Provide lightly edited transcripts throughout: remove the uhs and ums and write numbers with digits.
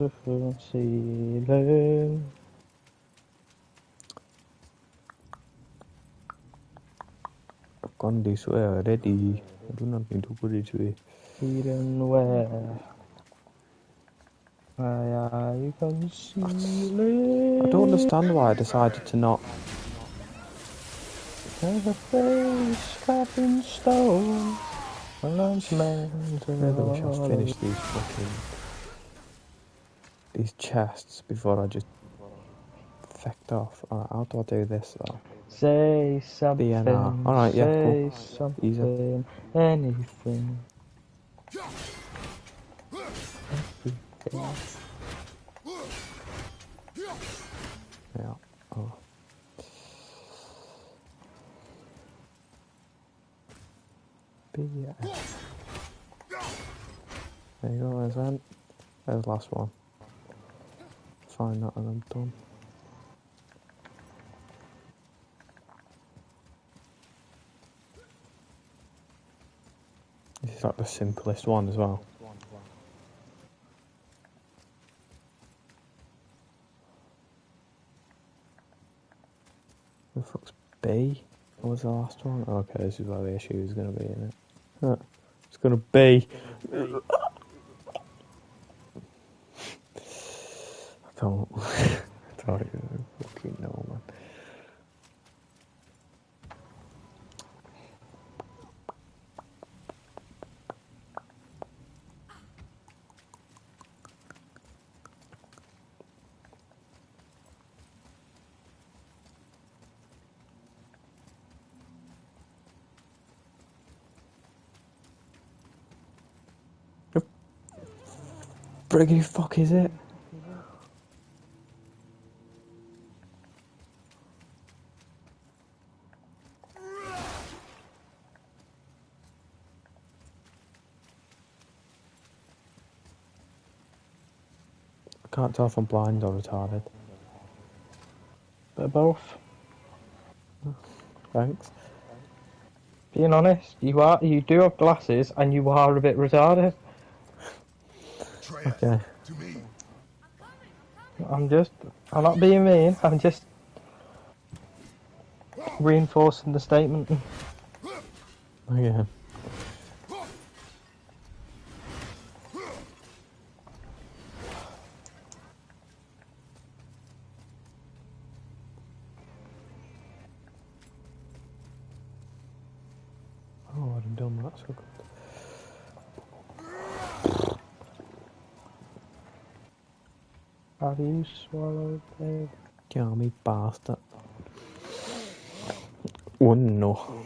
Ceiling. I've gone this way already. I do not need to go this way. Hidden where? Why are you concealing? I don't understand why I decided to not. There's a face carved in stone. Maybe Maybe I shall finish these chests before I just fecked off. Alright, how do I do this though? Say something. BNR. Alright, yeah, cool. Say something. Easy. Anything. Yeah. Oh. BS. There you go, there's that. There's the last one. Find that and I'm done. This is like the simplest one as well. The fuck's B? What was the last one? Okay, this is where the issue is going to be, isn't it? It's going to be. I don't even fucking know, man. Friggin' fuck is it? I can't tell if I'm blind or retarded. Bit of both. Thanks. Being honest, you do have glasses and you are a bit retarded. Okay. I'm not being mean, I'm just reinforcing the statement. Okay. Oh, I'd have done that so good. Have you swallowed it? Yummy bastard. Oh no.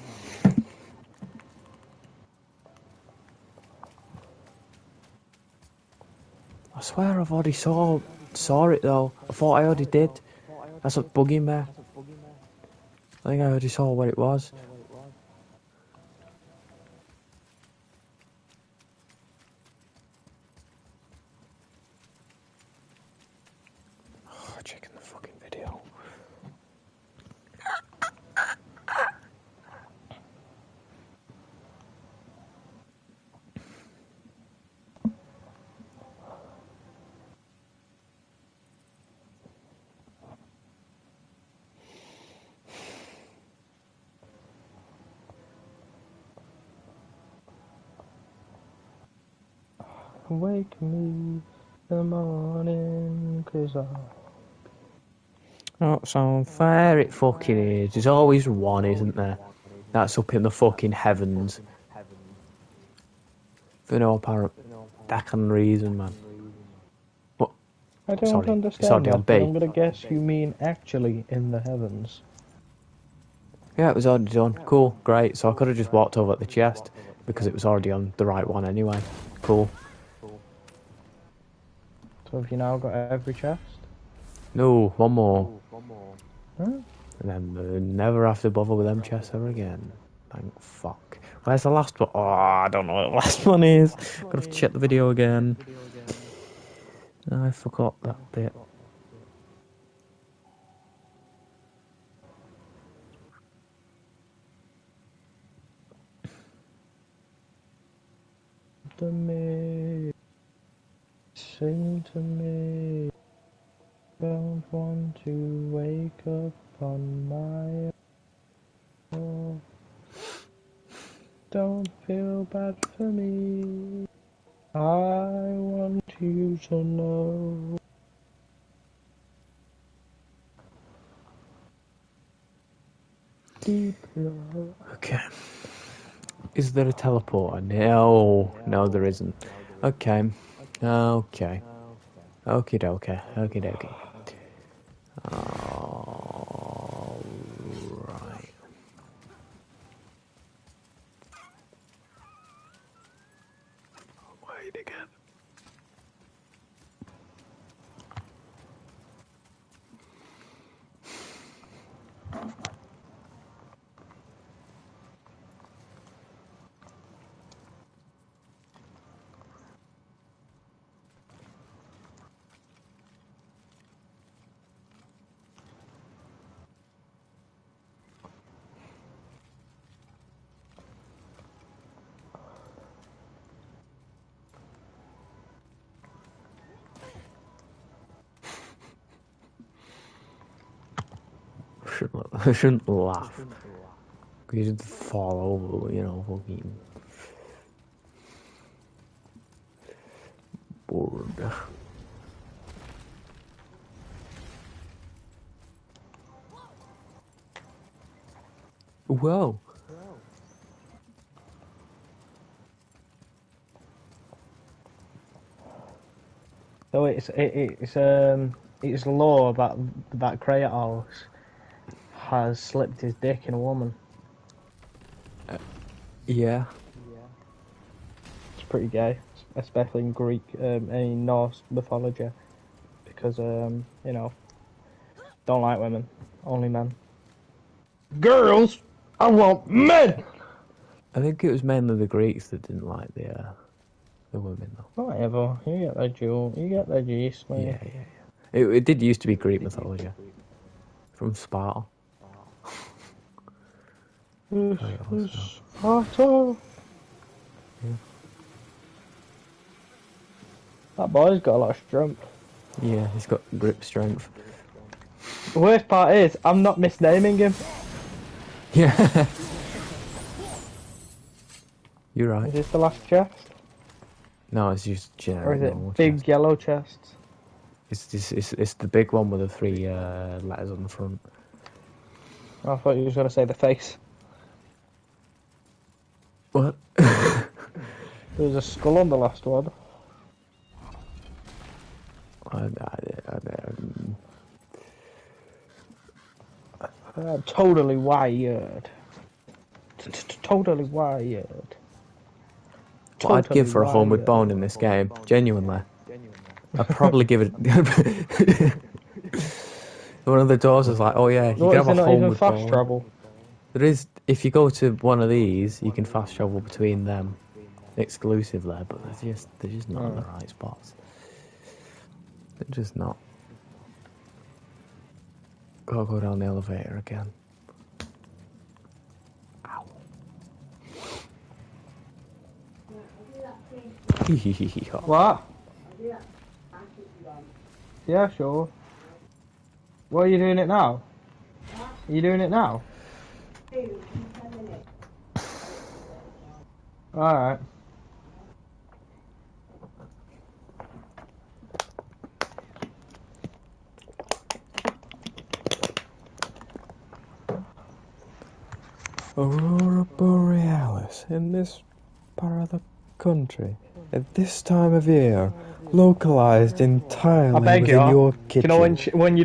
I swear I've already saw it though. I thought I already did. That's what's bugging me. I think I already saw what it was. Oh, checking the fucking video. Wake me in the morning, 'cause I... Oh, so fair it fucking is. There's always one, isn't there? That's up in the fucking heavens. For no apparent fucking reason, man. What? I don't understand that, but I'm gonna guess you mean actually in the heavens. Yeah, it was already done. Cool, great. So I could have just walked over at the chest because it was already on the right one anyway. Cool. So have you now got every chest? No, one more. Huh? And then never have to bother with them chests ever again. Thank fuck. Where's the last one? Oh, I don't know what the last one is. Gotta have to check the video again. I forgot that bit. To me, sing to me. want to wake up on my own. Don't feel bad for me. I want you to know. Deep love. Okay. Is there a teleporter? No. No, there isn't. Okay. Okay. Okie dokie. Okie dokie. Alright. Wait again. I shouldn't laugh. You should fall over, you know, fucking bored. Whoa. So it's law that Kratos has slipped his dick in a woman. Yeah. It's pretty gay, especially in Greek, in Norse mythology, because you know, don't like women, only men. Girls, I want men. I think it was mainly the Greeks that didn't like the women though. Whatever, you get the jewel, you get the gist, man. Yeah. It did used to be Greek mythology. From Sparta. Sparta. Yeah. That boy's got a lot of strength. Yeah, he's got grip strength. The worst part is, I'm not misnaming him. Yeah. You're right. Is this the last chest? No, it's just generic. Or is it big chest. yellow chests? It's the big one with the 3 letters on the front. I thought you were going to say the face. What? There was a skull on the last one. Totally wired. Totally wired. What I'd give for a homeward bone in this game, genuinely. I'd probably give it. One of the doors is like, oh yeah, you can have a homeward fast bone. travel. There is, if you go to one of these, you can fast travel between them exclusively, but they're just not in the right spots. They're just not. Gotta go down the elevator again. Ow. What? Yeah, sure. What are you doing it now? Are you doing it now? Alright. Aurora Borealis in this part of the country at this time of year, localized entirely I beg within your you kitchen. know when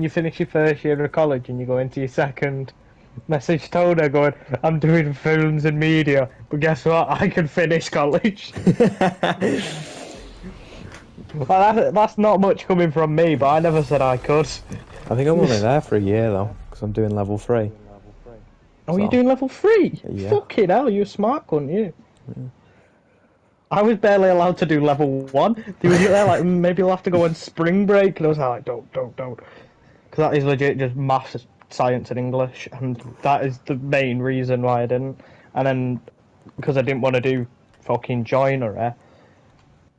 you finish your first year of college and you go into your second, message Toda going, I'm doing films and media, but guess what? I can finish college. Well, that's not much coming from me, but I never said I could. I think I'm only there for a year though, because I'm doing level 3. Oh, you're doing level 3? Yeah. Fucking hell, you're smart, couldn't you? Yeah. I was barely allowed to do level 1. They were there like, maybe you'll have to go on spring break, and I was like, don't. Because that is legit just maths, science and English, and that is the main reason why I didn't. And then, because I didn't want to do fucking joinery,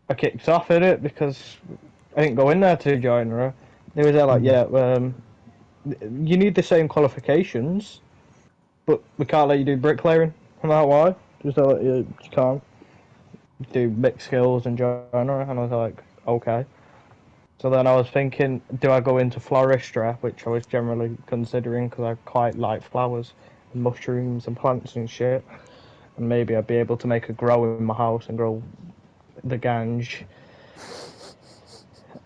I kicked off at it because I didn't go in there to joinery. They were there like, yeah, you need the same qualifications, but we can't let you do bricklaying. I'm like, why? Just like, you can't do mixed skills and joinery. And I was like, okay. So then I was thinking, do I go into floristry, which I was generally considering because I quite like flowers and mushrooms and plants and shit. And maybe I'd be able to make a grow in my house and grow the ganj.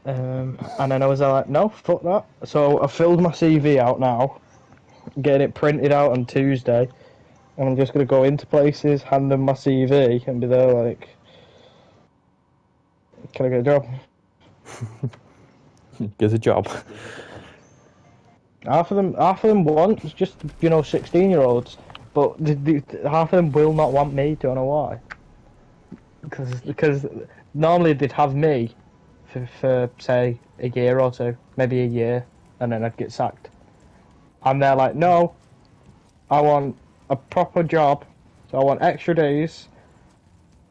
And then I was like, no, fuck that. So I filled my CV out now, getting it printed out on Tuesday. And I'm just going to go into places, hand them my CV, and be there like, can I get a job? Get a job. Half of them want just 16-year-olds, but half of them will not want me. Do you know why? Because normally they'd have me for say a year or two, maybe a year, and then I'd get sacked. And they're like, no, I want a proper job, so I want extra days,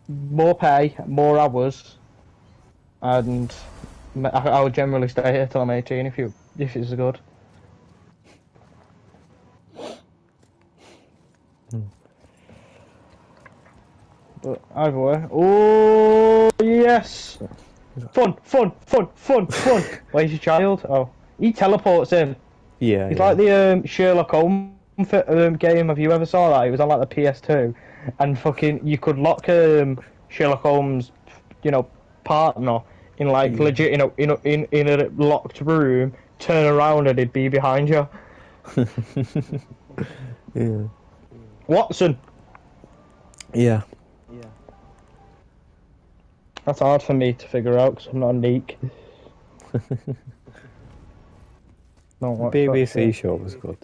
more pay, more hours, and I would generally stay here till I'm 18 if it's good. But either way, oh yes, fun. Where's your child? Oh, he teleports in. Yeah. He's like the Sherlock Holmes game. Have you ever saw that? It was on like the PS2, and fucking you could lock Sherlock Holmes, partner in like legit in a locked room. Turn around and he'd be behind you. Yeah. Watson. Yeah. That's hard for me to figure out because I'm not a neek. The BBC show was good.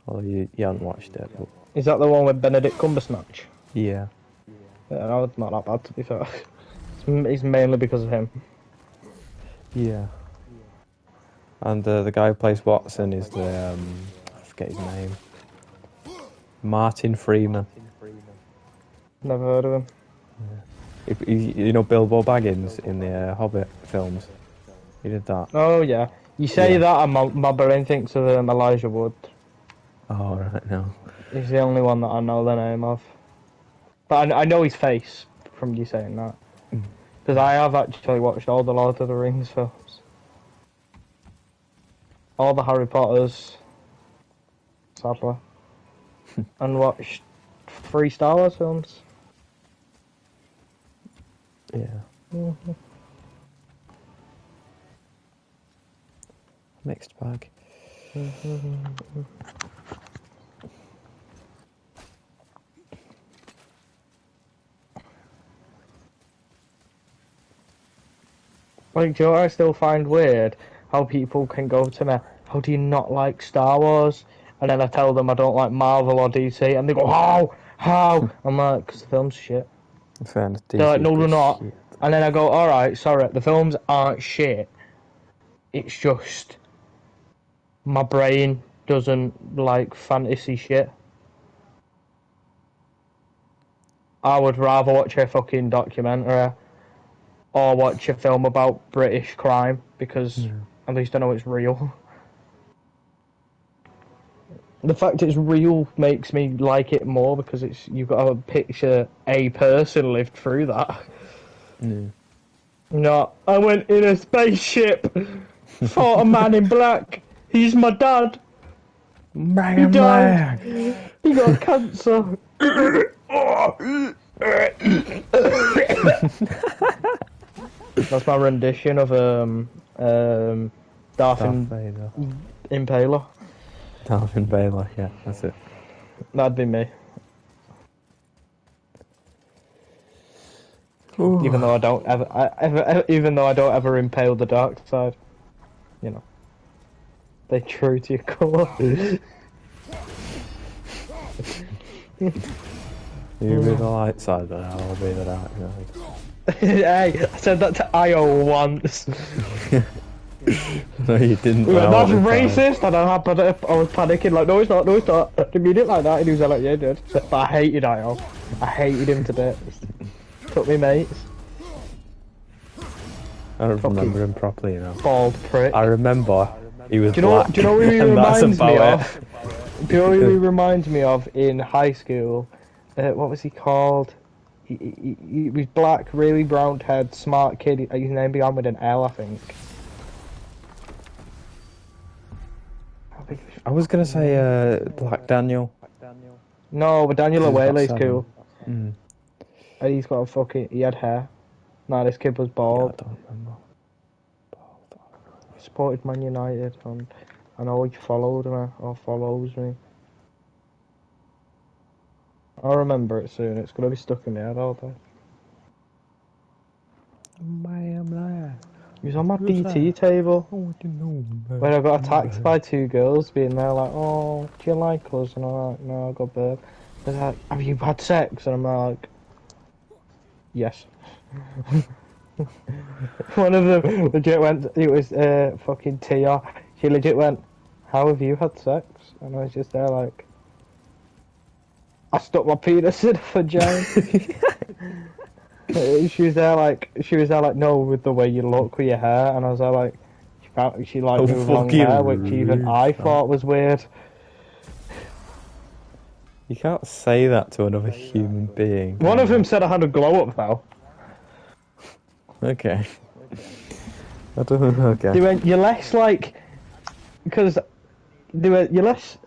Well, you haven't watched it, but... Is that the one with Benedict Cumberbatch? Yeah. Yeah, no, it's not that bad to be fair. It's mainly because of him. Yeah. And the guy who plays Watson is the... I forget his name. Martin Freeman. Never heard of him. You know Bilbo Baggins in the Hobbit films? He did that. Oh yeah. You say that and my brain thinks of Elijah Wood. Oh, right, no. He's the only one that I know the name of. But I know his face from you saying that. Because I have actually watched all the Lord of the Rings films. All the Harry Potters. Sadly. And watched 3 Star Wars films. Yeah. Mm-hmm. Mixed bag. Like, do you know what I still find weird? How people can go to me, how do you not like Star Wars? And then I tell them I don't like Marvel or DC, and they go, how? I'm like, because the film's shit. Fairness, They're like, no, they're not. shit. And then I go, alright, sorry, the films aren't shit. It's just my brain doesn't like fantasy shit. I would rather watch a fucking documentary or watch a film about British crime because at least I know it's real. The fact it's real makes me like it more because you've got to picture a person lived through that. No, I went in a spaceship, fought a man in black. He's my dad. He died. He got cancer. That's my rendition of Darth Impaler. Darth Impaler, yeah, that's it. That'd be me. Ooh. Even though I don't ever impale the dark side, stay true to your colour. You be the light side, and I'll be the dark side. Hey, I said that to Io once. No, you didn't. That's racist, and I was panicking like, no, it's not. I didn't mean it like that. And he was like, yeah, I did. But I hated Io. I hated him to bits. Took me mates. I don't remember him properly, you know. Bald prick. I remember he was Do you know black. what? Do you know who he and that's reminds me about of? Do you know who he reminds me of in high school? What was he called? He was black, really brown haired, smart kid. His name began with an L, I think. I was gonna say Black Daniel. No, but Daniel He's got Awaley's 7. cool. Mm. And he's got a fucking. He had hair. Nah, this kid was Yeah, bald. I don't remember. He supported Man United, and I know he followed me or follows me. I'll remember it soon. It's gonna be stuck in my head all day. He was on my DT table when I got attacked by 2 girls, being there like, "Oh, do you like us?" And I'm like, "No, I got burp." They're like, "Have you had sex?" And I'm like, "Yes." One of them legit went. It was fucking Tia. She legit went, "How have you had sex?" And I was just there like, "I stuck my penis in a vagina." She was there like, "No, with the way you look with your hair," and I was there like, she liked me with long hair, which even I thought was weird. You can't say that to another human being. One of them said I had a glow up though. Okay. I don't know. Okay. They went, "You're less like," because they were, "You're less,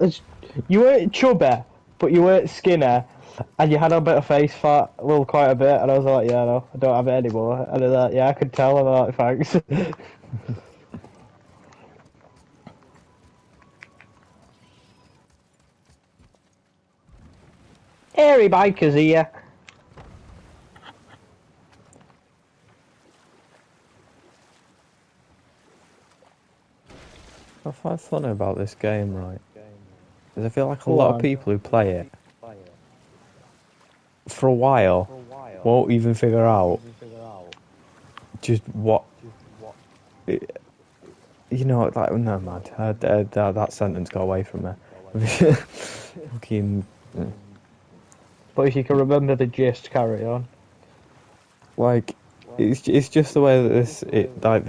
you weren't chubby, but you weren't skinny, and you had a bit of face fat, well, quite a bit." And I was like, "Yeah, no, I don't have it anymore." And they're like, "Yeah, I could tell." And I'm like, "Thanks." Hairy bikers here. I find funny about this game, right? Is I feel like a lot of people who play it for a while won't even figure out just what. You know, like, no, man, that sentence got away from me. Fucking. But if you can remember the gist, carry on. Like, it's just the way that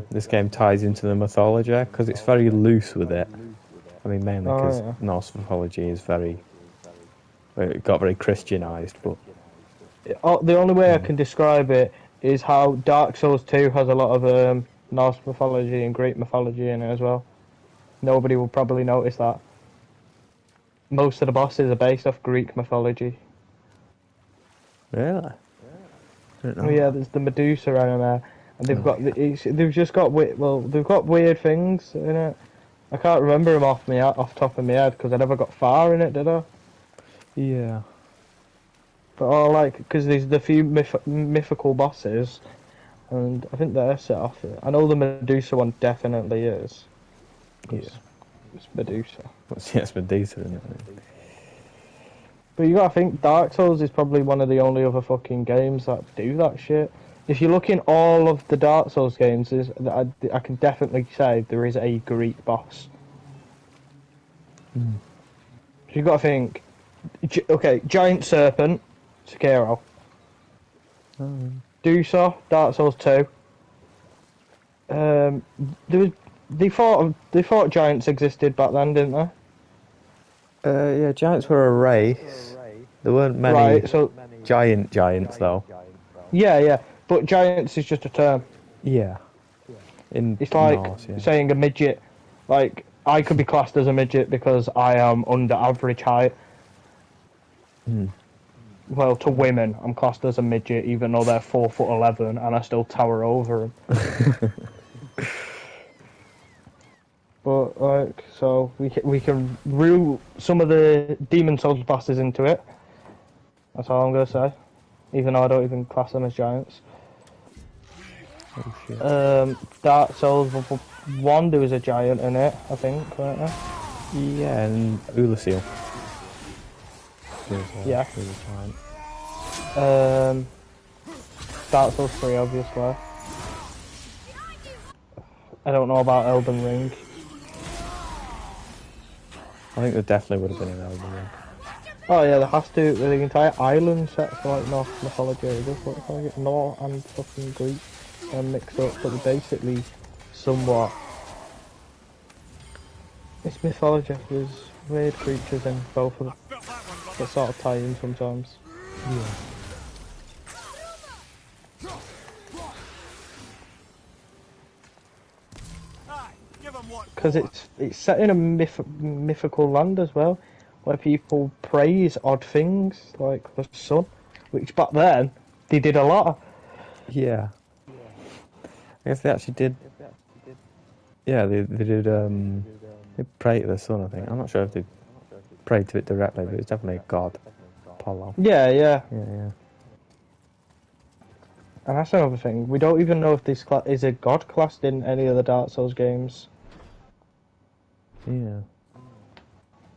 this game ties into the mythology, because it's very loose with it. I mean, mainly because Norse mythology is it got very Christianized, but the only way I can describe it is how Dark Souls 2 has a lot of Norse mythology and Greek mythology in it as well. Nobody will probably notice that. Most of the bosses are based off Greek mythology. really. Oh yeah, there's the Medusa around there, and they've just got they've got weird things in it. I can't remember them off top of my head because I never got far in it, did I? Yeah. But because there's the few mythical bosses, and I think they're set off it. I know the Medusa one definitely is. Yeah. It's Medusa. It's Medusa, isn't it? But you gotta think, Dark Souls is probably one of the only other fucking games that do that shit. If you look in all of the Dark Souls games, I can definitely say there is a Greek boss. Mm. So you gotta think, okay, Giant Serpent, Sekiro. Dusa, Dark Souls 2. They thought giants existed back then, didn't they? Yeah, giants were a race. There weren't many giants, though. Yeah, but giants is just a term. Yeah. It's like saying a midget. Like, I could be classed as a midget because I am under average height. Mm. Well, to women, I'm classed as a midget, even though they're 4'11", and I still tower over them. But so we can rule some of the Demon Souls bosses into it. That's all I'm gonna say. Even though I don't even class them as giants. Oh, shit. Dark Souls 1, there was a giant in it, I think, weren't there? Yeah, and Ulasil. Yeah. There's a giant. Dark Souls 3, obviously. I don't know about Elden Ring. I think there definitely would have been an Elden Ring. Oh yeah, there has to. The entire island set for like Norse mythology. It does look like it. Norse and fucking Greek. mixed up, but they're basically somewhat. It's mythology. There's weird creatures in both of them that sort of tie in sometimes. Yeah. Because it's set in a mythical land as well, where people praise odd things like the sun, which back then they did a lot of. Yeah. I guess they actually did. Yeah, they did. They prayed to the sun. I think. I'm not sure if they prayed to it directly, but it's definitely a god. Apollo. Yeah, yeah. Yeah. And that's another thing. We don't even know if this is a god classed in any of the Dark Souls games. Yeah. I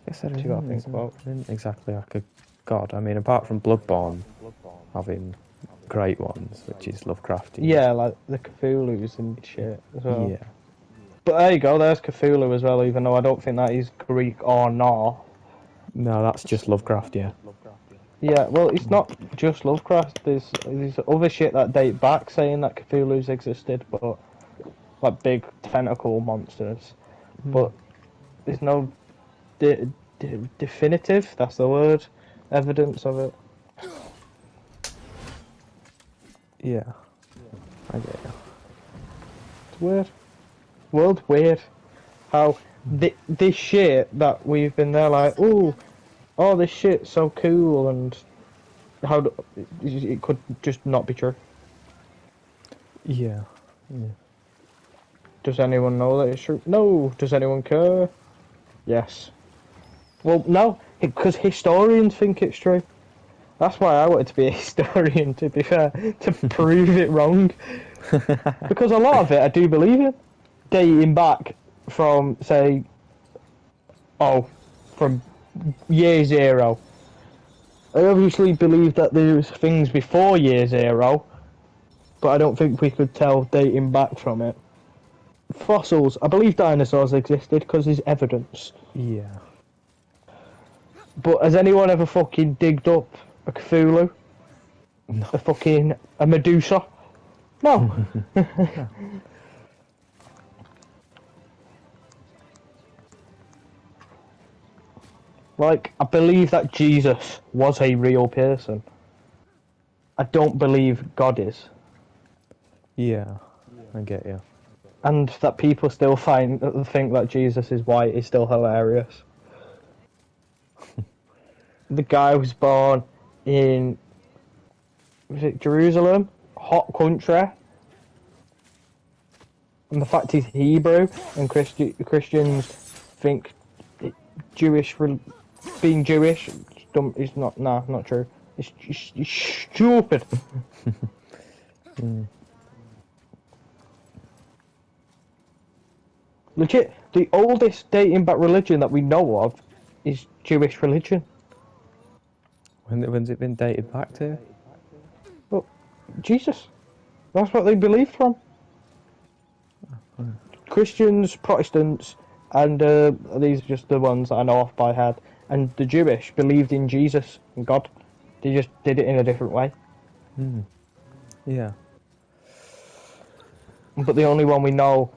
guess You gotta think about. isn't exactly like a god. I mean, apart from Bloodborne having great ones, which is Lovecraftian. Yeah, like the Cthulhu's and shit as well. Yeah. But there you go, there's Cthulhu as well, even though I don't think that is Greek or not. No, that's just Lovecraft. Yeah. Yeah, well, it's not just Lovecraft. There's other shit that date back saying that Cthulhu's existed, but like big tentacle monsters. But there's no definitive, that's the word, evidence of it. Yeah. I get you. It's weird. World weird. How this shit that we've been there like, oh, this shit's so cool, and how it could just not be true. Yeah. Does anyone know that it's true? No. Does anyone care? Yes. Well, no, because historians think it's true. That's why I wanted to be a historian, to be fair, to prove it wrong. Because a lot of it I do believe in. Dating back from, say, from year zero. I obviously believe that there's things before year zero, but I don't think we could tell dating back from it. Fossils. I believe dinosaurs existed because there's evidence. Yeah. But has anyone ever fucking digged up a Cthulhu? No. A Medusa? No. Like, I believe that Jesus was a real person. I don't believe God is. Yeah. I get you. And that people still think that Jesus is white is still hilarious. The guy was born in, was it Jerusalem? Hot country. And the fact he's Hebrew, and Christians think being Jewish is not true. It's stupid. Legit, the oldest dating back religion that we know of is Jewish religion. When's it been dated back to? Well, Jesus. That's what they believed from. Christians, Protestants, and these are just the ones that I know off by head. And the Jewish believed in Jesus and God. They just did it in a different way. Yeah. But the only one we know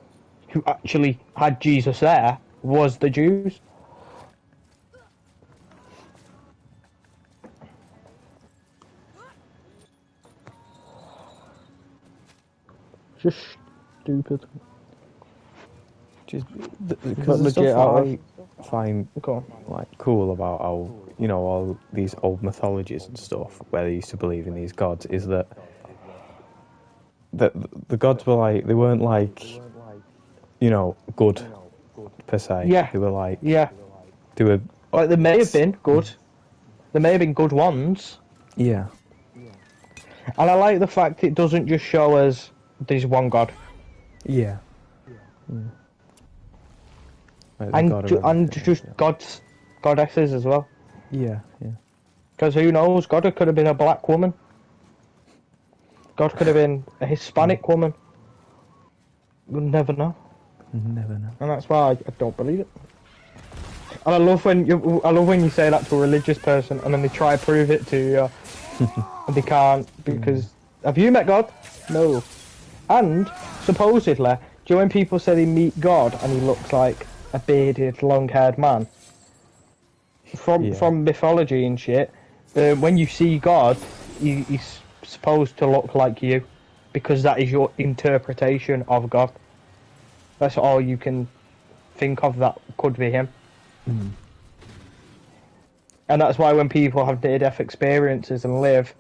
who actually had Jesus there was the Jews. Just stupid. Because But the legit stuff out I find like cool about how, you know, all these old mythologies and stuff where they used to believe in these gods is that the gods were like, they weren't like, you know, good per se. Yeah. They were like, they were like, they may have been good. There may have been good ones. Yeah. And I like the fact it doesn't just show us there's one god. Yeah. Like and just goddesses as well. Yeah. Because who knows? God could have been a black woman. God could have been a Hispanic woman. We'll never know. Never know. And that's why I don't believe it. And I love when you say that to a religious person and then they try to prove it to you and they can't because have you met God? No. And supposedly, do you know when people say they meet God and he looks like a bearded, long-haired man? From mythology and shit, when you see God, he's supposed to look like you, because that is your interpretation of God. That's all you can think of that could be him. Mm. And that's why when people have near-death experiences and live,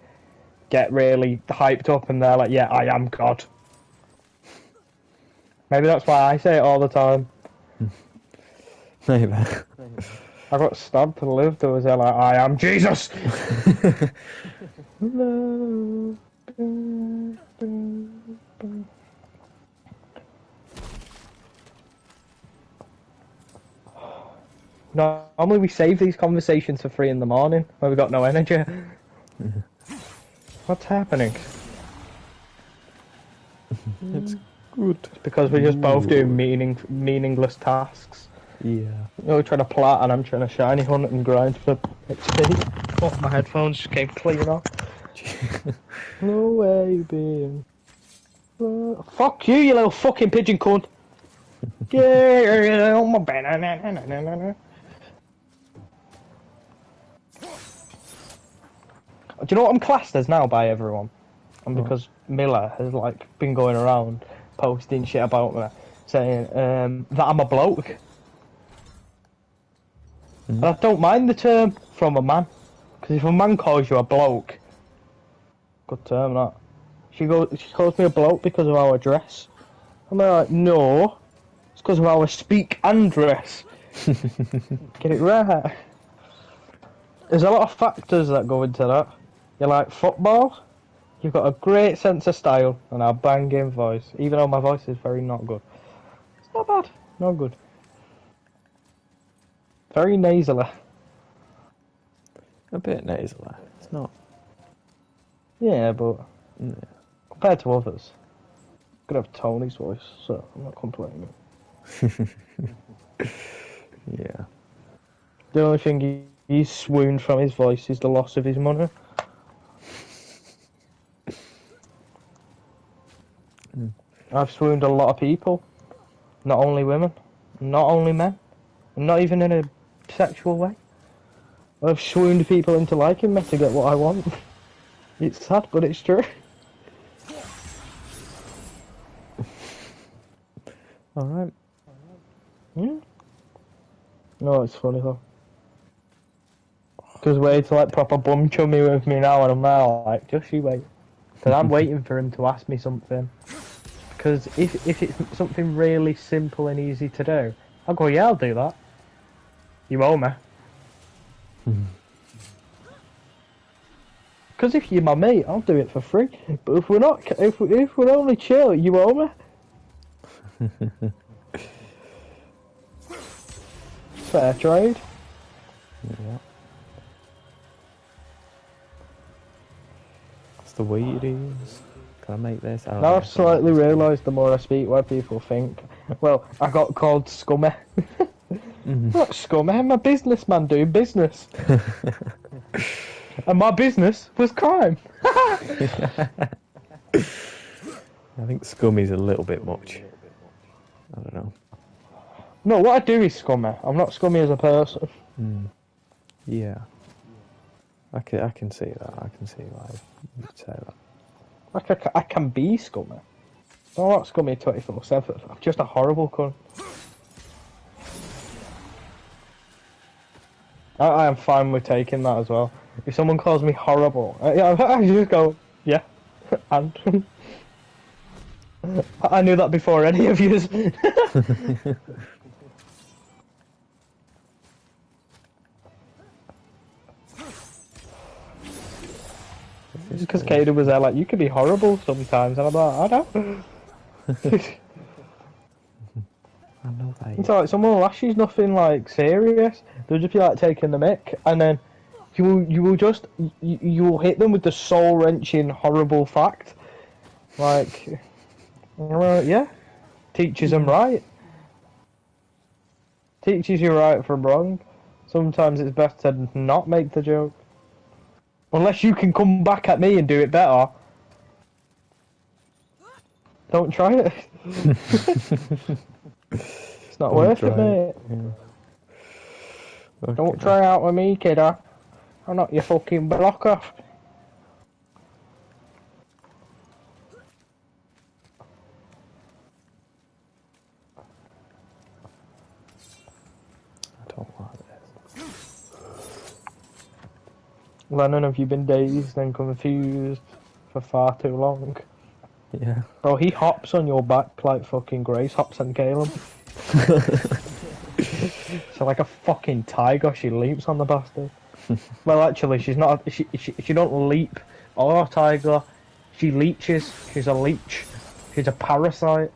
get really hyped up and they're like, yeah, I am God. Maybe that's why I say it all the time. Maybe. I got stabbed to live, there was like, I am Jesus! No. Normally we save these conversations for 3 in the morning when we got no energy. What's happening? It's good. It's because we're just both doing meaningless tasks. Yeah. You're trying to plot and I'm trying to shiny hunt and grind for XP. Oh, my headphones just came clean off. No way you been. Fuck you, you little fucking pigeon cunt. Yeah, my banana. Do you know what I'm classed as now by everyone? And because Miller has like been going around posting shit about me, saying that I'm a bloke. And I don't mind the term from a man, because if a man calls you a bloke, good term that. She calls me a bloke because of how I dress. I'm like, no, it's because of how I speak and dress. Get it right. There's a lot of factors that go into that. You like football, you've got a great sense of style and a banging voice, even though my voice is very not good. It's not bad, not good. Very nasally. A bit nasally. It's not. Yeah, but Yeah. compared to others, I could have Tony's voice, so I'm not complaining. Yeah. The only thing he's swooned from his voice is the loss of his money. I've swooned a lot of people, not only women, not only men, and not even in a sexual way. I've swooned people into liking me to get what I want. It's sad, but it's true. Alright. Yeah. No, it's funny though. Because Wade's like proper bum chummy with me now, and I'm now like, just you wait. Because I'm waiting for him to ask me something. Because if it's something really simple and easy to do, I'll go, yeah, I'll do that. You owe me. Because if you're my mate, I'll do it for free. But if we're not, if we're only chill, you owe me. Fair trade. Yeah. That's the way it is. Can I make this? I don't Now know. I've slightly realised the more I speak why people think, well, I got called scummy. Not scummy, I'm a businessman doing business. And my business was crime. I think scummy's a little bit much. I don't know. No, what I do is scummy. I'm not scummy as a person. Yeah. I can see that. I can see why you'd say that. Like, I can be scummy. I'm not scummy 24/7. I'm just a horrible cunt. I am fine with taking that as well. If someone calls me horrible, I just go, yeah, and I knew that before any of you. Because Kaden was there like, you can be horrible sometimes, and I'm like, I know. I know that. It's like someone will ask you nothing like serious. They'll just be like taking the mick, and then you will hit them with the soul wrenching horrible fact. Like, yeah, teaches them right. Teaches you right from wrong. Sometimes it's best to not make the joke, unless you can come back at me and do it better. Don't try it. It's not Won't worth it, try mate. Yeah. Don't Okay. try out with me, kiddo. I'm not your fucking block off. I don't like this. Lennon, have you been dazed and confused for far too long? Yeah. Bro, he hops on your back like fucking Grace hops on Caleb. So like a fucking tiger, she leaps on the bastard. Well, actually, she's not. She don't leap or a tiger. She leeches. She's a leech. She's a parasite.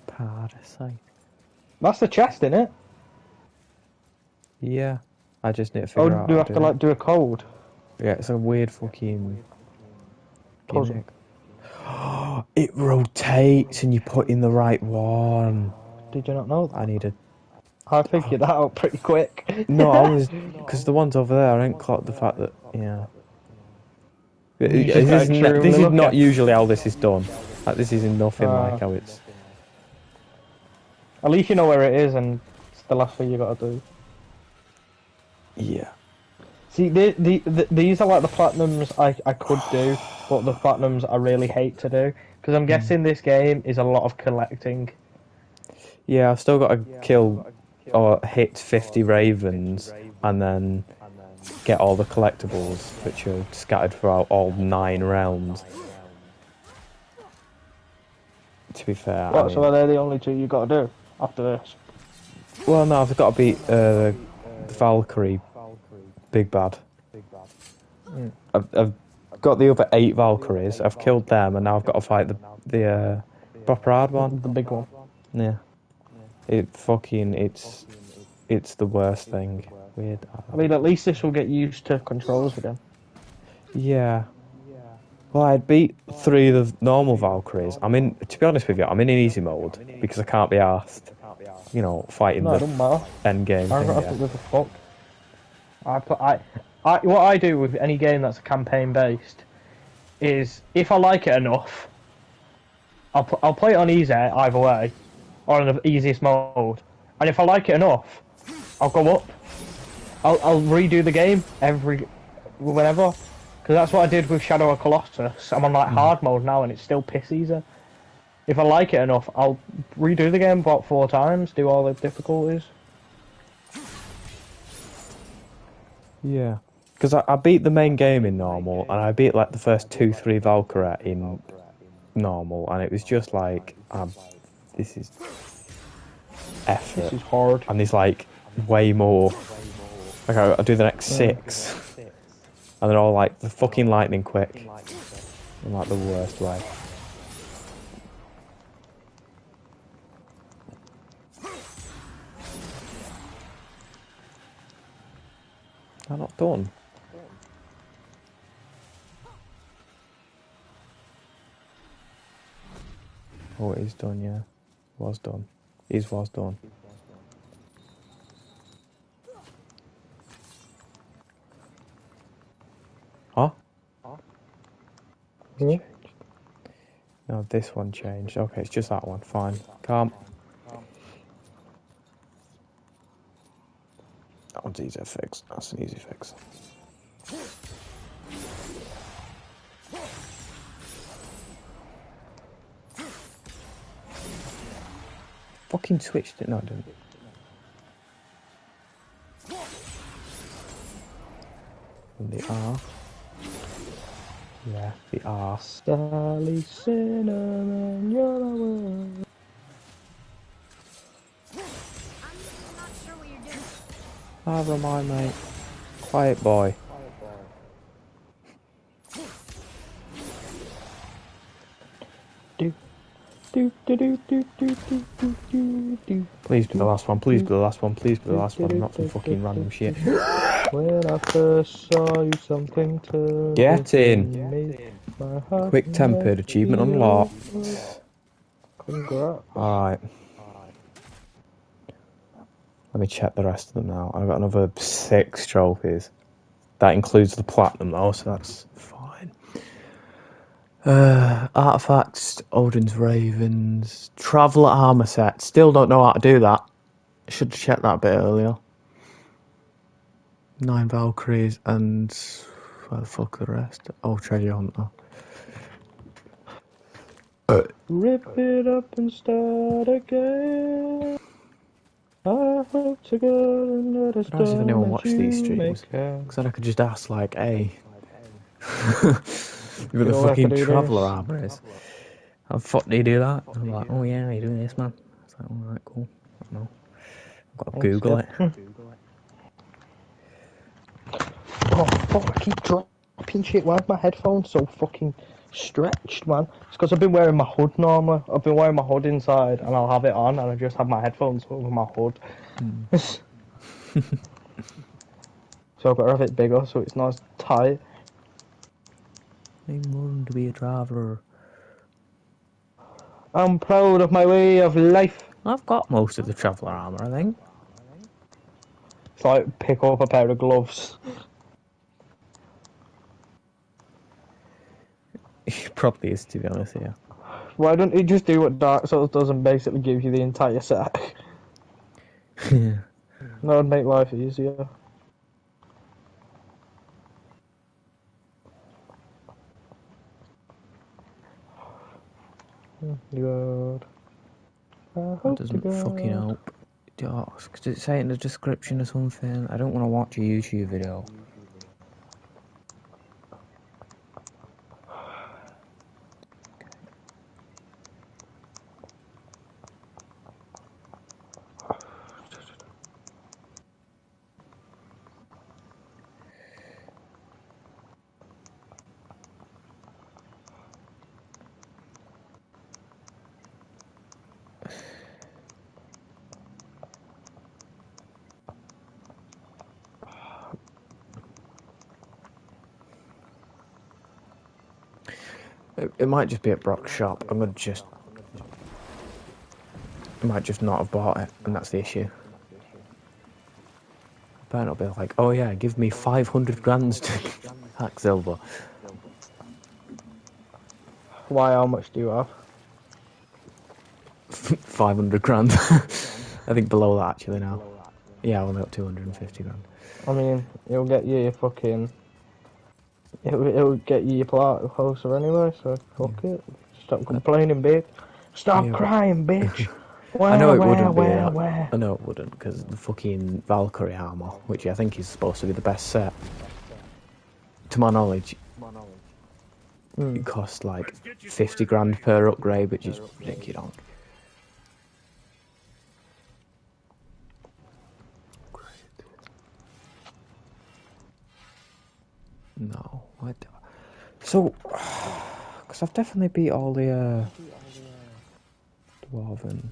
Parasite. That's the chest, innit? Yeah. I just need to Oh, figure out do you how have to to do it. like do a code? Yeah, it's a weird fucking Puzzle. gimmick. It rotates and you put in the right one. Did you not know that? I need a... I figured that out pretty quick. No, I was... Because the ones over there, I didn't clock the fact that... Yeah. You just got extremely This is not lucky. usually how this is done. Like, this is nothing like how it's... At least you know where it is, and it's the last thing you gotta do. Yeah. See, these are like the platinums I could do, but the platinums I really hate to do. Because I'm guessing this game is a lot of collecting. Yeah, I've still got to kill or hit 50 ravens and then get all the collectibles, which are scattered throughout all 9 rounds. To be fair, What, so are they the only two you got to do after this? well, no, I've got to beat the Valkyrie big bad. I've got the other 8 Valkyries. I've killed them, and now I've got to fight the proper hard one. The big one. Yeah, it's the worst thing. Weird. I mean, at least this will get used to controls again. Yeah. Well, I'd beat 3 of the normal Valkyries. To be honest with you, I'm in easy mode because I can't be asked, fighting No, it the doesn't matter. end game I thing. don't give a fuck. What I do with any game that's campaign based is if I like it enough, I'll play it on easy either way, or on the easiest mode. And if I like it enough, I'll go up. I'll redo the game whenever, because that's what I did with Shadow of Colossus. I'm on like hard mode now, and it's still piss easy. If I like it enough, I'll redo the game about 4 times, do all the difficulties. Yeah. Because I beat the main game in normal, and I beat like the first 2-3 Valkyrie in normal, and it was just like, this is effort. This is hard. And there's like way more. Like I'll do the next 6, and they're all like the fucking lightning quick, in like the worst way. I'm not done. Oh, it is done, yeah. Was done. Was done. Huh? Hmm? No, this one changed. Okay, it's just that one. Fine. Calm. That one's easy to fix. That's an easy fix. Fucking switched it. No, I didn't. And the R. Yeah, the R. Sally Cinnamon, you're the one. not sure what you're doing. Never mind, mate. Quiet boy. Please be the last one. Please be the last one. Please be the last one. Not some fucking random shit. When I first saw you, something turned Get in. me. My heart Quick tempered achievement unlocked. Congrats. Alright. Let me check the rest of them now. I've got another 6 trophies. That includes the platinum though, so that's fine. Artifacts, Odin's Ravens, Traveller armor set. Still don't know how to do that. Should have checked that a bit earlier. 9 Valkyries and where the fuck are the rest? Oh, Treasure Hunter. Rip it up and start again. I hope to God and not as I don't know if anyone dumb as watched these you streams. make out. Because then I could just ask, like, hey, what the You know I fucking could do Traveller this. armor is. How the fuck do you do that? And I'm like, oh yeah, you do this, man. It's like, alright, cool. I don't know. I've got to Thanks, Google yeah. it. Oh fuck, I keep dropping shit. Why is my headphones so fucking stretched, man? It's because I've been wearing my hood normally. I've been wearing my hood inside and I'll have it on and I just have my headphones over my hood. So I've got to have it bigger so it's not as tight. I'm born to be a traveller. I'm proud of my way of life. I've got most of the Traveller armor, I think. It's like pick up a pair of gloves. It probably is, to be honest, yeah. Why don't you just do what Dark Souls does and basically give you the entire set? That would make life easier. Good. I That hope to doesn't fucking God. help. Does it say it in the description or something? I don't want to watch a YouTube video. It might just be at Brock's shop. I'm gonna just... I might just not have bought it, and that's the issue. I better not be like, oh yeah, give me 500 grand to hack silver. Why, how much do you have? 500 grand. I think below that actually now. Yeah, I only got 250 grand. I mean, it'll get you your fucking... It'll get you your plot closer anyway, so fuck it. Stop complaining, bitch. Stop Yeah, but crying, bitch. I know it Where, wouldn't be where, that. where? I know it wouldn't, because the fucking Valkyrie armor, which I think is supposed to be the best set, to my knowledge, it costs like 50 grand per upgrade, which is ridiculous. No, I don't. So, because I've definitely beat all the Dwarven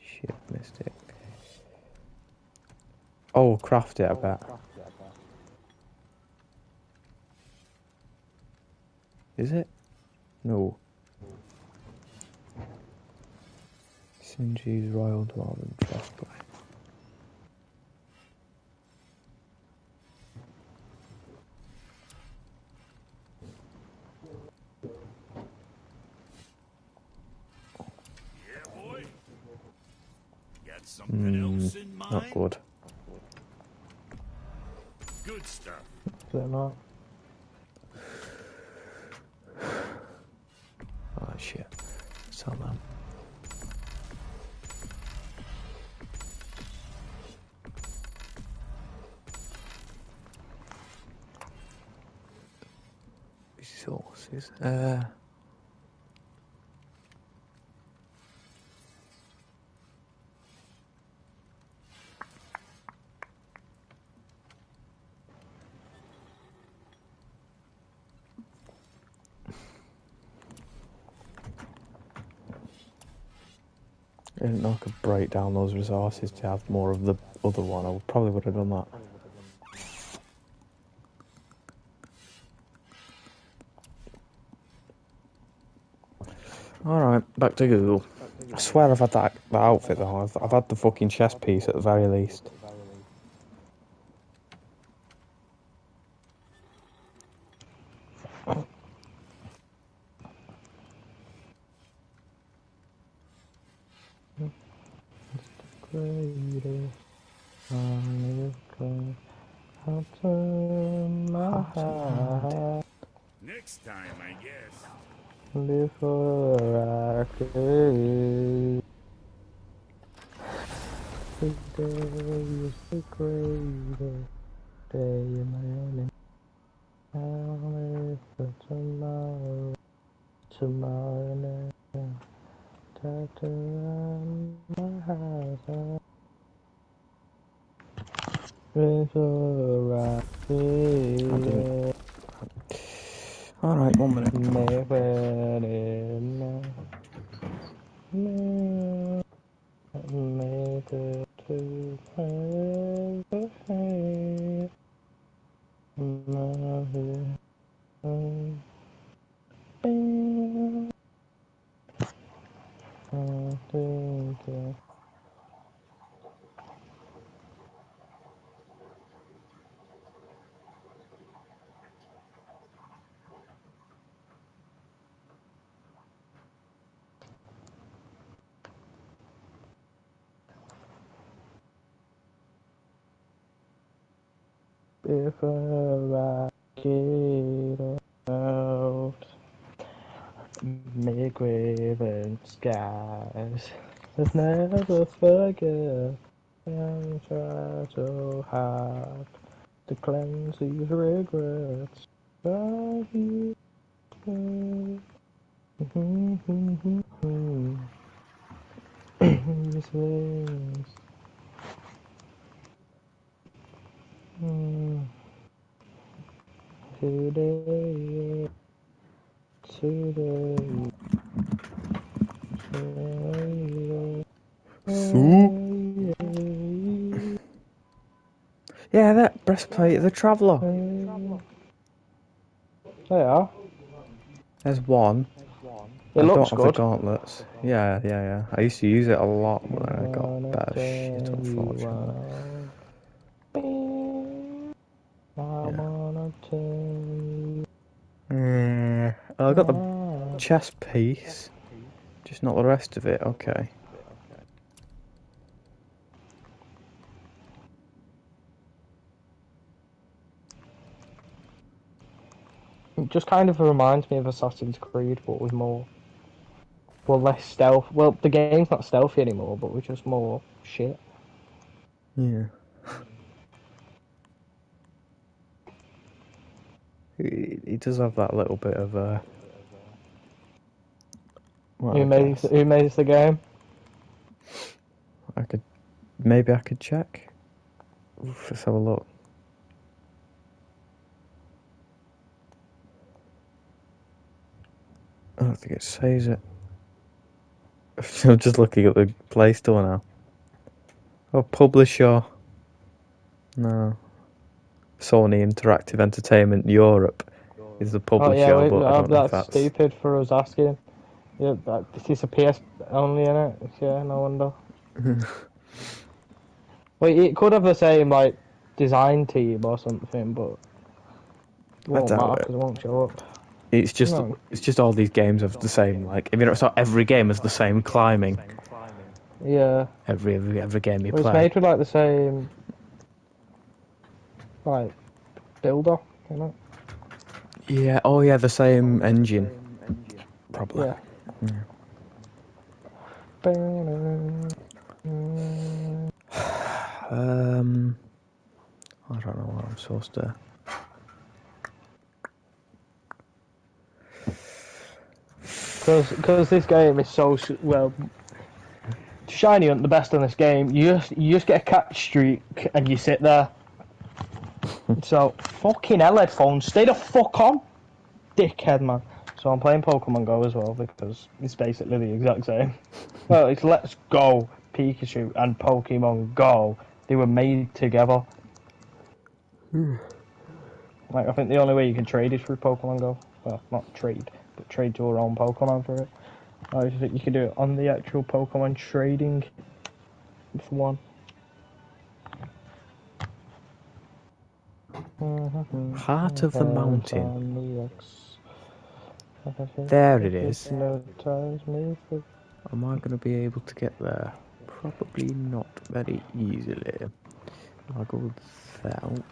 shit, Mystic. Oh, craft it, I bet. Is it? No. Sinji's Royal Dwarven Chestplate. Not good. Good stuff. Is it not? Oh shit. Sell them. Resources. I didn't know I could break down those resources to have more of the other one. I probably would have done that. Alright, back to Google. I swear I've had that outfit though. I've had the fucking chest piece at the very least. Greatest on earth, I'll turn my heart Next time, I guess. before I could. Today is the greatest day in my life. I'll live for tomorrow, tomorrow night. Tattoo on my heart. Before I could. Alright, 1 minute. Never enough. Never to ever have. Never. I think before I get out, make waving skies. Let's never forget. I try so hard to cleanse these regrets. By you. These things. Today, today, today. Yeah, that breastplate, the Traveller. They are. There's one. It I don't looks have good. the gauntlets. Yeah. I used to use it a lot, but then I got better shit, unfortunately. I wanna tell you. I got the chest piece, just not the rest of it. Okay. It just kind of reminds me of Assassin's Creed, but with more, well, less stealth. Well, the game's not stealthy anymore, but with just more shit. Yeah. He does have that little bit of well, Who makes the game? Maybe I could check. Let's have a look. I don't think it says it. I'm just looking at the Play Store now. Oh, publisher. No. Sony Interactive Entertainment Europe is the publisher, Oh yeah, but I don't know if that's that's... stupid for us asking. Yeah, this is a PS only, innit? Yeah, no wonder. Well, it could have the same like design team or something, but it I won't doubt matter it. because it won't show up. It's just No. all these games have the same, like, if you know, so every game has the same climbing. Yeah. Every game you Well, it's play. made with like the same like builder, you know? Yeah, oh yeah, the same engine. Probably. Yeah. I don't know what I'm supposed to... Because this game is so well shiny and the best in this game. You just get a catch streak and you sit there. So fucking hell, headphones, stay the fuck on, dickhead man. So I'm playing Pokemon Go as well because it's basically the exact same. Well, it's Let's Go Pikachu and Pokemon Go. They were made together. Like I think the only way you can trade is through Pokemon Go. Well, not trade, but trade your own Pokemon for it. I think you can do it on the actual Pokemon trading for one. Heart of the Mountain. There it is. Am I going to be able to get there? Probably not very easily. I'll go south.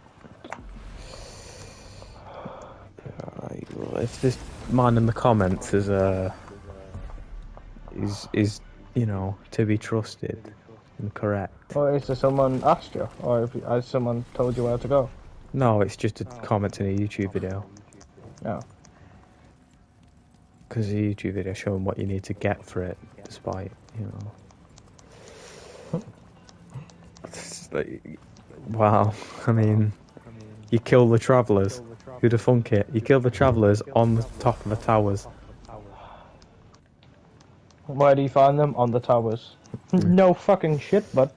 Right, well, if this man in the comments is you know, to be trusted and correct. Or is there someone asked you? Or has someone told you where to go? No, it's just a comment in a YouTube video. No. Because a YouTube video showing what you need to get for it, despite, you know. It's like, wow, I mean, you kill the travellers. Who'd have thunk it? You kill the travellers on the top of the towers. Where do you find them? On the towers. No fucking shit, bud.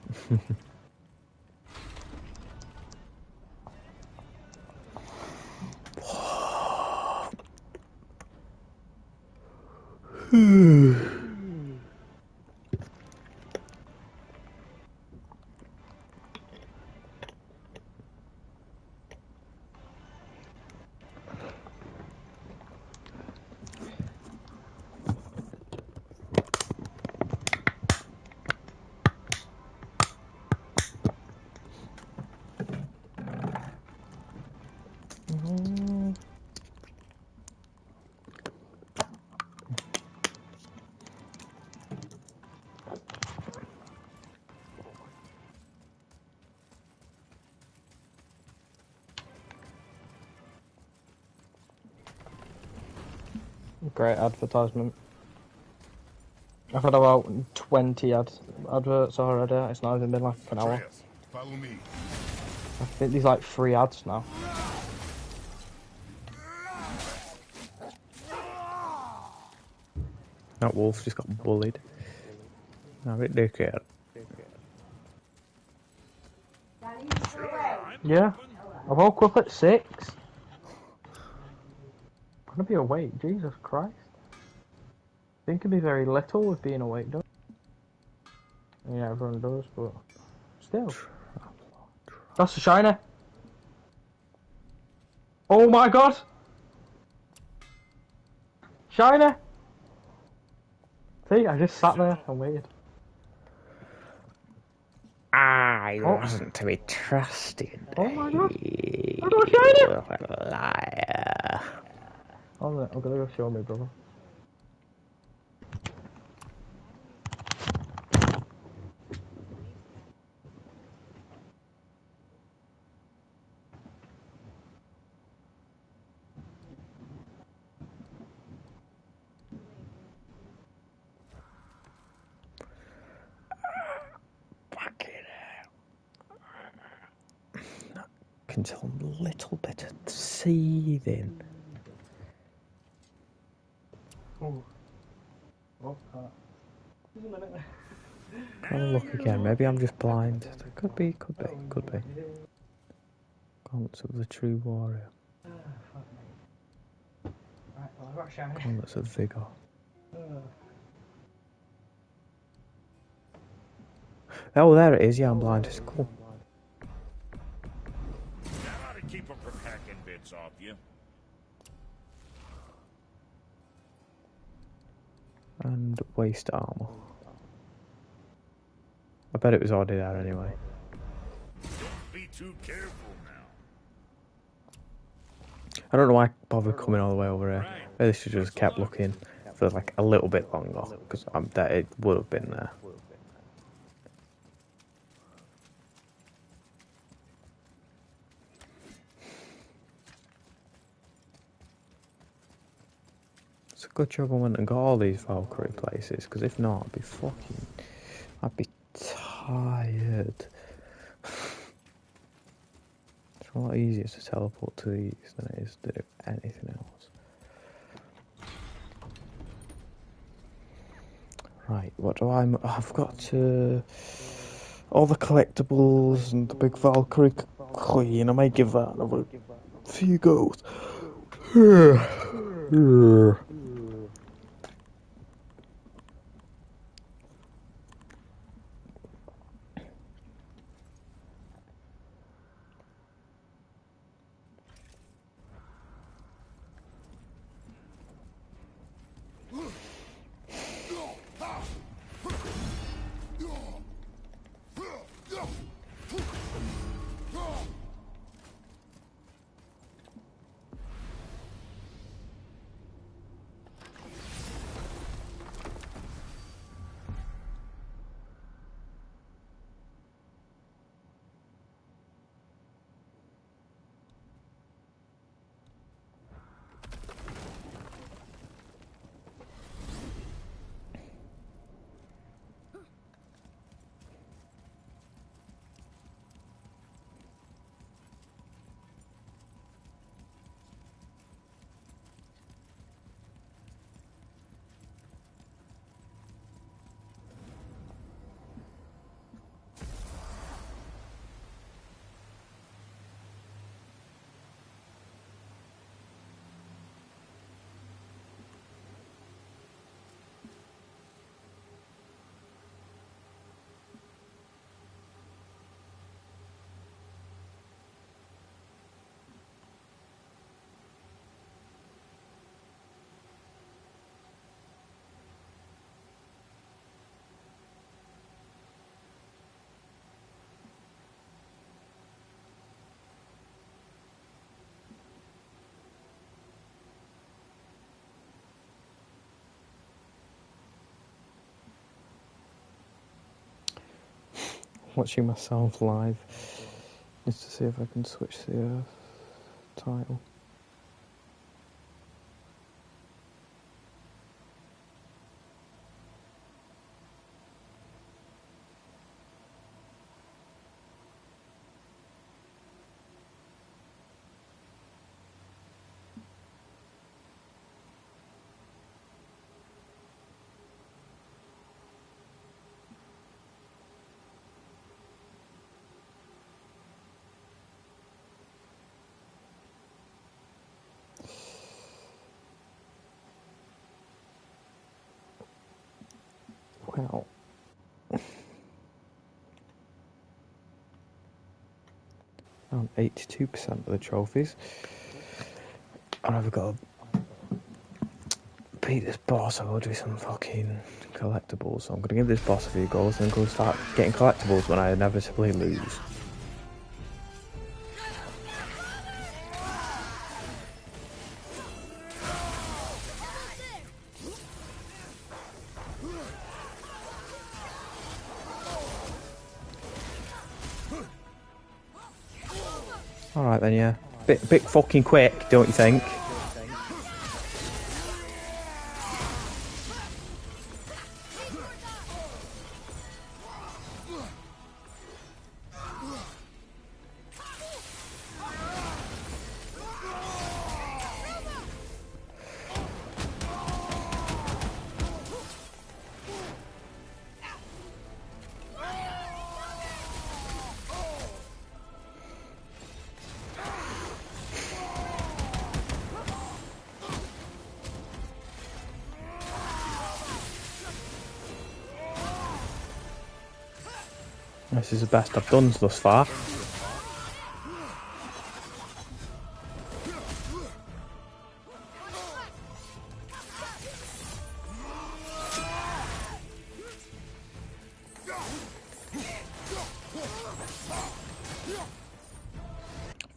Great advertisement. I've had about 20 adverts already. It's not even been like an hour. Atreus, follow me. I think there's like 3 ads now. That wolf just got bullied. Now it dickhead. Yeah. I woke up at 6. I'm gonna be awake, Jesus Christ. I think it'd be very little with being awake, though. Yeah, everyone does, but still. That's a shiner. Oh my god! Shiner! See, I just sat there and waited. I wasn't to be trusted. Oh my god! I got a shiner! Liar. I'm gonna go show me, brother. Can tell a little bit of seething. Oh. Oh, Have a look again. Maybe I'm just blind. Could be. Gauntlets of the true warrior. Gauntlets of vigor. Oh, there it is. Yeah, I'm blind. It's cool. That ought to keep them from hacking bits off you. And waist armor. I bet it was already there anyway. Don't be too careful now. I don't know why I bothered coming all the way over here. Maybe they should have just kept looking for like a little bit longer, because I bet it would have been there. It's a good job I went and got all these Valkyrie places, because if not, I'd be tired. It's a lot easier to teleport to these than it is to do anything else. Right, what do I've got to... all the collectibles and the big Valkyrie Queen. I may give that another few goes. watching myself live just to see if I can switch the title. Well, around 82% of the trophies. And I've got to beat this boss. I'll go do some fucking collectibles. So I'm going to give this boss a few goals and go start getting collectibles when I inevitably lose. Alright then, yeah. Bit fucking quick, don't you think? This is the best I've done thus far.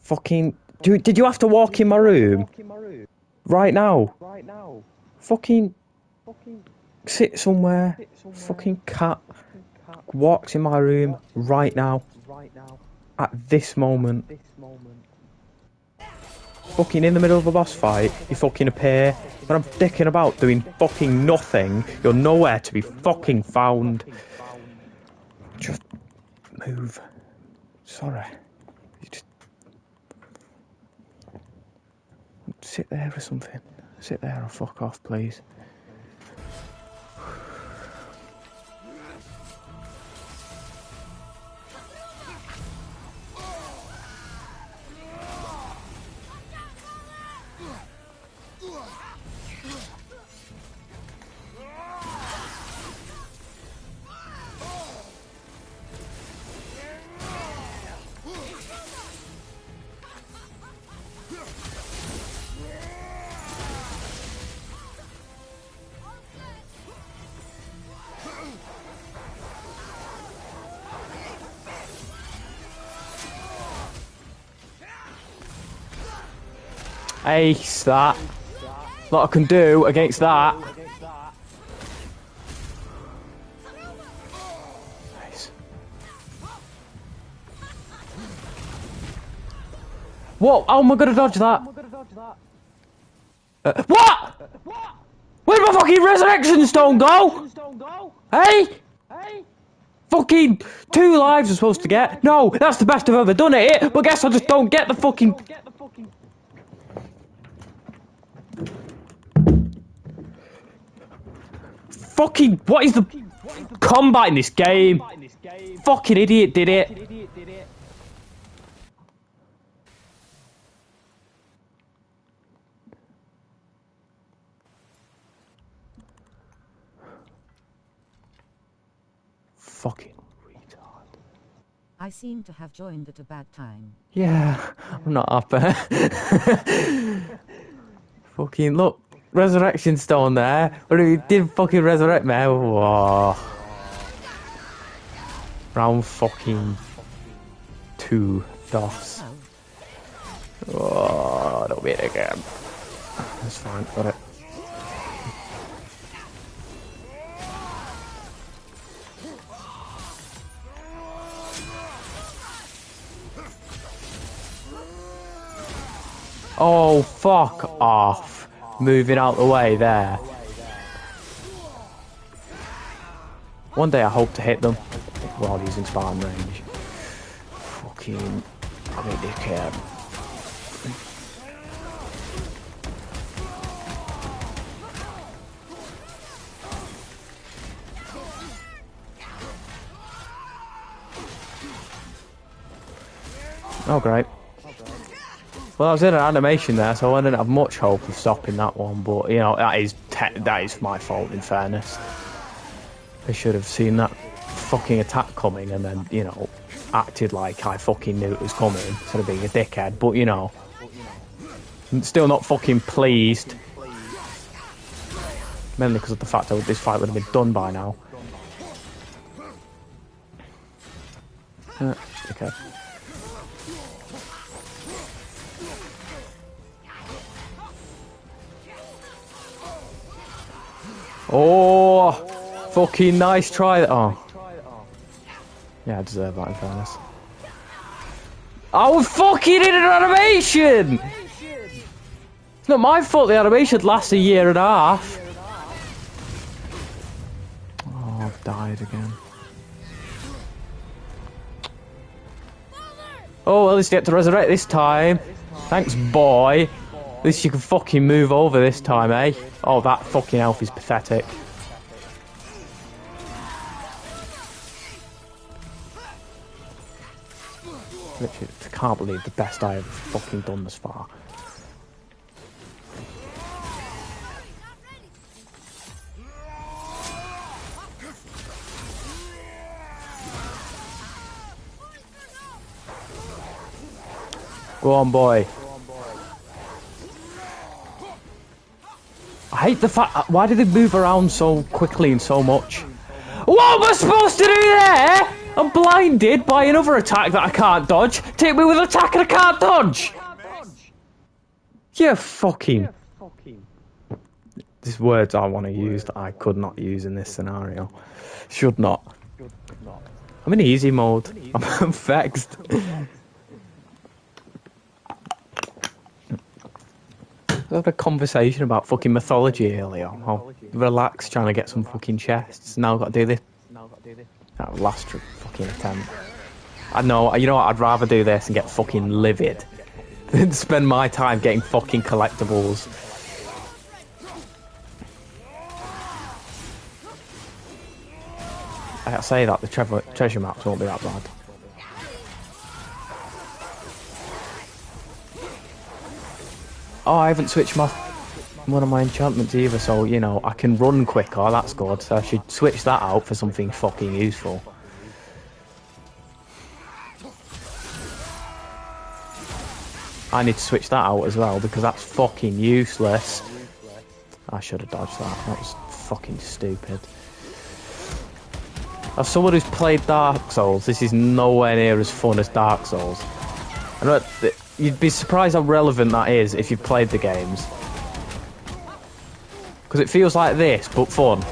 Fucking... Did you have to walk in my room? Right now? Fucking... Sit somewhere. Fucking cat. Walks in my room right now. At this moment. Fucking in the middle of a boss fight, you fucking appear. When I'm dicking about doing fucking nothing, you're nowhere to be fucking found. Just move. Sorry. You just sit there or something. Sit there or fuck off, please. Ace that. What I can do against that. Nice. What? How am I gonna dodge that? What? Where'd my fucking resurrection stone go? Hey? Fucking 2 lives I'm supposed to get. No, that's the best I've ever done at it. But guess I just don't get the fucking... Fucking, what is the combat in this game? Fucking idiot did it. Fucking retard. I seem to have joined at a bad time. Yeah, I'm not happy. Fucking look. Resurrection stone there, but he did fucking resurrect me. Whoa. Round fucking 2 DOS. Oh, don't be it again. That's fine, got it. Oh, fuck off. Moving out the way there. One day I hope to hit them while using Spartan range. Fucking... I'm a dickhead. Oh, great. Well, I was in an animation there, so I didn't have much hope of stopping that one, but, you know, that is my fault, in fairness. I should have seen that fucking attack coming and then, you know, acted like I fucking knew it was coming, instead of being a dickhead, but, you know, I'm still not fucking pleased. Mainly because of the fact that this fight would have been done by now. Okay. Oh, fucking nice try. Oh. Yeah, I deserve that in fairness. I was fucking in an animation! It's not my fault the animation lasts a year and a half. Oh, I've died again. Oh, well, at least you get to resurrect this time. Thanks, boy. At least you can fucking move over this time, eh? Oh, that fucking elf is pathetic. Literally, I can't believe the best I have fucking done thus far. Go on, boy. I hate the fact... Why do they move around so quickly and so much? What am I supposed to do there? I'm blinded by another attack that I can't dodge. Take me with an attack and I can't dodge. You fucking... These words I want to use that I could not use in this scenario. Should not. I'm in easy mode. I'm vexed. I had a conversation about fucking mythology earlier. I'll relax trying to get some fucking chests. Now I've got to do this. That last fucking attempt. I know, you know what, I'd rather do this and get fucking livid than spend my time getting fucking collectibles. I say that, the treasure maps won't be that bad. Oh, I haven't switched one of my enchantments either, so, you know, I can run quicker, that's good. So I should switch that out for something fucking useful. I need to switch that out as well, because that's fucking useless. I should have dodged that, that was fucking stupid. As someone who's played Dark Souls, this is nowhere near as fun as Dark Souls. I know you'd be surprised how relevant that is if you've played the games. Because it feels like this, but fun.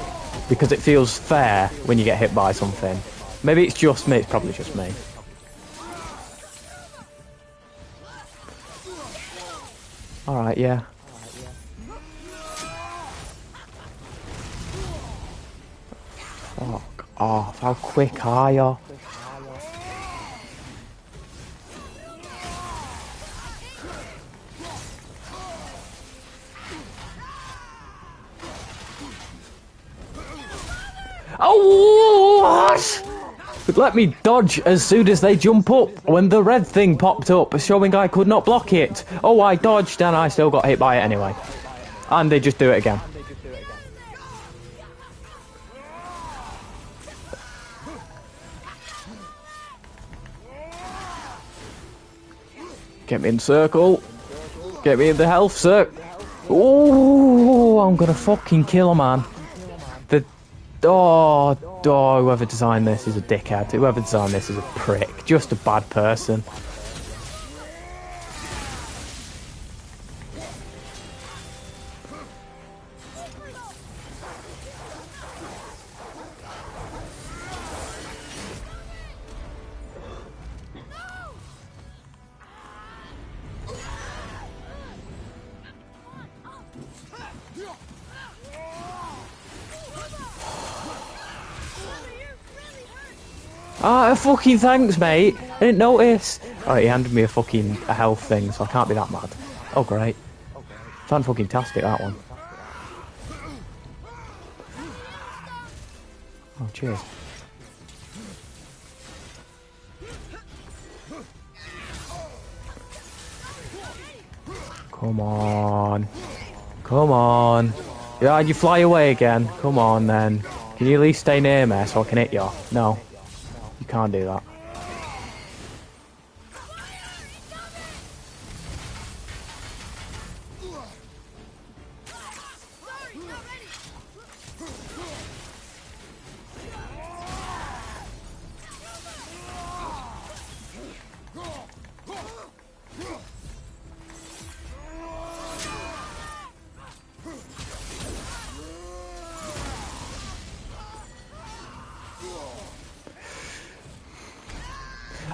Because it feels fair when you get hit by something. Maybe it's just me, it's probably just me. Alright, yeah. Fuck off, how quick are you? Oh, what? Let me dodge as soon as they jump up. When the red thing popped up, showing I could not block it. Oh, I dodged and I still got hit by it anyway. And they just do it again. Get me in circle. Get me in the health circle. Oh, I'm gonna fucking kill a man. Oh, whoever designed this is a dickhead. Whoever designed this is a prick. Just a bad person. Ah, fucking thanks, mate. I didn't notice. Alright, he handed me a health thing, so I can't be that mad. Oh, great. Fan-fucking-tastic, that one. Oh, cheers. Come on. Come on. Yeah, you fly away again. Come on, then. Can you at least stay near me so I can hit you? No. You can't do that.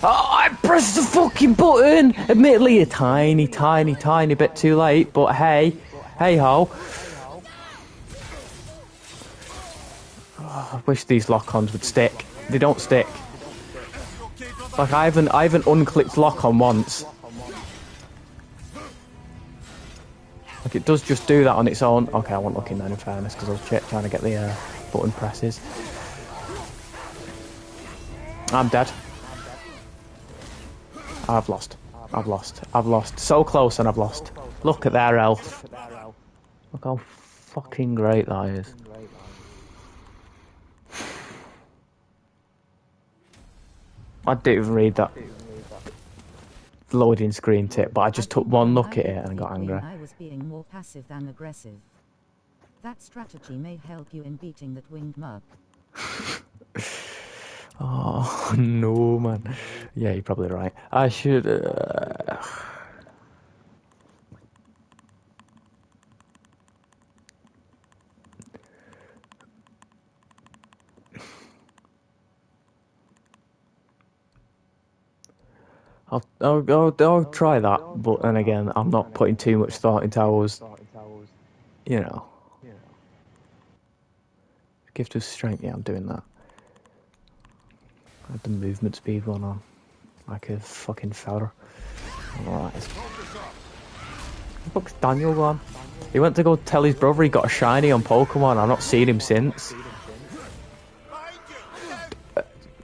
Oh, I pressed the fucking button! Admittedly, a tiny bit too late, but hey ho. Oh, I wish these lock-ons would stick. They don't stick. Like, I haven't unclicked lock-on once. Like, it does just do that on its own. Okay, I wasn't looking then, in fairness, because I was trying to get the button presses. I'm dead. I've lost. So close and I've lost. Look at their health. Look how fucking great that is. I didn't even read that loading screen tip, but I just took one look at it and I got angry. I was being more passive than aggressive. That strategy may help you in beating that winged mug. Oh, no, man. Yeah, you're probably right. I should... I'll try that, but then again, I'm not putting too much thought into how I was, you know. Gift of strength, yeah, I'm doing that. I had the movement speed one on, like a fucking fella. Alright. The fuck's Daniel gone? He went to go tell his brother he got a shiny on Pokemon. I've not seen him since.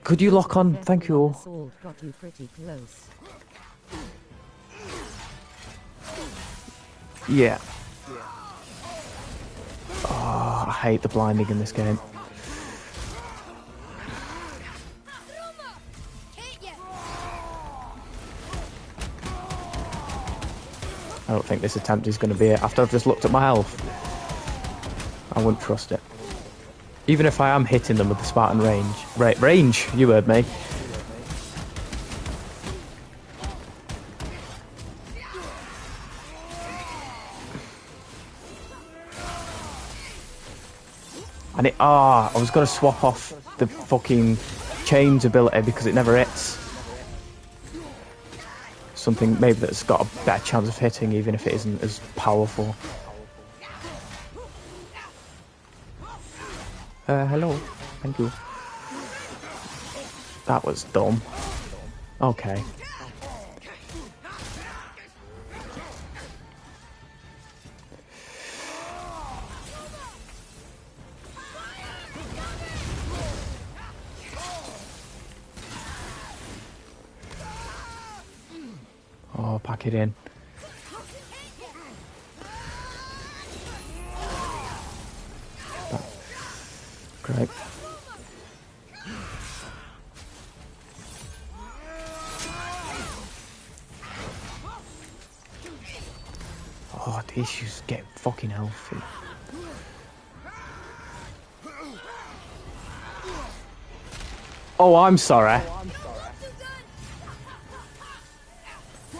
Could you lock on? Thank you. Got you pretty close. Yeah. Oh, I hate the blinding in this game. I don't think this attempt is going to be it. After I've just looked at my health, I wouldn't trust it. Even if I am hitting them with the Spartan range. Range, you heard me. And I was going to swap off the fucking chains ability because it never hits. Something maybe that's got a better chance of hitting even if it isn't as powerful. Hello. Thank you. That was dumb. Okay. Oh, pack it in. Great. Oh, these shoes get fucking healthy. Oh, I'm sorry.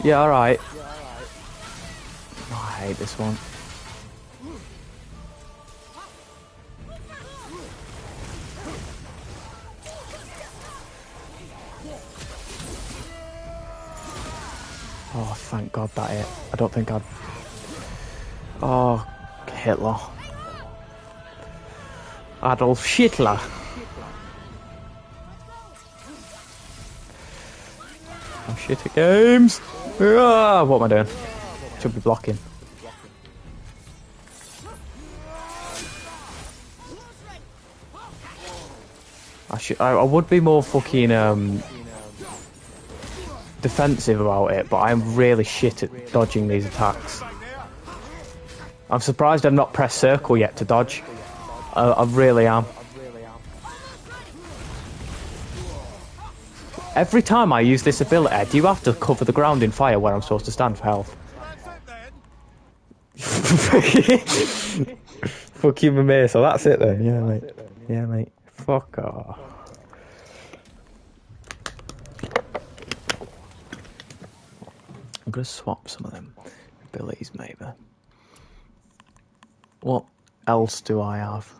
Yeah, alright. Oh, I hate this one. Oh, thank God that hit. I don't think I'd... Oh, Hitler. Adolf Hitler. I'm shit at games. Ah, what am I doing? Should be blocking. I would be more fucking defensive about it, but I'm really shit at dodging these attacks. I'm surprised I've not pressed circle yet to dodge. I really am. Every time I use this ability, do you have to cover the ground in fire where I'm supposed to stand for health? Fuck you, mate. So that's it then. Yeah, mate. Yeah, mate. Fuck off. I'm gonna swap some of them abilities, maybe. What else do I have?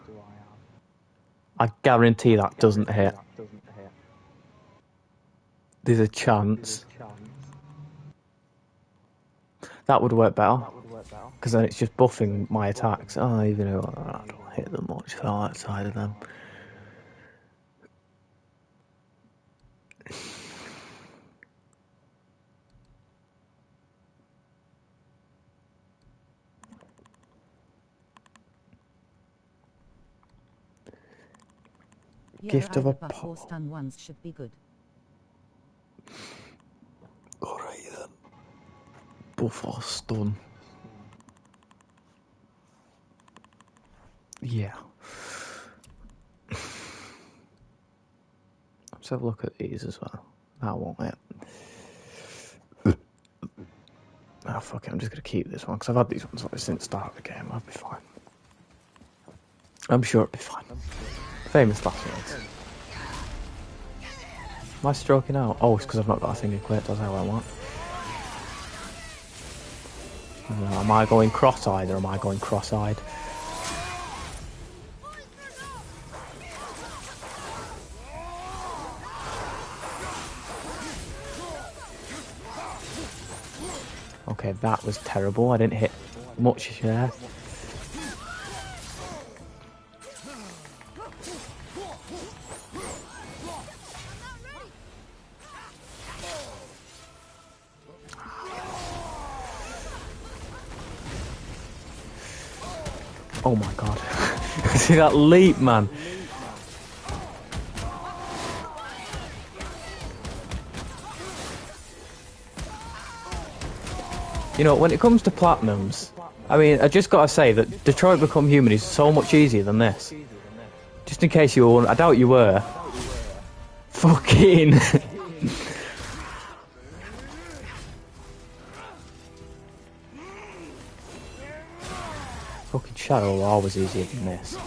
I guarantee that doesn't hit. There's a chance. That would work better. Because then it's just buffing my attacks. Oh, even though I don't hit them much outside of them. Yeah, Gift of a either buff or stun ones should be good. Alright then. Buff or stun. Yeah. Let's have a look at these as well. That won't hit. Oh fuck it, I'm just gonna keep this one because I've had these ones since the start of the game. I'll be fine. I'm sure it'll be fine. Famous last words. Am I stroking out? Oh, it's because I've not got a thing equipped. That's how I want. Am I going cross-eyed or am I going cross-eyed? Okay, that was terrible. I didn't hit much there. Oh my god. See that leap, man? You know, when it comes to platinums, I mean, I just gotta say that Detroit Become Human is so much easier than this. Just in case you were wondering, I doubt you were. Fucking... Fucking Shadow Law was easier than this.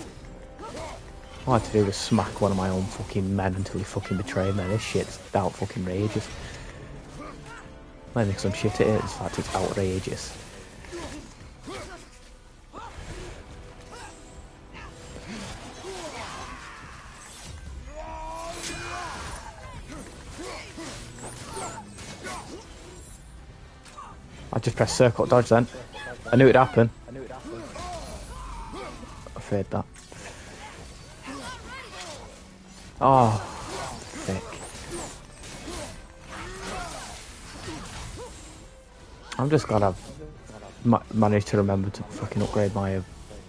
All I had to do was smack one of my own fucking men until he fucking betrayed me. This shit's out fucking outrageous. Maybe some shit it is, in fact it's outrageous. I just pressed circle dodge then. I knew it'd happen. I feared that. Oh, thick. I'm just glad I've managed to remember to fucking upgrade my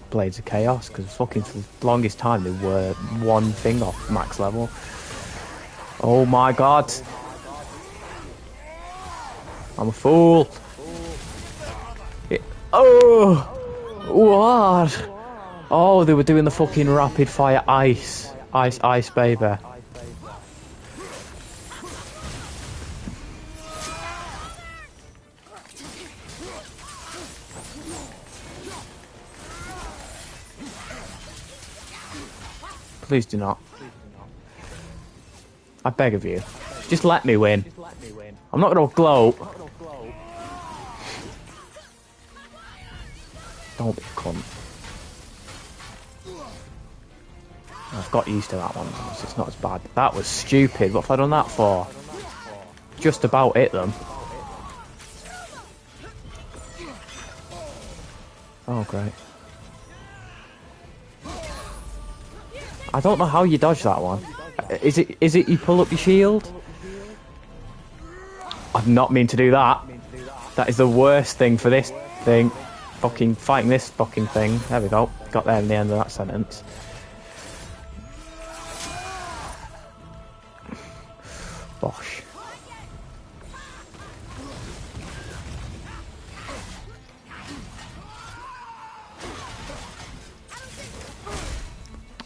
Blades of Chaos, because fucking for the longest time they were one thing off max level. Oh my god. I'm a fool. Oh! What? Oh, they were doing the fucking rapid fire ice. Ice, baby. Please do not. I beg of you. Just let me win. I'm not gonna gloat. Don't be a cunt. I've got used to that one, so it's not as bad. That was stupid. What have I done that for? Just about hit them. Oh, great. I don't know how you dodge that one. Is it you pull up your shield? I've not mean to do that. That is the worst thing for this thing. Fucking fighting this fucking thing. There we go. Got there in the end of that sentence. Bosh.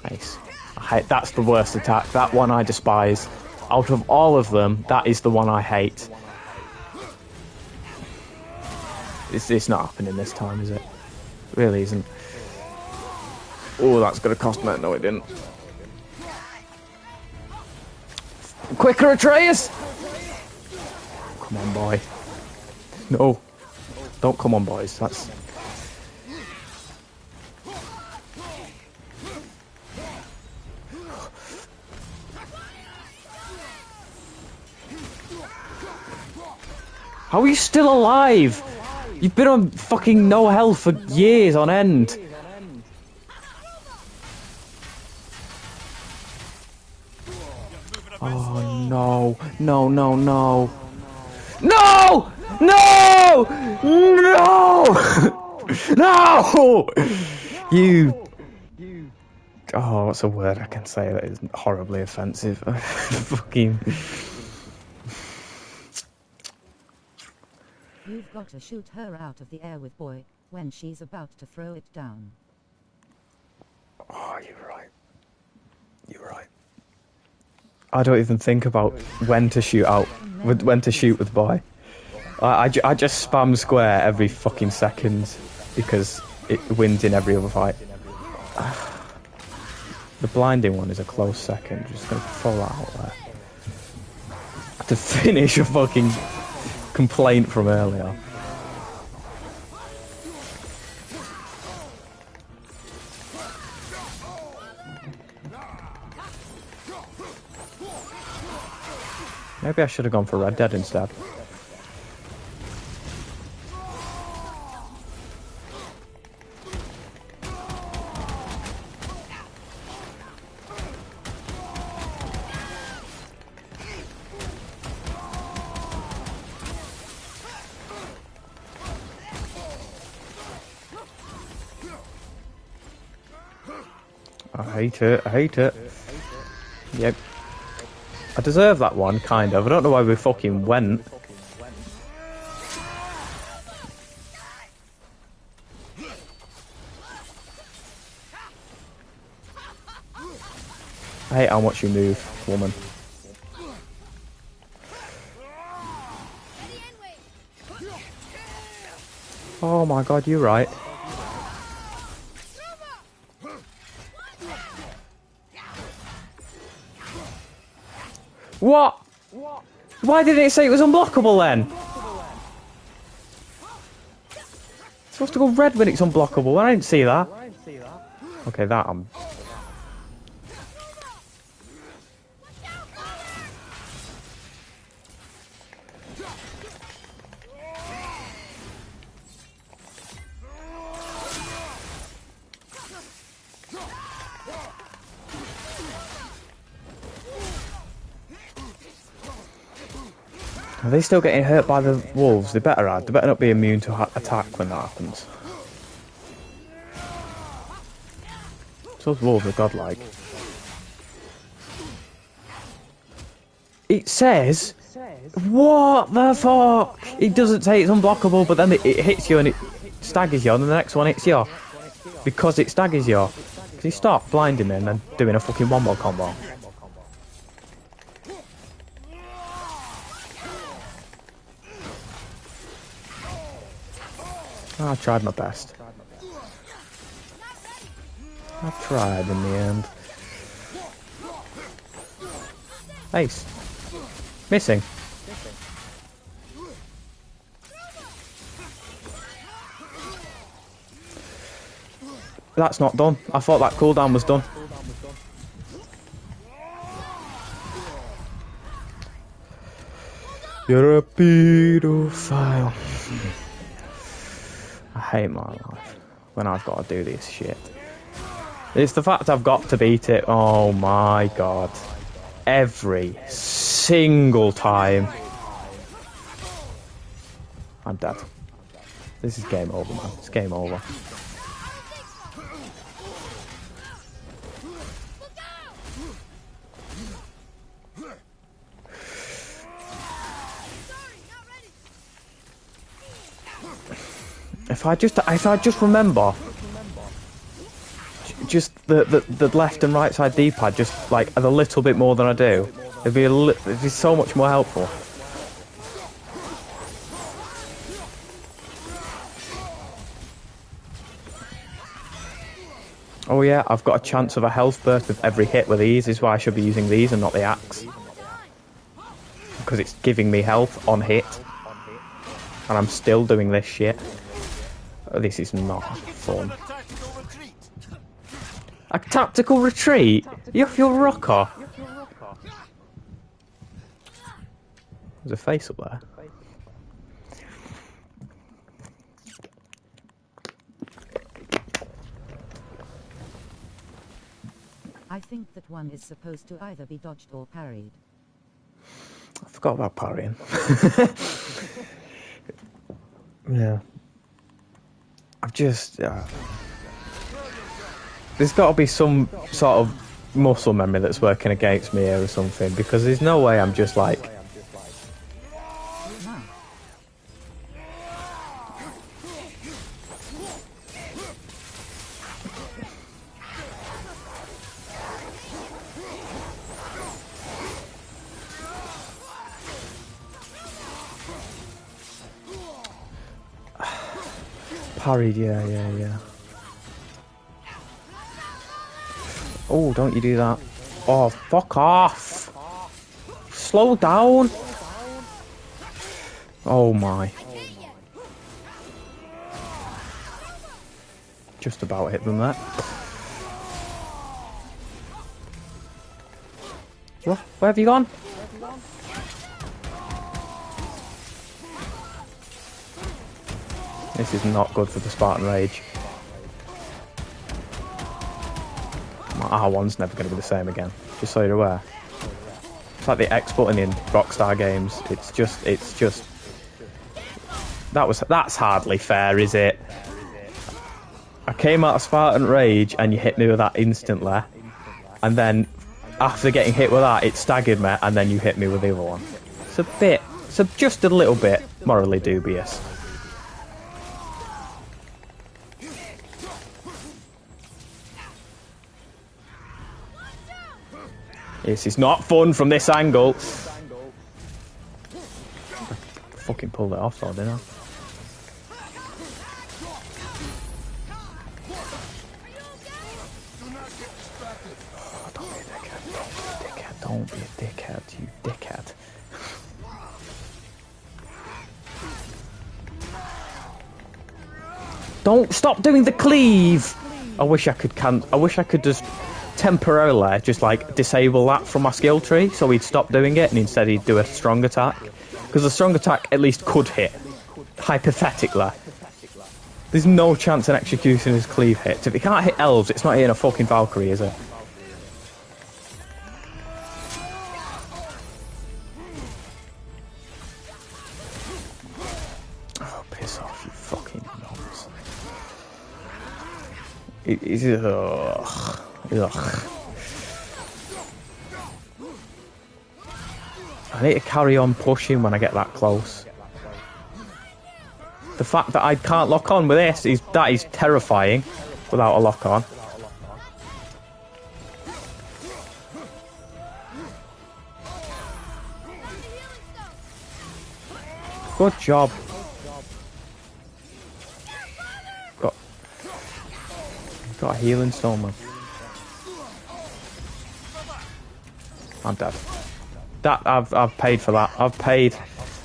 Nice. That's the worst attack. That one I despise. Out of all of them, that is the one I hate. It's not happening this time, is it? It really isn't. Oh, that's gonna cost me. No, it didn't. Quicker, Atreus! Come on, boy. No. Don't come on, boys. That's... How are you still alive? You've been on fucking no health for years on end. Oh no. No, no, no. No! No! No! No! You... Oh, what's a word I can say that is horribly offensive? Fucking... You've got to shoot her out of the air with boy when she's about to throw it down. Oh, you're right. You're right. I don't even think about when to shoot out, when to shoot with boy. I just spam square every fucking second because it wins in every other fight. The blinding one is a close second. Just gonna throw that out there to finish a fucking complaint from earlier. Maybe I should have gone for Red Dead instead. I hate it, I hate it. Yep. I deserve that one, kind of. I don't know why we fucking went. I hate how much you move, woman. Oh my god, you're right. What? Why didn't it say it was unblockable then? It's supposed to go red when it's unblockable. I didn't see that. Okay, that I'm... Are they still getting hurt by the wolves? They better add. They better not be immune to attack when that happens. Those wolves are godlike. It says... What the fuck? It doesn't say it's unblockable, but then it hits you and it staggers you, and then the next one hits you. Because it staggers you. Can you stop blinding me and then doing a fucking one-more combo? I tried my best. I tried in the end. Ace. Missing. That's not done. I thought that cooldown was done. You're a pedophile. I hate my life when I've got to do this shit. It's the fact I've got to beat it. Oh my god. Every single time. I'm dead. This is game over, man. It's game over. If I just remember, just the left and right side D-pad, just like a little bit more than I do, it'd be so much more helpful. Oh yeah, I've got a chance of a health burst with every hit with these. This is why I should be using these and not the axe, because it's giving me health on hit, and I'm still doing this shit. Oh, this is not fun. A tactical retreat? You off your rocker? There's a face up there. I think that one is supposed to either be dodged or parried. I forgot about parrying. Yeah. I've just... there's got to be some sort of muscle memory that's working against me here or something, because there's no way I'm just like... Parried, yeah. Oh, don't you do that. Oh, fuck off! Slow down! Oh my. Just about hit them there. What? Where have you gone? This is not good for the Spartan Rage. My R1's never going to be the same again, just so you're aware. It's like the exporting in Rockstar games. It's just... That's hardly fair, is it? I came out of Spartan Rage and you hit me with that instantly. And then, after getting hit with that, it staggered me, and then you hit me with the other one. It's just a little bit morally dubious. This is not fun from this angle. Fucking pulled it off though, didn't I? Oh, don't be a dickhead. Don't be a dickhead, you dickhead. Don't stop doing the cleave! I wish I could just temporarily just like disable that from my skill tree, so he'd stop doing it and instead he'd do a strong attack, because the strong attack at least could hit, hypothetically. There's no chance in executing his cleave hits. If he can't hit elves, it's not hitting a fucking Valkyrie, is it? Oh, piss off, you fucking nonsense. Ugh. I need to carry on pushing when I get that close. The fact that I can't lock on with this is terrifying without a lock on. Good job. Got a healing stone, man. I'm dead. That I've paid for that. I've paid.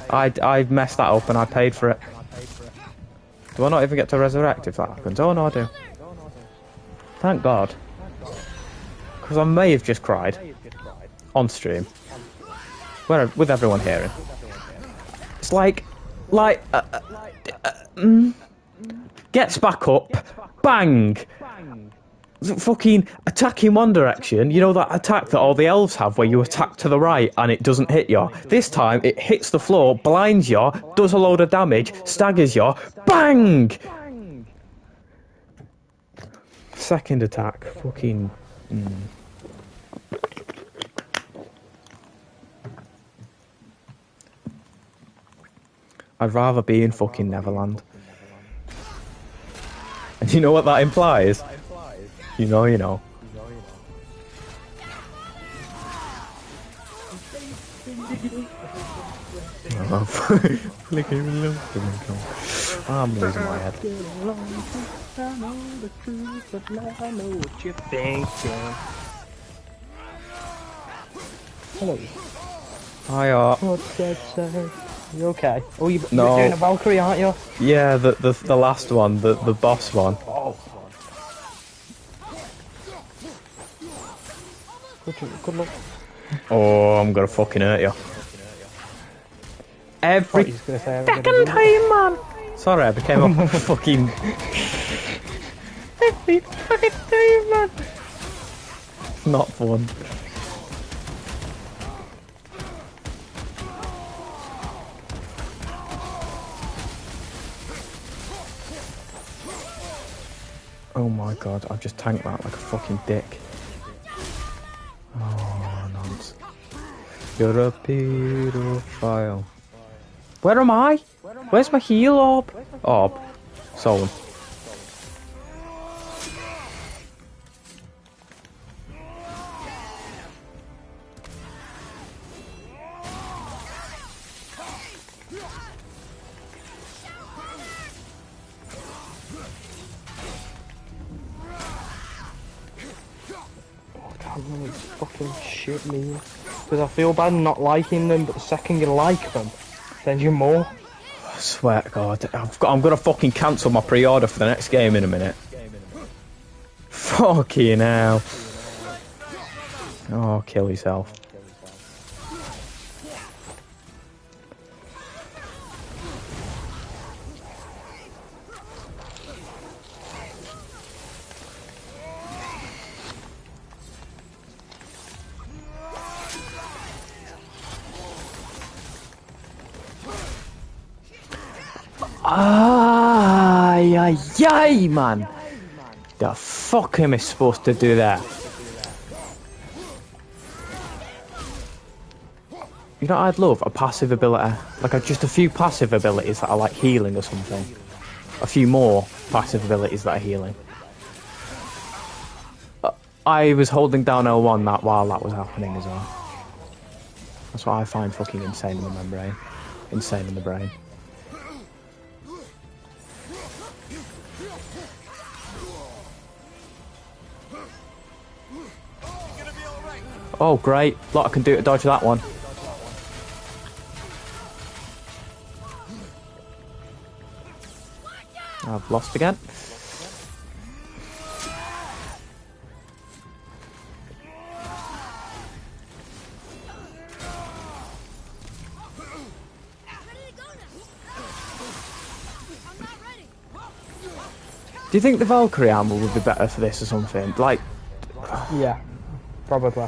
I messed that up and I paid for it. Do I not even get to resurrect if that happens? Oh no, I do. Thank God. Because I may have just cried on stream, with everyone hearing. It's gets back up, bang. fucking attack in one direction. You know that attack that all the elves have where you attack to the right and it doesn't hit you? This time it hits the floor, blinds you, does a load of damage, staggers you, bang! Second attack, fucking... I'd rather be in fucking Neverland. And you know what that implies? You know, you know. I'm losing my head. Hello. Hiya. What's that say? You okay? Oh, you're No. doing a Valkyrie, aren't you? Yeah, the last one, the boss one. Oh. Good luck. Oh, I'm gonna fucking hurt you. Every He's gonna say second time, man. Sorry, I became a fucking. Every fucking time, man. Not fun. Oh my god, I've just tanked that like a fucking dick. Oh, nonsense. You're a pedophile. Where am I? Where's my heal orb? Orb. Soul. Fucking shit me. Because I feel bad not liking them, but the second you like them, then you're more. I swear to God, I'm gonna fucking cancel my pre-order for the next game in a minute. Fucking hell. Oh, kill yourself. Ay, ay, ay, man. The fuck am I supposed to do that? You know, I'd love a passive ability, like just a few passive abilities that are like healing or something. A few more passive abilities that are healing. I was holding down L1 that while that was happening as well. That's what I find fucking insane in the membrane. Insane in the brain. Oh great, lot I can do to dodge that one. I've lost again. Do you think the Valkyrie armor would be better for this or something? Like, Yeah, probably.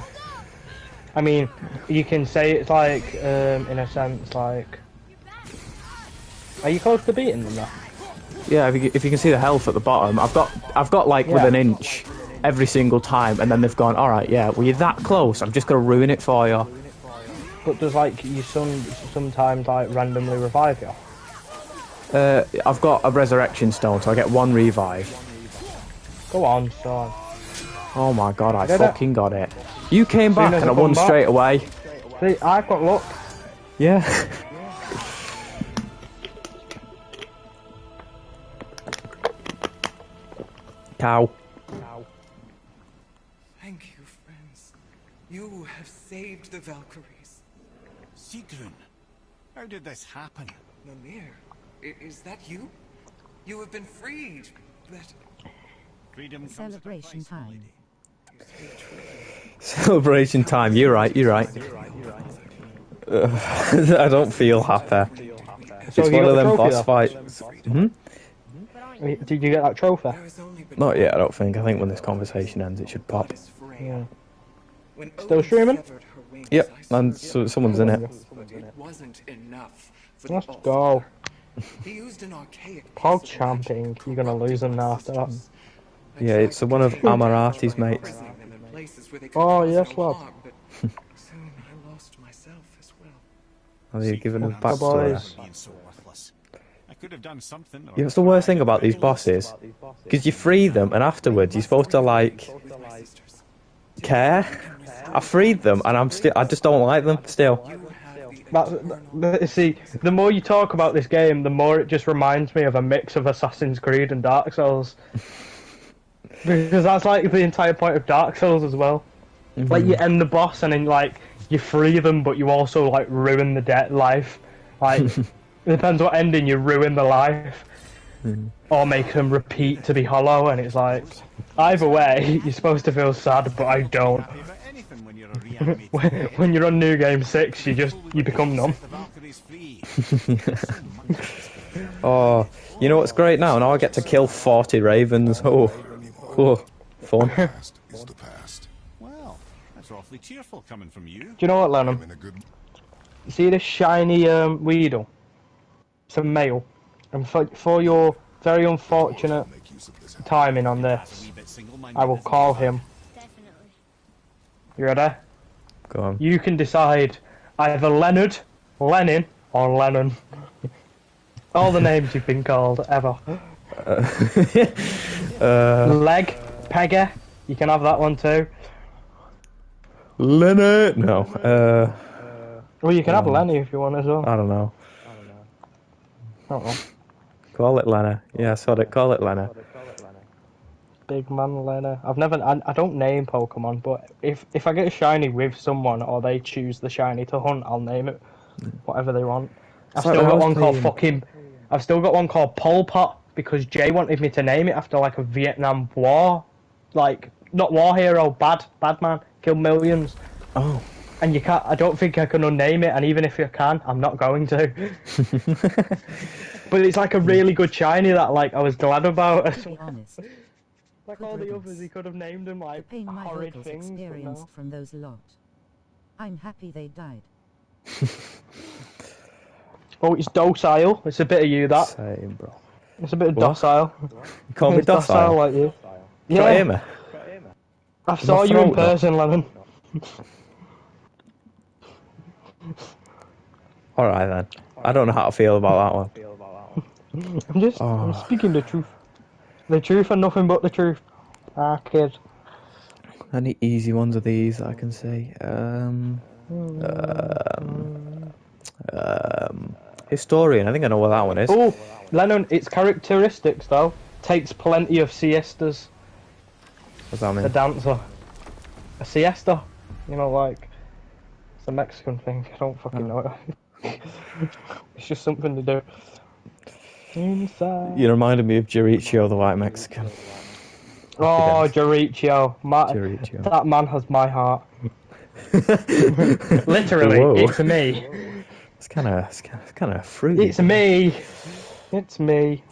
I mean, you can say it's like, in a sense, like... Are you close to beating them, though? yeah, if you can see the health at the bottom, I've got like with an inch every single time, and then they've gone, all right, yeah, well you're that close. I'm just gonna ruin it for you. But does, like, you sometimes, like, randomly revive you? I've got a resurrection stone, so I get one revive. Go on, son. Oh my god, I Get fucking it. got it. You came back as and I I come won back. straight away. See, I've got luck. Yeah. Cow. Thank you, friends. You have saved the Valkyries. Sigrun, how did this happen? Mimir, is that you? You have been freed, but... Freedom comes at a Celebration price, time. lady. Celebration time, you're right. I don't feel happy. So It's you one got of the them trophy, boss though? fights. Hmm? Did you get that trophy? There has only been Not yet, I one don't think. I think when this goddess, conversation ends, it should pop. Goddess Freya. Yeah. When Still Odin streaming? severed her wings, Yep, I and saw someone's in it. but it wasn't enough for Let's the go. He used an archaic Pog piece of champing. magic You're gonna lose them corrupted my now after that. sisters. I Yeah, tried it's to one of contain them Amarati's by mates. imprisoning them in places where they could Oh, cause yes, no lad. harm, but soon I lost myself as well. Are they giving us The backstory? boys. Being so worthless. I could have done something. Yeah, what's the worst thing about these bosses? Because you free them, and afterwards you're supposed to like With my sisters. care. I freed them, and I just don't like them still. You have the eternal See, the more you talk about this game, the more it just reminds me of a mix of Assassin's Creed and Dark Souls. Because that's like the entire point of Dark Souls as well. Like you end the boss and then like you free them, but you also like ruin the life. Like it depends what ending you ruin the life, or make them repeat to be hollow. And it's like either way, you're supposed to feel sad, but I don't. Happy about anything when you're a reanimated. When you're on New Game 6, you become numb. The Valkyries free. Oh, you know what's great now? Now I get to kill 40 ravens. Oh, fun. Past is the past. Well, that's awfully cheerful coming from you. Do you know what, Lennon? I'm in a good See this shiny Weedle? It's a male. And for your very unfortunate make use of this. timing on A this, wee bit single-minded, I will isn't call it? him. Definitely. You ready? Go on. You can decide either Leonard, Lenin, or Lennon. All the names you've been called, ever. Leg, Peggy, you can have that one too. Leonard. No. Well, you can have Lenny if you want as well. I don't know. I don't know. Call it Lena. Yeah, sod it. Call it Lena. Big man Lenny. I don't name Pokemon, but if I get a shiny with someone or they choose the shiny to hunt, I'll name it whatever they want. I've like still when I got was one called playing- I've still got one called Pol Pot because Jay wanted me to name it after like a Vietnam War, like not war hero, bad man, killed millions. Oh. And you can't. I don't think I can unname it, and even if you can, I'm not going to. But it's like a really good shiny that like I was glad about. To be honest, Like all the others, he could have named them the like pain my horrid vocals things. But experienced no. from those lot. I'm happy they died. Oh, it's docile. It's a bit of you that. Same, bro. It's a bit of What? docile. You call me It's docile docile? like you. You can't hear Yeah, me? I saw you in throat not. person, Lennon. Alright then. I don't know how to feel about that one. I'm speaking the truth. The truth and nothing but the truth. Ah, kid. Any easy ones of these that I can see? Historian. I think I know what that one is. Oh, Lennon, its characteristics though takes plenty of siestas. What's that A mean? dancer. A siesta. You know, like it's a Mexican thing. I don't fucking know it. It's just something to do. Inside. You reminded me of Jericho, the white Mexican. Oh, Jericho. Jericho. That man has my heart. Literally, Whoa. it's me. It's kind of fruity. It's me. It's me.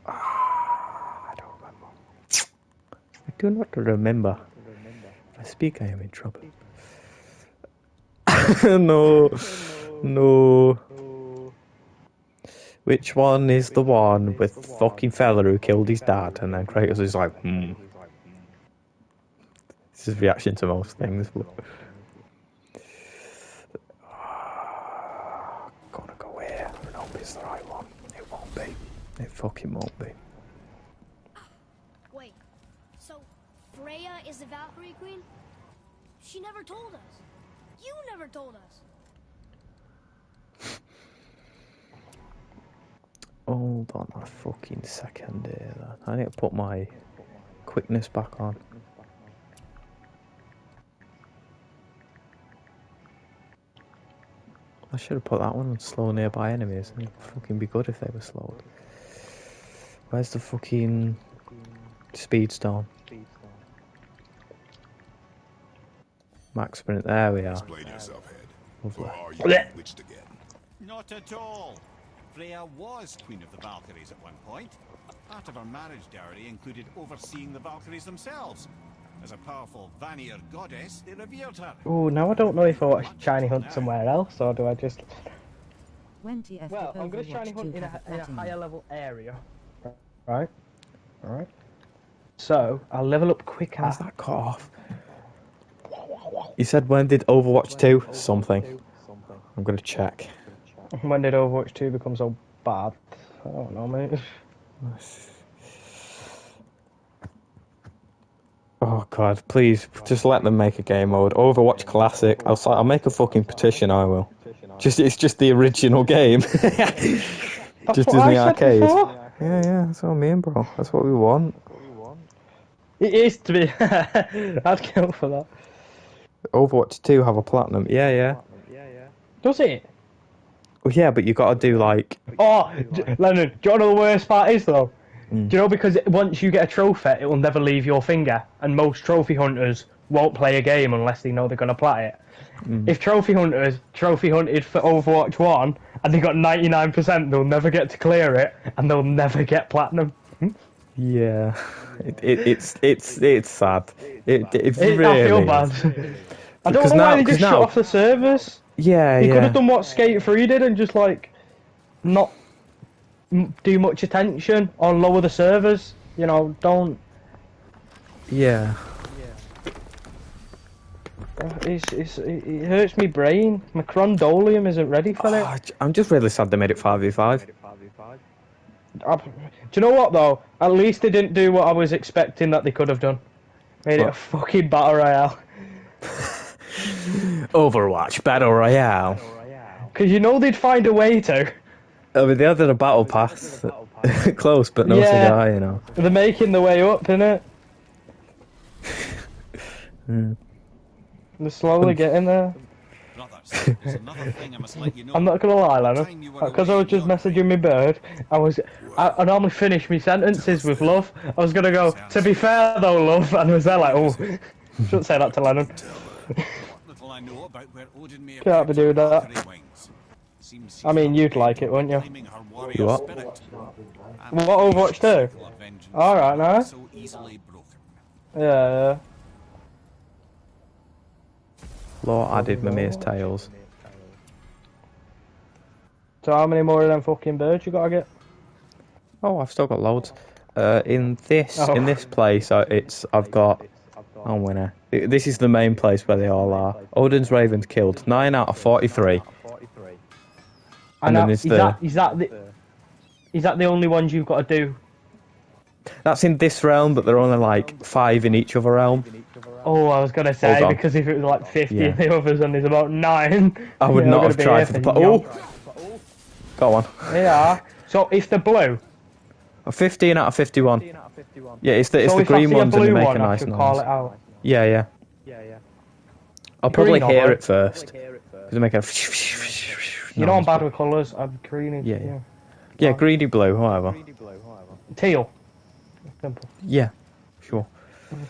I don't remember. I do not remember. If I speak, I am in trouble. No. Which one is the one with fucking fella who killed his dad? And then Kratos is like, This is his reaction to most things. But... Gonna go here. I hope it's the right one. It won't be. It fucking won't be. Wait, so Freya is the Valkyrie Queen? She never told us. You never told us. Hold on a fucking second here. I need to put my quickness back on. I should have put that one on slow nearby enemies. It'd fucking be good if they were slowed. Where's the fucking speed stone? Max sprint. There we are. Explain yourself, head. Lovely. Or are you bewitched again? Not at all. Freya was Queen of the Valkyries at one point. Part of her marriage dowry included overseeing the Valkyries themselves. As a powerful Vanir goddess, they revered her. Oh, now I don't know if I watch Shiny Hunt somewhere else, or do I just... 20th Well, to I'm going to Shiny Overwatch Hunt 2 in a have platinum. higher level area. Right? Alright. So, I'll level up quicker. How's that cut off? You said when did Overwatch 2? Something. I'm going to check. When did Overwatch 2 become so bad? I don't know, mate. Oh god, please, just let them make a game mode. Overwatch Classic. I'll make a fucking petition, I will. It's just the original game. Just That's as what in I the said arcade. before. Yeah, that's what I mean, bro. That's what we want. It is to be. I'd kill for that. Overwatch 2 have a platinum. Yeah. Does it? Well, yeah, but you got to do like... Oh, Leonard, do you know what the worst part is though? Mm. Do you know because once you get a trophy, it will never leave your finger, and most trophy hunters won't play a game unless they know they're going to plat it. If trophy hunters trophy hunted for Overwatch 1 and they got 99%, they'll never get to clear it, and they'll never get platinum. Yeah, it's sad. It really I feel is. bad. I don't Because know why now- they just because shut now- off the servers. Yeah, You yeah. could have done what Skate 3 did and just like not do much attention or lower the servers. You know, don't. Yeah. It hurts me brain. My crondolium isn't ready for it. Oh, I'm just really sad they made it 5v5. Do you know what though? At least they didn't do what I was expecting that they could have done. Made it a What? fucking battle royale. Overwatch Battle Royale. Because you know they'd find a way to. I mean, they added a battle pass. Close, but no Yeah. cigar, you know. They're making the way up, innit? They're slowly getting there. Brothers, there's another thing I must let you know. I'm not gonna lie, Leonard. Time you were Because I away, was just your messaging my bird, I normally finish my sentences with love. I was gonna go, to be fair though, love, and I was there like, oh, shouldn't say that to Leonard. What little I know about where Odin may have Can't be kept her doing that. Valkyrie wings. Seems I mean, she's you'd like it, wouldn't you? claiming her warrior You what? spirit. What Overwatch 2? Cycle of vengeance Alright, now. so easily broken. Yeah. Law added Mimir's tails. So how many more of them fucking birds you gotta get? Oh, I've still got loads. In this Oh. place, I've got. I'm winner. This is the main place where they all are. Odin's Ravens killed 9 out of 43. And then is that the only ones you've got to do? That's in this realm, but there are only like 5 in each other realm. Oh, I was gonna say Hold on. because if it was like 50 Yeah. in the others and there's about 9, I would you're not gonna have be tried here for the. for Oh, go on. Yeah. So if the blue, 15 out of 51. Yeah, it's the so if green I see ones a and they blue make one, a I nice should noise. call it out. Yeah. I'll probably Green or hear blue? it first. Because they make a. You know I'm noise. bad with colours. I'm green. Yeah, greeny blue, whatever. Teal. Simple. Yeah, sure.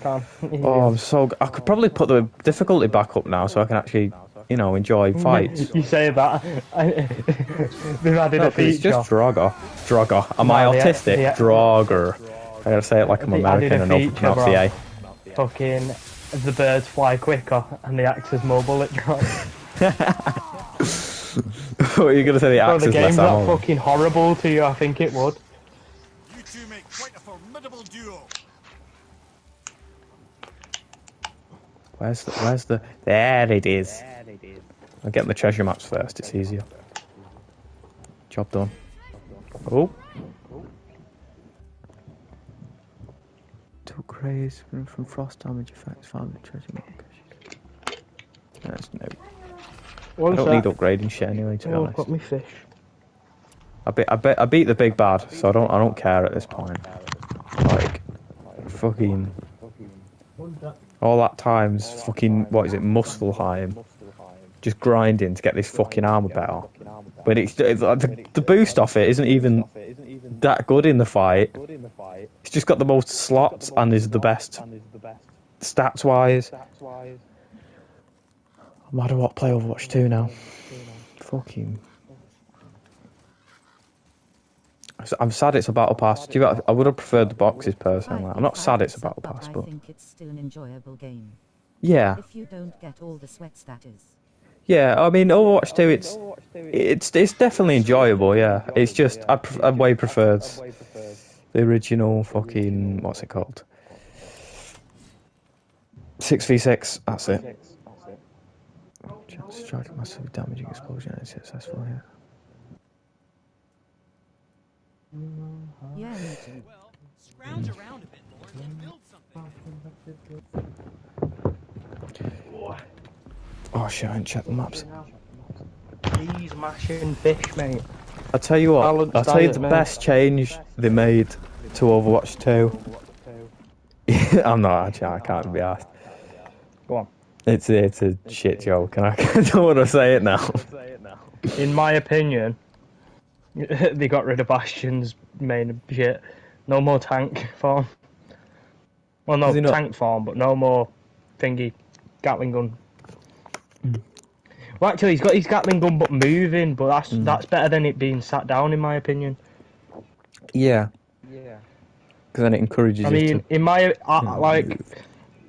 Can't. Oh, I'm so. I could probably put the difficulty back up now so I can actually, enjoy fights. You say that. They've added No, a 'cause it's feature. just Draugr. Am I No, autistic? the- Draugr. I gotta say it like I'm They added American a and not feature, pronounce the A. Fucking the birds fly quicker and the axes more bullet drop. What are you gonna say? The So axe the is less game's that ammo. fucking horrible to you, I think it would. You two make quite a formidable duo. Where's the? There it is. I'll get the treasure maps first. It's easier. Job done. Oh. Took rays from frost damage effects. Found the treasure map. That's no. I don't need upgrading shit anyway. To be Oh, I've honest, got me fish. I beat the big bad, so I don't care at this point. Like, fucking. All that time's fucking, what is it, Muspelheim. Just grinding to get this fucking armor better. But it's like the boost off it isn't even that good in the fight. It's just got the most slots and is the best stats wise. I'm mad at what play Overwatch 2 now. Fucking. I'm sad it's a battle pass. I would have preferred the boxes personally. I'm not sad it's a battle pass, I but think it's still an enjoyable game. yeah, If you don't get all the sweat status. yeah. I mean, Overwatch 2, it's definitely enjoyable. Yeah, it's just I way preferred the original fucking what's it called? 6v6. That's it. Strike a massive damaging explosion and it's successful here. Yeah, me too. Well, scrounge around a bit more and then build something. Oh shit, I didn't check the maps. Please mashing fish, mate. I'll tell you what, Balanced I'll tell you diet, the mate. best change they made to Overwatch 2. I'm not actually, I can't be asked. Go on. It's a shit joke and I don't want to say it now. In my opinion, they got rid of Bastion's main shit. No more tank form. Well, no, Is he not- tank form, but no more thingy Gatling gun. Well, actually, he's got his Gatling gun, but moving. But that's better than it being sat down, in my opinion. Yeah. Because then it encourages I you mean, to... in my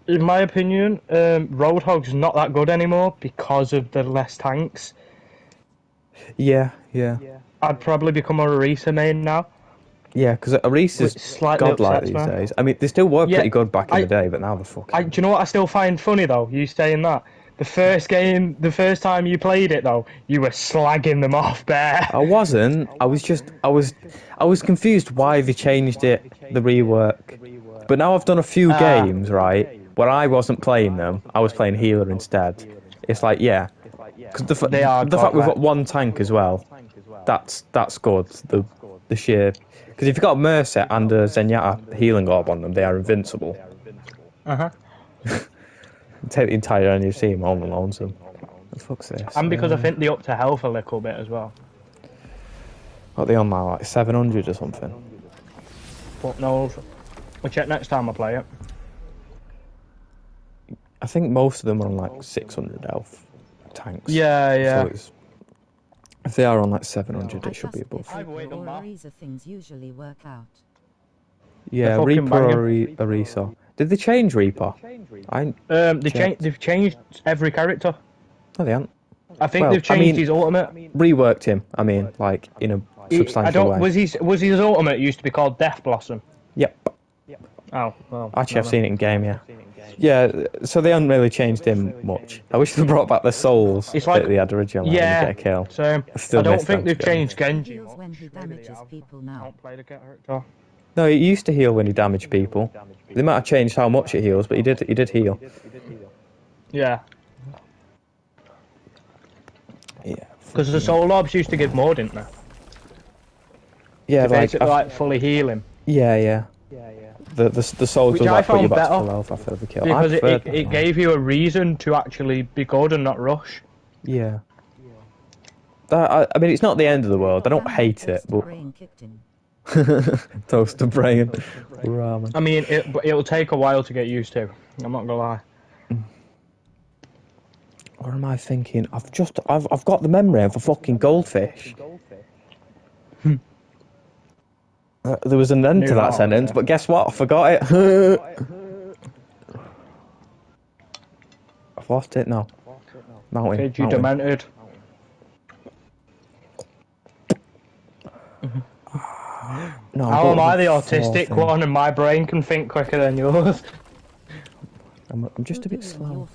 in my opinion, Roadhog's not that good anymore because of the less tanks. Yeah. I'd probably become a Orisa main now. Yeah, because Aris is Which slightly godlike upsets these me. days. I mean, they still were Yeah, pretty good back in the day, but now they're fucking... Do you know what I still find funny though? You saying that the first time you played it though, you were slagging them off bare. I wasn't. I was confused why they changed it, the rework. But now I've done a few games, right, where I wasn't playing them. I was playing healer instead. It's like, yeah, because the fact we've got one tank as well, that's good. The sheer, because if you've got a Mercer and a Zenyatta healing orb on them, they are invincible. Take the entire enemy team on and lonesome. What the fuck's this? And because I think they up to health a little bit as well. What are they on now, like 700 or something? Fuck knows. We'll check next time I play it. I think most of them are on like 600 health tanks. Yeah. So if they are on like 700, it should be above. Orisa things usually work out. Yeah, Reaper or Orisa. Did they change Reaper? They've changed every character. No, they haven't. I think they've changed his ultimate. Reworked him. I mean, like in a substantial way. Was his ultimate used to be called Death Blossom? Yep. Oh, well. Actually, I've seen it in game. Yeah. Yeah. So they haven't really changed him much. I wish they brought back the souls It's like, that they had originally. Yeah. Get a kill. So I don't think they've changed Genji. Heals when he damages people now. Don't play the character. No, it used to heal when he damaged people. They might have changed how much it heals, but he did heal. Yeah. Yeah. Because the soul orbs used to give more, didn't they? Yeah, They basically like fully heal him. Yeah. The souls Which will I like put you found back to better, full health after every kill. Because I preferred it gave you a reason to actually be good and not rush. Yeah. I mean, it's not the end of the world. I don't hate it, but toast the brain, ramen. I mean, it'll take a while to get used to. I'm not gonna lie. What am I thinking? I've got the memory of a fucking goldfish. There was an end to that sentence, but guess what? I forgot it. I've lost it now. Mountain. Kid, you demented. No, how am I the autistic one and my brain can think quicker than yours? I'm just a bit slow.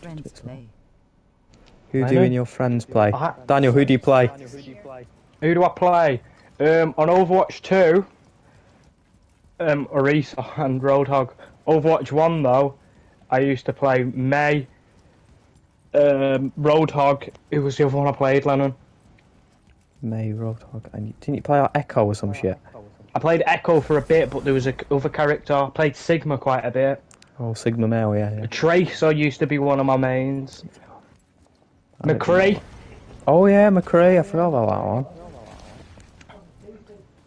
Who do you and your friends play? Daniel, who do you play? Who do I play? On Overwatch 2, Orisa and Roadhog. Overwatch 1 though, I used to play Mei, Roadhog. Who was the other one I played, Lennon? Mei, Roadhog. And didn't you play Echo or some shit? I played Echo for a bit, but there was other character. I played Sigma quite a bit. Oh, Sigma Male, yeah. Tracer used to be one of my mains. McCree. Oh yeah, McCree. I forgot about that one.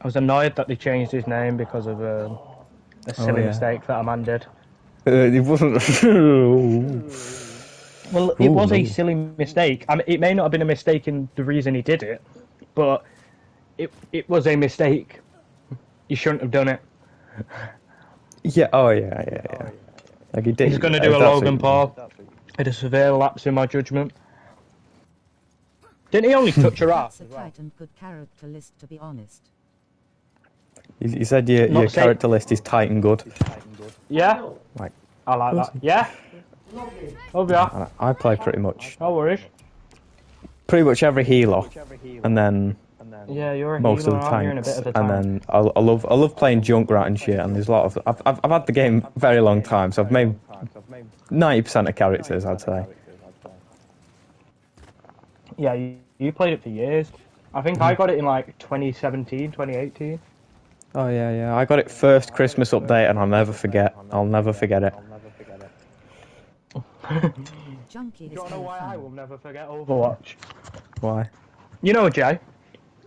I was annoyed that they changed his name because of a silly mistake that a man did. It wasn't. Well, it was a silly mistake. I mean, it may not have been a mistake in the reason he did it, but it was a mistake. You shouldn't have done it. Yeah. Oh yeah. Like he did. He's going to do a Logan Paul. It is a severe lapse in my judgment. Didn't he only touch her ass? That's a tight and good character list, to be honest. You said your Not say- character list is tight and good. Yeah? Like, I like that. Yeah? Love ya. and I play pretty much No worries. every healer, and then Yeah, you're a most healer, of the aren't you, in a tanks, bit of the and time. then I love playing Junkrat and shit. And there's a lot of I've had the game a very long time, so I've made 90% of characters, I'd say. Yeah, you played it for years. I think I got it in like 2017, 2018. Oh yeah. I got it first Christmas update, and I'll never forget. I'll never forget it. Junkie Do is you want to know no why I fun. will never forget Overwatch? Why? You know Jay.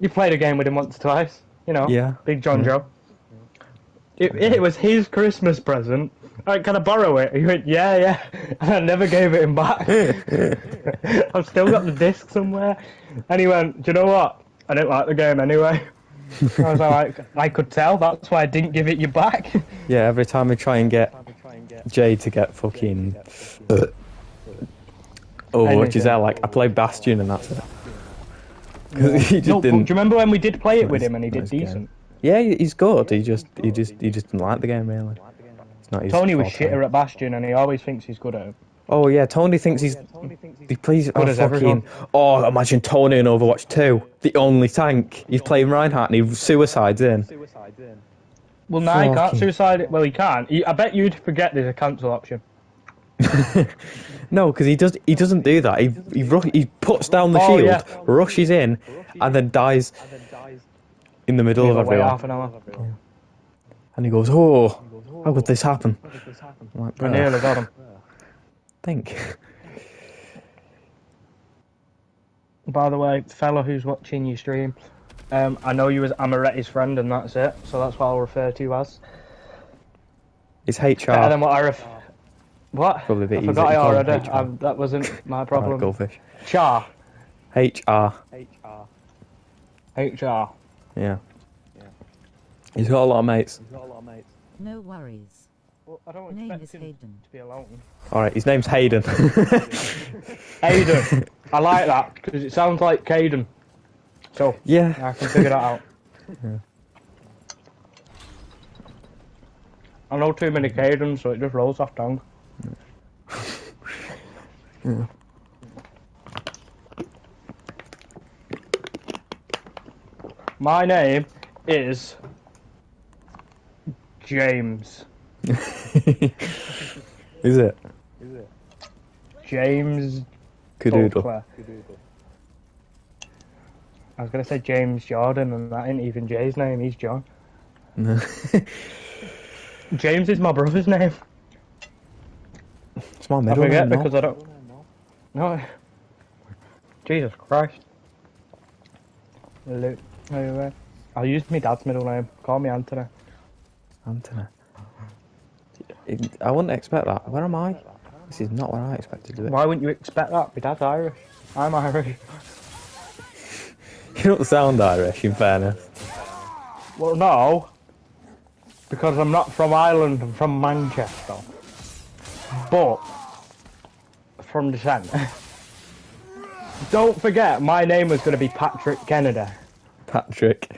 You played a game with him once or twice. You know, Yeah. Big John Joe. It was his Christmas present. Like, can I borrow it? He went, yeah. And I never gave it him back. I've still got the disc somewhere. And he went, do you know what? I didn't like the game anyway. I was like, I could tell, that's why I didn't give it you back. Yeah, every time we try and get Jay to get fucking Overwatch, he's there like, I play Bastion and that's it. 'Cause he just No, but do you didn't. remember when we did play it with Nice- him and he did nice game. decent? Yeah, he's good. He just didn't like the game really. It's not his Tony was forte. shitter at Bastion and he always thinks he's good at it. Oh yeah, Tony thinks he plays Good as everyone. Oh, imagine Tony in Overwatch 2, the only tank. He's playing Reinhardt and he suicides in. Well, no, he can't Fucking- suicide it. Well, he can't. I bet you'd forget there's a cancel option. No, because he doesn't do that. He puts down the Oh, shield, yeah. rushes in, and then dies in the middle of Wait everyone. half an hour. And he goes, "Oh, how could this happen?" I'm like, I "Bruh, nearly got him. think." By the way, fella who's watching your stream, I know you as Amaretti's friend and that's it, so that's what I'll refer to you as. It's Better than HR. what I What? Probably a bit I easier forgot to I call him already. HR. That wasn't my Alright, problem. goldfish. Char. HR. HR. Yeah. He's got a lot of mates. No worries. Well, I don't Name expect is him Hayden. to be alone. Alright, his name's Hayden. Aiden. I like that, because it sounds like Caden. So, Yeah. I can figure that out. I know too many Cadens, so it just rolls off tongue. My name is James. Is it? James Cadoodle. Butler. I was going to say James Jordan, and that ain't even Jay's name, he's John. No. James is my brother's name. It's my I middle forget name, because I don't... No. Jesus Christ. Luke. Anyway, I'll use my dad's middle name. Call me Anthony. Anthony. I wouldn't expect that. Where am I? This is not where I expected to be. Why wouldn't you expect that? My dad's Irish. I'm Irish. You don't sound Irish, in fairness. Well, no. Because I'm not from Ireland, I'm from Manchester. But, from descent. Don't forget, my name was going to be Patrick Kennedy. Patrick.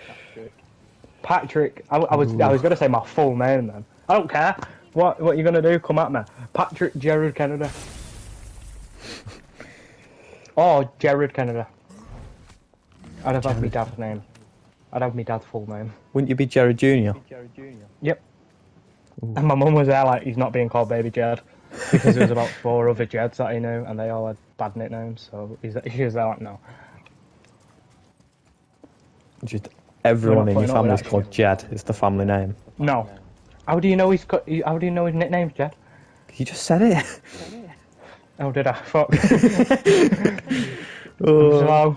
Patrick, I was going to say my full name then. I don't care. What you going to do? Come at me. Patrick Jared Kennedy. Or Jared Kennedy. I'd have had my dad's name. I'd have my dad's full name. Wouldn't you be Jared Jr.? Yep. And my mum was there like, he's not being called Baby Jed. Because there was about 4 other Jeds that he knew, and they all had bad nicknames, so she was there like, no. Just everyone We're in not your putting up with family's that called Jed. It's the family name. No. How do you know his nickname's Jed? You just said it. Oh, did I? Fuck. Oh. Slow.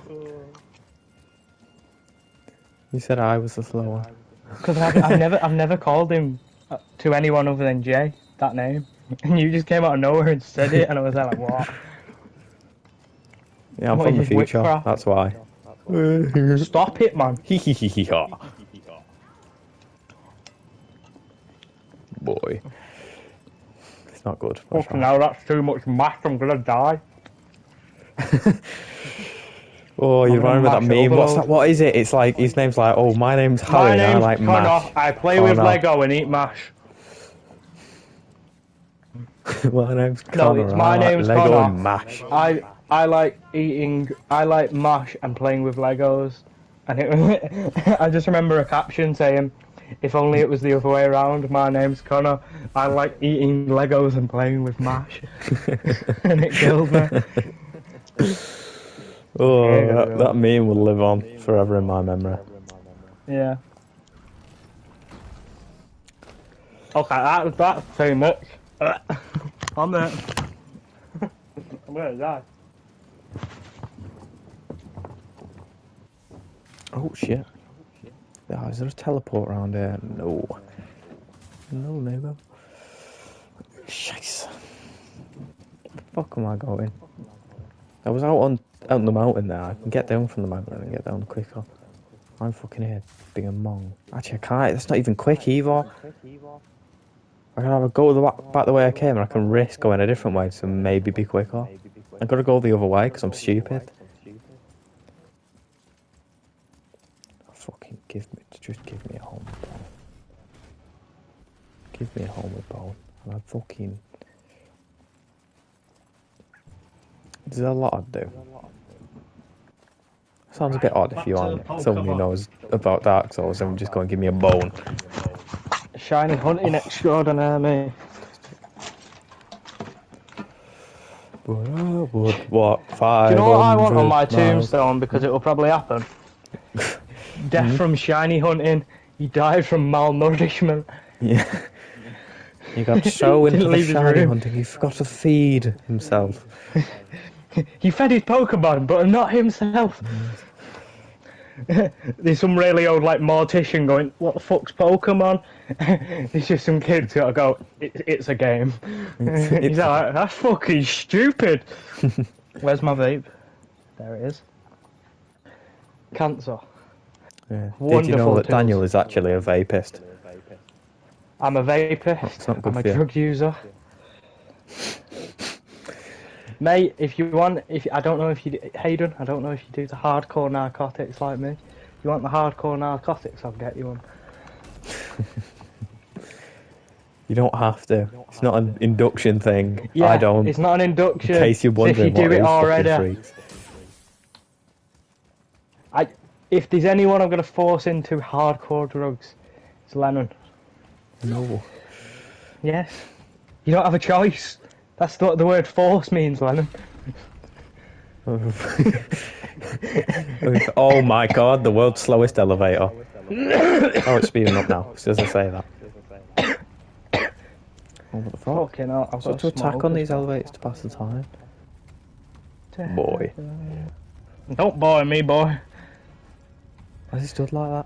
You said I was the slow one. Because I've never called him to anyone other than Jay, that name. And you just came out of nowhere and said it, and I was there like, what? Yeah, I'm What from the is this, future. witchcraft? That's why. Stop it, man. Hee hee hee hee ha. boy. It's not good. but I Fucking try. hell, that's too much mash, I'm gonna die. Oh, you I'm gonna remind me of that mash meme. What's overload. that? What is it? It's like his name's like, oh, my name's Harry My and I name's like Connor, mash. I play with Connor. Lego and eat mash. My name's No, Connor. it's I my like name's Lego Connor. and mash. I like mash and playing with Legos. And it, I just remember a caption saying, if only it was the other way around, my name's Connor, I like eating Legos and playing with mash. And it killed me. Oh, that meme will live on forever in my memory. Yeah. Okay, that's too much. I'm there. I'm gonna die. Oh shit. Oh, is there a teleport around here? No. No, neighbour. Scheiße. Where the fuck am I going? I was out on the mountain there. I can get down from the mountain and get down quicker. I'm fucking here being a mong. Actually, I can't. That's not even quick either. I can either go back the way I came, and I can risk going a different way to maybe be quicker. I gotta go the other way because I'm stupid. Fucking just give me a homeward bone. Give me a homeward bone, and I fucking. There's a lot I'd do. Sounds a bit odd if you aren't someone who knows about Dark Souls and just go and give me a bone. Shiny hunting extraordinaire, me. But I would walk 500 Do you know what I want on my miles. tombstone, because it will probably happen? Death from shiny hunting. He died from malnourishment. Yeah. He got so into Didn't the leave his shiny room. hunting, he forgot to feed himself. He fed his Pokemon, but not himself. There's some really old, like, mortician going, what the fuck's Pokemon? There's just some kids that go, it's a game. He's like, that's fucking stupid. Where's my vape? There it is. Cancer. Yeah. Did you Wonderful know that tools. Daniel is actually a vapist? I'm a vapist. That's not good I'm a for you. drug user. Mate, if you want, I don't know if you, Hayden, I don't know if you do the hardcore narcotics like me. If you want the hardcore narcotics, I'll get you one. You don't have to. It's not an induction thing. Yeah, I don't. it's not an induction. In case you're So if you wondering do what it is already, fucking freaks. if there's anyone I'm going to force into hardcore drugs, it's Lennon. No. Yes. You don't have a choice. That's what the word force means, Lennon. Oh my god, the world's slowest elevator. Oh, it's speeding up now, as I say that. Oh, what the fuck? Fucking hell, I've So got to a smoke attack on as these well. elevators to pass the time? Boy. Don't boy me, boy. Has he stood like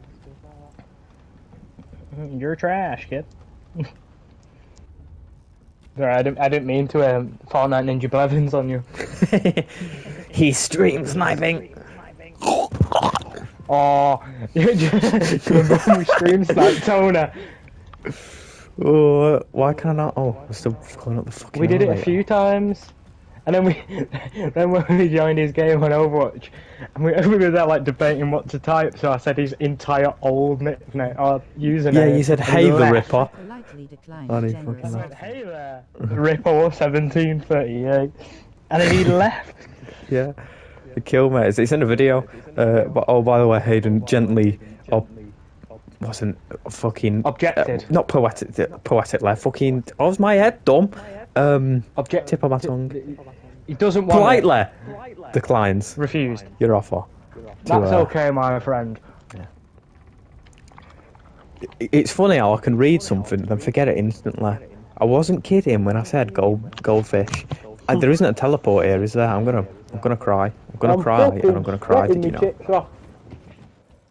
You're trash, kid. Sorry, I didn't mean to Fortnite Ninja Blevins on you. that? He's stream sniping! Oh, you remember we stream snipe Toner? Oh, why can't I not? Oh, I'm still going up the fucking We did it a elevator. few times, and then when we joined his game on Overwatch, and we were there like debating what to type. So I said his entire old nickname or username. Yeah, you said, and hey he the left. Ripper. Politely declined Oh, he generous fucking I left. went, hey there, Ripper 1738, and then he left. Yeah. The kill, mate. It's in a video. But, oh, by the way, Hayden gently wasn't fucking Objected. not poetically. Fucking. Oh, was my head dumb? Object. Tip of my tongue. He doesn't want it. Politely declines Refused. your offer. That's okay, my friend. It's funny how I can read something and then forget it instantly. I wasn't kidding when I said goldfish. There isn't a teleport here, is there? I'm gonna cry. I'm gonna cry, and I'm gonna cry. Did you know?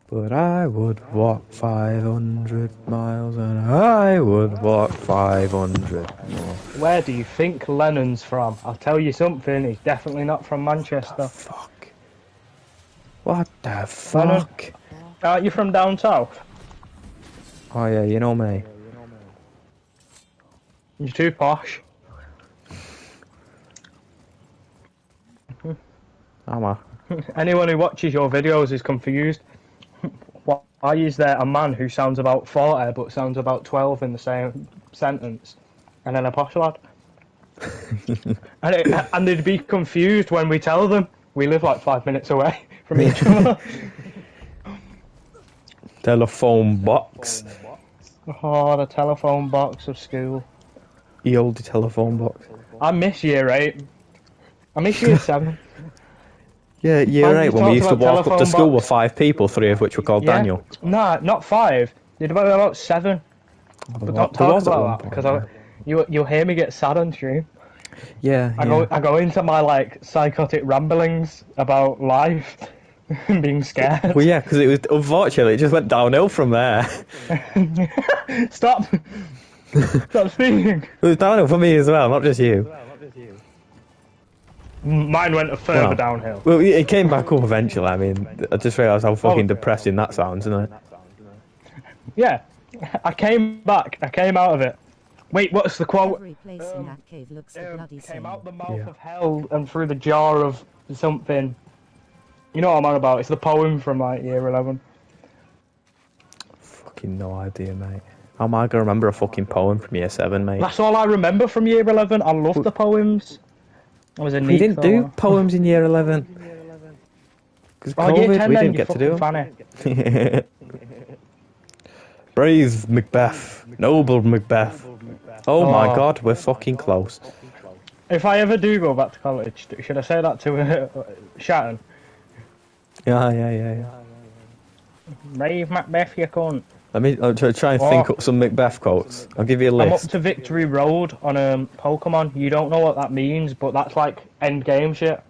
But I would walk 500 miles, and I would walk 500 more. Where do you think Lennon's from? I'll tell you something, he's definitely not from Manchester. Fuck. What the fuck? Aren't you from down south? Oh yeah, you know me. You're too posh. Am I? Anyone who watches your videos is confused. Why is there a man who sounds about 40 but sounds about 12 in the same sentence? And then a posh lad? and they'd be confused when we tell them we live like 5 minutes away from each other. Telephone box. Oh, the telephone box of school. The old telephone box. I miss year 8. I miss year 7. Yeah, year 8 when we used to walk up to school box. with 5 people, 3 of which were called Daniel. Nah, not 5. There'd be about 7. But don't talk about that because you'll hear me get sad on stream. Yeah, I go into my like psychotic ramblings about life and being scared. Well, yeah, because it was unfortunately it just went downhill from there. Stop speaking. It was downhill for me as well, not just you. Mine went further downhill. Well, it came back up eventually. I mean, I just realised how fucking depressing that sounds, isn't it? Yeah, I came back. I came out of it. Wait, what's the quote? Every place in that cave looks a bloody Came sin. out the mouth of hell and through the jar of something. You know what I'm on about? It's the poem from like year 11. Fucking no idea, mate. How am I gonna remember a fucking poem from year 7, mate? That's all I remember from year 11. I love the poems. I was a We didn't do poems in year 11. Because COVID, 10 we then, didn't you get to do fucking them. Brave Macbeth, noble Macbeth. Oh my god, we're fucking close. If I ever do go back to college, should I say that to Shatton? Yeah. Brave Macbeth, you cunt. I'll try and think up some Macbeth quotes. I'll give you a list. I'm up to Victory Road on Pokemon. You don't know what that means, but that's like end game shit.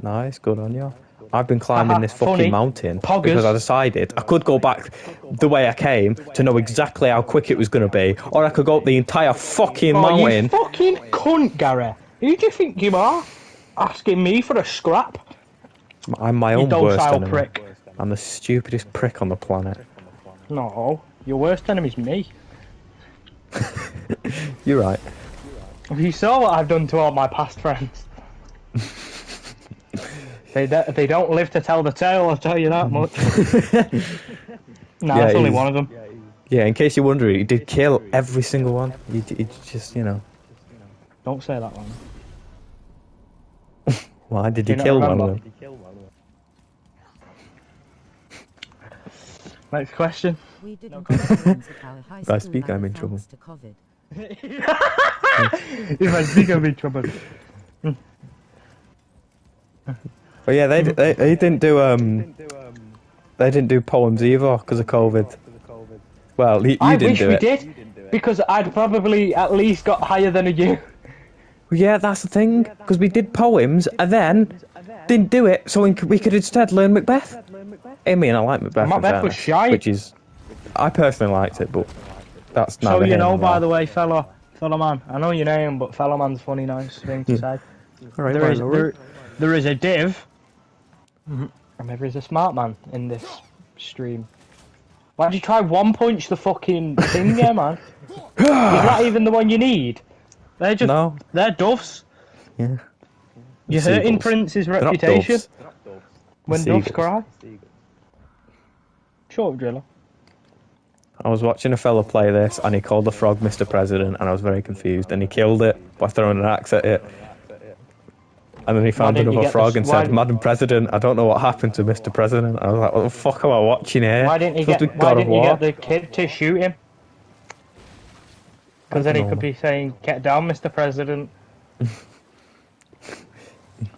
Nice, good on you. I've been climbing this fucking mountain Poggers. because I decided I could go back the way I came to know exactly how quick it was going to be, or I could go up the entire fucking mountain. You fucking cunt, Gary. Who do you think you are? Asking me for a scrap? I'm my own worst enemy. Prick. I'm the stupidest prick on the planet. No, your worst enemy's me. You're right. You saw what I've done to all my past friends. They don't live to tell the tale, I'll tell you that much. That's only one of them. Yeah, in case you're wondering, he did kill every single one. He just, you know. Don't say that one. Why did he kill one of them? Next question. We didn't reference at our high If I school speak, I'm level in trouble. thanks to COVID. If I speak, I'm in trouble. But yeah, they didn't do they didn't do poems either because of COVID. Well, you didn't do it. I wish we did, because I'd probably at least got higher than a you. Well, yeah, that's the thing, because we did poems and then didn't do it, so we could instead learn Macbeth. I mean, I like Macbeth. Macbeth was shite. Which is, I personally liked it, but that's not. So you know, by the way, fellow man, I know your name, but fellow man's funny, nice thing to say. All right, there is a div, and there is a smart man in this stream. Why'd you try one punch the fucking thing, yeah, man? Is that even the one you need? They're just they're doves. Yeah. You're hurting Prince's reputation when doves cry. Shut up, Driller. I was watching a fella play this, and he called the frog Mr. President, and I was very confused, and he killed it by throwing an axe at it. And then he found another frog and said, Madam President, I don't know what happened to Mr. President. I was like, what the fuck am I watching here? Why didn't you get the kid to shoot him? Because then he could be saying, get down, Mr. President.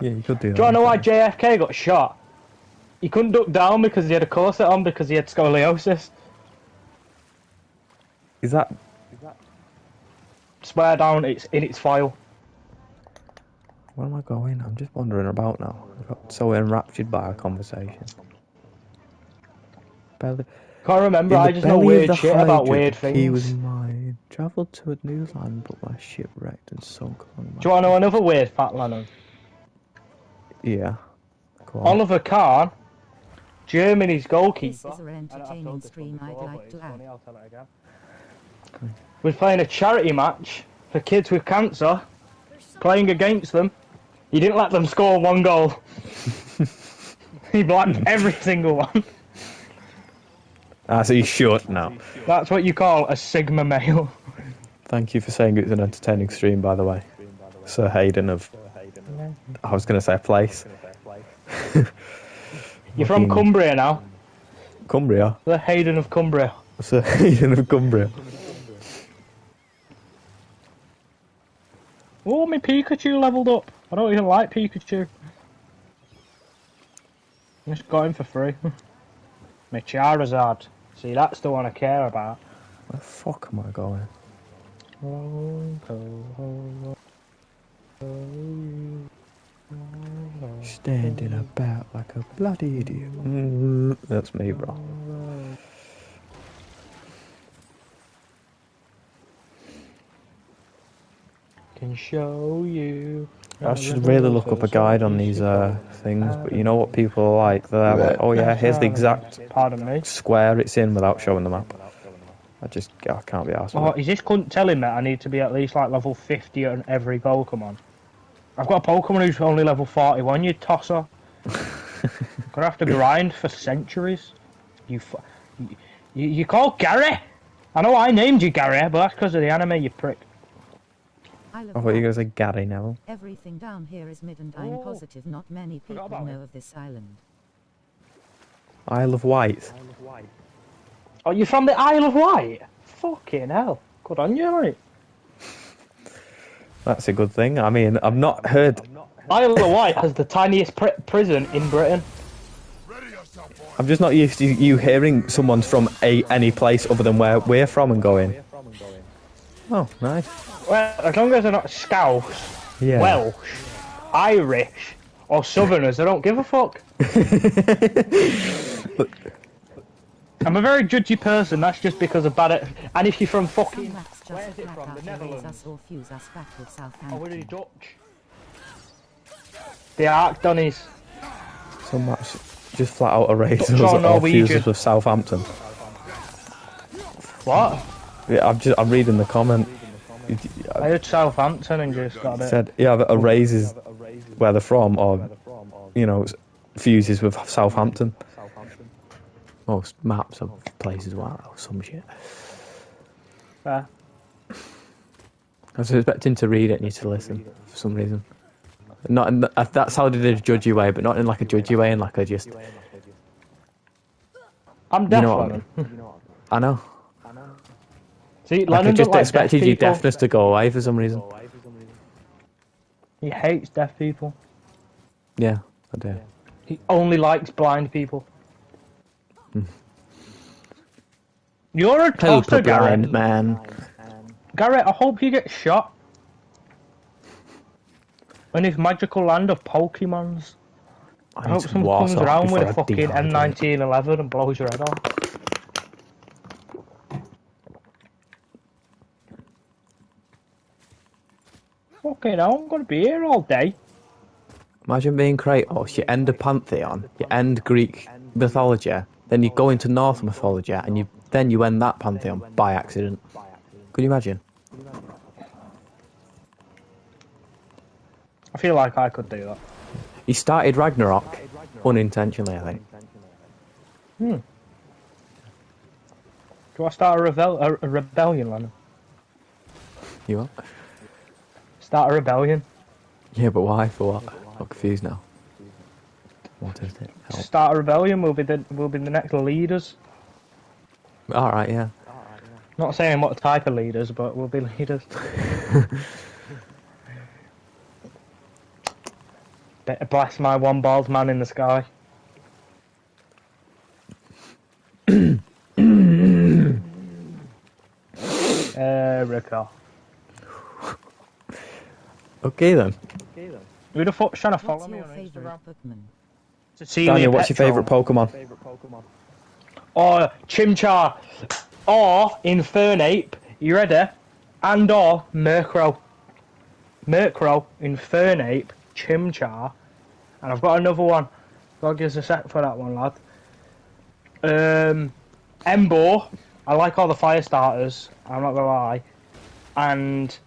Yeah, you could do that. Do you want to know why JFK got shot? He couldn't duck down because he had a corset on because he had scoliosis. Is that... Swear down, it's in its file. Where am I going? I'm just wandering about now. I got so enraptured by our conversation. Can't remember, I just know weird shit about weird things. He was mine. Travelled to a new land, but my ship wrecked and sunk on my... Do you want to know another weird fact, Lennon? Yeah. Go on. Oliver Kahn, Germany's goalkeeper. This is an entertaining stream I'd like to add. was playing a charity match for kids with cancer, playing against them. He didn't let them score one goal. He blacked every single one. Ah, so you should now. That's what you call a Sigma male. Thank you for saying it was an entertaining stream, by the way. Sir Hayden of... I was going to say a place. You're from Cumbria now. Cumbria? The Hayden of Cumbria. Sir Hayden of Cumbria. Oh, my Pikachu leveled up. I don't even like Pikachu. I just got him for free. My Charizard. See, that's the one I care about. Where the fuck am I going? Standing about like a bloody idiot. That's me, bro. Can show you. I should really look up a guide on these things, but you know what people are like? They're like, oh yeah, here's the exact square it's in without showing the map. I can't be arsed with Oh, it. is this cunt telling me I need to be at least like level 50 on every Pokemon? I've got a Pokemon who's only level 41, you tosser. Gonna have to grind for centuries. You call Gary? I know I named you Gary, but that's because of the anime, you prick. I thought you were going to say Gary Neville. Everything down here is mid and I'm positive not many people know of this island. Isle of Wight. Oh, you're from the Isle of Wight? Fucking hell. Good on you, mate. That's a good thing. I mean, I've not heard... Isle of Wight has the tiniest prison in Britain. I'm just not used to you hearing someone's from any place other than where we're from and going, oh, nice. Well, as long as they're not Scouse, Yeah. Welsh, Irish, or Southerners, I don't give a fuck. I'm a very judgy person, that's just because of bad... And if you're from fucking... Where is it from? The Netherlands? Or fuse us back with Southampton. Oh, we're in Dutch. The Arcdonnies. Some maps just flat out erase Dutch us or or Norwegian? fuse us with Southampton. What? Yeah, I'm reading the comment. I heard Southampton and just got a bit... Said, yeah, but erases where they're from, or, you know, fuses with Southampton. Most maps of places where some shit. Fair. I was expecting to read it and you to listen for some reason. Not in that's how they did a judgy way, but not in like a judgy way, in like a just... I'm deaf, you know what I mean? I know. See, Like I Lennon just don't expected like your deaf people. deafness to go away for some reason. He hates deaf people. Yeah, I do. He only likes blind people. You're a Help tosser, a blind Garrett. man. Garrett, I hope you get shot. In his magical land of Pokemons. I hope someone comes around with a fucking M1911 and blows your head off. Fucking hell, I'm gonna be here all day. Imagine being Kratos, you end a pantheon, you end Greek mythology, then you go into Norse mythology, and you end that pantheon by accident. Could you imagine? I feel like I could do that. He started Ragnarok unintentionally, I think. Do I start a rebellion, Lennon? You what? Start a rebellion? Yeah, but why? For what? I'm confused now. What is it? Help. Start a rebellion, we'll be the next leaders. Alright, yeah. Not saying what type of leaders, but we'll be leaders. Bless my one bald man in the sky. Erica. Okay then. Who the fuck's trying to follow What's me your on favourite Instagram? Pokemon? Cecilia Daniel, what's your Petrol. favourite Pokemon? Or Chimchar. Or Infernape. You ready? And or Murkrow. Murkrow, Infernape, Chimchar. And I've got another one. God give us a sec for that one, lad. Embo. I like all the fire starters. I'm not gonna lie, and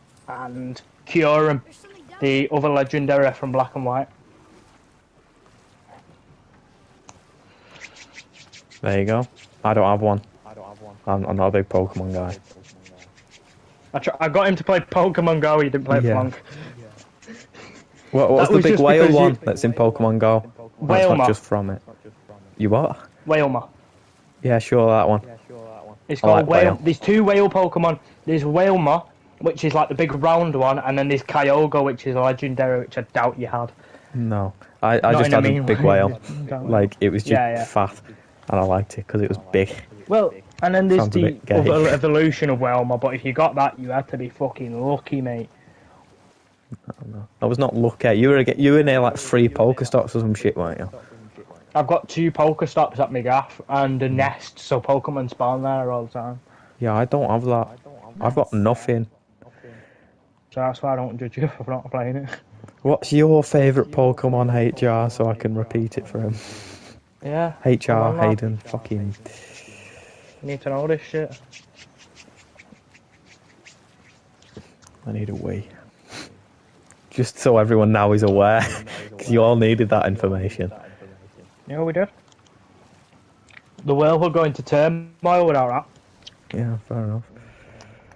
Kyurem, There's something down the other legendary from Black and White. There you go. I don't have one. I'm not a big Pokemon guy. I got him to play Pokemon Go. He didn't play it for Yeah. long. What's That the was big just whale because one you- that's in Pokemon Go? Oh, it's Whalema. not just from it. You what? Whalema. Yeah, sure, that one. It's I called like Whale. whale. There's two whale Pokemon. There's Whalema, which is like the big round one, and then there's Kyogre, which is a legendary, which I doubt you had. No. I Not just in a had a mean big way. whale. Like, it was just Yeah. fat. And I liked it because it was big. Well, and then there's Sounds a the bit gay. other evolution of Whalema, but if you got that, you had to be fucking lucky, mate. I was not lucky. You were near like 3 Pokestops or some shit, weren't you? I've got 2 Pokestops at my gaff and a nest, so Pokemon spawn there all the time. Yeah, I don't have that. I've got nothing. So that's why I don't judge you for not playing it. What's your favourite Pokemon, HR, so I can repeat it for him? Yeah. HR, come on, lad. Hayden, fucking... You need to know this shit. I need a wee. Just so everyone now is aware, because you all needed that information. Yeah, we did. The world will go into turmoil without that. Yeah, fair enough.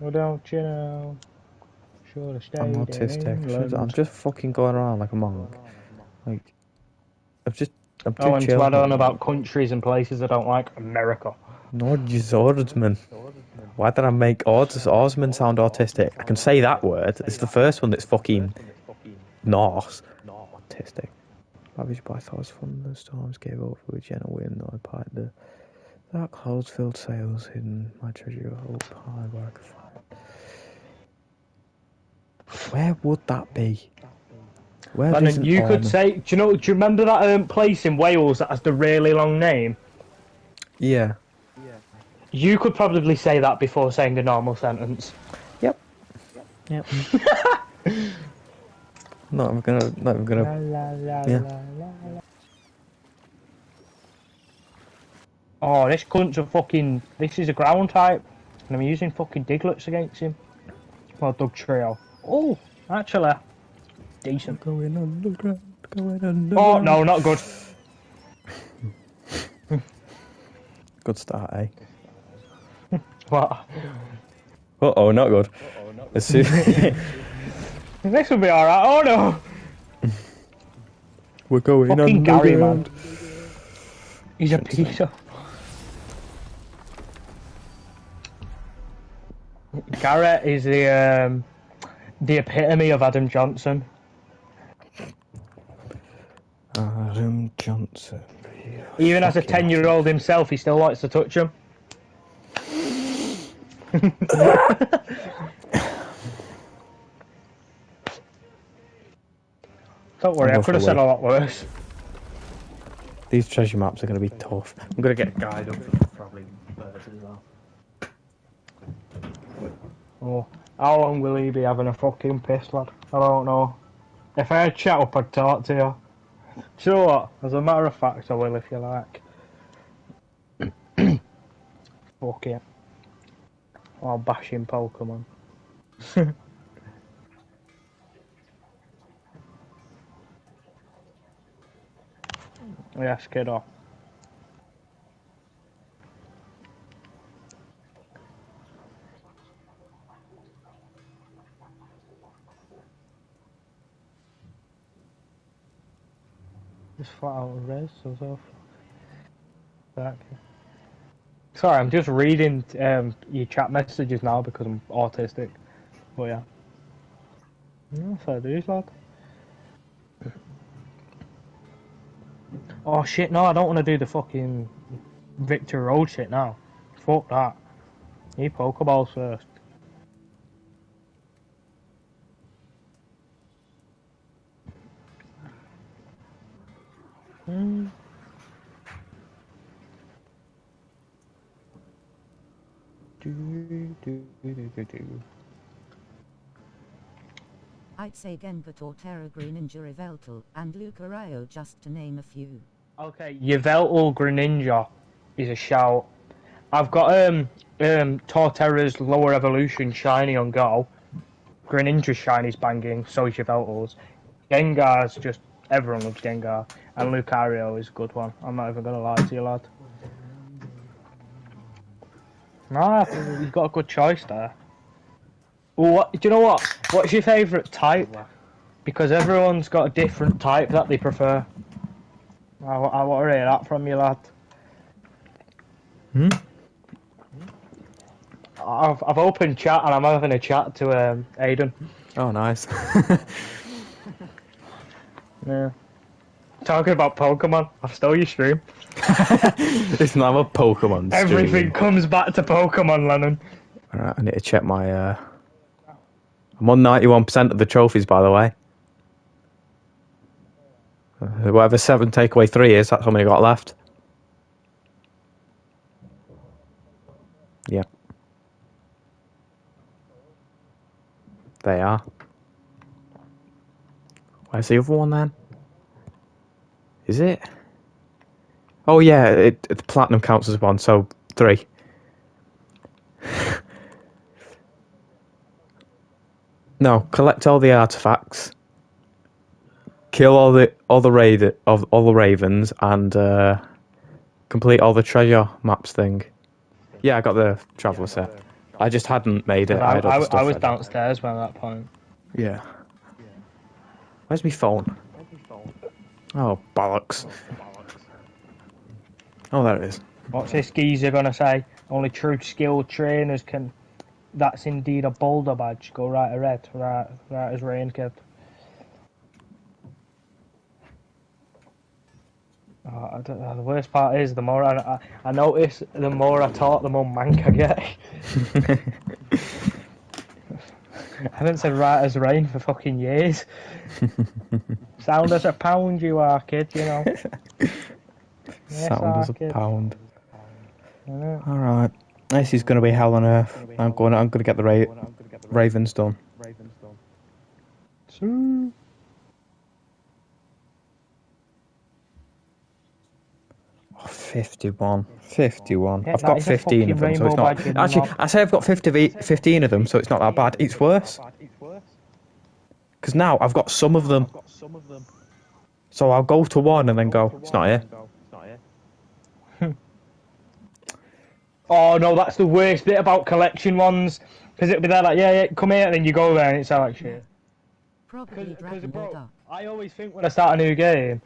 Well, don't you know? Should have stayed I'm in autistic. England. I'm just fucking going around like a monk. Like, I'm too Oh, and chill. to add on about countries and places I don't like, America. Nordsman. Why did I make Orsman sound autistic? I can say that word. It's the first one that's fucking Norse. Autistic. Lavish by thoughts from the storms gave over with gentle wind. I pied the dark clouds filled sails, hidden my treasure of hope. High where I could find. Where would that be? Where And is then an you could Orman? say, do you remember that place in Wales that has the really long name? Yeah. You could probably say that before saying a normal sentence. Yep. Not even gonna. Yeah. Oh, this cunt's a fucking... This is a ground type. And I'm using fucking Diglets against him. Well, Doug Trio. Oh, actually. Decent. Going underground. Oh, no, not good. Good start, eh? What? Uh-oh, not good. As soon... This will be alright. Oh, no. We're going Fucking Gary, man. underground. He's a Peter. Garrett is the epitome of Adam Johnson. Adam Johnson. Even as a 10-year-old himself, he still likes to touch him. Don't worry, I could have said a lot worse. These treasure maps are going to be tough. I'm going to get a guide up for probably birds as well. Oh, how long will he be having a fucking piss, lad? I don't know. If I had chat up, I'd talk to you. Do you know what? As a matter of fact, I will if you like. Fuck it. I'll bash him Pokemon. Yes, kiddo. Just flat out res, so. Sorry, I'm just reading your chat messages now because I'm autistic. But yeah. No, fair dues, lad. Oh shit, no, I don't want to do the fucking Victor Road shit now. Fuck that. Need Pokeballs first. I'd say Genpator, Terra Greninja, Reveltal, and Lucario, just to name a few. Okay, Yveltal Greninja is a shout. I've got Torterra's lower evolution shiny on go. Greninja's shiny's banging. So is Yveltal's. Gengar's just everyone loves Gengar, and Lucario is a good one. I'm not even gonna lie to you, lad. Nah, you've got a good choice there. Well, do you know what? What's your favourite type? Because everyone's got a different type that they prefer. I want to hear that from you, lad. I've opened chat and I'm having a chat to Hayden. Oh, nice. Yeah. Talking about Pokemon, I've stole your stream. It's not a Pokemon stream. Everything comes back to Pokemon, Lennon. Alright, I need to check my... I'm on 91% of the trophies, by the way. Whatever 7 take away 3 is, that's how many I got left. Yep. They are. Where's the other one then? Is it? Oh yeah, the platinum counts as 1, so 3. No, collect all the artifacts, kill all the ravens, and complete all the treasure maps thing. Yeah, I got the traveller set. I just hadn't made it. I was downstairs by that point. Yeah. Where's my phone? Oh, bollocks. Oh, there it is. What's this geezer gonna say? Only true skilled trainers can... That's indeed a boulder badge. Go right ahead. Right as rain, kid. I don't know, the worst part is, the more I notice, the more I talk, the more mank I get. I haven't said right as rain for fucking years. Sound as a pound you are, kid, you know. Yes, Sound as a kid. pound. Alright. This is going to be hell on earth. I'm going to get the ravens done. So... Oh, 51. 51. Yeah, I've got 15 of them, so it's not... Actually, I say I've got 15 of them, so it's not that bad. It's worse. Because now I've got some of them. So I'll go to one and then go, it's not here. Oh no, that's the worst bit about collection ones. Because it'll be there like, yeah, come here, and then you go there and it's like shit. Probably Dragon Ball Duck. I always think when I start a new game,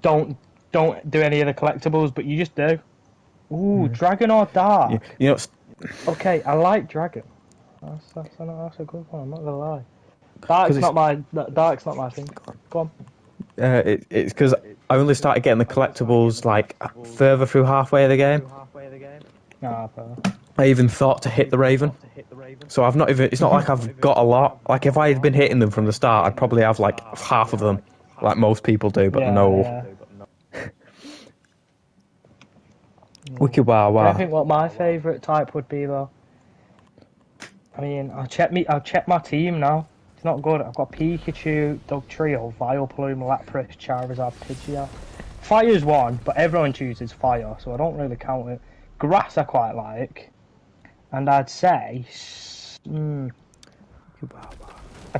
don't do any of the collectibles, but you just do. Ooh, Dragon or Dark? Yeah, you know, okay, I like Dragon. That's a good one, I'm not gonna lie. Dark's not my thing. Go on. It's because I only started getting the collectibles like further through halfway of the game. I even thought to hit the Raven. So I've not even, it's not like I've got a lot. Like if I had been hitting them from the start, I'd probably have like half of them, like most people do, but no. Yeah. Wicked wow wow. I think what my favourite type would be though. I mean, I'll check my team now. It's not good. I've got Pikachu, Dugtrio, Vileplume, Lapras, Charizard, Pidgeot. Fire's one, but everyone chooses fire, so I don't really count it. Grass I quite like, and I'd say, I'd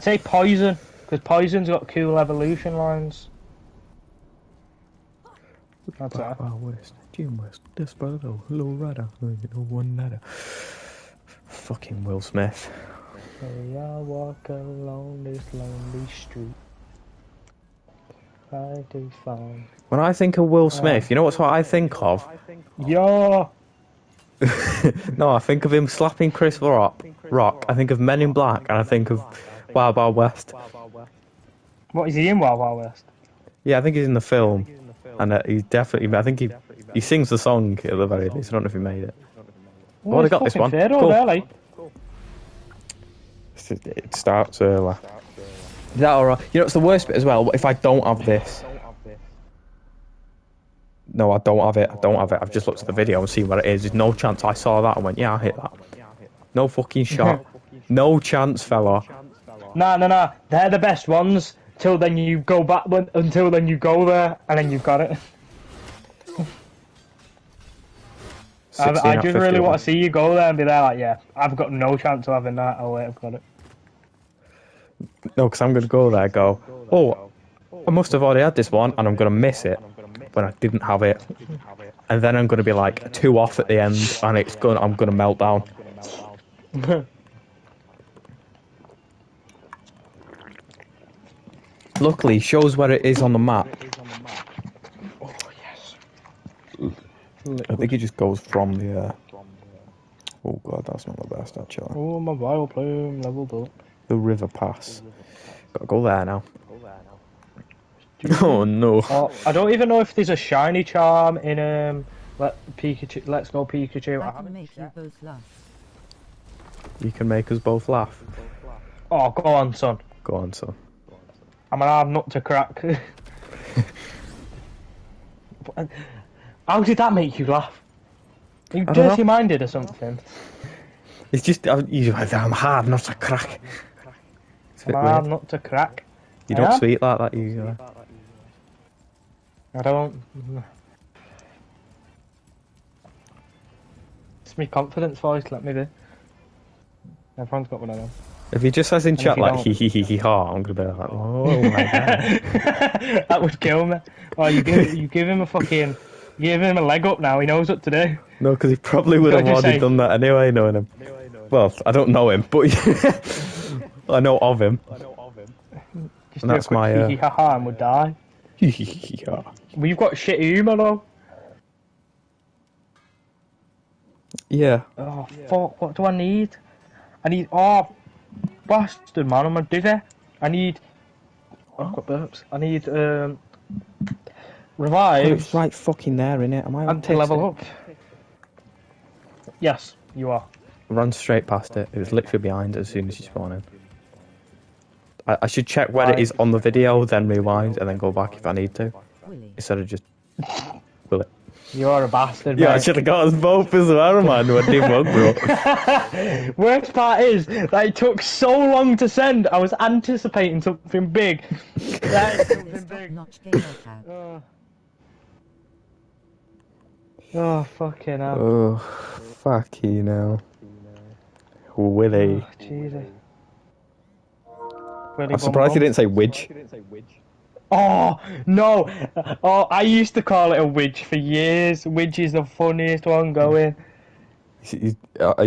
say poison, because poison's got cool evolution lines. That's it. West, Jim West, Desperado, Hello Rider, one nighter. Fucking Will Smith. Hey, I walk along this lonely street. I do find. When I think of Will Smith, you know what I think of? Yeah. No, I think of him slapping Chris Rock. I think of Men in Black, and I think of Wild Wild West. What, is he in Wild Wild West? Yeah, I think he's in the film, and he's definitely. I think he sings the song at the very least. I don't know if he made it. Oh, I got this one. Cool. Early. It starts early. Is that alright? You know, it's the worst bit as well. If I don't have this. No, I don't have it. I've just looked at the video and seen what it is. There's no chance I saw that and went, yeah, I'll hit that. No fucking shot. No chance, fella. Nah. They're the best ones. Till then you go back. Until then you go there and then you've got it. 16 I out just 50 really of want them. to see you go there and be there like, yeah, I've got no chance of having that. Oh wait, I've got it. No, because I'm going to go there, go, oh, I must have already had this one, and I'm going to miss it when I didn't have it. And then I'm going to be like 2 off at the end, and I'm going to melt down. Luckily, it shows where it is on the map. Oh yes. I think it just goes from the... Oh god, that's not the best actually. Oh, my vial plume leveled up. The river pass. Gotta go there now. Oh no. Oh, I don't even know if there's a shiny charm in Let's Go Pikachu. I can make you both laugh. You can make us both laugh. Oh, go on, son. Go on, son. I'm an hard nut to crack. How did that make you laugh? Are you dirty-minded or something? It's just I'm hard not to crack. It's a bit I'm hard weird. nut to crack. You don't speak like that usually. I don't. It's me confidence voice. Let me be. Everyone's got one of them. If he just says in chat you like don't- he ha, I'm gonna be like, oh my god. That would kill me. Oh, you give him a fucking. You give him a leg up now. He knows what to do. No, because he probably would have Gotta just already say- done that anyway, knowing him. Well, I don't know him, but I know of him. Just And do that's a quick my, hee hee ha ha and would die. We've got shit humour though. Yeah. Oh fuck! What do I need? I need. Oh, bastard man! I'm a dizzy. I need. Oh, I've got burps. I need revive. It's right fucking there, innit? Am I on And to level text up. Yes, you are. Run straight past it. It was literally behind it as soon as you spawn in. I should check where Right. it is on the video, then rewind, and then go back if I need to. Willy. Instead of just... Will it? You are a bastard, Yeah, I mate. should have got us both as well, man. What did mug, bro? Worst part is that it took so long to send. I was anticipating something big. That is something big. Notch game tag. Oh fucking hell. Oh, fuck you now. Willy. Oh, Jesus. I'm surprised you didn't say widge. Oh no! Oh, I used to call it a widge for years. Widge is the funniest one going. He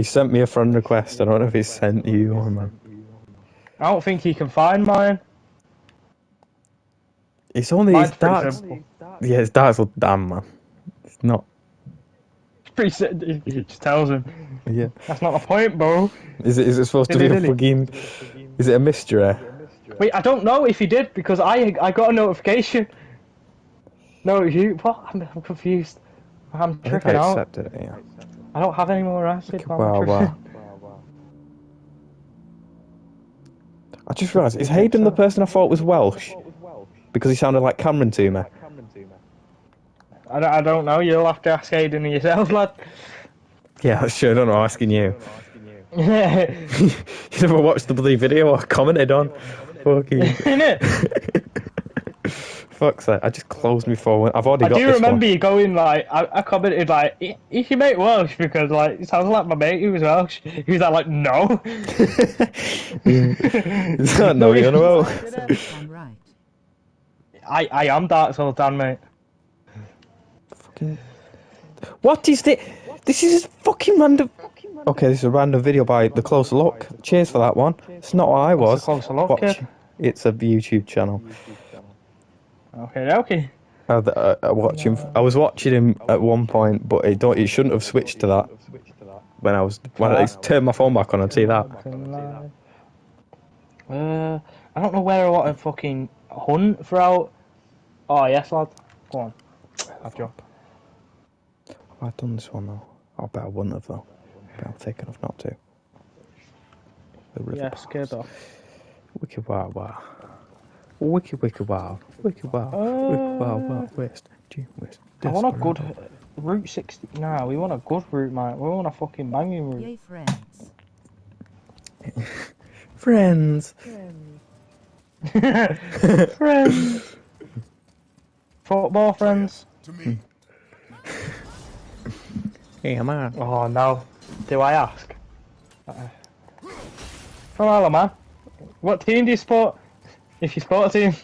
sent me a friend request. I don't know if he sent you or man. I don't think he can find mine. It's only Mine's his pretty dark. simple. Yeah, it's dark. So damn, man. It's not. It's pretty simple. It just tells him. Yeah. That's not the point, bro. Is it supposed to be a Dilly-dilly. fucking? Is it a mystery? Wait, I don't know if he did because I got a notification. No, you. What? I'm confused. I'm I think tricking I out. accepted it. Yeah. I don't have any more acid. man. Wow, I'm tripping. wow. I just realised, is Hayden the person I thought was Welsh? Because he sounded like Cameron to me. I don't know. You'll have to ask Hayden yourself, lad. Yeah, that's true. I don't know. Asking you. You never watched the bloody video I commented on. Fucking. Innit? Fuck's sake. I just closed my phone. I've already I got do this remember one. you going like, I commented like, is your mate Welsh? Because like, it sounds like my mate who was Welsh. He was like, no. Is that no, you know? I'm right. I am Dark Souls Dan, mate. Fucking. What is this? This is a fucking random. Okay, this is a random video by The Closer Look. Cheers for that one. It's not what I was. What's The Closer Look, watching. kid? It's a YouTube channel. Okay. I was watching him at one point, but it shouldn't have switched to that. When I turned my phone back on, I'd see that. I don't know where I want to fucking hunt throughout. Oh yes, lad. Go on. I've jumped. I've done this one though. I bet I wouldn't have though. But I'm thinking of not to. The river Yes, good off. Wiki wow wow. Wiki wiki wow. Wiki wow. Wiki wow wow. West. West. I want a good Route 60. Nah, we want a good route, mate. We want a fucking banging route. Yay, friends. Friends. Friends. Football friends. To me. Hey, man. Oh no. Do I ask? From hello, man. What team do you support? If you support a team,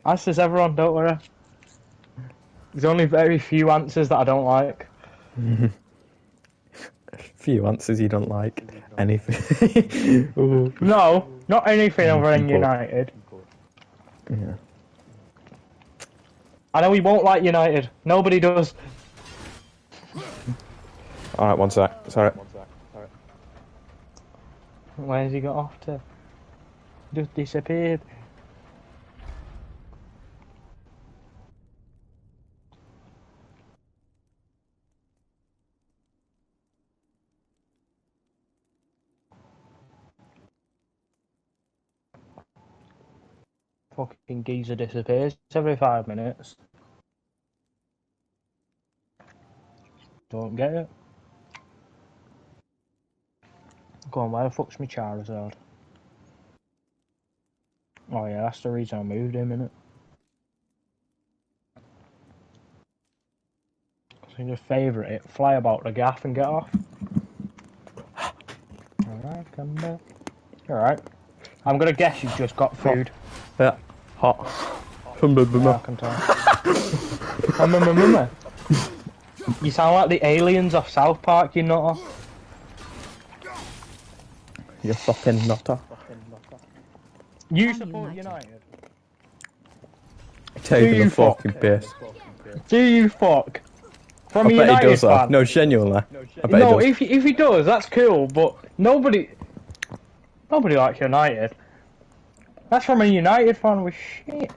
answers everyone. Don't worry. There's only very few answers that I don't like. Few answers you don't like. Anything. Ooh. No, not anything other than Good. United. Yeah. I know he won't like United. Nobody does. Alright, one sec. Sorry. Where's he got off to? Just disappeared. Fucking geezer disappears every 5 minutes. Don't get it. Go on, where the fuck's my Charizard? Oh yeah, that's the reason I moved him, innit? So you just favourite it, fly about the gaff and get off. Alright, come back. Alright. I'm gonna guess you've just got food. Yeah. Hot. Yeah, I can tell. You sound like the aliens off South Park, you nutter. You fucking nutter. You support United? Taking the fucking piss. Do you fuck? From I a bet United he does fan? that. No, genuinely. I bet No, he does. if he does, that's cool, but nobody likes United. That's from a United fan with shit.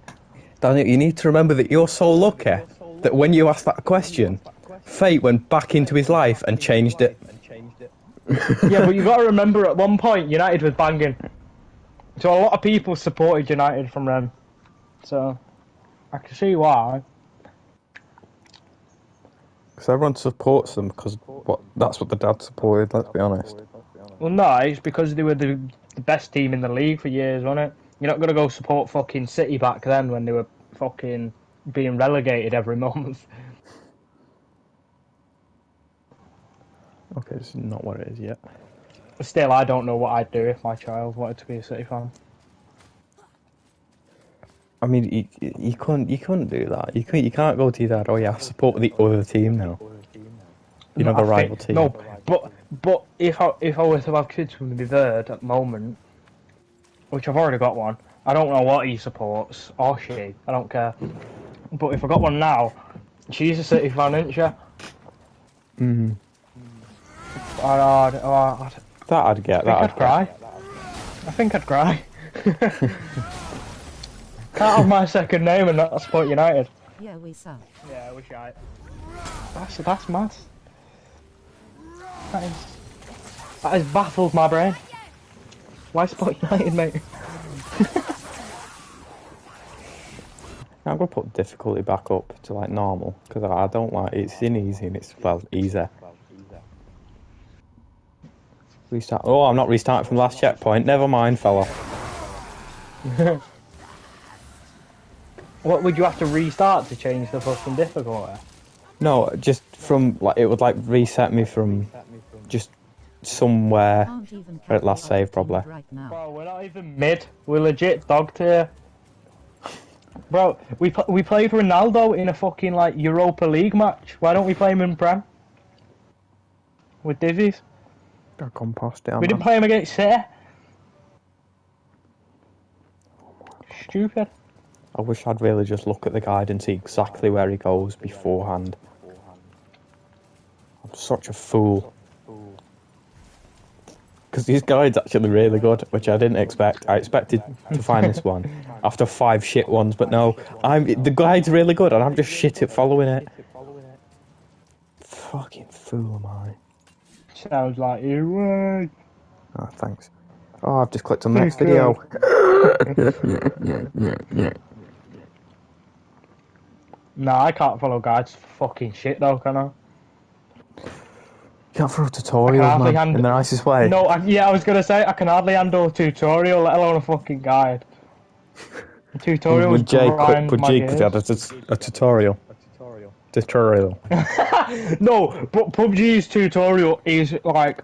Daniel, you need to remember that you're so lucky that when you asked that question, fate went back into his life and changed it. Yeah, but you got to remember at one point United was banging, so a lot of people supported United from them. So I can see why. Because everyone supports them because that's what the dad supported, let's be honest. Well, no, it's because they were the best team in the league for years, wasn't it? You're not going to go support fucking City back then when they were fucking being relegated every month. Okay, this is not what it is yet. Still, I don't know what I'd do if my child wanted to be a City fan. I mean, you couldn't do that. You can't go to your dad, oh yeah, I support the other team now. You know, the rival team. No, but if I were to have kids from the third at the moment, which I've already got one, I don't know what he supports, or she, I don't care. But if I got one now, she's a City fan, isn't she? Mm-hmm. I'd get. I'd cry. I think I'd cry. Can't have my second name and not support United. Yeah, we suck. Yeah, we shite. That's mad. That has baffled my brain. Why support United, mate? I'm gonna put difficulty back up to like normal because I don't like it's in easy and it's easy. Restart. Oh, I'm not restarting from last checkpoint. Never mind, fella. What would you have to restart to change the fucking difficulty? No, just from like it would like reset me from just somewhere at last save probably. Bro, we're not even mid. We're legit dog tier. Bro, we played Ronaldo in a fucking like Europa League match. Why don't we play him in Prem? With divvies. I've gone past it. We didn't play him against City. Stupid. I wish I'd really just look at the guide and see exactly where he goes beforehand. I'm such a fool. Because his guide's actually really good, which I didn't expect. I expected to find this one after 5 shit ones, but no. The guide's really good, and I'm just shit at following it. Fucking fool am I. Sounds like you would. Oh, thanks. Oh, I've just clicked on the next video. Nah, I can't follow guides for fucking shit though, can I? You can't throw tutorials, man, in the nicest way. No, I was gonna say, I can hardly handle a tutorial, let alone a fucking guide. A tutorial Would Jay could have had a tutorial? Tutorial. No, but PUBG's tutorial is like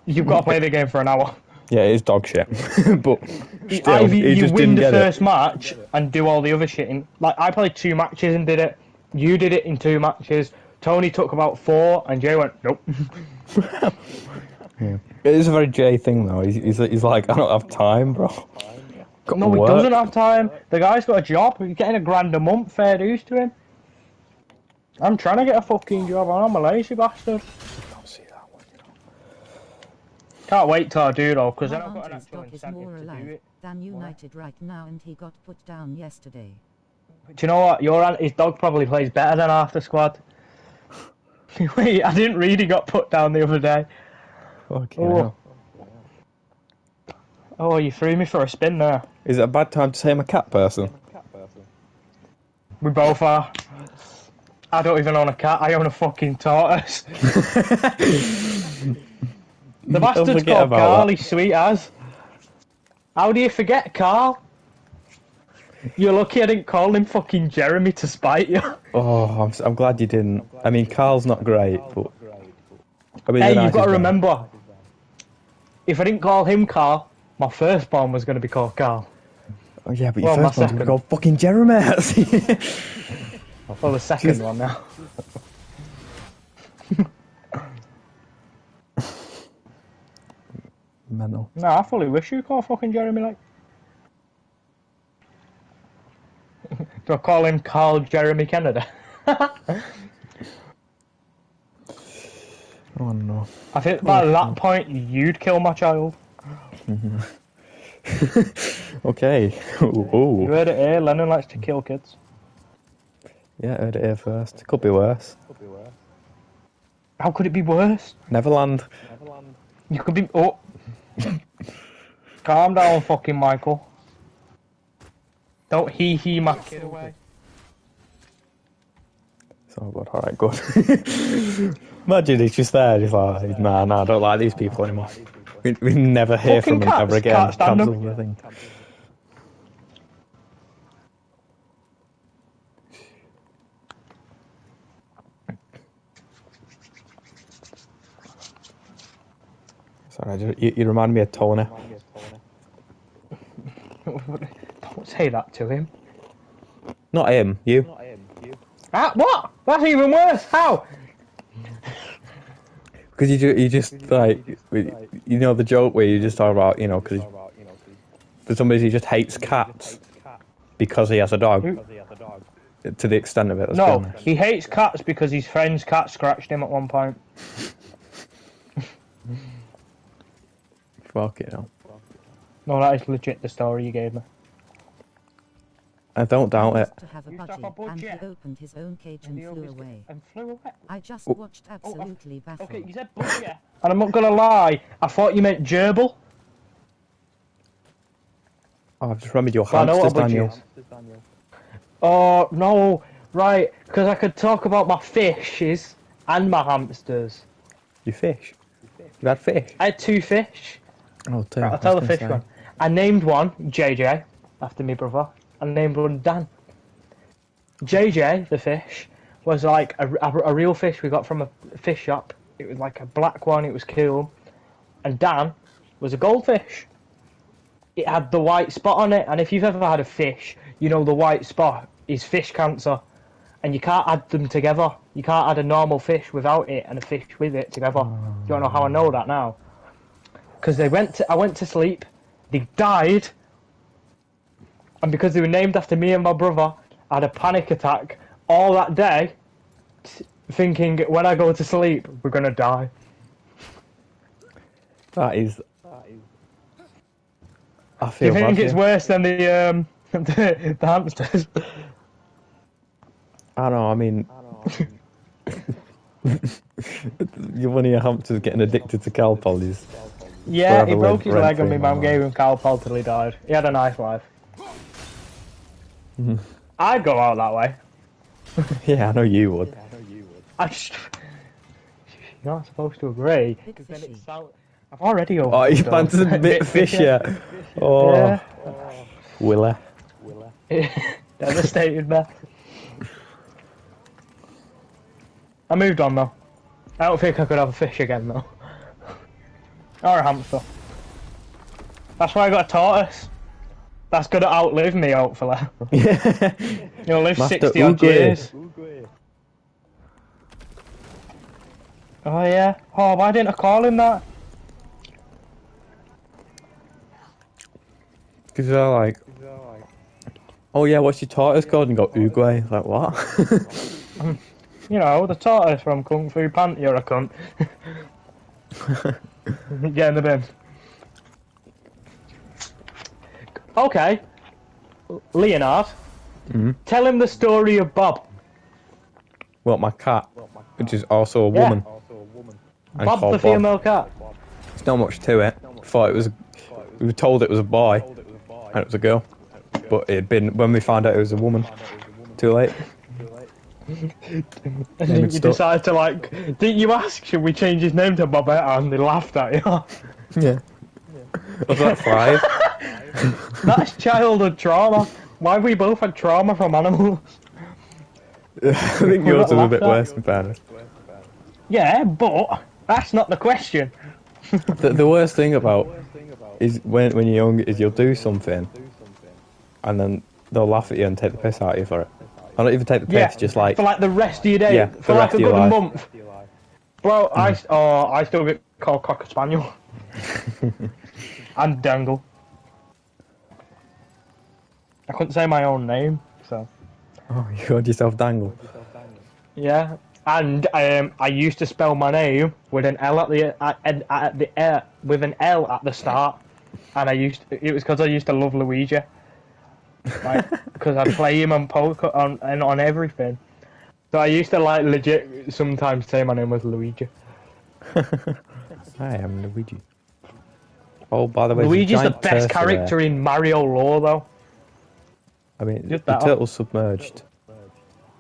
you've got to play the game for an hour. Yeah, it is dog shit. But still, Either he you just win didn't the get first it. match and do all the other shit. Like I played 2 matches and did it. You did it in 2 matches. Tony took about 4, and Jay went nope. Yeah. It is a very Jay thing, though. He's like, I don't have time, bro. Got No, he work. doesn't have time. The guy's got a job. He's getting $1,000 a month. Fair dues to him. I'm trying to get a fucking job. I'm a lazy bastard. Don't see that one, you know. Can't wait till I do though, because My then I've got an auntie's actual dog is incentive more to do alive it. than United right now, and he got put down yesterday. Do you know what? Your auntie's dog probably plays better than half the squad. Wait, I didn't read he got put down the other day. Fucking Oh. hell. Oh, you threw me for a spin there. Is it a bad time to say I'm a cat person? We both are. I don't even own a cat, I own a fucking tortoise. The bastard's forget called about Carl, that. he's sweet as. How do you forget Carl? You're lucky I didn't call him fucking Jeremy to spite you. Oh, I'm glad you didn't. I mean, Carl's not great, but... I mean, Hey, you've got to remember, if I didn't call him Carl, my firstborn was going to be called Carl. Oh, yeah, but your Well, my first one's going to second. go fucking Jeremy. Well, the second one now. Mental. No, I fully wish you called fucking Jeremy, like. Do I call him Carl Jeremy Kennedy? Oh, no. I think by that point, you'd kill my child. Okay. You Ooh. heard it here, Lennon likes to kill kids. Yeah, heard it here first. Could be worse. How could it be worse? Neverland. You could be... Oh. Calm down, fucking Michael. Don't he my kid away. So good, alright, good. Imagine he's just there, he's like, nah, I don't like these people anymore. We never hear Fucking from him cats, ever again. can't stand Cancel them. the thing. Sorry, you remind me of Tony. Don't say that to him. Not him, you. Ah, what? That's even worse. How? Because you just like, you know the joke where you just talk about, you know, because for some reason he just hates cats because he has a dog. To the extent of it. Let's be No, honest. he hates cats because his friend's cat scratched him at one point. Fuck it, no. No, that is legit the story you gave me. I don't doubt it. To have a Used to have budgie, a budgie, and he yeah. opened his own cage and He flew always away. And flew away. I just Oh. watched absolutely baffled. Okay, you said budgie. And I'm not gonna lie, I thought you meant gerbil. Oh, I've just remembered your I know hamsters, what a budgie Daniel. is. Oh, no, right, because I could talk about my fishes and my hamsters. You fish? You had fish? I had 2 fish. Oh, two. Right, I'll tell the fish one. I named one JJ, after me brother, and named one Dan. JJ, the fish, was like a real fish we got from a fish shop. It was like a black one, it was cool. And Dan was a goldfish. It had the white spot on it, and if you've ever had a fish, you know the white spot is fish cancer. And you can't add them together. You can't add a normal fish without it and a fish with it together. You don't know how I know that now. Because I went to sleep, they died, and because they were named after me and my brother, I had a panic attack all that day, thinking when I go to sleep, we're gonna die. That is... I Do feel you think bad it's for you. worse than the hamsters? I know, I mean... One of your hamsters getting addicted to Calpol is... Yeah, he Forever broke live his leg rent-free and my in my mum gave him Calpol till he died. He had a nice life. I'd go out that way. Yeah, I know you would. You're not supposed to agree. Bit 'cause then fishy. it's out. I've already over. Oh, you fancied a bit fishier. Oh, Yeah. Willa. Devastated me. I moved on though. I don't think I could have a fish again though. Or a hamster. That's why I got a tortoise. That's gonna outlive me, hopefully. Yeah. You'll live Master 60 odd Uguay. years. Oh yeah. Oh, why didn't I call him that? Because they're like, oh yeah, what's your tortoise called? And you go, Uguay. Like, what? You know, the tortoise from Kung Fu Panda. You're a cunt. Get in the bin. Okay. Leonard. Tell him the story of Bob. Well, my cat, which is also a woman. And Bob called the female cat. There's not much to it. Thought it was. We were told it was a boy, and it was a girl. But it'd been when we found out it was a woman. Too late. And then you decided to like. Didn't you ask? Should we change his name to Bobetta? And they laughed at you. Yeah. Was that 5? That's childhood trauma. Why we both had trauma from animals? I think yours was a bit worse in fairness. Yeah, but that's not the question. The worst thing about is when you're young is you'll do something, and then they'll laugh at you and take the piss out of you for it. Or not even take the piss, just like for like the rest of your day. Yeah, for the like rest a of your good life. month. Bro, I still get called Cocker Spaniel. And Dangle. I couldn't say my own name, so. Oh, you called yourself Dangle. Yeah, and I used to spell my name with an L with an L at the start, and it was because I used to love Luigi, like because I'd play him on poker on everything. So I used to like legit sometimes say my name was Luigi. I am Luigi. Oh, by the way, Luigi's the best character in Mario lore, though. I mean, Just the that. turtle's submerged,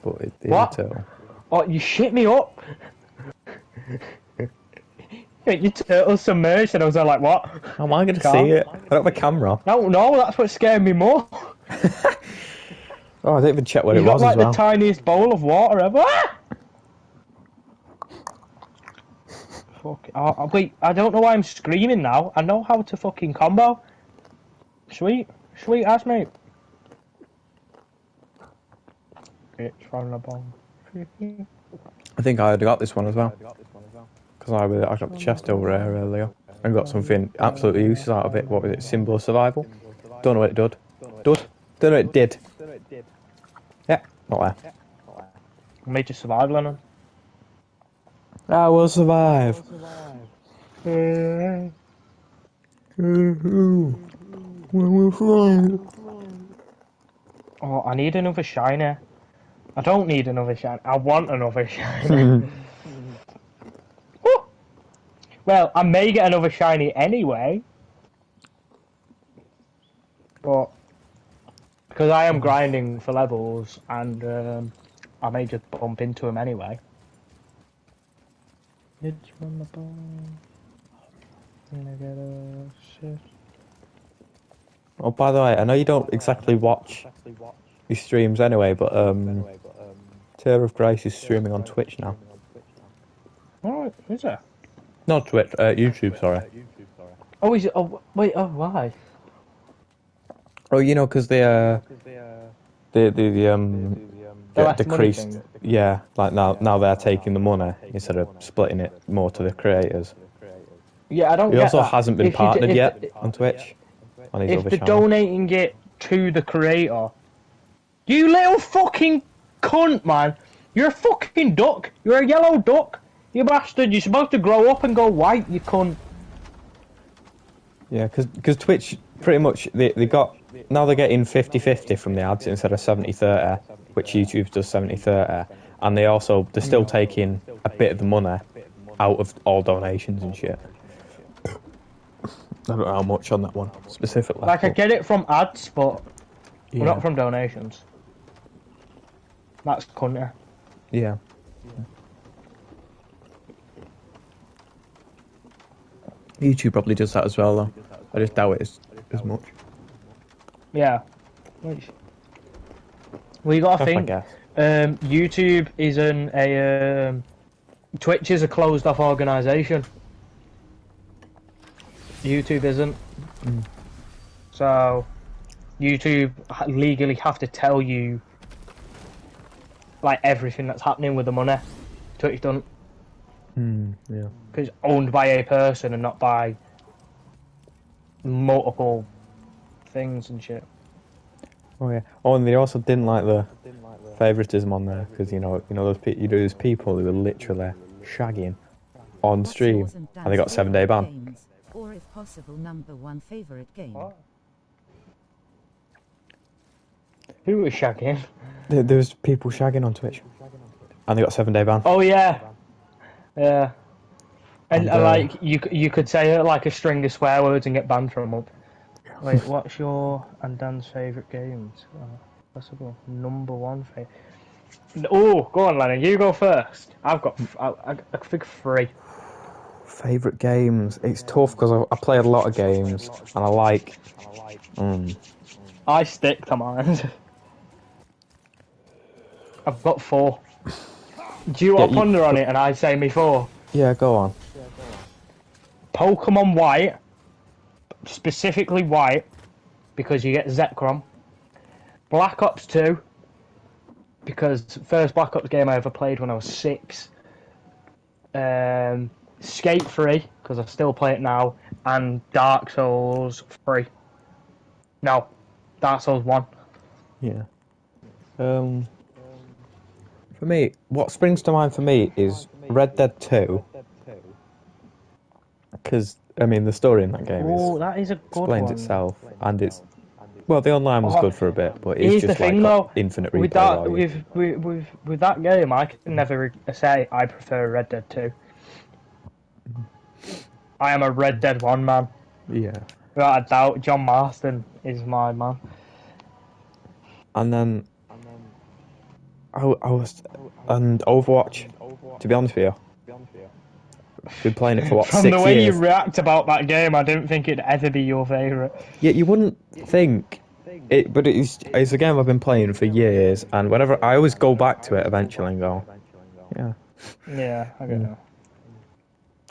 but it is What? a turtle. Oh, you shit me up. Your turtle's submerged, and I was like, what? How am I going to see it? I don't have a camera. No, that's what scared me more. Oh, I didn't even check what You it got was like as well. the tiniest bowl of water ever. Fuck. Wait, I don't know why I'm screaming now. I know how to fucking combo. Sweet ass mate. Bitch from the bong. I think I got this one as well. Because I got the chest over here earlier. And got something absolutely useless out of it. What was it? Symbol of survival? Don't know what it did. Don't know what it did. Yeah, not there. Made you survive, Lennon. I will survive. Oh, I need another shiny. I don't need another shiny. I want another shiny. Woo! Well, I may get another shiny anyway. But because I am grinding for levels, and I may just bump into him anyway. It's from the bone. Gonna get a shit. Oh, by the way, I know you don't exactly watch his streams anyway, but Tear of Grace is streaming on Twitch now. Oh, is it? Not Twitch, YouTube, sorry. Oh, is it? Oh, wait. Oh, why? Oh, you know, because the less decreased. money thing. Yeah, like now they're taking the money instead of splitting it more to the creators. Yeah, I don't He get also that. hasn't been If you partnered if yet the- on Twitch. On his If other they're channel. donating it to the creator, you little fucking cunt, man! You're a fucking duck. You're a yellow duck. You bastard. You're supposed to grow up and go white. You cunt. Yeah, because Twitch pretty much they got now they're getting 50-50 from the ads instead of 70-30, which YouTube does 70-30, and they're still taking a bit of the money out of all donations and shit. I don't know how much on that one specifically. Like, I get it from ads, but yeah. not from donations. That's cunter. Yeah. YouTube probably does that as well, though. I just doubt it as much. Yeah. Well, you gotta That's my think. guess. YouTube isn't a Twitch is a closed-off organisation. YouTube isn't. So, YouTube legally have to tell you like everything that's happening with the money. Twitch don't. Yeah. Because it's owned by a person and not by multiple things and shit. Oh yeah. Oh, and they also didn't like the favoritism on there because you know those people who were literally shagging on stream and they got a 7-day ban. Or if possible, #1 favorite game. What? Who was shagging? There was people shagging on Twitch, and they got a 7-day ban. Oh yeah, yeah. And And, like you could say like a string of swear words and get banned for a month. Wait, what's your and Dan's favourite games? Possible #1 favourite. Oh, go on, Lennon. You go first. I've got I think 3. Favourite games? It's tough because I played a lot of games and I like. I stick to mine. I've got 4. Do you want to ponder on it and I say me 4? Yeah, go on. Pokemon White, specifically White, because you get Zekrom. Black Ops 2, because first Black Ops game I ever played when I was 6. Skate 3, because I still play it now, and Dark Souls 3. No, Dark Souls 1. Yeah. For me, what springs to mind for me is Red Dead 2. Because, I mean, the story in that game that is a good explains one. itself, and it's... Well, the online was good for a bit, but it's Here's just the thing, like though, infinite replay with that, value. with that game, I can never say I prefer Red Dead 2. I am a Red Dead 1 man. Yeah. Without a doubt, John Marston is my man. And then... I was... And Overwatch, to be honest with you. Been playing it for what, From 6 the way years? you react about that game, I didn't think it'd ever be your favourite. Yeah, you wouldn't think it, but it's a game I've been playing for years, and whenever I always go back to it eventually and go, yeah. Yeah, I don't know.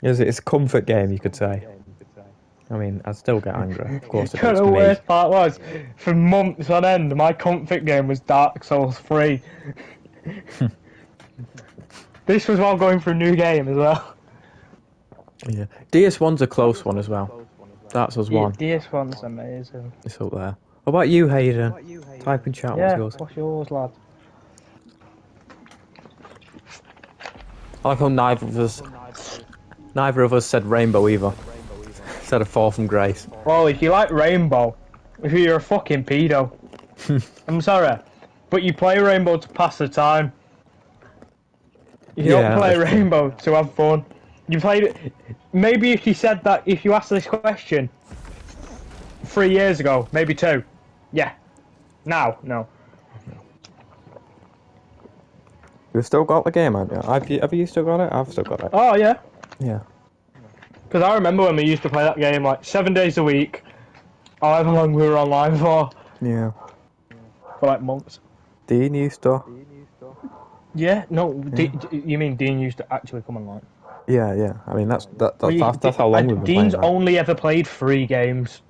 It's a comfort game, you could say. I mean, I still get angry, of course. If You know it's the me. worst part was, for months on end, my comfort game was Dark Souls 3. This was while going through a new game as well. Yeah, DS1's a close one as well. That's us one. DS1's amazing. It's up there. What about you, Hayden? Type in chat. Yeah, What's yours? what's yours, lad? I like how neither of us said Rainbow either. Said a Fall from Grace. Well, if you like Rainbow, if you're a fucking pedo, I'm sorry, but you play Rainbow to pass the time. You don't play Rainbow to have fun. You played it. Maybe if you said that, if you asked this question 3 years ago, maybe 2. Yeah. Now, no. You've still got the game, haven't you? Have you still got it? I've still got it. Oh, yeah. Yeah. Because I remember when we used to play that game like 7 days a week, however long we were online for. Yeah. For like months. Dean used to. Yeah, no, you mean Dean used to actually come online? Yeah. I mean, that's how long we've been Dean's playing. only ever played 3 games.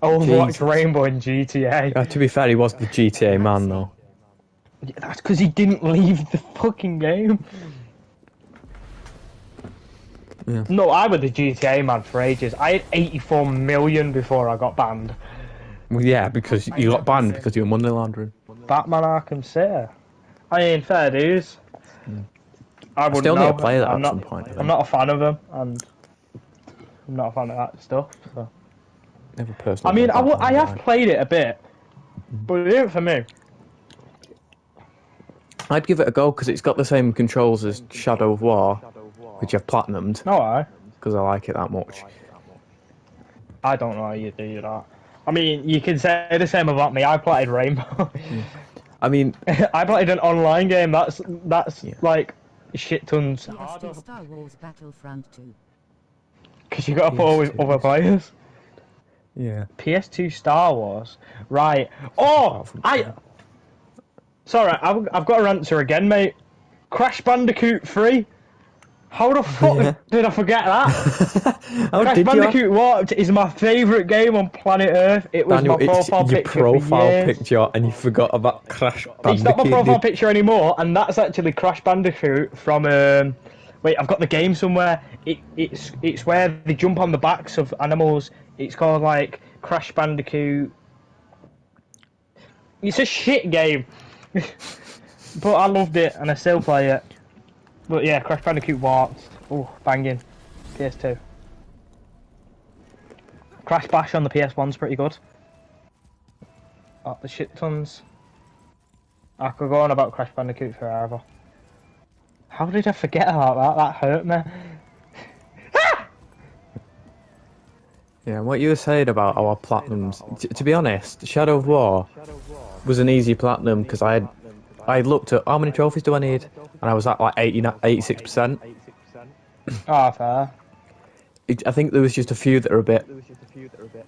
Overwatch, Rainbow, and GTA. To be fair, he was the GTA man, though. Yeah, that's because he didn't leave the fucking game. Yeah. No, I was the GTA man for ages. I had 84 million before I got banned. Well, yeah, because you got banned because you were money laundering. Batman Arkham City. I mean, fair dues. I wouldn't still need know. to play that I'm at not, some point, I think. I'm not a fan of them, and I'm not a fan of that stuff. So. Never personally. I mean, played I Batman have played it a bit, but it ain't for me. I'd give it a go because it's got the same controls as Shadow of War, which I've platinumed. No, because I like it that much. I don't know how you do that. I mean, you can say the same about me. I played Rainbow. I mean, I played an online game. That's like shit tons PS2 Star Wars Battlefront 2. because you got to put with other players. Yeah. PS2 Star Wars, right? Oh, Sorry, I've got to answer again, mate. Crash Bandicoot 3. How the fuck Yeah. did I forget that? How Crash did you? Bandicoot Warped is my favourite game on planet Earth. It was Daniel, my profile it's your picture profile for years. picture, and you forgot about Crash Bandicoot. It's not my profile picture anymore, and that's actually Crash Bandicoot from. Wait, I've got the game somewhere. It's where they jump on the backs of animals. It's called like Crash Bandicoot. It's a shit game, but I loved it and I still play it. But yeah, Crash Bandicoot Warped. Oh, banging. PS2. Crash Bash on the PS1's pretty good. Oh, the shit tons. I could go on about Crash Bandicoot forever. How did I forget about that? That hurt me. Yeah, what you were saying about our platinums. To be honest, Shadow of War was an easy platinum because I looked at how many trophies do I need, and I was at like 86%. Ah, fair. I think there was just a few that are a bit.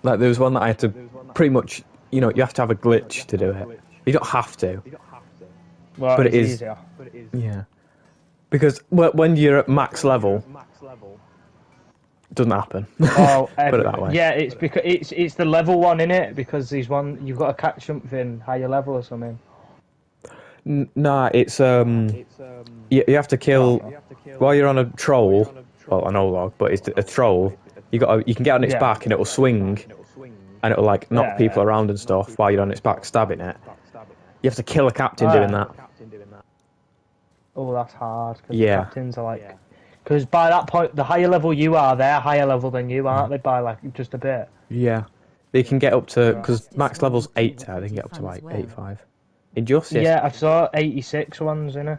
Like there was one that I had to pretty much. You know, you have to have a glitch to do it. You don't have to. Well, but it's it is easier. Yeah, because when you're at max level, it doesn't happen. Oh, put it that way. Yeah, it's because it's the level one in it because there's one you've got to catch something higher level or something. Nah, it's you have to kill while you're on a troll. Well, an Olog, but it's a troll. You can get on its back and it'll swing, and it'll like knock people around and stuff while you're on its back stabbing it. You have to kill a captain doing that. Oh, that's hard. Cause Yeah. captains are like, because by that point, the higher level you are, they're higher level than you, aren't they? By like just a bit. Yeah, they can get up to because max level's 8. They can get up to like 85. Injustice. Yeah, I saw 86 ones in it.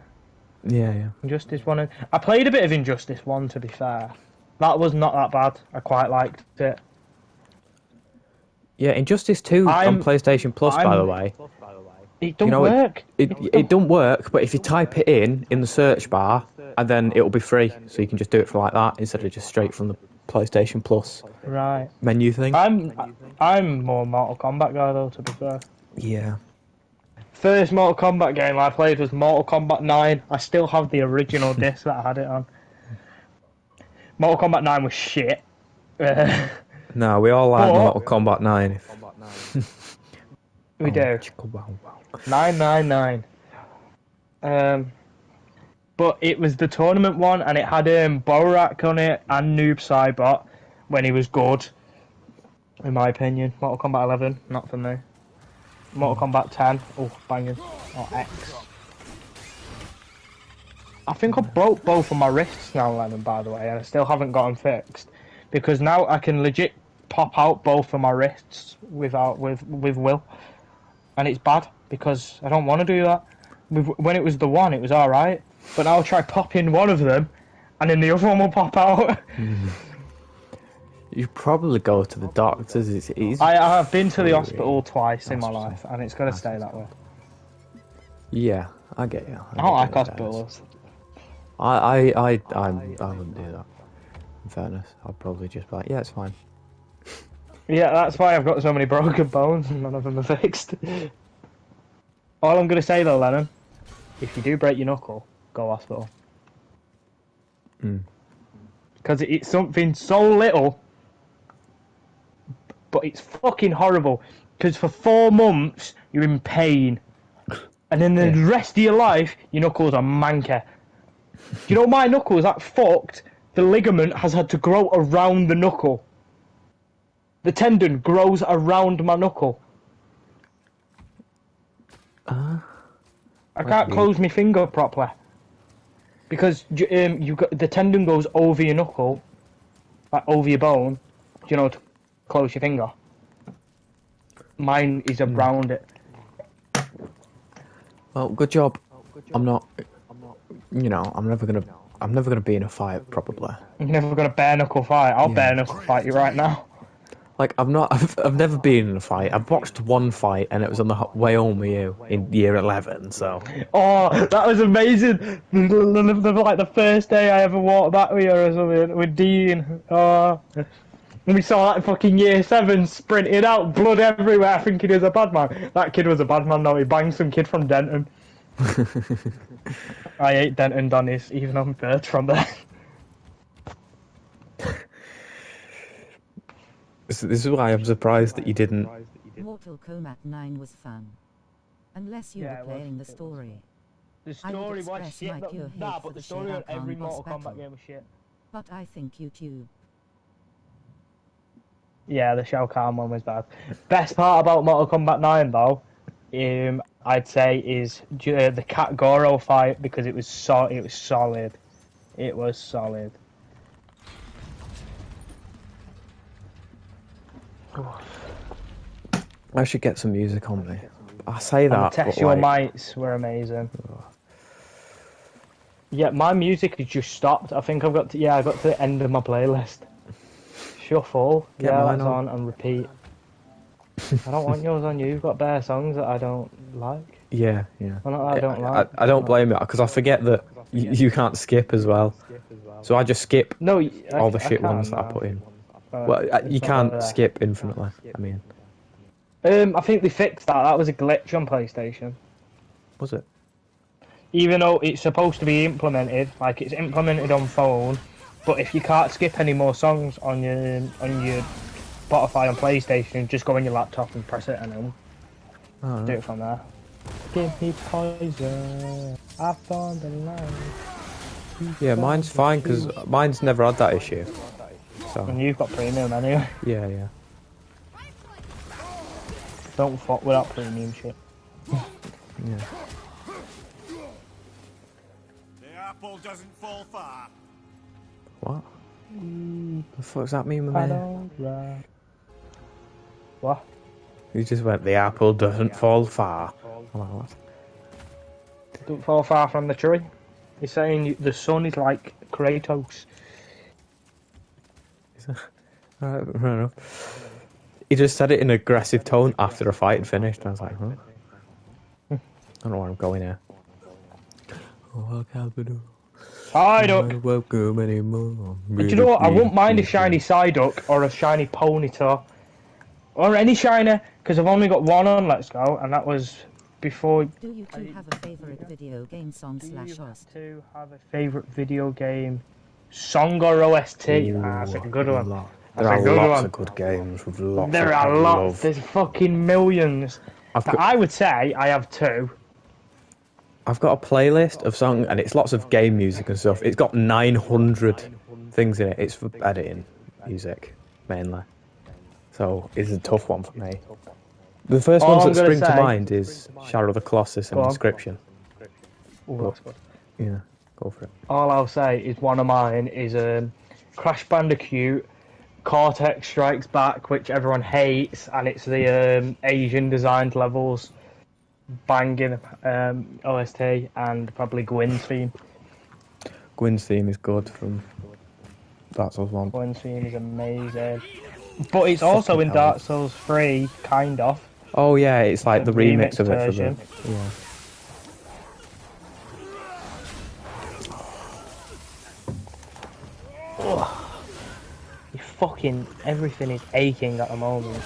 Yeah. Injustice 1. I played a bit of Injustice 1, to be fair. That was not that bad. I quite liked it. Yeah, Injustice 2 on PlayStation Plus, by the way. It don't work. It don't work, but if you type it in the search bar, and then it'll be free, so you can just do it for like that instead of just straight from the PlayStation Plus menu thing. I'm more Mortal Kombat guy though, to be fair. Yeah. First Mortal Kombat game I played was Mortal Kombat 9. I still have the original disc that I had it on. Mortal Kombat 9 was shit. No, we all like Mortal Kombat 9. We do. 999. But it was the tournament one, and it had Borak on it and Noob Saibot when he was good, in my opinion. Mortal Kombat 11, not for me. Mortal Kombat 10, oh, banging. Or X. I think I broke both of my wrists now, Lennon, by the way, and I still haven't got them fixed. Because now I can legit pop out both of my wrists with will. And it's bad, because I don't want to do that. When it was the one, it was alright. But now I'll try popping one of them, and then the other one will pop out. You probably go to the doctors. It's easy. I have been to the hospital twice in my life, and it's going to stay that way. Yeah, I get you. I don't like hospitals. I wouldn't do that. In fairness, I'd probably just be like, yeah, it's fine. Yeah, that's why I've got so many broken bones and none of them are fixed. All I'm going to say though, Lennon, if you do break your knuckle, go hospital. Because it's something so little, but it's fucking horrible. Because for 4 months, you're in pain. And then the rest of your life, your knuckles are manky. Do you know my knuckle is that fucked? The ligament has had to grow around the knuckle. The tendon grows around my knuckle. I can't close my finger properly. Because the tendon goes over your knuckle, like over your bone, to close your finger. Mine is around it. Well, good job. I'm not. I'm never gonna be in a fight, probably. You're never gonna bare knuckle fight. I'll bare knuckle fight you right now. Like I've never been in a fight. I've watched one fight, and it was on the way home with you in year 11. So. Oh, that was amazing! Like the first day I ever walked back with you or something with Dean. Oh, and we saw that fucking year 7 sprinting out, blood everywhere, thinking he was a bad man. That kid was a bad man though. He banged some kid from Denton. I ate Dan and Donnie's, even on birds from there. This is why I'm surprised that you didn't. Mortal Kombat 9 was fun. Unless you Yeah, were it was. playing the It was. story. The I would story was express shit. my pure Nah, hate for but the the story on Shao Kahn every boss Mortal Kombat battle. game was shit. But I think YouTube. Yeah, the Shao Kahn one was bad. Best part about Mortal Kombat 9, though, I'd say, is the Cat Goro fight because it was solid. It was solid. I should get some music on me. I say And the that, but textual like, mites were amazing. Yeah, my music has just stopped. I think I got to the end of my playlist. Shuffle. Get Yeah, mine that's on. on and repeat. I don't want yours on. You've got bare songs that I don't like. yeah, yeah. Well, not that I don't like. I don't blame you because I forget that you can't skip as well. So I just skip No, all the I shit can ones that I now. put in. But Well, you it's not can't there. skip infinitely. I mean, I think they fixed that. That was a glitch on PlayStation. was it? Even though it's supposed to be implemented, like it's implemented on phone, but if you can't skip any more songs on your Spotify on PlayStation, just go on your laptop and press it and then Oh, do no. it from there. Give me poison. I found the line. Yeah, mine's fine because mine's never had that issue. So And you've got premium anyway. yeah, yeah. Don't fuck with that premium shit. Yeah. The apple doesn't fall far. What? The fuck's that mean with I me? don't run. What? You just went, the apple doesn't fall far. I'm like, what? Don't fall far from the tree. You're saying the sun is like Kratos. Alright, fair enough. He just said it in an aggressive tone after a fight had finished. I was like, huh? I don't know where I'm going here. Oh, I don't. welcome anymore. Do you know what? I wouldn't mind a shiny Psyduck or a shiny Ponyta. Or any shiner, because I've only got one on Let's Go, and that was before. Do you two have a favorite video game song Do slash you host? two have a favourite video game song or OST? That's a good one. There are lots of good games with lots There of are lots. love. There's fucking millions. But I would say I have two. I've got a playlist of songs, and it's lots of game music and stuff. It's got 900 things in it. It's for editing music, mainly. So it's a tough one for me. The first All ones I'm that gonna spring to say- mind is Shadow of the Colossus and Go on. Inscription. Ooh, that's good. Yeah, go for it. All I'll say is one of mine is Crash Bandicoot, Cortex Strikes Back, which everyone hates, and it's the Asian designed levels, banging OST, and probably Gwyn's theme. Gwyn's theme is good from Dark Souls 1. Gwyn's theme is amazing. But it's also in hell. Dark Souls 3, kind of. Oh yeah, it's like the remix of it version. for the... Yeah. Fucking everything is aching at the moment.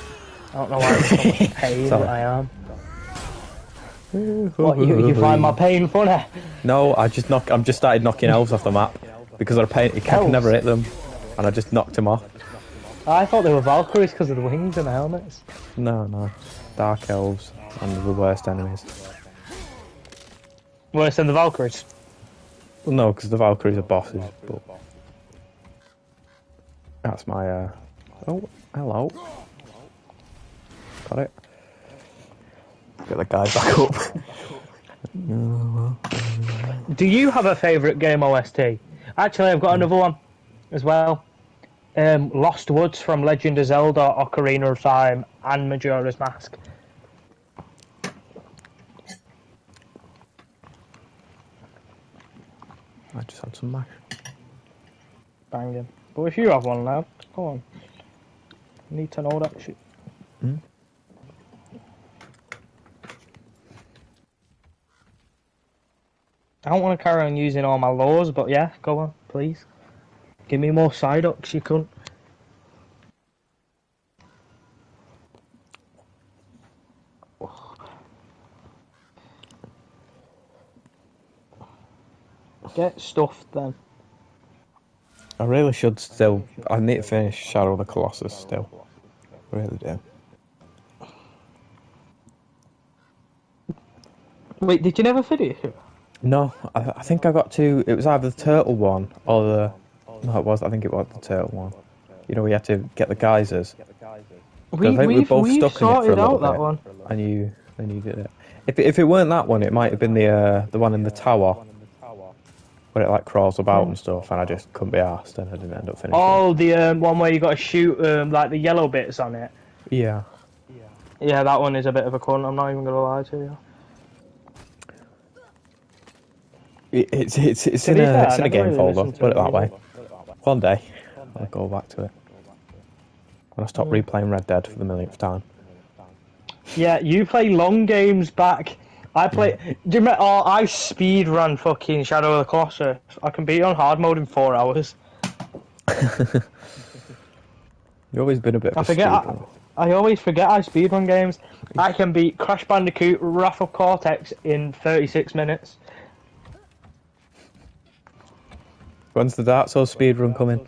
I don't know why I'm so much pain, but I am. What, you find my pain funny? No, I've just started knocking elves off the map because they're a pain. I can Elves? never hit them, and I just knocked them off. I thought they were Valkyries because of the wings and the helmets. No, dark elves and the worst enemies. Worse than the Valkyries. Well, no, because the Valkyries are bosses. But that's my. Oh, hello. Got it. Get the guy back up. Do you have a favourite game OST? Actually, I've got another one as well. Lost Woods from Legend of Zelda, Ocarina of Time, and Majora's Mask. I just had some mash. Banging. But if you have one now, go on. I need to know that shit. I don't want to carry on using all my laws, but yeah, go on, please. Give me more Psyducks, you cunt. Get stuffed then. I really should still. I need to finish Shadow of the Colossus still. I really do. Wait, did you never finish it? No, I think I got to. It was either the turtle one or the. No, it was. I think it was the turtle one. You know, we had to get the geysers. 'Cause I think we both We've stuck in it for a sorted little out that bit, one. and you did it. If it weren't that one, it might have been the one in the tower, where it like crawls about and stuff, and I just couldn't be arsed, and I didn't end up finishing. Oh, the one where you got to shoot like the yellow bits on it. Yeah. Yeah, that one is a bit of a cunt. I'm not even gonna lie to you. It's To in be a fair, it's I in a never game really folder. listened to Put it it that way. either. One day, I'll go back to it when I stop replaying Red Dead for the millionth time. Yeah, you play long games back. I play. Do you remember? Oh, I speed run fucking Shadow of the Colossus. I can beat it on hard mode in 4 hours. You've always been a bit of I a forget. speedrunner. I always forget I speedrun games. I can beat Crash Bandicoot Wrath of Cortex in 36 minutes. When's the Dark Souls speedrun coming?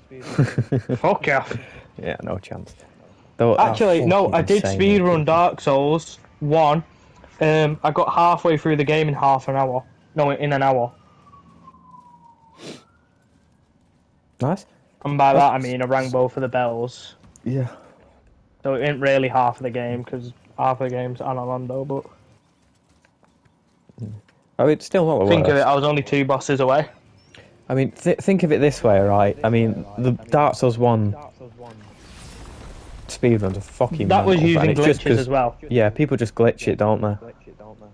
Fuck off. Yeah, no chance. Though, Actually, no, I did insane speedrun Dark Souls 1. I got halfway through the game in half an hour. No, in an hour. Nice. And by that I mean I rang both of the bells. Yeah. So it ain't really half of the game, because half of the game's Orlando, but... I mean, it's still not the Think of it, worst. I was only 2 bosses away. I mean, think of it this way, right? I mean, the Dark Souls 1 speedruns are fucking That was mental, and using it's just glitches 'cause- as well. Yeah, people just glitch it, don't they?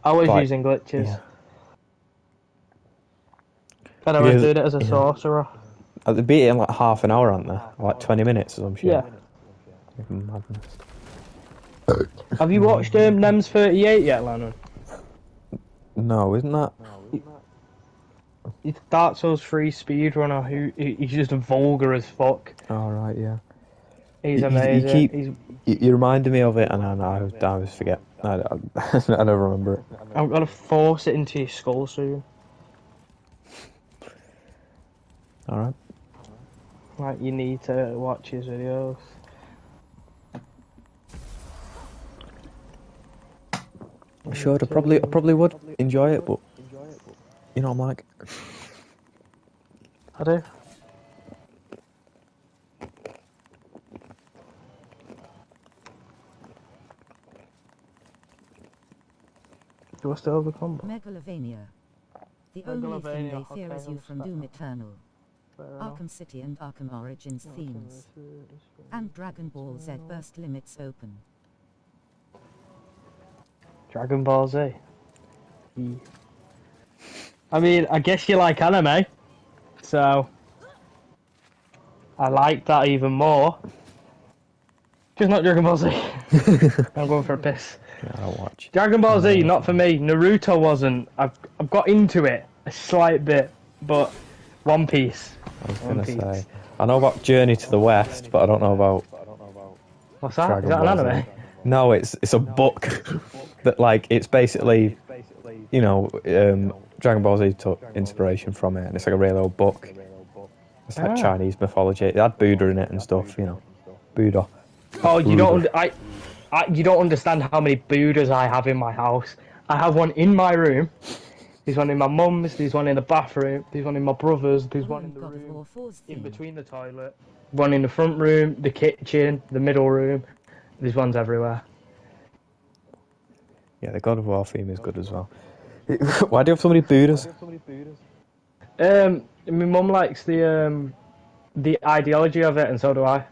I was Like, using glitches. yeah. And I was Because- doing it as a yeah. sorcerer. They beat it in like half an hour, aren't they? Like 20 minutes or some shit. Yeah. Fucking madness. Have you watched NEMS 38 yet, Lennon? No, isn't that? He's Dark Souls 3 speedrunner he's just vulgar as fuck. Oh, right, yeah. He's You amazing. you reminded me of it, and I always forget. I don't remember it. I'm gonna force it into your skull soon. Alright. Like, you need to watch his videos. I should. I probably would enjoy it, but you know, I'm like, I do. Do I still have the combo? Megalovania. The only thing they fear is you from Doom Eternal. Arkham City and Arkham Origins themes. And Dragon Ball Z burst limits open. Dragon Ball Z. I mean, I guess you like anime, so I like that even more. Just not Dragon Ball Z. I'm going for a piss. yeah, I'll watch. Dragon Ball Z, not for me. Naruto wasn't. I've got into it a slight bit, but One Piece. I was gonna say, I know about Journey to the West, but I don't know about. What's that? Dragon Is that an Ball Z. anime? No, it's a book that like it's basically, you know, Dragon Ball Z took inspiration from it, and it's like a real old book. It's like Chinese mythology. It had Buddha in it and stuff, you know, Buddha. Oh, you don't. You don't understand how many Buddhas I have in my house. I have one in my room. There's one in my mum's. There's one in the bathroom. There's one in my brother's. There's one in the room in between the toilet. One in the front room, the kitchen, the middle room. There's ones everywhere. Yeah, the God of War theme is good as well. Why do you have so many Buddhas? My mum likes the ideology of it, and so do I.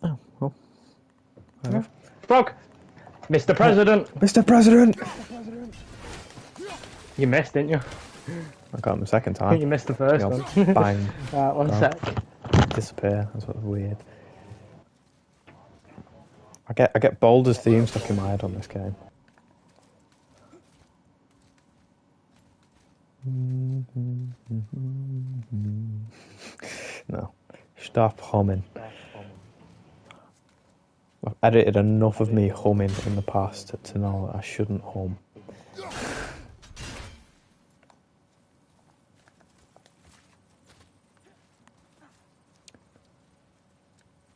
Oh, well. Yeah. Frog, Mr. President. Mr. President. You missed, didn't you? I got him the second time. You missed the first You know, one. Bang. One Oh. sec. Disappear. That's what's weird. I get Boulder's theme stuck in my head on this game. No. Stop humming. I've edited enough of me humming in the past to know that I shouldn't hum.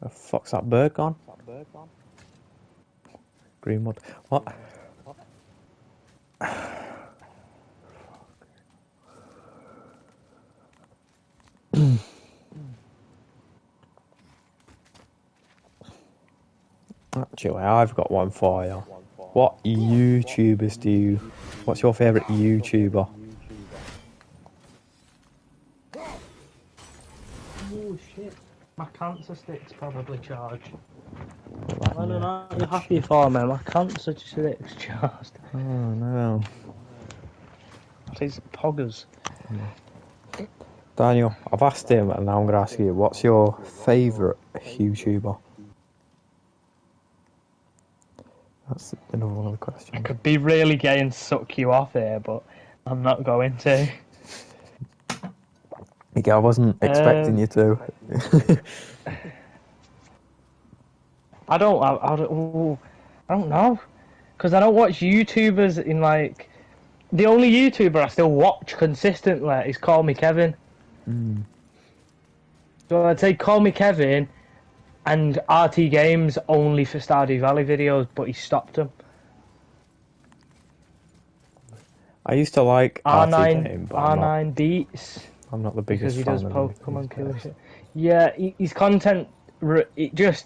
The fuck's that bird gone? Greenwood. What? Actually, I've got one for you. What YouTubers do you... What's your favourite YouTuber? Oh shit. My cancer stick's probably charged. I don't know what you're happy for, man. My cancer stick's charged. Oh no. These poggers. Daniel, I've asked him and now I'm going to ask you, what's your favourite YouTuber? That's another one of the questions. I could be really gay and suck you off here, but I'm not going to. Yeah, I wasn't expecting you to. I don't know, because I don't watch YouTubers in like. The only YouTuber I still watch consistently is Call Me Kevin. So I'd say Call Me Kevin and RT Games only for Stardew Valley videos, but he stopped them. I used to like R9 Game, but R9 Beats. I'm not the biggest Because he fan does of Pokemon killer shit. Yeah, his content, it just,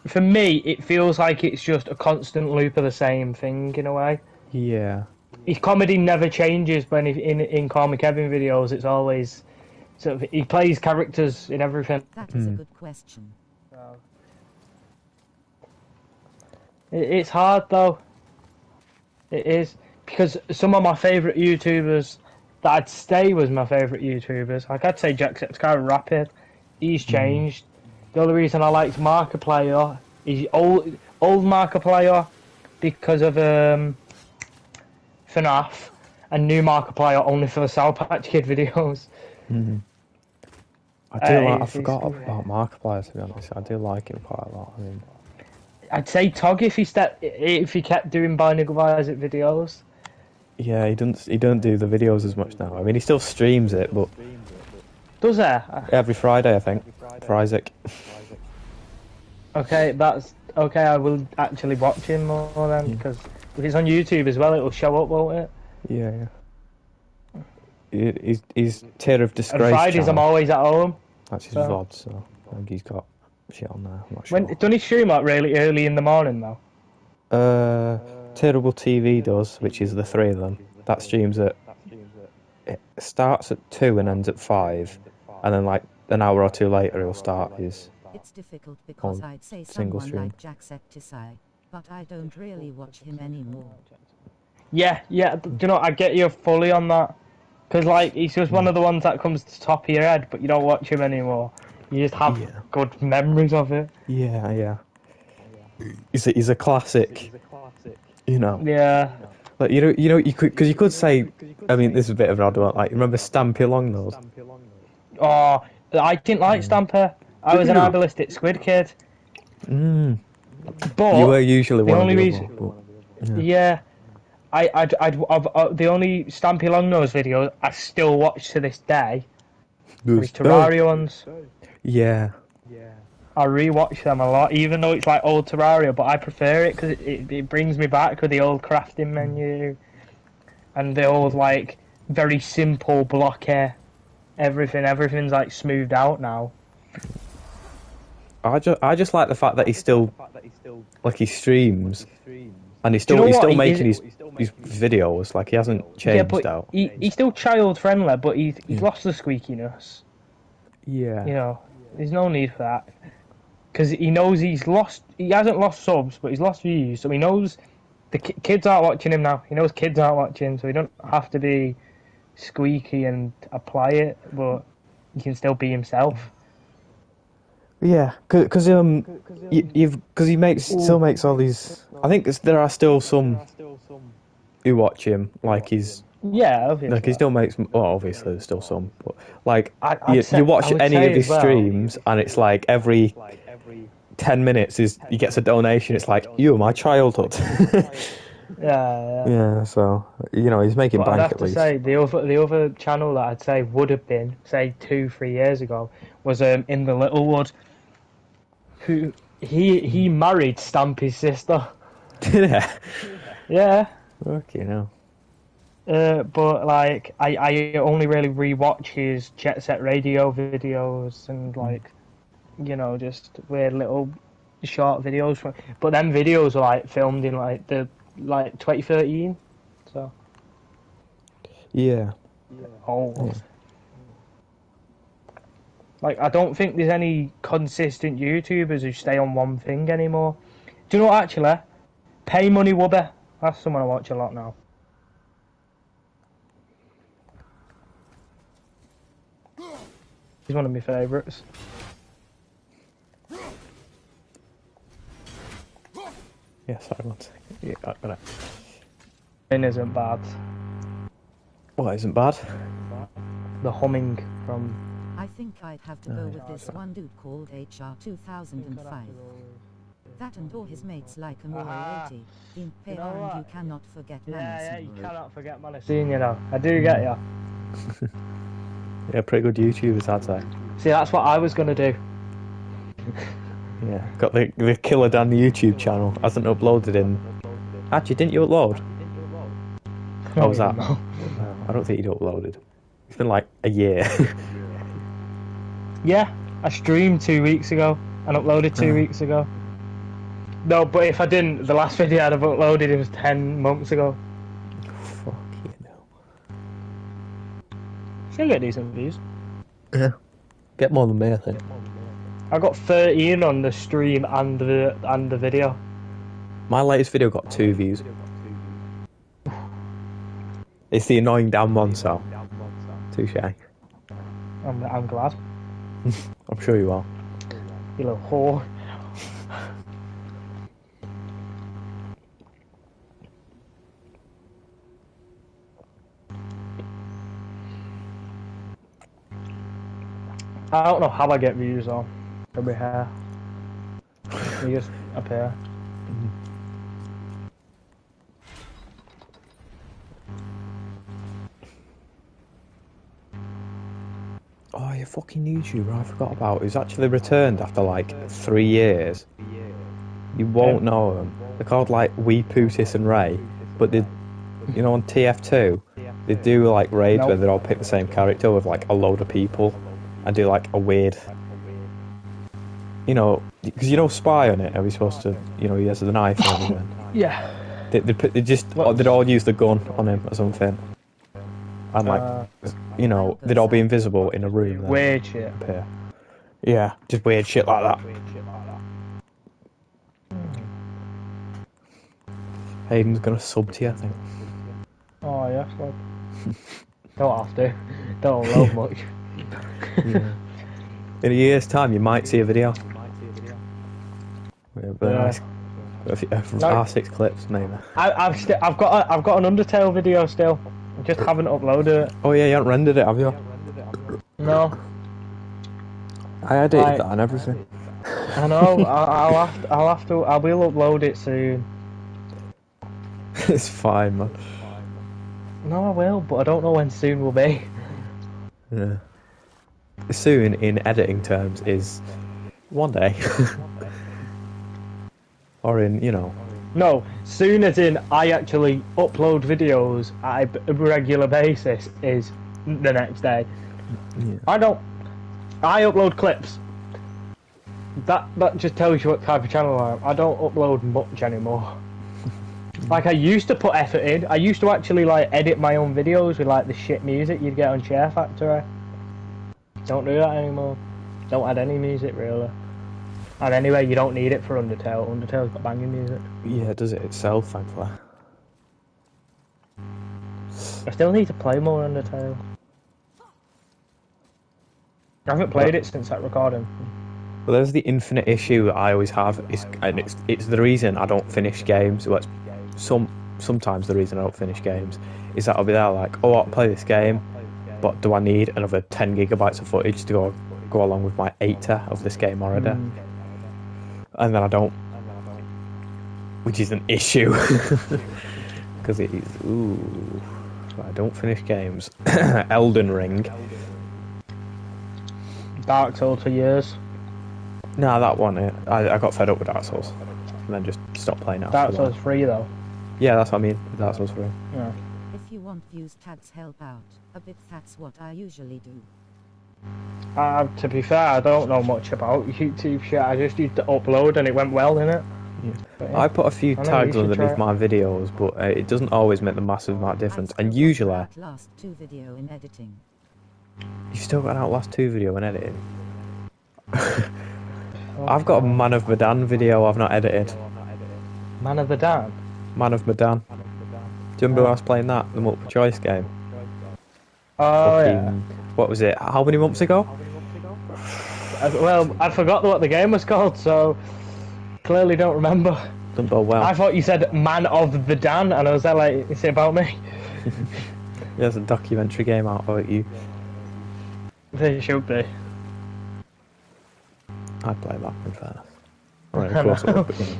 for me, it feels like it's just a constant loop of the same thing in a way. Yeah. His comedy never changes, but in Call Me Kevin videos, it's always sort of, he plays characters in everything. That is a good question. So, it's hard though. It is, because some of my favourite YouTubers that I'd say was my favourite YouTubers, like I'd say Jacksepticeye Rapid, he's changed. The only reason I liked Markiplier is old Markiplier because of FNAF, and new Markiplier only for the Sour Patch Kid videos. I forgot about Markiplier, to be honest. I do like him quite a lot. I mean, I'd say Tog if he kept doing Binding of Isaac videos. yeah, he don't do the videos as much now. I mean, he still streams it, but Does there? every Friday, I think, for Isaac. Okay, that's okay. I will actually watch him more then, because if it's on YouTube as well, it will show up, won't it? Yeah. He's Tier of Disgrace. And Fridays channel. I'm always at home. That's his so. VOD, so I think he's got shit on there. I'm not sure. Don't he stream out really early in the morning though? Terrible TV does, which is the three of them. That streams at. It starts at 2 and ends at 5, and then like an hour or two later he'll start his. It's difficult because I'd say single someone stream. like Jacksepticeye, but I don't really watch him anymore. Yeah. Do you know, I get you fully on that. Because like he's just one of the ones that comes to the top of your head, but you don't watch him anymore. You just have good memories of it. Yeah. He's a classic. You know. Yeah. Like you could say. I mean, this is a bit of an odd one. Like, remember Stampy Longnose? Oh, I didn't like Stamper. I was an idealistic squid kid. But You were usually the one only of the reason. other, but, Yeah. I'd the only Stampy Longnose video I still watch to this day are his Terraria ones. Yeah. I rewatch them a lot, even though it's like old Terraria, but I prefer it because it brings me back with the old crafting menu and the old like very simple blocky everything's like smoothed out now. I just like the fact that he still he streams and he's Do you know still what? making his videos. Like, he hasn't changed out. He's still child friendly, but he's lost the squeakiness. Yeah. You know, there's no need for that. Because he knows he hasn't lost subs, but he's lost views, so he knows the kids aren't watching him now. He knows kids aren't watching, so he don't have to be squeaky and apply it, but he can still be himself. Yeah, because he still makes all these. I think there are still some who watch him, like he's. Yeah, obviously. Like, he still makes. Well, obviously there's still some, but like I'd you watch I would any say of his as well, streams, and it's like every 10 minutes he gets a donation. It's like, you are my childhood. Yeah. Yeah, so he's making But bank I'd have at to least. say the other channel that I'd say would have been, say, 2-3 years ago was In the Littlewood. who he married Stampy's sister. Did it? Yeah. Okay, no. But like I only really rewatch his Jet Set Radio videos and like just weird little short videos. But them videos are like filmed in like 2013. So Yeah. old. Like, I don't think there's any consistent YouTubers who stay on one thing anymore. Do you know what, actually? Pay Money Wubby. That's someone I watch a lot now. He's one of my favourites. Yeah, sorry, one second. Yeah, I got it. It isn't bad. What isn't bad? The humming from... I think I'd have to go with this one dude called HR2005. That and all his mates like him all 80. In pair and you cannot forget Yeah, Manassi. you cannot forget Manassi, you know. I do get ya. Yeah, pretty good YouTubers, I'd say. See, that's what I was going to do. Yeah, got the killerdan YouTube channel. Hasn't uploaded in... Actually, didn't you upload? What was that? No. No, I don't think you'd uploaded. It's been like a year. Yeah, I streamed 2 weeks ago and uploaded 2 weeks ago. No, but if I didn't, the last video I'd have uploaded it was 10 months ago. Fuck you know. Still get decent views. Yeah. Get more than me, I think. I got 13 on the stream and the video. My latest video got 2 views. It's the annoying damn one, so. Touche. I'm glad. I'm sure you are. You little whore. I don't know how I get views on. It'll be here. You just appear. Oh, your fucking YouTuber I forgot about. Who's actually returned after like 3 years. You won't know them. They're called like Wee Pootis and Ray, but they, on TF2, they do like raids where they all pick the same character with like a load of people and do like a weird, because Spy on it. Are we supposed to, he has the knife and everything. Yeah. They'd all use the gun on him or something. And like, they'd all be invisible in a room. Then Weird shit. appear. Yeah, just weird shit like that. Hayden's gonna sub to you, I think. Oh yeah, well, don't have to. Don't love much. Yeah. In a year's time, you might see a video. With nice, R6 clips, maybe. I've got an Undertale video still. I just haven't uploaded it. Oh yeah, you haven't rendered it, have you? No. I edited that and everything. I know. I will upload it soon. It's fine, man. No, I will, but I don't know when soon will be. Yeah. Soon, in editing terms, is one day. Or in, No, soon as in I actually upload videos at a regular basis is the next day. Yeah. I upload clips. That just tells you what type of channel I am. I don't upload much anymore. Like I used to put effort in. I used to actually like edit my own videos with like the shit music you'd get on Share Factory. Don't do that anymore. Don't add any music really. And anyway, you don't need it for Undertale. Undertale's got banging music. Yeah, it does it itself, thankfully. I still need to play more Undertale. I haven't played it since that recording. Well, there's the infinite issue that I always have, and it's the reason I don't finish games. Well, sometimes the reason I don't finish games is that I'll be there like, oh, I'll play this game, but do I need another 10 gigabytes of footage to go along with my 80 of this game already? And then I don't, which is an issue because it is. Ooh, I don't finish games. Elden Ring. Dark Souls for years. No, that one. I got fed up with Dark Souls, and then just stopped playing it. Dark After Souls that. 3 though. Yeah, that's what I mean. Dark Souls 3. Yeah. If you want views, tags help out a bit. That's what I usually do. To be fair, I don't know much about YouTube shit. I just used to upload and it went well, innit? Yeah. But, I put a few I know, tags you should underneath try my videos, but it doesn't always make the massive amount of difference. And usually, Last 2 video in editing. you've still got an Outlast 2 video in editing. I've got a Man of Medan video I've not edited. Man of the Dan? Man of Medan. Do you remember when I was playing that, the multiple choice game? Oh, Fucking, yeah. what was it? How many months ago? Well, I forgot what the game was called, so clearly don't remember. Don't go well. I thought you said Man of the Dan, and I was there like, is it about me? There's a documentary game out about you. There should be. I'd play that, in fairness. Right, of course I would, but, you know.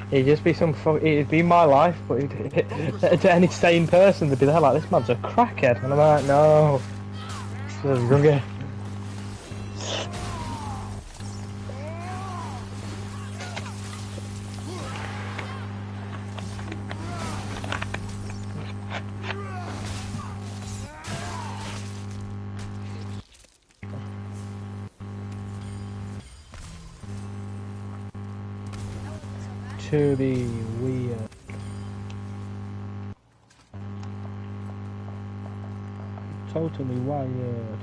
It'd just be it'd be my life, but to any sane person, they'd be there like, this man's a crackhead. And I'm like, no. This is good. To be weird. Totally wired.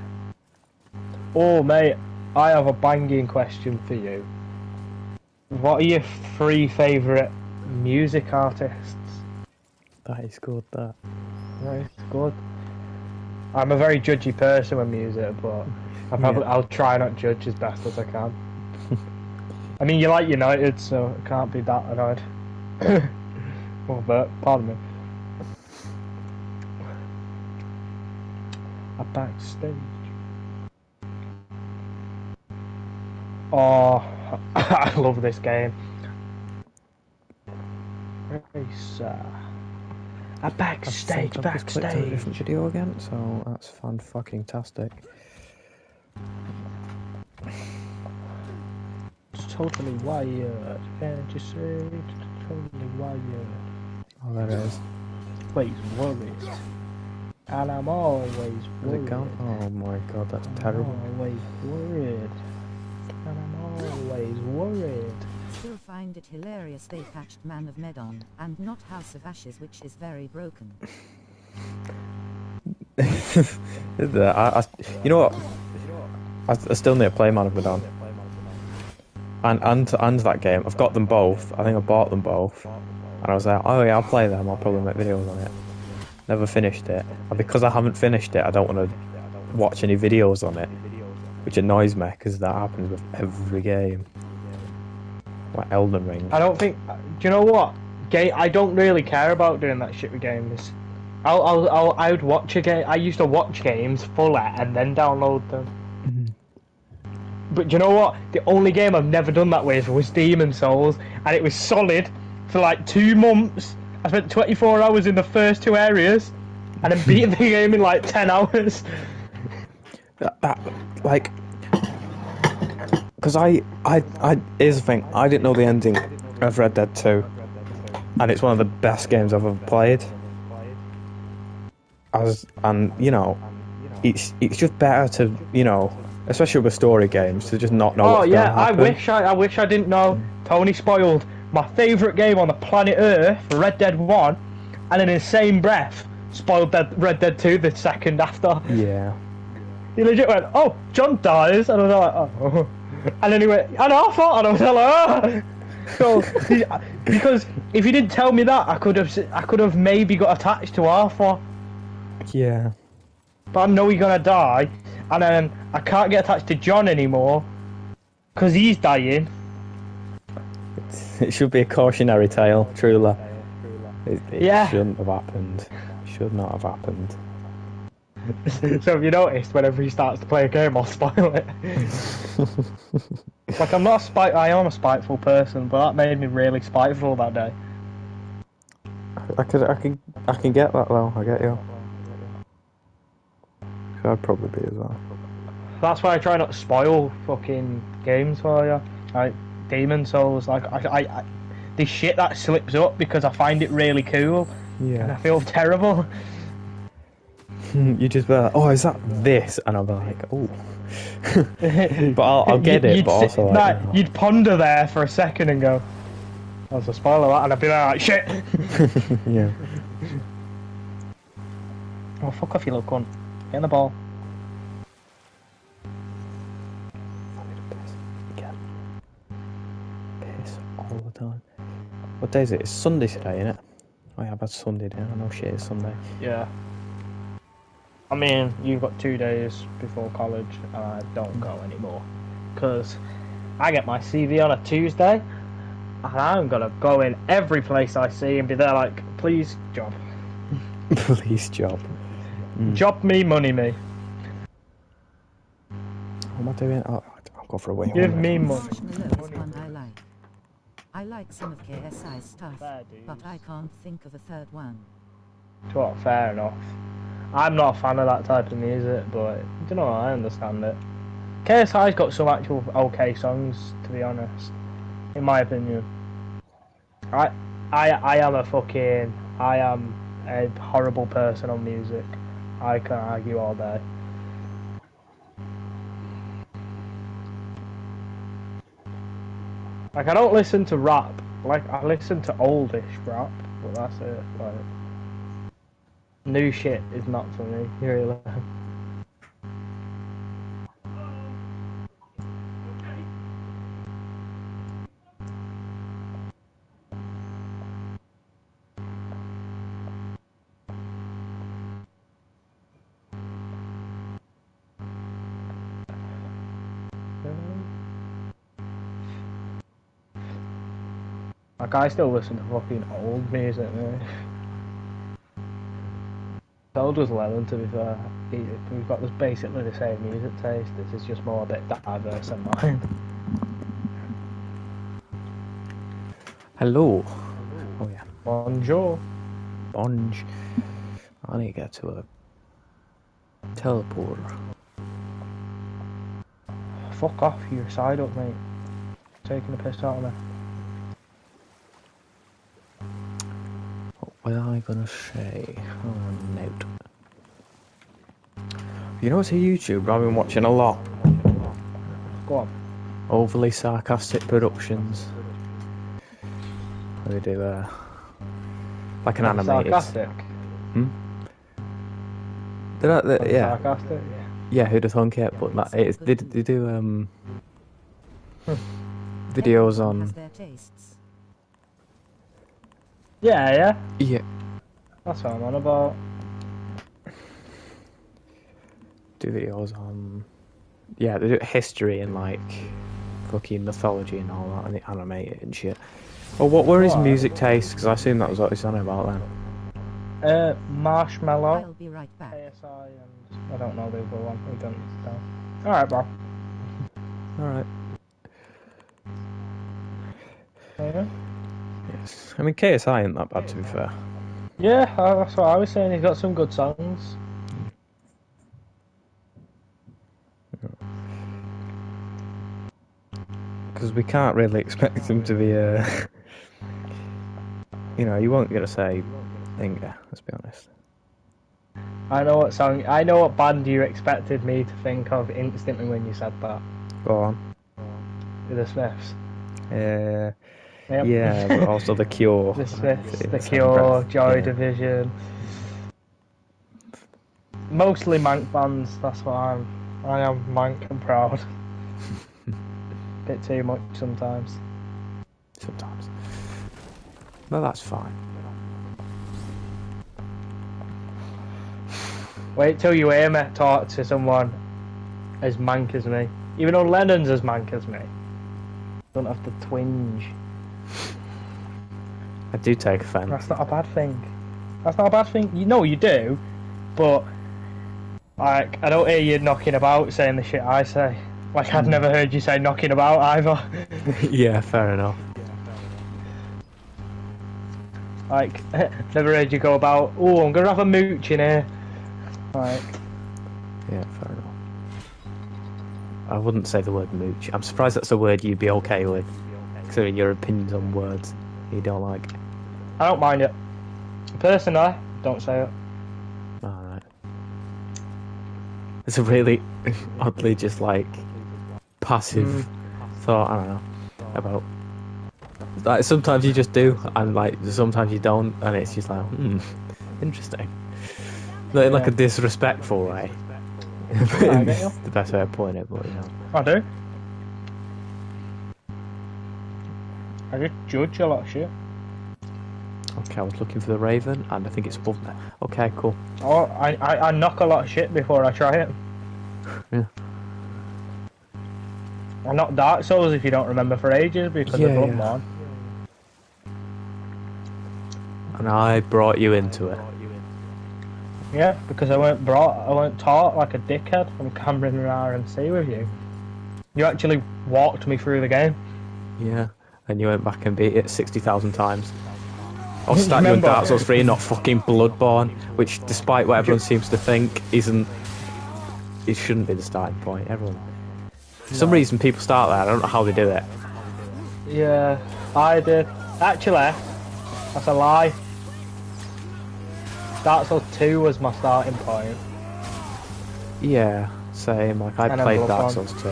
Oh mate, I have a banging question for you. What are your 3 favourite music artists? That is good, that. Right, good. I'm a very judgy person with music, but I'll try not judge as best as I can. I mean, you like United, so it can't be that annoyed. Well, but, pardon me. A backstage. Oh, I love this game. Racer. A backstage, I've just clicked on a backstage. different video again, so that's fan-fucking-tastic. It's totally wired. Can't you see? It's totally wired. Oh, there it is. Always worried. And I'm always Has worried. it gone? Oh my god, that's I'm terrible. always worried. And I'm always worried. Still find it hilarious they patched Man of Medan and not House of Ashes, which is very broken. You know what? I still need to play Man of Medan. And that game. I've got them both. I think I bought them both. And I was like, oh yeah, I'll play them. I'll probably make videos on it. Never finished it. And because I haven't finished it, I don't want to watch any videos on it. Which annoys me, because that happens with every game. Like Elden Ring. I don't think. Do you know what? I don't really care about doing that shit with games. I would watch a game. I used to watch games fully and then download them. But do you know what? The only game I've never done that with was Demon's Souls, and it was solid for like 2 months. I spent 24 hours in the first 2 areas, and then beat the game in like 10 hours. Like, because here's the thing, I didn't know the ending of Red Dead 2, and it's one of the best games I've ever played. And you know, it's just better to, you know, especially with story games, to just not know what's going to happen. I wish I didn't know. Tony spoiled my favourite game on the planet Earth, Red Dead 1, and in the same breath spoiled Red Dead 2 the second after. Yeah. He legit went, oh, John dies, and I was like, oh. And then he went, and Arthur, and I was like, oh. So, because if you didn't tell me that, I could have maybe got attached to Arthur. Yeah. But I know he's gonna die, and then I can't get attached to John anymore because he's dying. It should be a cautionary tale, truly. It Yeah. shouldn't have happened. Should not have happened. So have you noticed, whenever he starts to play a game, I'll spoil it. Like, I am a spiteful person, but that made me really spiteful that day. I can get that though. I get you. I'd probably be as well. That's why I try not to spoil fucking games for you. Like Demon Souls, like I this shit that slips up because I find it really cool, and I Yeah. feel terrible. You just be like, oh, is that this? And I'll be like, oh. But I'll get it, You'd but also like, nah, no. you'd ponder there for a second and go, "That's a spoiler," that, and I'd be like, "Shit." Yeah. Oh, fuck off, you little cunt. Get in the ball. Again. Piss all the time. What day is it? It's Sunday today, isn't it? Oh yeah, I've had Sunday now. I know shit, it's Sunday. Yeah. I mean, you've got 2 days before college, and I don't go anymore. Because I get my CV on a Tuesday, and I'm gonna go in every place I see and be there like, please, job. Police job. Job me, money me. What am I doing? Oh, I'll go for a wee. Give me money. Marshmallow is one I like. I like some of KSI's stuff, Fair dues. but I can't think of a third one. Well, fair enough. I'm not a fan of that type of music, but you know, I understand it. KSI's got some actual okay songs, to be honest, in my opinion. I am a horrible person on music. I can argue all day. Like, I don't listen to rap. Like, I listen to oldish rap, but that's it. Like, new shit is not for me, really. Like, I still listen to fucking old music, man. So does Lennon, to be fair. We've got this basically the same music taste. This is just more a bit diverse than mine. Hello. Oh yeah. Bonjour. Bonge. I need to get to a teleporter. Fuck off, your side up, mate. Taking the piss out of me. What was I gonna say? Oh, note. You know what's a YouTuber I've been watching a lot? Go on. Overly Sarcastic Productions. They do like an animated. Sarcastic. Yeah. Sarcastic. Yeah, who'd have thunk it? But that is, they do videos Everyone has on. their tastes. Yeah. Yeah. That's what I'm on about. Do videos on. Yeah, they do history and like fucking mythology and all that, and they animate it and shit. Oh, what were his music tastes? Because I assume that was what he's on about then. Marshmallow. I'll be right back. KSI and I don't know the other one. We don't know. Alright, bro. Alright. Yeah. Yes. I mean, KSI ain't that bad, to be fair. Yeah, that's what I was saying. He's got some good songs. Because we can't really expect him to be you know, you won't get to say Inga, let's be honest. I know what band you expected me to think of instantly when you said that. Go on. The Smiths. Yep. Yeah, but also The Cure. The Smiths, The Same Cure, breath. Joy Yeah. Division. Mostly Mank bands, that's what I am Mank and proud. Bit too much sometimes. Sometimes. No, that's fine. Wait till you hear me talk to someone as mank as me. Even though Lennon's as mank as me. Don't have to twinge. I do take offence. That's not a bad thing. That's not a bad thing. You know you do, but like I don't hear you knocking about saying the shit I say. Like I've never heard you say knocking about either. Yeah, fair enough. Like never heard you go about, oh I'm gonna have a mooch in here. Like Yeah, fair enough. I wouldn't say the word mooch. I'm surprised that's a word you'd be okay with, considering your opinions on words you don't like. I don't mind it. Personally, don't say it. Alright. It's a really oddly just like passive thought, I don't know, about like sometimes you just do and like sometimes you don't, and it's just like interesting. Not in like a disrespectful way. It's the best way of putting it, but you know. I do. I just judge a lot of shit. Okay, I was looking for the Raven and I think it's above there. Okay, cool. Oh, I knock a lot of shit before I try it. Yeah. I knocked Dark Souls, if you don't remember, for ages because of Bloodborne. And I brought you into it. Yeah, because I weren't taught like a dickhead from Cameron and RMC with you. You actually walked me through the game. Yeah, and you went back and beat it 60,000 times. I'll start you in Dark Souls 3 and not fucking Bloodborne, which, despite what everyone seems to think, isn't. It shouldn't be the starting point. Everyone. For some reason, people start there. I don't know how they do it. Yeah, I did. Actually, that's a lie. Dark Souls 2 was my starting point. Yeah, same. Like, I played Dark Souls 2.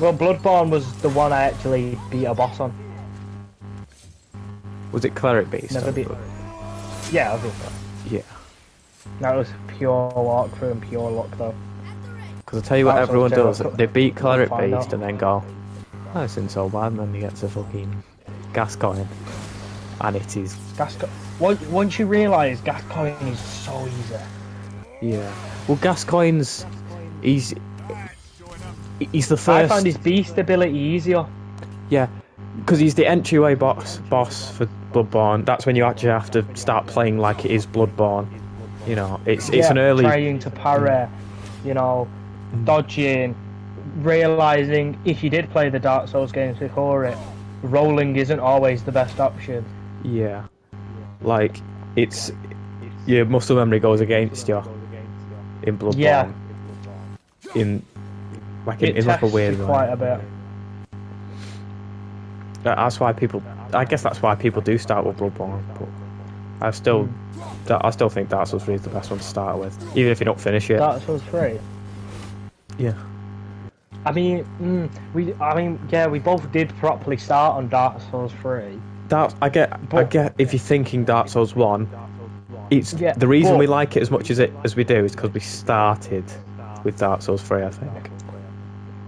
Well, Bloodborne was the one I actually beat a boss on. Was it Cleric Beast? Never beat. Yeah, obviously. Yeah. That was pure walkthrough and pure luck, though. Because I tell you what everyone does, they beat Cleric find Beast out. and then go, oh, this isn't so bad, and then he gets a fucking Gascoigne. And it is... Once you realise Gascoigne is so easy. Yeah. Well, Gascoigne's... He's the first... I found his beast ability easier. Yeah. Because he's the entryway boss for Bloodborne. That's when you actually have to start playing like it is Bloodborne. You know, it's an early... trying to parry, you know, dodging, realising if you did play the Dark Souls games before it, rolling isn't always the best option. Yeah. Like, it's... Your muscle memory goes against you in Bloodborne. Yeah. In like a weird way. Quite a bit. That's why people... I guess that's why people do start with Bloodborne, but I still think Dark Souls 3 is the best one to start with, even if you don't finish it. Dark Souls 3? Yeah. I mean, we both did properly start on Dark Souls 3. I get if you're thinking Dark Souls 1, it's the reason we like it as much as we do is because we started with Dark Souls 3, I think.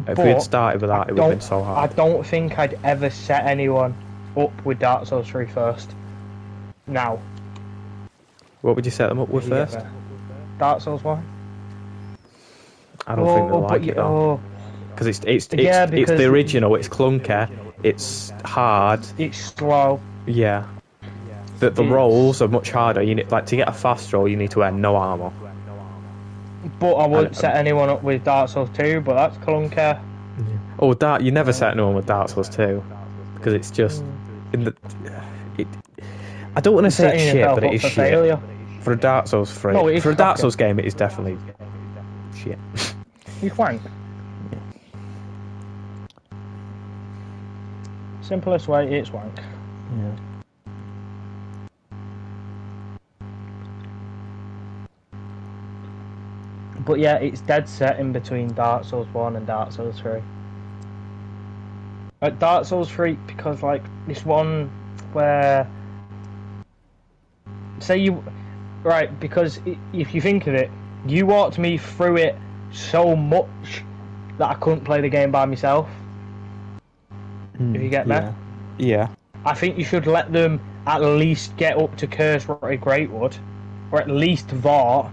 If we had started with that, it would have been so hard. I don't think I'd ever set anyone up with Dark Souls 3 first. Now. What would you set them up with first? Dark Souls 1. I don't think they'll like it though. Because it's the original, it's clunky, it's hard. It's slow. Yeah. The rolls are much harder. You need, like, to get a fast roll, you need to wear no armour. But I wouldn't set anyone up with Dark Souls 2, but that's clunky. Yeah. Oh, you never set anyone with Dark Souls 2. Because it's just... I don't want to say it's shit, but it is shit. Failure. For a Dark Souls 3... No, for a Dark Souls game, it is definitely shit. You wank. Simplest way, it's wank. Yeah. But yeah, it's dead set in between Dark Souls 1 and Dark Souls 3. Like Dark Souls 3, because like this one where... Say you... Right, because if you think of it, you walked me through it so much that I couldn't play the game by myself. If you get that? Yeah. I think you should let them at least get up to Curse Rotted Greatwood, or at least Vort.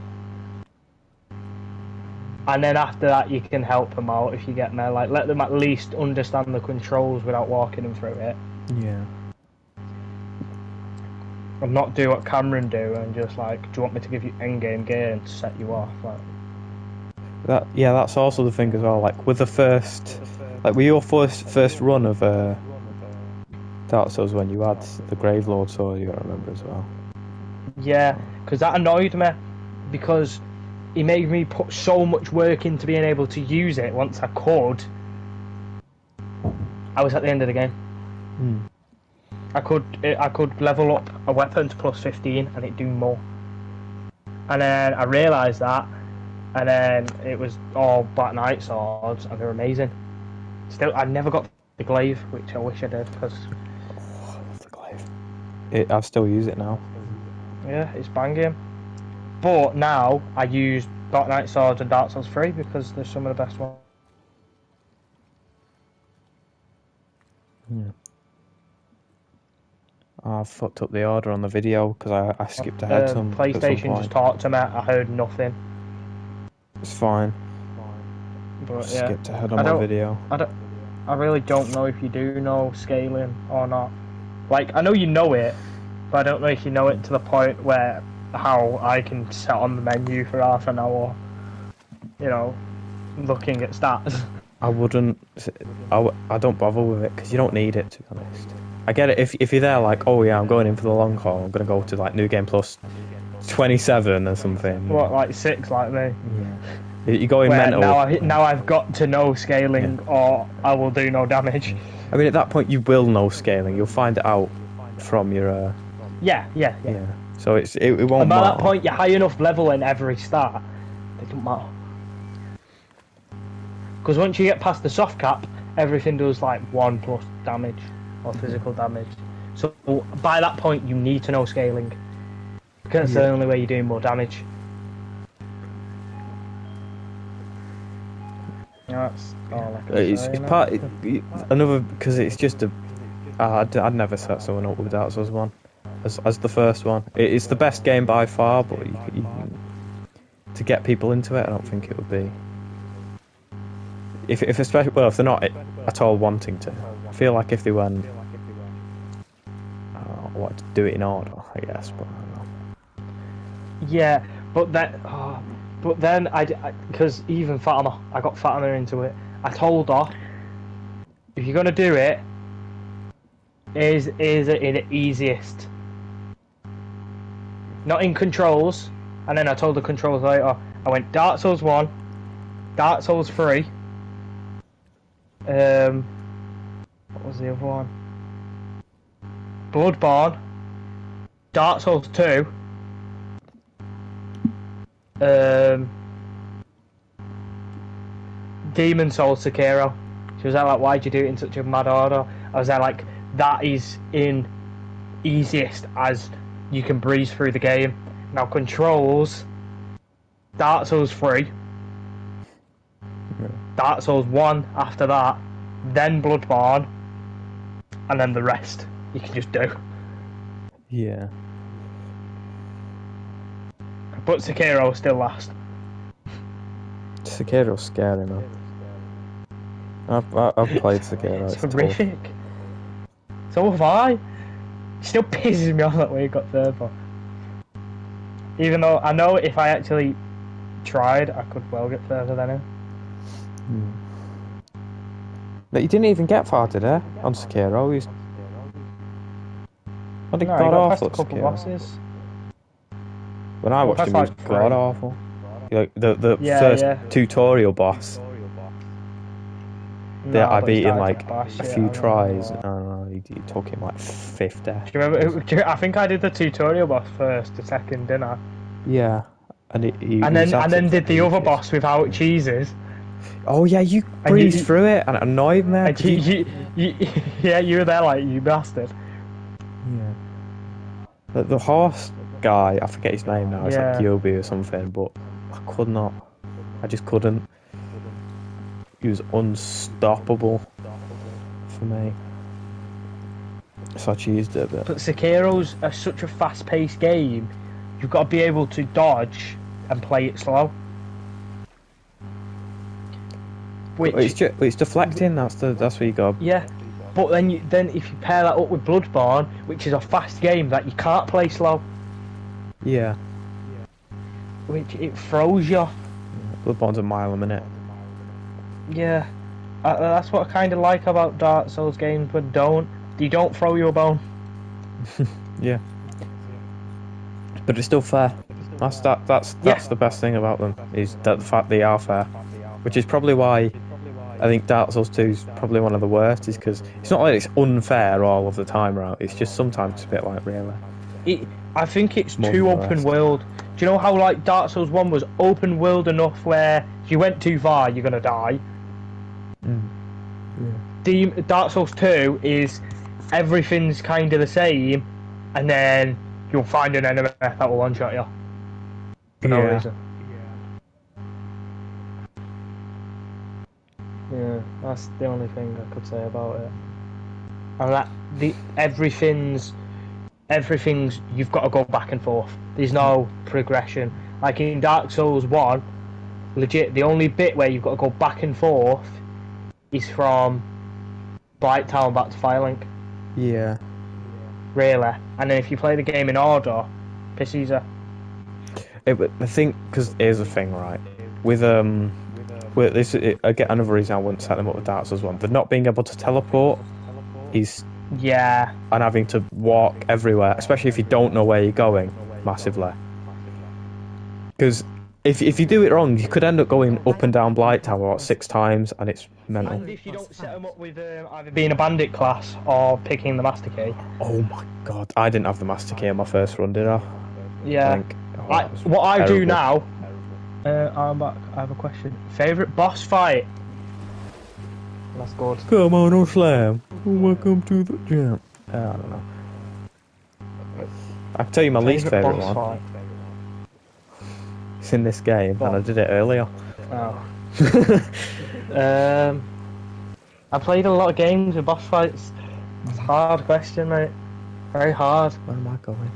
And then after that you can help them out if you get me. Like, let them at least understand the controls without walking them through it. Yeah. And not do what Cameron do and just like, do you want me to give you endgame gear to set you off? Like, that's also the thing as well. Like with the first, like with your first run of Dark Souls, when you had the Gravelord sword, you gotta remember as well. Yeah, because that annoyed me, because he made me put so much work into being able to use it once I could. I was at the end of the game. I could level up a weapon to plus 15 and it'd do more. And then I realised that, and then it was all Black Knight swords, and they're amazing. Still, I never got the glaive, which I wish I did, because... Oh, I love the glaive. I still use it now. Yeah, it's banging. But now, I use Dark Knight swords and Dark Souls 3, because they're some of the best ones. Yeah. I fucked up the order on the video because I skipped ahead some. PlayStation just talked to me. I heard nothing. It's fine. But yeah, skipped ahead on my video. I really don't know if you do know scaling or not. Like, I know you know it, but I don't know if you know it to the point where how I can sit on the menu for half an hour, you know, looking at stats. I wouldn't. I don't bother with it because you don't need it, to be honest. I get it if you're there like, oh yeah, I'm going in for the long haul. I'm gonna go to like New Game Plus 27 or something. What, like 6, like me? Yeah. You go in mental. Now I've got to know scaling, or I will do no damage. I mean, at that point, you will know scaling. You'll find it out from your. Yeah. So it won't. And by matter. that point, you're high enough level in every start. It doesn't matter. Because once you get past the soft cap, everything does like 1+ damage or physical damage. So by that point, you need to know scaling. Because it's the only way you're doing more damage. Yeah, that's all I can say. It's part another because it's just a. I'd never set someone up with Dark Souls 1 as the first one. It's the best game by far, but to get people into it, I don't think it would be. If especially if they're not at all wanting to, I feel like if they went, I don't know, what to do it in order, I guess, but I don't know. Yeah, but then because even Fatima, I got Fatima into it. I told her, if you're gonna do it, is it in the easiest, not in controls. And then I told the controls later. I went Dark Souls 1, Dark Souls 3. What was the other one? Bloodborne, Dark Souls 2. Demon Souls Sekiro. She was like, why'd you do it in such a mad order? I was like, that is in easiest as you can breeze through the game. Now controls, Dark Souls 3, Dark Souls 1 after that, then Bloodborne, and then the rest you can just do. Yeah. But Sekiro still last. Sekiro's scary, man. I've played Sekiro. It's horrific. So have I. It still pisses me off that we got third for. Even though I know if I actually tried, I could well get further than him. But you didn't even get far today on Sekiro. I think No, god got past awful a couple Sekiro. bosses. When I watched him, he was like god 3. awful. Like the first tutorial boss that I beat in like a few tries. I don't know, he took him like 50. Do you remember? I think I did the tutorial boss first, the second, didn't I? Yeah, and then did the other boss without cheeses. Oh yeah, you breezed through it and it annoyed me. And yeah, you were there like, you bastard. Yeah. The horse guy, I forget his name now. It's like Yeah. Yobi or something, but I could not. I just couldn't. He was unstoppable for me. So I cheesed it a bit. But Sekiro's such a fast-paced game. You've got to be able to dodge and play it slow. Which It's deflecting. That's where you go. yeah, but then if you pair that up with Bloodborne, which is a fast game that you can't play slow, Yeah. which it throws you. Bloodborne's a mile a minute. Yeah, that's what I kind of like about Dark Souls games, but you don't throw you a bone. Yeah. But it's still fair. That's the best thing about them, is that the fact they are fair. Which is probably why I think Dark Souls 2 is probably one of the worst, is because it's not like it's unfair all of the time, right? It's just sometimes it's a bit like, really. I think it's More too than the open rest. world. Do you know how like Dark Souls 1 was open world enough where if you went too far you're gonna die? Dark Souls 2 is everything's kind of the same, and then you'll find an enemy that will one-shot you for no reason. Yeah, that's the only thing I could say about it. And that everything's you've got to go back and forth. There's no progression. Like in Dark Souls 1, legit, the only bit where you've got to go back and forth is from Blight Town back to Firelink. Yeah. Really. And then if you play the game in order, piss easy. I think, because here's the thing, right? With this, again, another reason I wouldn't set them up with Dark Souls 1. The not being able to teleport is... Yeah. And having to walk everywhere, especially if you don't know where you're going, massively. Because if you do it wrong, you could end up going up and down Blight Tower about 6 times, and it's mental. And if you don't set them up with either being a bandit class or picking the Master Key. Oh my god, I didn't have the Master Key on my first run, did I? Yeah. What I do now... I'm back. I have a question. Favourite boss fight? That's good. Come on, oh slam. Welcome to the gym. I don't know. I can tell you my least favourite one. Fight. It's in this game, and I did it earlier. Oh. I played a lot of games with boss fights. It's a hard question, mate. Very hard. Where am I going?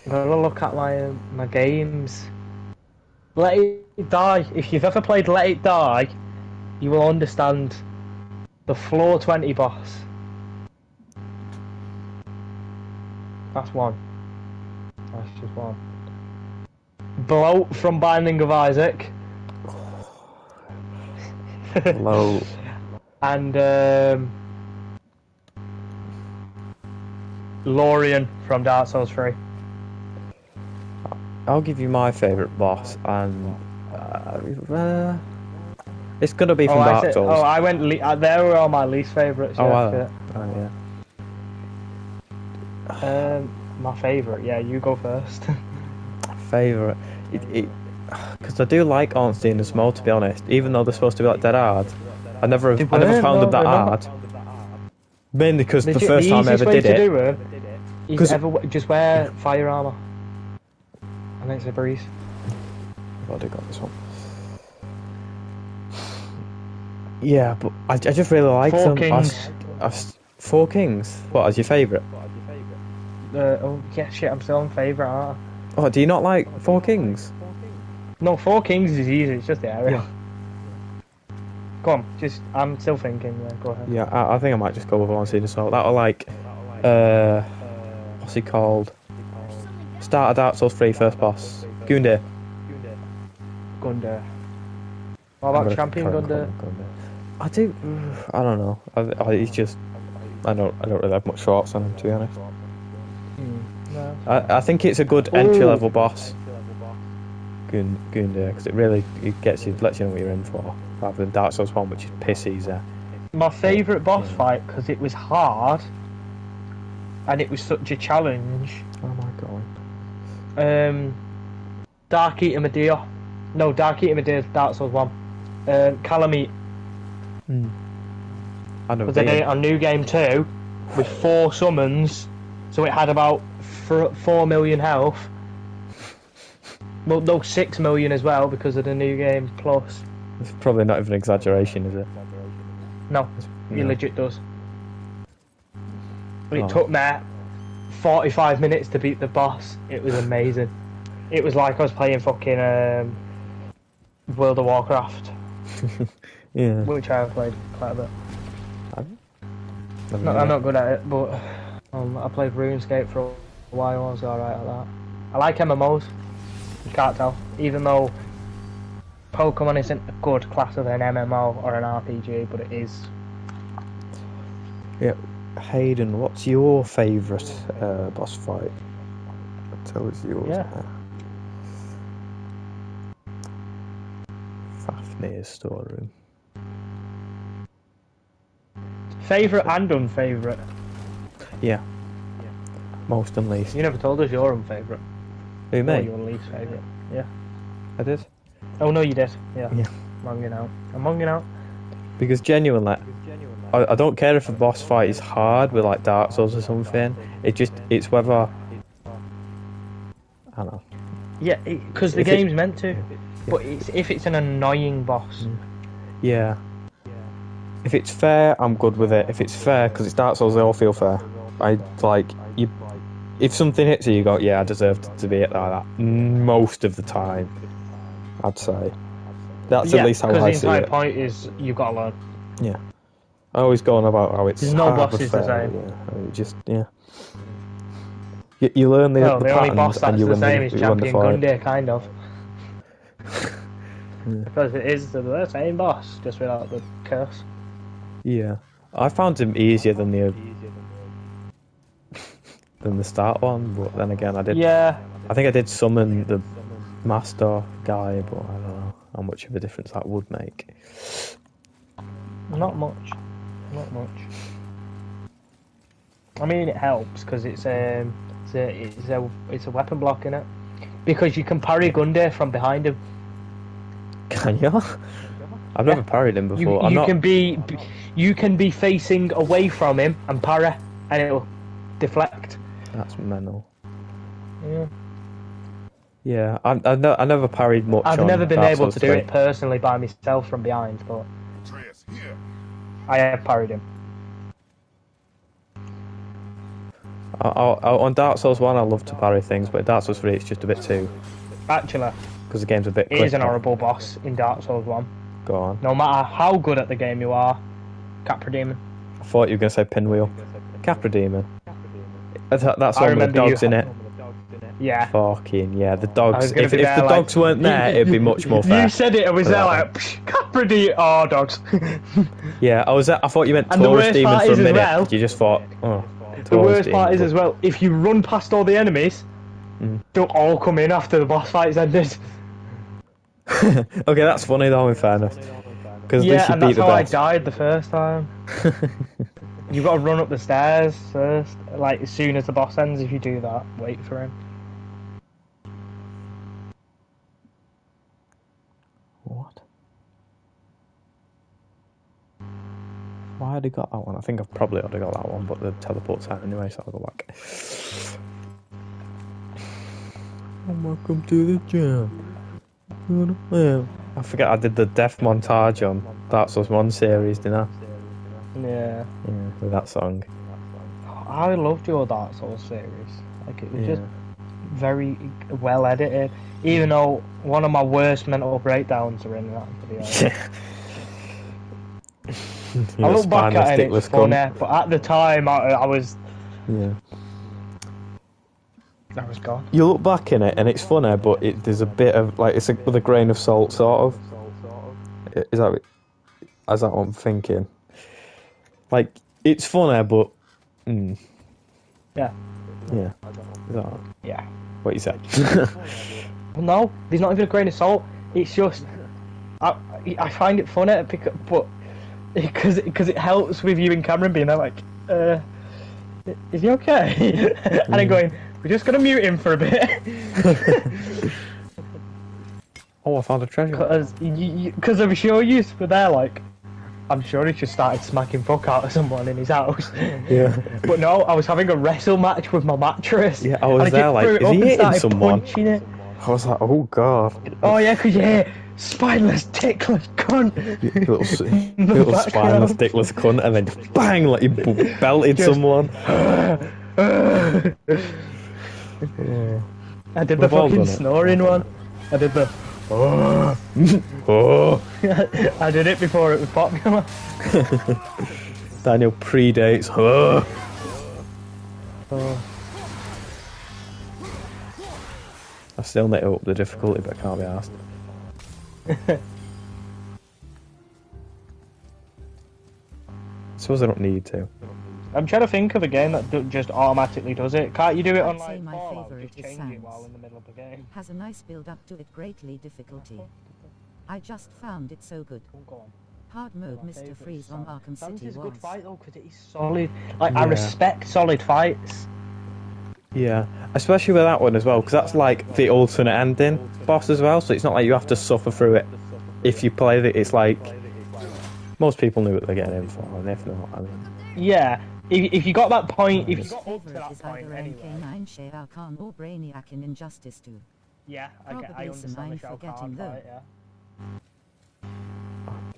I'm gonna look at my games. Let It Die. If you've ever played Let It Die, you will understand the floor 20 boss. That's one. That's just one. Bloat from Binding of Isaac. Bloat. And Lorien from Dark Souls 3. I'll give you my favourite boss, and it's gonna be from Dark Souls. Oh, I went. There were all my least favourites. Yeah, my favourite. Yeah, you go first. Favourite, because I do like Ornstein and Small, to be honest. Even though they're supposed to be like dead hard, I never found them that hard. Mainly because the first time I ever did it. Is just wear fire armour. And it's a breeze. I've already got this one. Yeah, but I just really like them. Four Kings. What, as your favourite? Oh yeah, shit. I'm still on favourite, aren't I? Oh, do you not like Four Kings? No, Four Kings is easy. It's just the area. Yeah. Go on. I'm still thinking. Yeah, go ahead. Yeah, I think I might just go with Ornstein and Small. That'll like, what's he called? Start of Dark Souls 3 first boss. Gundyr. Gundyr. What about Champion Gundyr? I don't know. He's just... I don't really have much thoughts on him, to be honest. No. I think it's a good entry-level boss. Gundyr, because it lets you know what you're in for, rather than Dark Souls 1, which is piss easy. My favourite boss fight, because it was hard, and it was such a challenge. Oh my god. Dark Eater Medea. No, Dark Eater Medea is Dark Souls 1. Calamite. I know. They did it on New Game 2 with 4 summons, so it had about 4 million health. Well, no, 6 million as well because of the New Game Plus. It's probably not even an exaggeration, is it? No, it legit does. But it took me 45 minutes to beat the boss. It was amazing. It was like I was playing fucking World of Warcraft. Yeah. Which I have played quite a bit. I'm not good at it, but I played RuneScape for a while. I was alright at that. I like MMOs. You can't tell. Even though Pokemon isn't a good class of an MMO or an RPG, but it is. Yeah. Hayden, what's your favourite boss fight? Tell us yours. Yeah. Fafnir's storeroom. Favourite and unfavourite. Yeah. Most and least. You never told us your unfavourite. Who, me? Or your least favourite. Yeah. I did. Oh no, you did. Yeah. Yeah. I'm hunging out. I'm hunging out. Because genuinely, I don't care if a boss fight is hard with like Dark Souls or something. It's whether I don't know. Yeah, because the If game's meant to. But if it's an annoying boss. Yeah. If it's fair, I'm good with it. If it's fair, because it's Dark Souls, they all feel fair. I like you. If something hits you, you go, yeah, I deserved to be hit like that. Most of the time, I'd say. That's at least how I see the entire it. point is you've got to learn. Yeah. I always go on about how it's There's no hard boss but is the fair. same. Yeah. Just You learn the Well, the only patterns boss and that's you the win same is you win the Champion fight. Gunday, kind of. Because it is the same boss, just without the curse. Yeah. I found him easier than the start one, but then again I think I did summon the master guy, but I don't know how much of a difference that would make. Not much. Not much. I mean, it helps because it's a weapon block in it. Because you can parry Gunday from behind him. Can you? I've never parried him before. You can be facing away from him and parry, and it'll deflect. That's mental. Yeah. Yeah, I never parried much. I've never been Dark able Souls to do 3. it personally by myself from behind, but I have parried him. On Dark Souls 1, I love to parry things, but Dark Souls 3, it's just a bit too. Actually, because the game's a bit. It is an horrible boss in Dark Souls 1. Go on. No matter how good at the game you are, Capra Demon. I thought you were going to say Pinwheel. Capra Demon. That's the one with the dogs in it. Yeah. Fucking yeah, the dogs. If the dogs weren't there, it'd be much more fair. You said it, I was there like, Capra Demon. Oh, dogs. Yeah, I thought you meant And Taurus Demon for a minute. Well, you just thought, oh. The worst part is as well, if you run past all the enemies, they'll all come in after the boss fight's ended. Okay, that's funny though, in fairness. Because yeah, and that's how I died the first time. You've got to run up the stairs first, like as soon as the boss ends. If you do that, wait for him. What? Why had I got that one? I think I've probably already got that one, but the teleport's out anyway, so I'll go back. Welcome to the gym. I forget I did the death montage on Dark Souls 1 series, didn't I? Yeah. Yeah, with that song. I loved your Dark Souls series. Like, it was just very well edited. Even though one of my worst mental breakdowns are in that video. I look back at it, it's funny, but at the time I was... Yeah. I was gone. You look back in it and it's funny, but there's a bit of, like, it's with a grain of salt, sort of. Is that what I'm thinking? Like, it's funny, but... Yeah. Yeah. Is that right? Yeah. What you said? No, there's not even a grain of salt. It's just... I find it funny to pick up, but... Because it helps with you and Cameron being there, like, is he okay? And then going, we're just going to mute him for a bit. Oh, I found a treasure. Because I'm sure you were there, like, I'm sure he just started smacking fuck out of someone in his house. Yeah. But no, I was having a wrestle match with my mattress. Yeah, I was there, like, is he hitting someone? It. I was like, oh god. Oh yeah, because you hear spineless, dickless cunt. Little spineless, dickless cunt, and then just bang, like you belted someone. I did the fucking snoring one. I did the. Oh. I did it before it was popular. Daniel predates. Oh. I still need to up the difficulty, but I can't be asked. I suppose I don't need to. I'm trying to think of a game that just automatically does it. Can't you do it on like my Fallout? favorite Just change it while in the middle of the game. Has a nice build up to it, greatly difficulty. I just found it so good. Go on. Hard mode My Mr. favourite Freeze on Arkham Sans City is a good was. fight though, because it is solid. Like, I Yeah. respect solid fights. Yeah, especially with that one as well, because that's like the alternate ending boss as well, so it's not like you have to suffer through it. If you play it, it's like most people knew what they're getting in for, and if not, I mean, Yeah, if you got that point, if you got up to Favorite that is point either anyway. MK9 Shea Khan or Brainiac in Injustice 2. Yeah, I Probably understand some the Shao I'm Kahn forgetting, though. fight, yeah.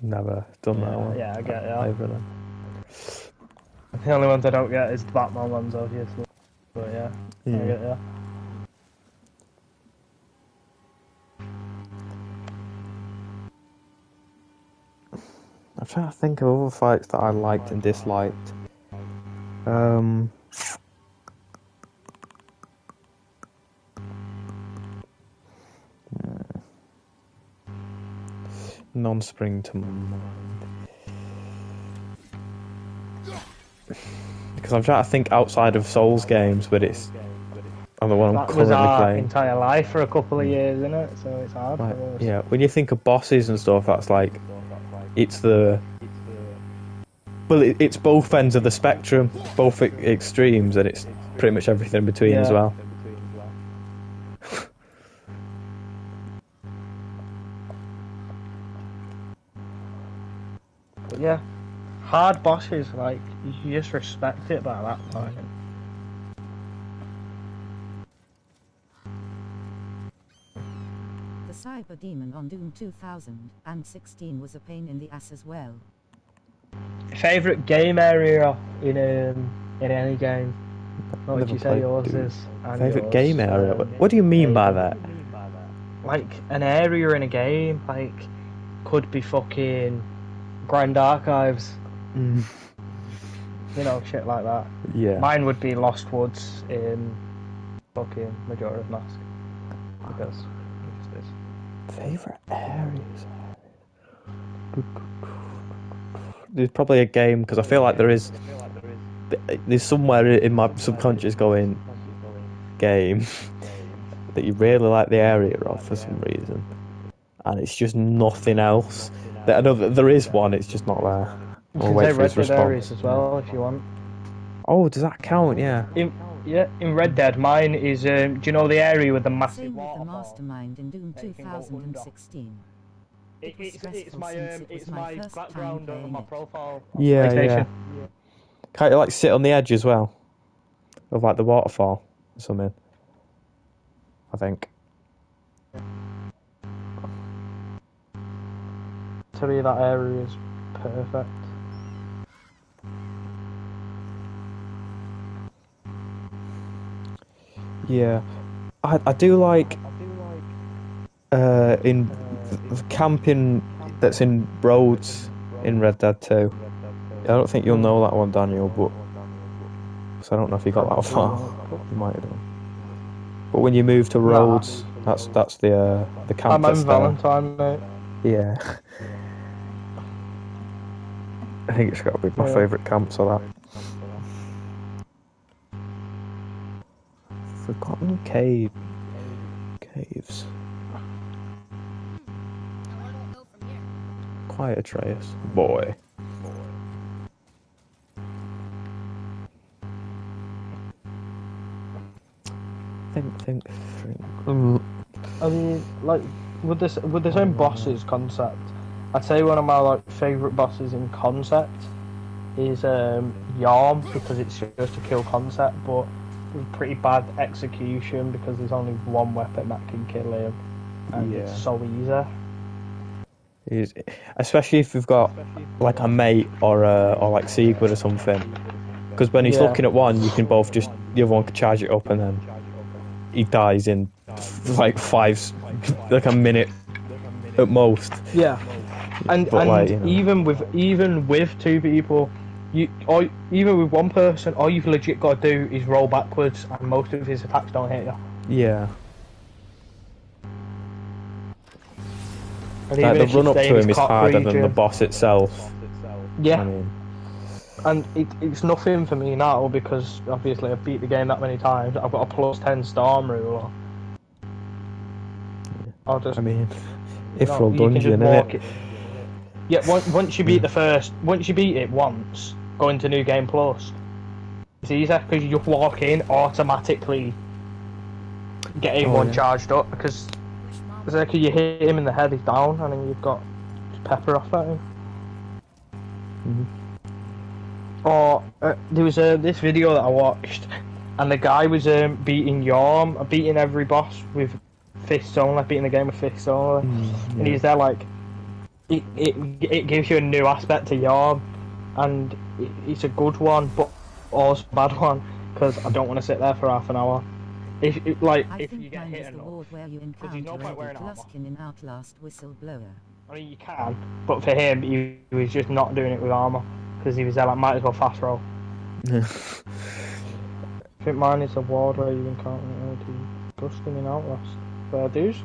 never done that one. Yeah, I get ya. Either of them. The only ones I don't get is the Batman ones, obviously. But yeah, I Yeah. get ya. I'm trying to think of other fights that I liked and disliked. None spring to my mind. Because I'm trying to think outside of Souls games, but it's on the one I'm That was currently our playing. entire life for a couple of years, isn't it? So it's hard Like, for us. yeah, when you think of bosses and stuff, that's like it's the it's both ends of the spectrum, both extremes, and it's pretty much everything in between as Yeah. well. But yeah, hard bosses, like, you just respect it by that point. The Cyber Demon on Doom 2016 was a pain in the ass as well. Favourite game area in any game? What would Never you say played yours Doom. is? And Favourite yours, game area? What do you mean by that? Like, an area in a game, like, could be fucking Grand Archives, Mm. you know, shit like that. Yeah. Mine would be Lost Woods in fucking Majora's Mask. Because it just is. Favourite areas? There's probably a game, because I feel like there's somewhere in my subconscious going game that you really like the area of for some reason, and it's just nothing else. I know that there is one, it's just not there. You I'll can wait say for his Red Dead areas response. as well if you want. Oh, does that count? Yeah. In Red Dead, mine is, do you know the area with the massive Same with the waterfall? Mastermind in Doom that you can go under? 2016. It was It's stressful my since it it's was my my first time background on playing my it. profile on Yeah, PlayStation. yeah. Can't you like sit on the edge as well of like the waterfall or something? I think. To me, that area is perfect. Yeah, I do like in the camping that's in roads in Red Dead 2. I don't think you'll know that one, Daniel, but so I don't know if you got that far. You might have done. But when you move to roads, that's the camp I'm that's in there. Valentine, mate. Yeah. I think it's got to be my favourite camps of that. Forgotten caves. Now where do I go from here? Quiet Atreus. Boy. Think. I mean, like, with the same bosses concept, I'd say one of my like favourite bosses in concept is Yarm, because it's just a kill concept, but with pretty bad execution because there's only one weapon that can kill him, and Yeah. it's so easy. Especially if you've got like a mate or like Sigurd or something, because when he's Yeah. looking at one, you can both just the other one can charge it up, and then he dies in like like a minute at most. Yeah, and But, like, you know. even with two people, even with one person, all you've legit got to do is roll backwards, and most of his attacks don't hit you. Yeah. And Like even the if you run up stay to in him his is cock harder than the region- boss itself. Yeah, I mean, and it's nothing for me now because obviously I've beat the game that many times. I've got a +10 storm ruler. I'll just Ifrol You can just dungeon, walk innit? it. Yeah, once you beat once you beat it once, go into New Game Plus. It's easier because you just walk in, automatically get everyone charged up because it's like you hit him in the head, he's down, and then you've got pepper off at him. Or there was this video that I watched, and the guy was beating every boss with fists only, beating the game with fists only, and he's there like, it gives you a new aspect to Yorm, and it's a good one, but also a bad one, because I don't want to sit there for half an hour. If you get hit enough, because he's no point wearing armor. in Outlast Whistleblower. I mean, you can, but for him, he was just not doing it with armor, because he was there like, might as well fast roll. I think mine is a ward where you encounter Dustin in Outlast. Fair dues.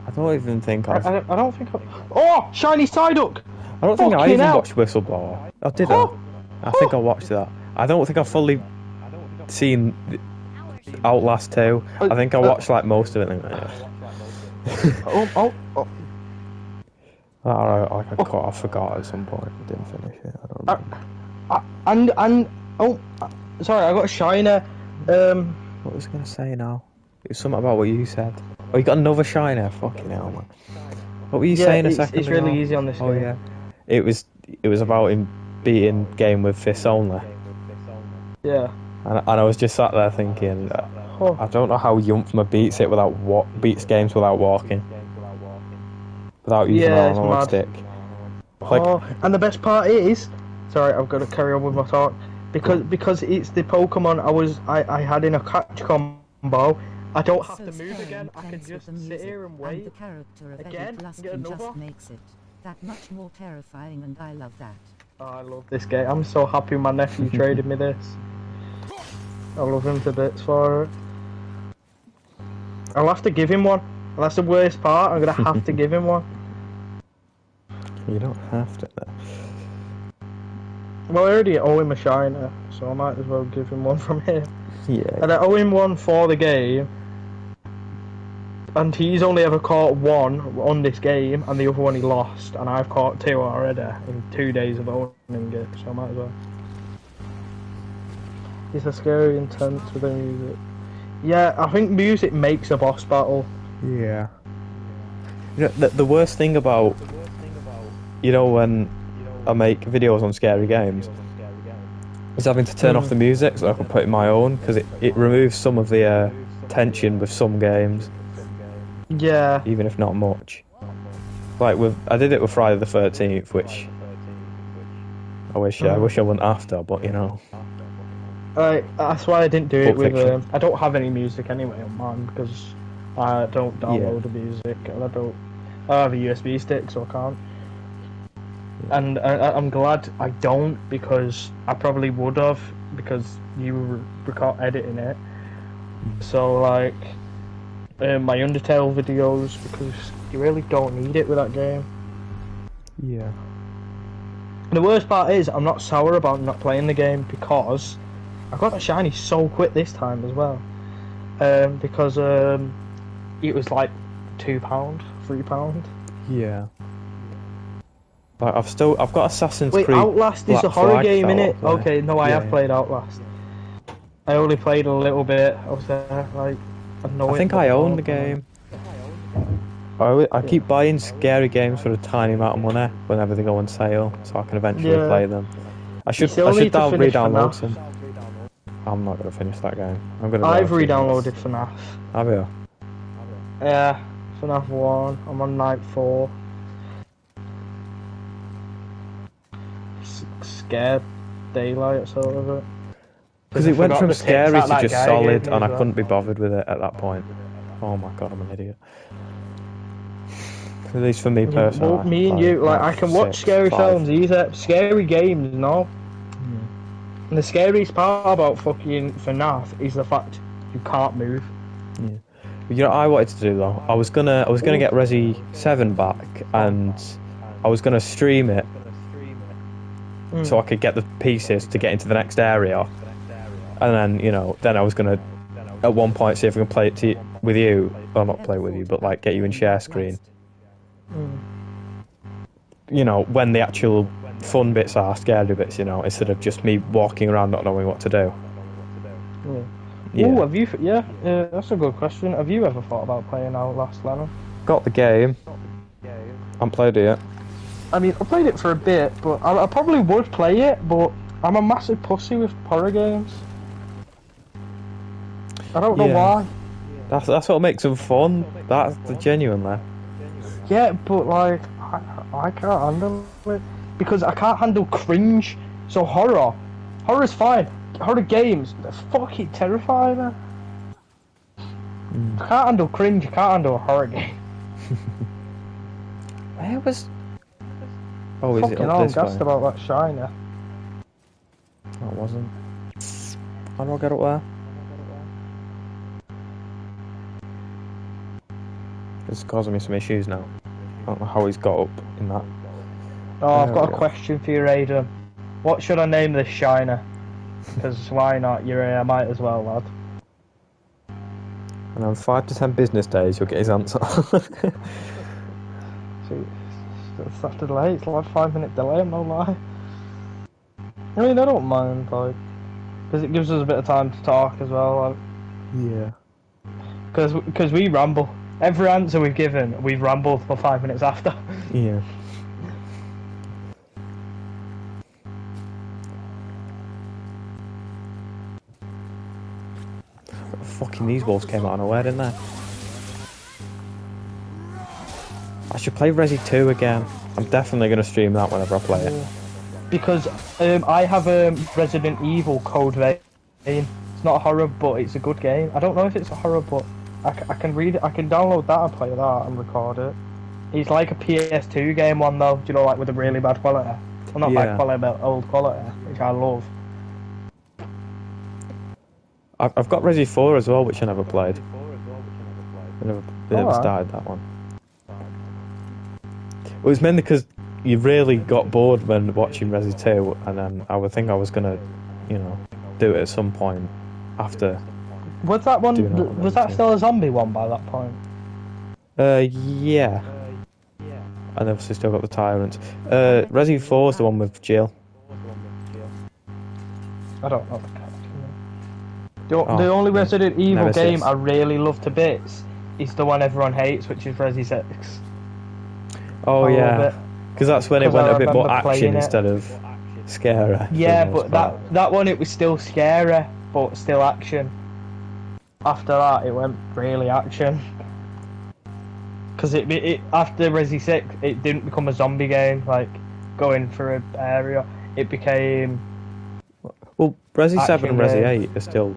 I don't even think I don't think Oh! Shiny Psyduck! I don't think I even hell. watched Whistleblower. Oh, did I? I think I watched that. I don't think I've fully seen Outlast 2. I think I watched like most of it. I forgot at some point. I didn't finish it. I don't remember. Sorry, I got a shiner. What was I going to say now? It was something about what you said. Oh, you got another shiner? Fucking hell, man. What were you saying a second ago? It's really easy on this game. Oh, yeah. It was about him beating game with fists only. Yeah. And I was just sat there thinking, I don't know how Yumpma beats games without walking. Without using an analog stick. And the best part is, sorry, I've got to carry on with my talk, because it's the Pokemon I had in a catch combo. I don't have to move again. I can just sit here and wait. The character of again, get another. Just makes it that much more terrifying, and I love that. Oh, I love this game. I'm so happy my nephew traded me this. I love him to bits for it. I'll have to give him one. That's the worst part. I'm gonna have to give him one. You don't have to. Well, I already owe him a shiner, so I might as well give him one from here. Yeah. And I owe him one for the game. And he's only ever caught one on this game, and the other one he lost, and I've caught two already in 2 days of owning it, so I might as well. It's a scary intense with the music. Yeah, I think music makes a boss battle. Yeah. You know, the worst thing about, when I make videos on scary games, is having to turn off the music so I can put in my own, because it removes some of the tension with some games. Yeah. Even if not much. Like I did it with Friday the 13th, which I wish I wouldn't have to, but that's why I didn't do it with. Fiction. I don't have any music anyway on mine because I don't download the music, and I have a USB stick, so I can't. And I'm glad I don't, because I probably would have, because you were editing it. So like. My Undertale videos, because you really don't need it with that game. Yeah. And the worst part is, I'm not sour about not playing the game, because I got the shiny so quick this time as well. Because it was like £2, £3. Yeah. But I've got Assassin's Creed. Wait, Outlast is a horror game, innit? Okay, no, I have Yeah. played Outlast. I only played a little bit. I was there, like. I think I own the game. I keep buying scary games for a tiny amount of money whenever they go on sale, so I can eventually play them. I should re-download some. I'm not gonna finish that game. I've re-downloaded FNAF. Have you? Yeah, FNAF 1. I'm on night 4. Scared daylight, sort of it. Because it went from scary to just solid, and I well. couldn't be bothered with it at that point. Oh my god, I'm an idiot. At least for me personally. Well, me and you, I can watch scary films easy. Scary games, no. And the scariest part about fucking FNAF is the fact you can't move. Yeah. I wanted to do though. I was gonna get Resi 7 back, and I was gonna stream it so I could get the pieces to get into the next area. And then, then I was going to, at one point, see if I can play it with you. Well, not play with you, but, get you in share screen. You know, when the actual fun bits are scary bits, you know, instead of just me walking around not knowing what to do. Yeah. Yeah. Ooh, have you? Yeah, that's a good question. Have you ever thought about playing Outlast, Lennon? Got the game. Haven't played it yet. I mean, I played it for a bit, but I probably would play it, but I'm a massive pussy with horror games. I don't know why. That's what makes them fun. That's the genuinely. Yeah, but like, I can't handle it. Because I can't handle cringe. So horror's fine. Horror games, they're fucking terrifying, man. I can't handle cringe, I can't handle a horror game. Where was... Oh, is Fucking it hell, up I'm this gassed way? about that shiner. No, it wasn't. How do I get up there? It's causing me some issues now. I don't know how he's got up in that. Oh, I've There got we a go. question for you, Aiden. What should I name this shiner? Because why not? You're here, I might as well, lad. And on 5 to 10 business days, you'll get his answer. See, it's after delay, it's like a 5-minute delay, I'm no lie. I mean, I don't mind, like, because it gives us a bit of time to talk as well, like, Yeah. because we ramble. Every answer we've given, we've rambled for 5 minutes after. Yeah. Fucking these wolves came out of nowhere, didn't they? I should play Resi 2 again. I'm definitely going to stream that whenever I play it. Because I have Resident Evil Code Vein. It's not a horror, but it's a good game. I don't know if it's a horror, but I can read it. I can download that and play that and record it. It's like a PS2 game one though. Do you know, like with a really bad quality? Well, not Yeah. bad quality, but old quality, which I love. I've got Resi 4 as well, which I never played. I never Alright. started that one. It was mainly because you really got bored when watching Resi 2, and then I would think I was gonna, you know, do it at some point after. Was that one? Doing that Was that too. still a zombie one by that point? Yeah. And obviously still got the Tyrant. Resi 4 is the one with Jill. I don't know. The Oh, only Resident Evil Nemesis. game I really love to bits is the one everyone hates, which is Resi 6. Oh I love yeah, it. because that's when it 'Cause went I a bit more remember action playing it. instead of scary. Yeah, for the but most part. that one it was still scary, but still action. After that, it went really action. Because it after Resi 6, it didn't become a zombie game, like going for an area. It became Well, Resi 7 and action Resi game. 8 are still.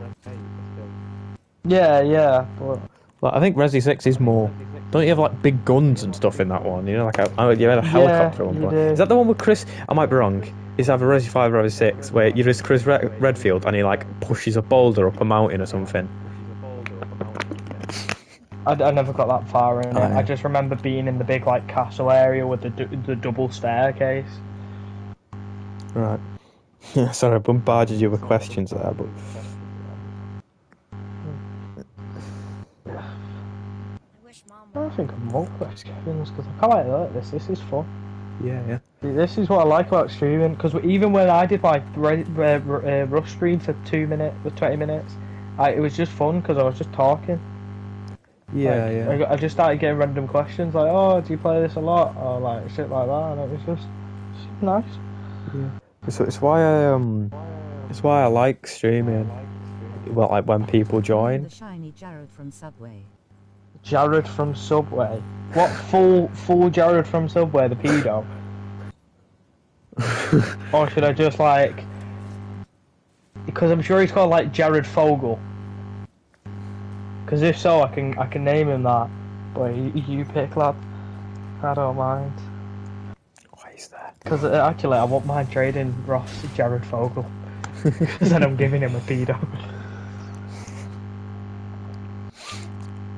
yeah, but Like, I think Resi 6 is more. Don't you have like big guns and stuff in that one? You know, like you had a helicopter one. you do. Is that the one with Chris? I might be wrong. Is either Resi 5 or Resi 6 where you're just Chris Redfield and he like pushes a boulder up a mountain or something? I never got that far in it. yeah. I just remember being in the big like castle area with the double staircase. Right. Yeah, sorry, I bombarded you with questions there, but. I wish Mom I think of more questions because I quite like this. This is fun. Yeah. This is what I like about streaming, because even when I did my rush stream for 2 minutes, for 20 minutes, it was just fun because I was just talking. Like, I just started getting random questions like, "Oh, do you play this a lot?" or like shit like that, and it was just nice. So it's why I like streaming. Well, like when people join. The shiny Jared from Subway. Jared from Subway. What full Jared from Subway, the pedo? Or should I just like? Because I'm sure he's called like Jared Fogel. Because if so, I can name him that. But you pick, lad. I don't mind. Why is that? Because actually, I won't mind trading Ross Jared Fogel. Because then I'm giving him a pedo.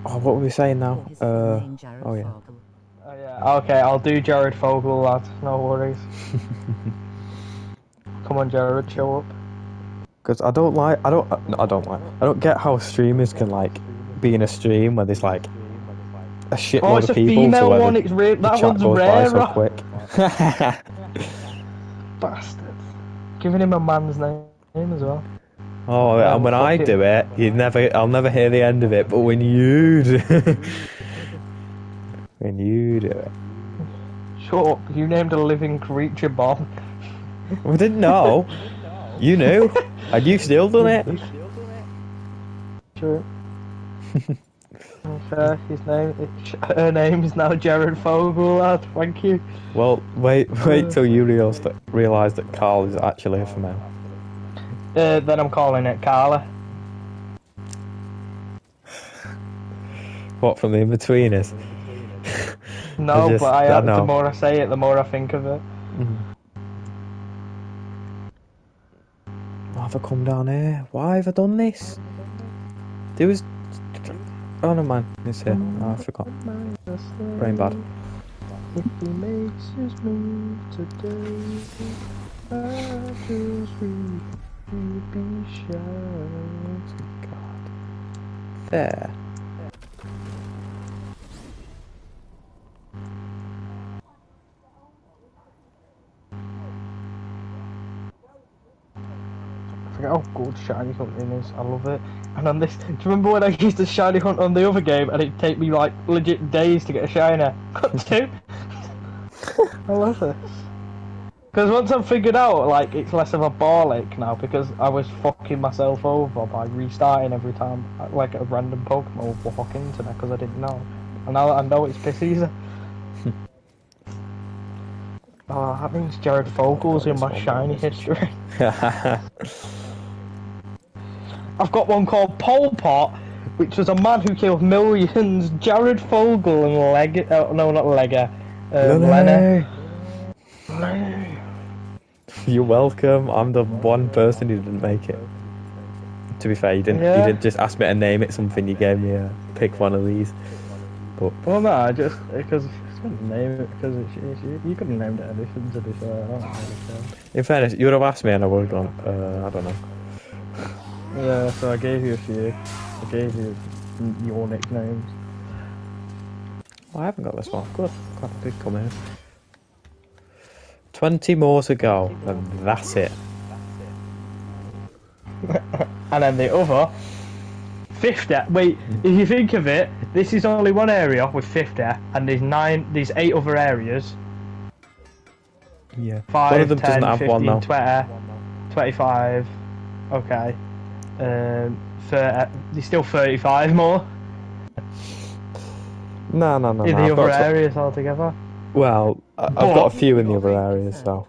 Oh, what were we saying now? His full name Jared oh, yeah. Fogel. Oh, yeah. Okay, I'll do Jared Fogel, lad. No worries. Come on, Jared, show up. Because I don't get how streamers can like be in a stream where there's like a shitload Oh, it's of a people. female so one. It's the that chat one's goes by so rare. quick. Bastard. Giving him a man's name as well. Oh, and when I do it, I'll never hear the end of it. But when you do, when you do it, Shut up. You named a living creature, Bob. I didn't know. You knew, and you've still done it. True. Okay, her name is now Jared Fogle, lad. Thank you. Well, wait till you realise that Carl is actually a female. Then I'm calling it Carla. What, from the in-betweeners? No, but know. the more I say it, the more I think of it. Why have I come down here? Why have I done this? There was... Oh no man, it's here. Oh, I forgot. Brain bad. If he makes his move today, I just really be shy. God. There. I forget how good shiny hunting is. I love it. And on this, do you remember when I used to shiny hunt on the other game and it'd take me like legit days to get a shiner? Got two. I love this. Because once I've figured out, like, it's less of a ball ache now because I was fucking myself over by restarting every time, like a random Pokemon would walk into me because I didn't know. And now that I know, it's piss easy. Oh, that means Jared Fogle's in my shiny history. I've got one called Pol Pot, which was a man who killed millions. Jared Fogle and no, not Lega. Lenny. You're welcome. I'm the one person who didn't make it. To be fair, you didn't just ask me to name it something. You gave me a pick one of these. But well, no, I just because name it because you could have named it anything to be fair. I don't really care. In fairness, you would have asked me and I would have gone, I don't know. Yeah, so I gave you a few. I gave you your nicknames. Oh, I haven't got this one. Good. Glad I did come in. 20 more to go, and that's it. And then the other 50. Wait, if you think of it, this is only one area with 50, and there's 8 other areas. Yeah. 5, one of them 10, doesn't have 15, one though. 20, 25. Okay. 30, there's still 35 more. No. In the other areas altogether. Well, I've got a few in the other areas, so.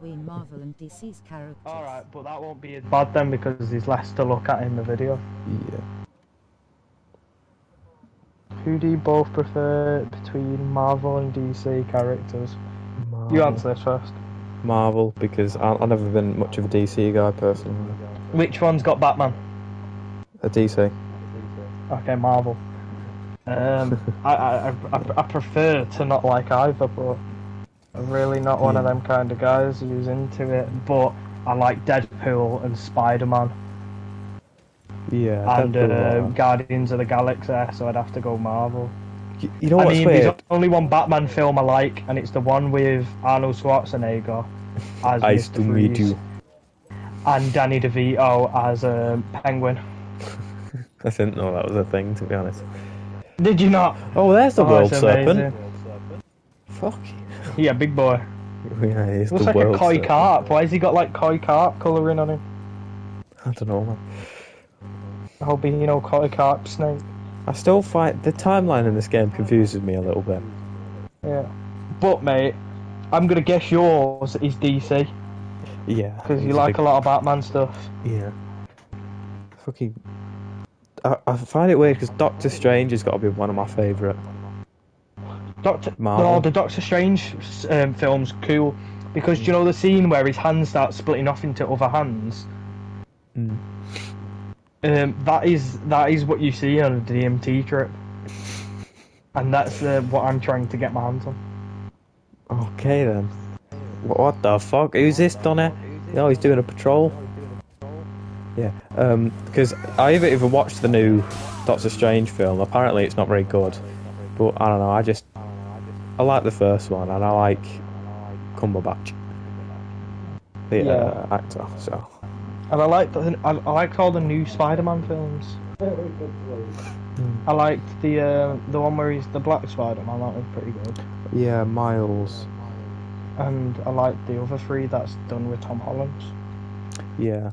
Alright, but that won't be as bad then because there's less to look at in the video. Yeah. Who do you both prefer between Marvel and DC characters? Marvel. You answer this first. Marvel, because I've never been much of a DC guy personally. Which one's got Batman? A DC. Okay, Marvel. I prefer to not like either, but I'm really not one of them kind of guys who's into it. But I like Deadpool and Spider-Man. Yeah, and Guardians of the Galaxy, so I'd have to go Marvel. You know what's weird? There's only one Batman film I like, and it's the one with Arnold Schwarzenegger as Nice Mr. to meet Freeze, you. and Danny DeVito as Penguin. I didn't know that was a thing, to be honest. Did you not? Oh, there's the world it's serpent. amazing. Fuck. Yeah, big boy. Yeah, he's Looks the like a world koi serpent. carp. Why has he got like koi carp colouring on him? I don't know, man. Albino koi carp snake. I still find the timeline in this game confuses me a little bit. Yeah. But mate, I'm gonna guess yours is DC. Yeah. Because you like a lot of Batman stuff. Yeah. Fucking... I find it weird because Doctor Strange has got to be one of my favourite. No, the Doctor Strange film's cool because do you know the scene where his hands start splitting off into other hands? Mm. That is what you see on a DMT trip, and that's what I'm trying to get my hands on. Okay then. What the fuck? Who's this done it? No, he's doing a patrol. Yeah, because I haven't even watched the new Doctor Strange film. Apparently it's not very good. But I don't know. I like the first one, and I like Cumberbatch, the actor. So. And I liked all the new Spider-Man films. I liked the one where he's the Black Spider-Man. That was pretty good. Yeah, Miles. And I liked the other three that's done with Tom Holland. Yeah.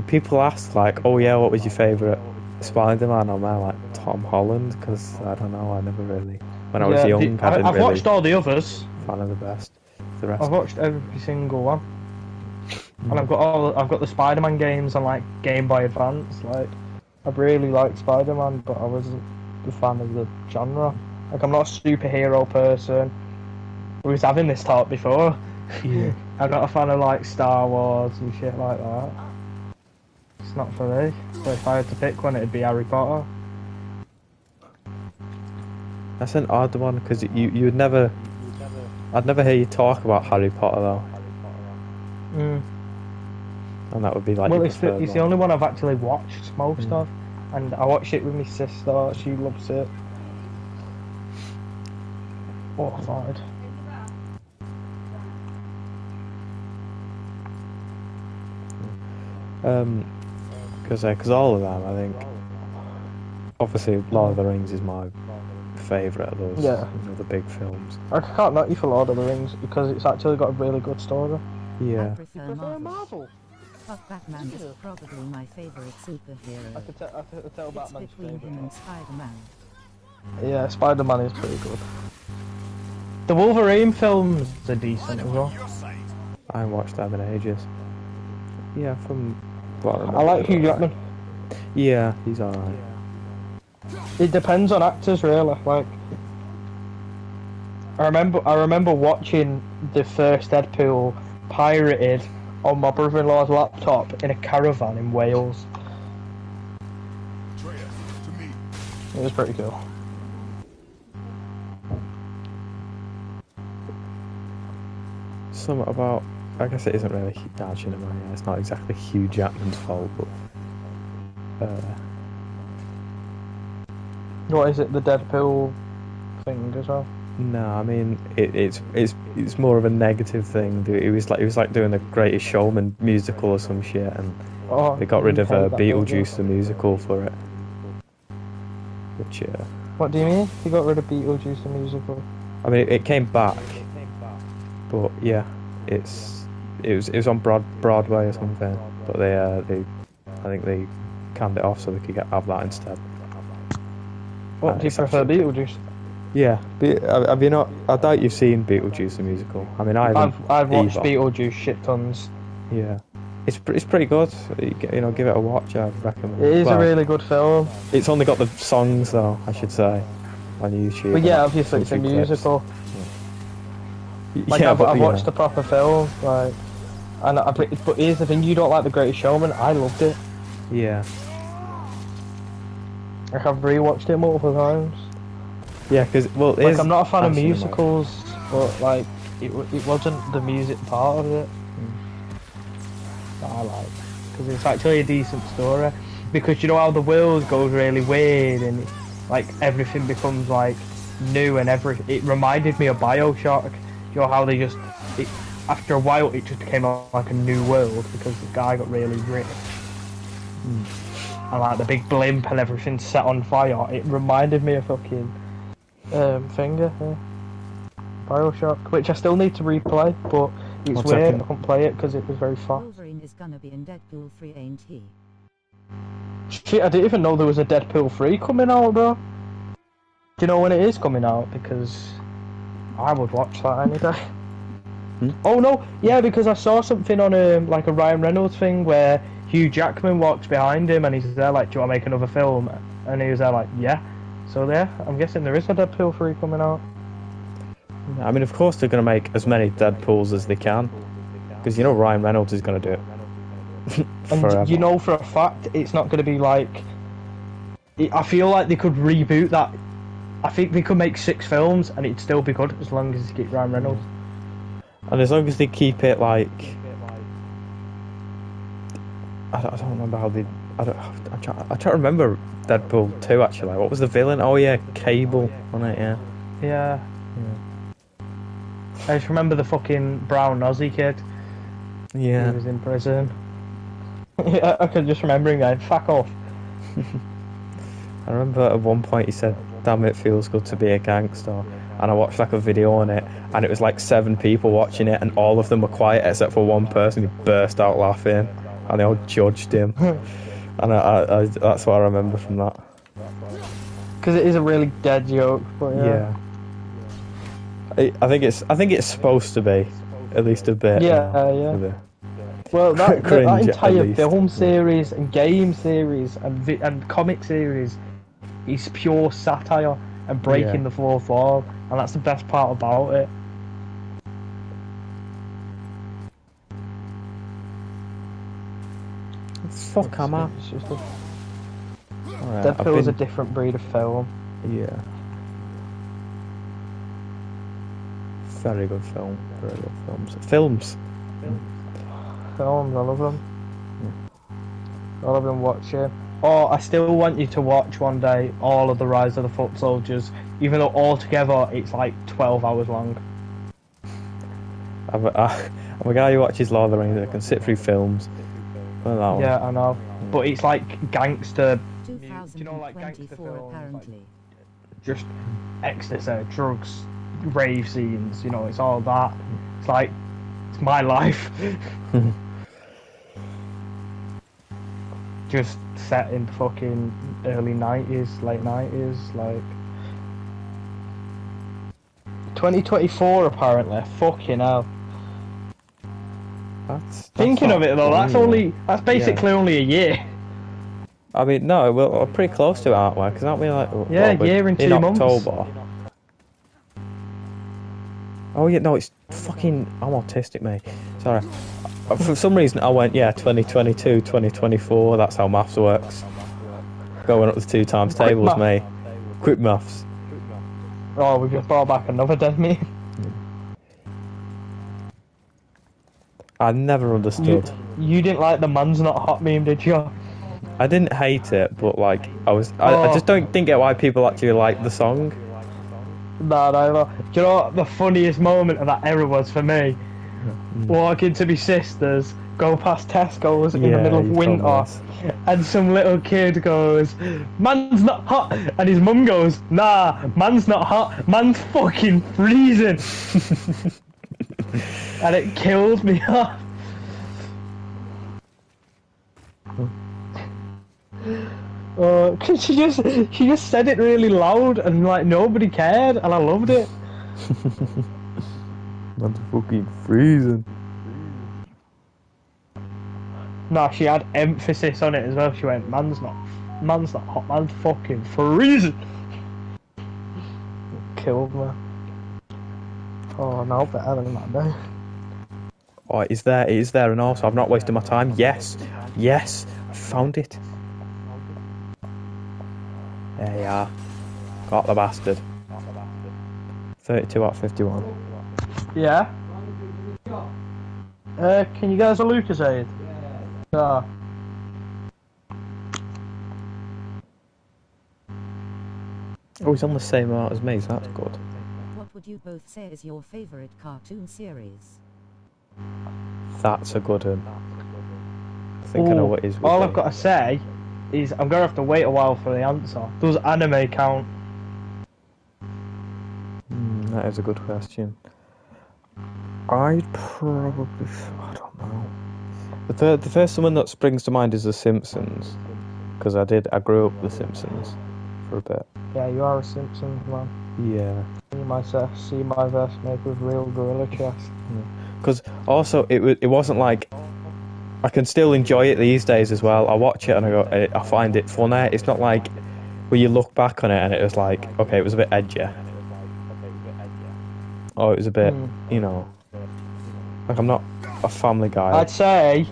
People ask like, "Oh yeah, what was your favourite Spider-Man?" I'm like Tom Holland, because I don't know. I never really. When I was young, I've watched all the others. Fan of the best. The rest. I've watched every single one. And I've got the Spider-Man games on like Game Boy Advance. Like, I really liked Spider-Man, but I wasn't a fan of the genre. Like, I'm not a superhero person. We was having this talk before. Yeah. I'm not a fan of like Star Wars and shit like that. It's not for me. So if I had to pick one, it'd be Harry Potter. That's an odd one, because you'd never. I'd never hear you talk about Harry Potter though. And that would be like. Well, it's the only one I've actually watched most of, and I watched it with my sister. She loves it. Oh, I lied. Because all of them, I think. Obviously, Lord of the Rings is my favourite of those. Yeah. The big films. I can't knock you for Lord of the Rings because it's actually got a really good story. Yeah. I prefer Marvel. But Batman is probably my favourite superhero. I could tell It's Batman's between him and Spider-Man. Yeah, Spider-Man is pretty good. The Wolverine films are decent as well. I haven't watched them in ages. Yeah, from what I remember. I like Hugh Jackman. Yeah, he's alright. It depends on actors, really. Like, I remember watching the first Deadpool pirated on my brother-in-law's laptop in a caravan in Wales. It was pretty cool. Something about, I guess it isn't really, actually, never mind, it's not exactly Hugh Jackman's fault, but What is it, the Deadpool thing as well? no, I mean it's more of a negative thing. It was like doing the Greatest Showman musical or some shit, and they got rid of Beetlejuice the musical for it. Which What do you mean? You got rid of Beetlejuice the musical? I mean it came back, but yeah, it was on Broadway or something. But I think they canned it off so they could have that instead. What do you prefer, Beetlejuice? Yeah, have you not? I doubt you've seen Beetlejuice the musical. I mean, I've watched either. Beetlejuice shit tons. Yeah, it's pretty good. You know, give it a watch. I recommend. It is a really good film. It's only got the songs though, I should say, on YouTube. But yeah, obviously it's a musical. Like I've watched the proper film, like, but here's the thing: you don't like The Greatest Showman. I loved it. Yeah. Like I've rewatched it multiple times. Yeah, because like I'm not a fan of musicals, but like it wasn't the music part of it that I like, because it's actually a decent story. Because you know how the world goes really weird and like everything becomes like new and it reminded me of BioShock. You know how they after a while it just became like a new world because the guy got really rich. And like the big blimp and everything set on fire. It reminded me of fucking BioShock, which I still need to replay, but it's weird. I can't play it because it was very fast. Wolverine is gonna be in Deadpool 3, ain't he? Shit, I didn't even know there was a Deadpool 3 coming out, bro. Do you know when it is coming out? Because I would watch that any day. Oh no, yeah, because I saw something on like a Ryan Reynolds thing where Hugh Jackman walks behind him and he's there like, do you want to make another film? And he was there like, yeah. So there, I'm guessing there is a Deadpool 3 coming out. I mean, of course they're going to make as many Deadpools as they can, because you know Ryan Reynolds is going to do it. And you know for a fact it's not going to be like... I feel like they could reboot that. I think they could make 6 films and it'd still be good as long as they keep Ryan Reynolds. And as long as they keep it like... I don't remember how they I'm trying to remember Deadpool 2 actually. What was the villain? Oh yeah, Cable on it, yeah. Yeah. I just remember the fucking brown Aussie kid. Yeah. He was in prison. I could just remember him going, fuck off. I remember at one point he said, "Damn, it feels good to be a gangster." And I watched like a video on it, and it was like 7 people watching it, and all of them were quiet except for one person who burst out laughing, and they all judged him. And I that's what I remember from that. Because it is a really dead joke, but yeah. I think it's supposed to be, at least a bit. Yeah, you know, yeah. Well, that cringe, at entire least. film series and game series and comic series is pure satire and breaking the fourth wall, and that's the best part about it. Fuck, am I? It's just Alright, Deadpool is a different breed of film. Yeah. Very good film. Very good films. Films, I love them. I love them watching. Oh, I still want you to watch one day all of the Rise of the Foot Soldiers, even though altogether it's like 12 hours long. I'm a guy who watches Lord of the Rings. I can sit through films. Like that one. Yeah, I know. But it's like gangster. Do 2024 you know, like gangster films? apparently. Like just ecstasy, drugs, rave scenes. You know, it's all that. It's like it's my life. Just set in fucking early 90s, late 90s, like 2024 apparently. Fucking hell. That's Thinking of it though, that's basically only a year. I mean, no, we're pretty close to it, aren't we? Because aren't we like year and 2 months. October? Oh yeah, no, it's fucking. I'm autistic, mate. Sorry. For some reason, I went 2022, 2024. That's how maths works. Going up the 2 times tables, mate. Quick maths. Oh, we just brought back another dead meme. I never understood. You didn't like the man's not hot meme, did you? I didn't hate it, but like I just didn't get why people actually like the song. No. Do you know what the funniest moment of that era was for me? Walking to my sister's, go past Tesco's in the middle of winter, and some little kid goes, "Man's not hot," and his mum goes, "Nah, man's not hot, man's fucking freezing." And it killed me off. Cause she just said it really loud and like nobody cared, and I loved it. Man's fucking freezing. No, she had emphasis on it as well. She went, man's not hot, man's fucking freezing." Killed me. Oh, no, better than that day. Oh, it is there, and also I've not wasted my time. Yes, I found it. There you are. Got the bastard. 32 out of 51. Yeah? Can you guys a Lucasade? Yeah. Oh, he's on the same amount as me, so that's good. What would you both say is your favourite cartoon series? That's a good one. I think I know what it is. All I've got to say is I'm going to have to wait a while for the answer. Does anime count? That is a good question. I'd probably... I don't know. The first one that springs to mind is The Simpsons. Because I grew up with The Simpsons for a bit. Yeah, you are a Simpsons man. Yeah. See my vest made with real gorilla chest. Because also it wasn't like... I can still enjoy it these days as well. I watch it and I find it funny. It's not like where you look back on it and it was like, okay, it was a bit edgy. Oh, it was a bit, you know... Like, I'm not a Family Guy. I'd say...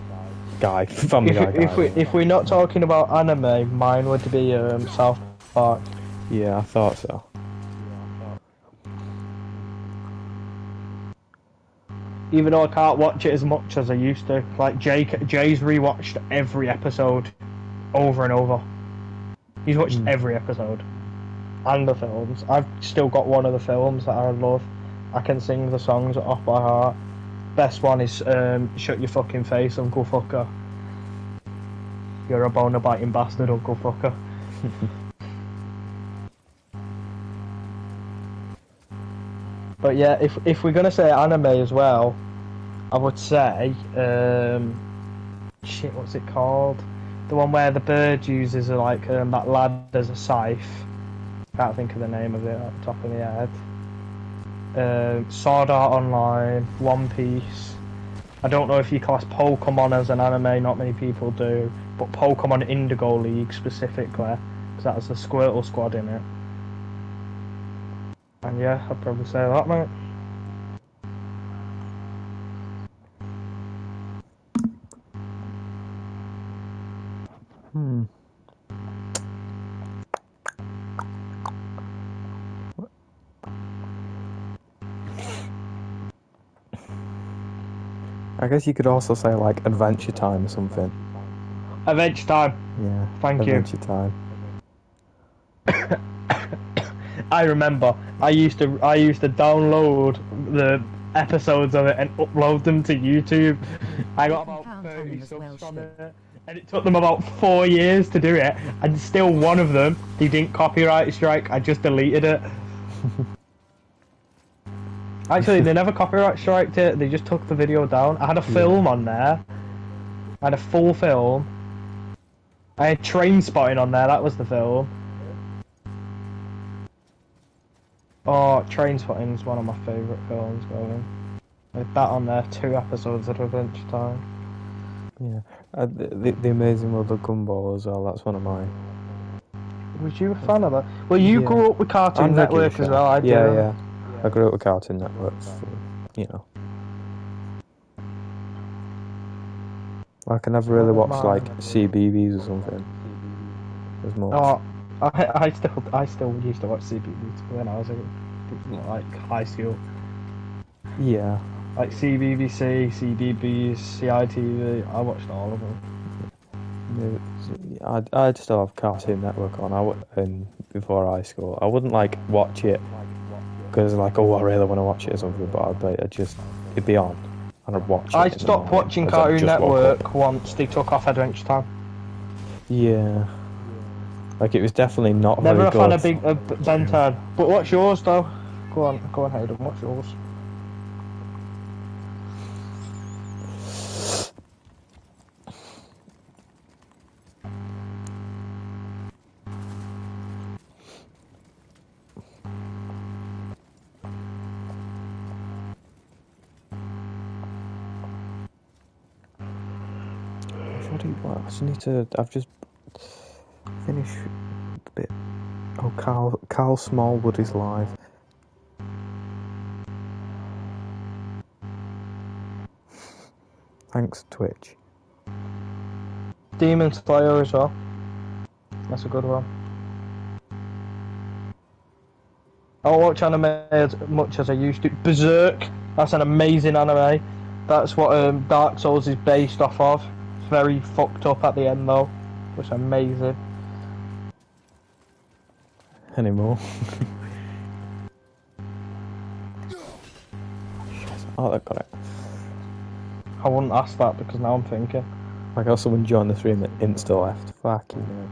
Family Guy guy. If we're not talking about anime, mine would be South Park. Yeah, I thought so. Even though I can't watch it as much as I used to. Like, Jay's rewatched every episode. over and over. He's watched every episode. And the films. I've still got one of the films that I love. I can sing the songs off by heart. Best one is Shut Your Fucking Face, Uncle Fucker. You're a boner biting bastard, Uncle Fucker. But yeah, if we're gonna say anime as well, I would say shit, what's it called? The one where the bird uses like that lad as a scythe. Can't think of the name of it off the top of my head. Sword Art Online, One Piece. I don't know if you class Pokemon as an anime, not many people do, but Pokemon Indigo League specifically, because that has the Squirtle Squad in it. And yeah, I'd probably say that, mate. I guess you could also say like Adventure Time or something. Adventure Time. Yeah. Thank you. Adventure Time. I remember I used to download the episodes of it and upload them to YouTube. I got about 30 subs from it, and it took them about 4 years to do it, and still one of them they didn't copyright strike. I just deleted it. Actually, they never copyright striked it. They just took the video down. I had a film on there. I had a full film. I had Train Spotting on there. That was the film. Oh, Train Spotting is one of my favourite films going. With that on there, 2 episodes of Adventure Time. Yeah. The Amazing World of Gumball as well, that's one of mine. Was you a fan of that? Well, you grew up with Cartoon Network as well, I did. Yeah. I grew up with Cartoon Network, you know. Like, I never really watched, like, CBeebies or something. As much. Oh, I still used to watch CBeebies when I was in, like, high school. Yeah. Like CBBC, CBeebies, CITV, I watched all of them. I'd still have Cartoon Network on before high school. I wouldn't, like, watch it because, like, oh, I really want to watch it or something, but it'd be on, and I'd watch it. I stopped watching Cartoon Network once they took off Adventure Time. Yeah. Like, it was definitely not Never very good. Never a fan of Big Ben 10. But what's yours, though? Go on, Hayden, what's yours? I've just finished a bit. Oh, Carl Smallwood is live. Thanks, Twitch. Demon Slayer as well. That's a good one. I don't watch anime as much as I used to. Berserk, that's an amazing anime. That's what Dark Souls is based off of. It's very fucked up at the end though. It's amazing. Anymore. Oh, I got it. I wouldn't ask that because now I'm thinking. I got someone join the stream that insta left. Fuck you know.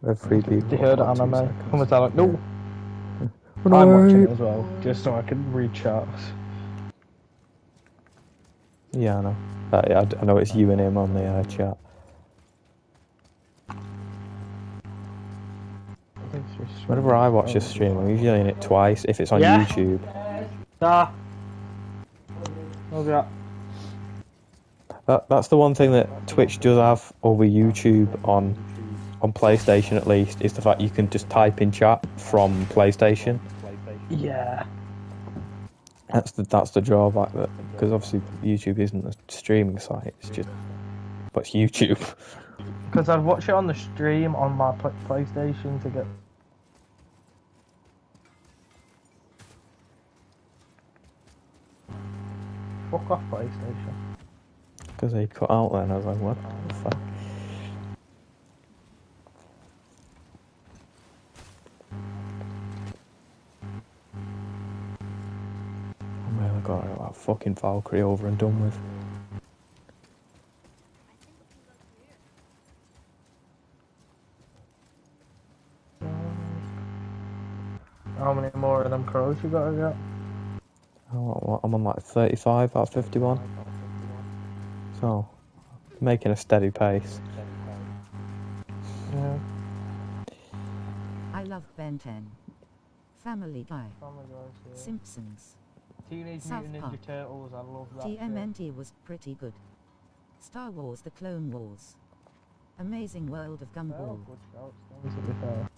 We have 3 people. They heard anime. Someone's like, no. Yeah. I'm watching it as well, just so I can read chats. Yeah, I know. I know it's you and him on the chat. Whenever I watch a stream, I'm usually in it twice if it's on YouTube. That's the one thing that Twitch does have over YouTube on PlayStation at least, is the fact you can just type in chat from PlayStation. Yeah. That's the drawback, because obviously YouTube isn't a streaming site. But it's YouTube. Because I'd watch it on the stream on my PlayStation to get. Fuck off PlayStation. Because they cut out then, I was like, what the fuck? god, I got that fucking Valkyrie over and done with. How many more of them crows you got to get? Oh, I'm on like 35 out of 51. So, making a steady pace. Yeah. I love Ben 10. Family Guy. Family Guy's here. Simpsons. Teenage South Mutant Park. Ninja Turtles, I love that shit. TMNT was pretty good. Star Wars The Clone Wars. Amazing World of They're all Gumball. good shouts, to be fair.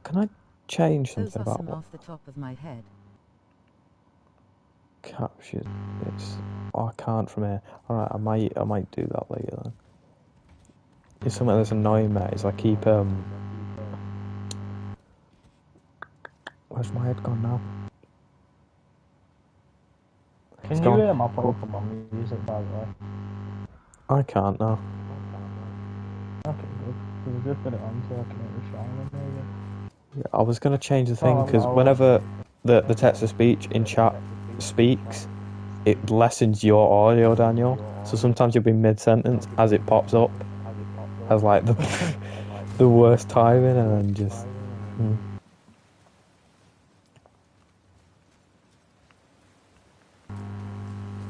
Can I change Those something are about some what off the top of my head. captured? I can't from here. Alright, I might do that later then. It's something that's annoying me is I keep where's my head gone now? Can It's you gone. hear my Pokemon music, by the way? I can't now. Okay, good. We'll just put it on so I can hear it shining, maybe. Yeah, I was gonna change the thing Oh, because well. whenever the text to speech in chat speaks, it lessens your audio, Daniel. So sometimes you'll be mid sentence as it pops up as like the the worst timing, and then just.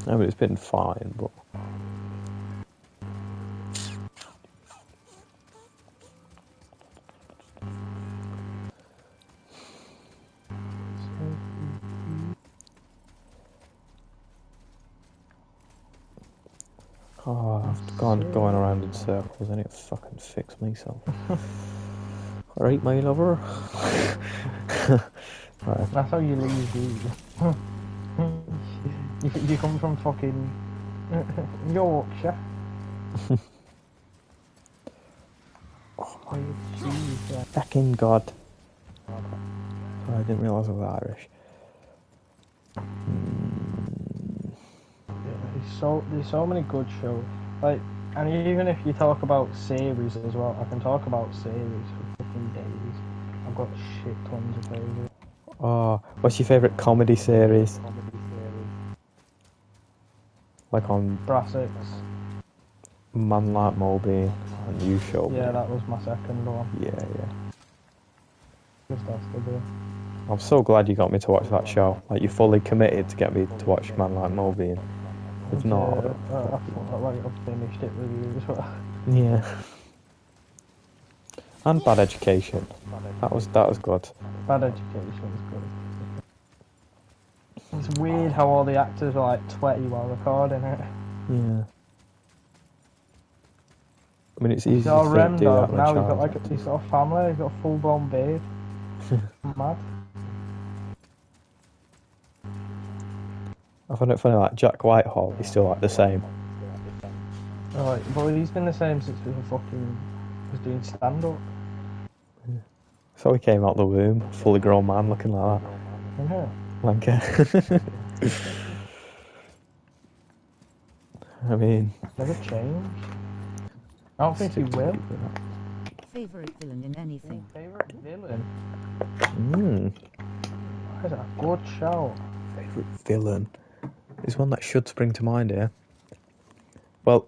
I mean, it's been fine, but. Oh, I've gone going around in circles. I need to fucking fix myself. Alright, my lover. Right. That's how you leave, dude. You come from fucking Yorkshire. Oh, jeez. Fucking God. Sorry, I didn't realise I was Irish. There's so many good shows. Like, and even if you talk about series as well, I can talk about series for fucking days. I've got shit tons of favourites. Oh, what's your favourite comedy series? Like on Brassix. Man Like Moby and You Show Me. Yeah, that was my second one. Yeah. Just has to be. I'm so glad you got me to watch that show. Like, you fully committed to get me to watch Man Like Moby. And if not, I don't I finished it with you as well. yeah. And Bad Education. That was good. Bad Education is good. It's weird how all the actors are like 20 while recording it. Yeah. I mean, it's easy He's to all do Rem that dog when now. Charles He's got a family. He's got a full blown beard. Mad. I find it funny, like Jack Whitehall, he's still like the same. Right, but he's been the same since we was doing stand up. So he came out the womb, fully grown man, looking like that. Yeah. Like, I mean, Never changed. I don't think he will. Favorite villain in anything. Favorite villain? That's a good shout. Favorite villain? There's one that should spring to mind here. Well,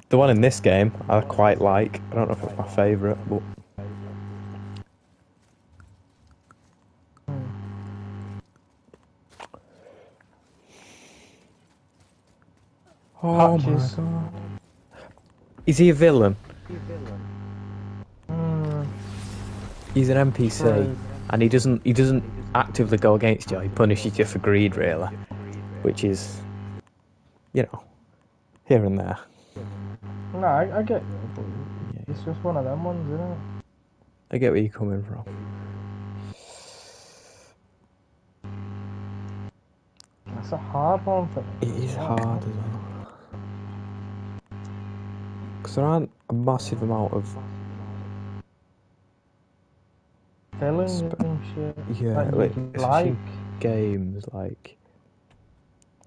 the one in this game I quite like. I don't know if it's my favourite, but. Oh Patches. my god. Is he a villain? He's an NPC, Right. and he doesn't actively go against you. He punishes you for greed, really, which is, you know, here and there. No, I get you, but it's just one of them ones, isn't it? I get where you're coming from. That's a hard one for me. It is hard as well. Because there aren't a massive amount of Villains and shit. yeah, like like, you especially like. games, like.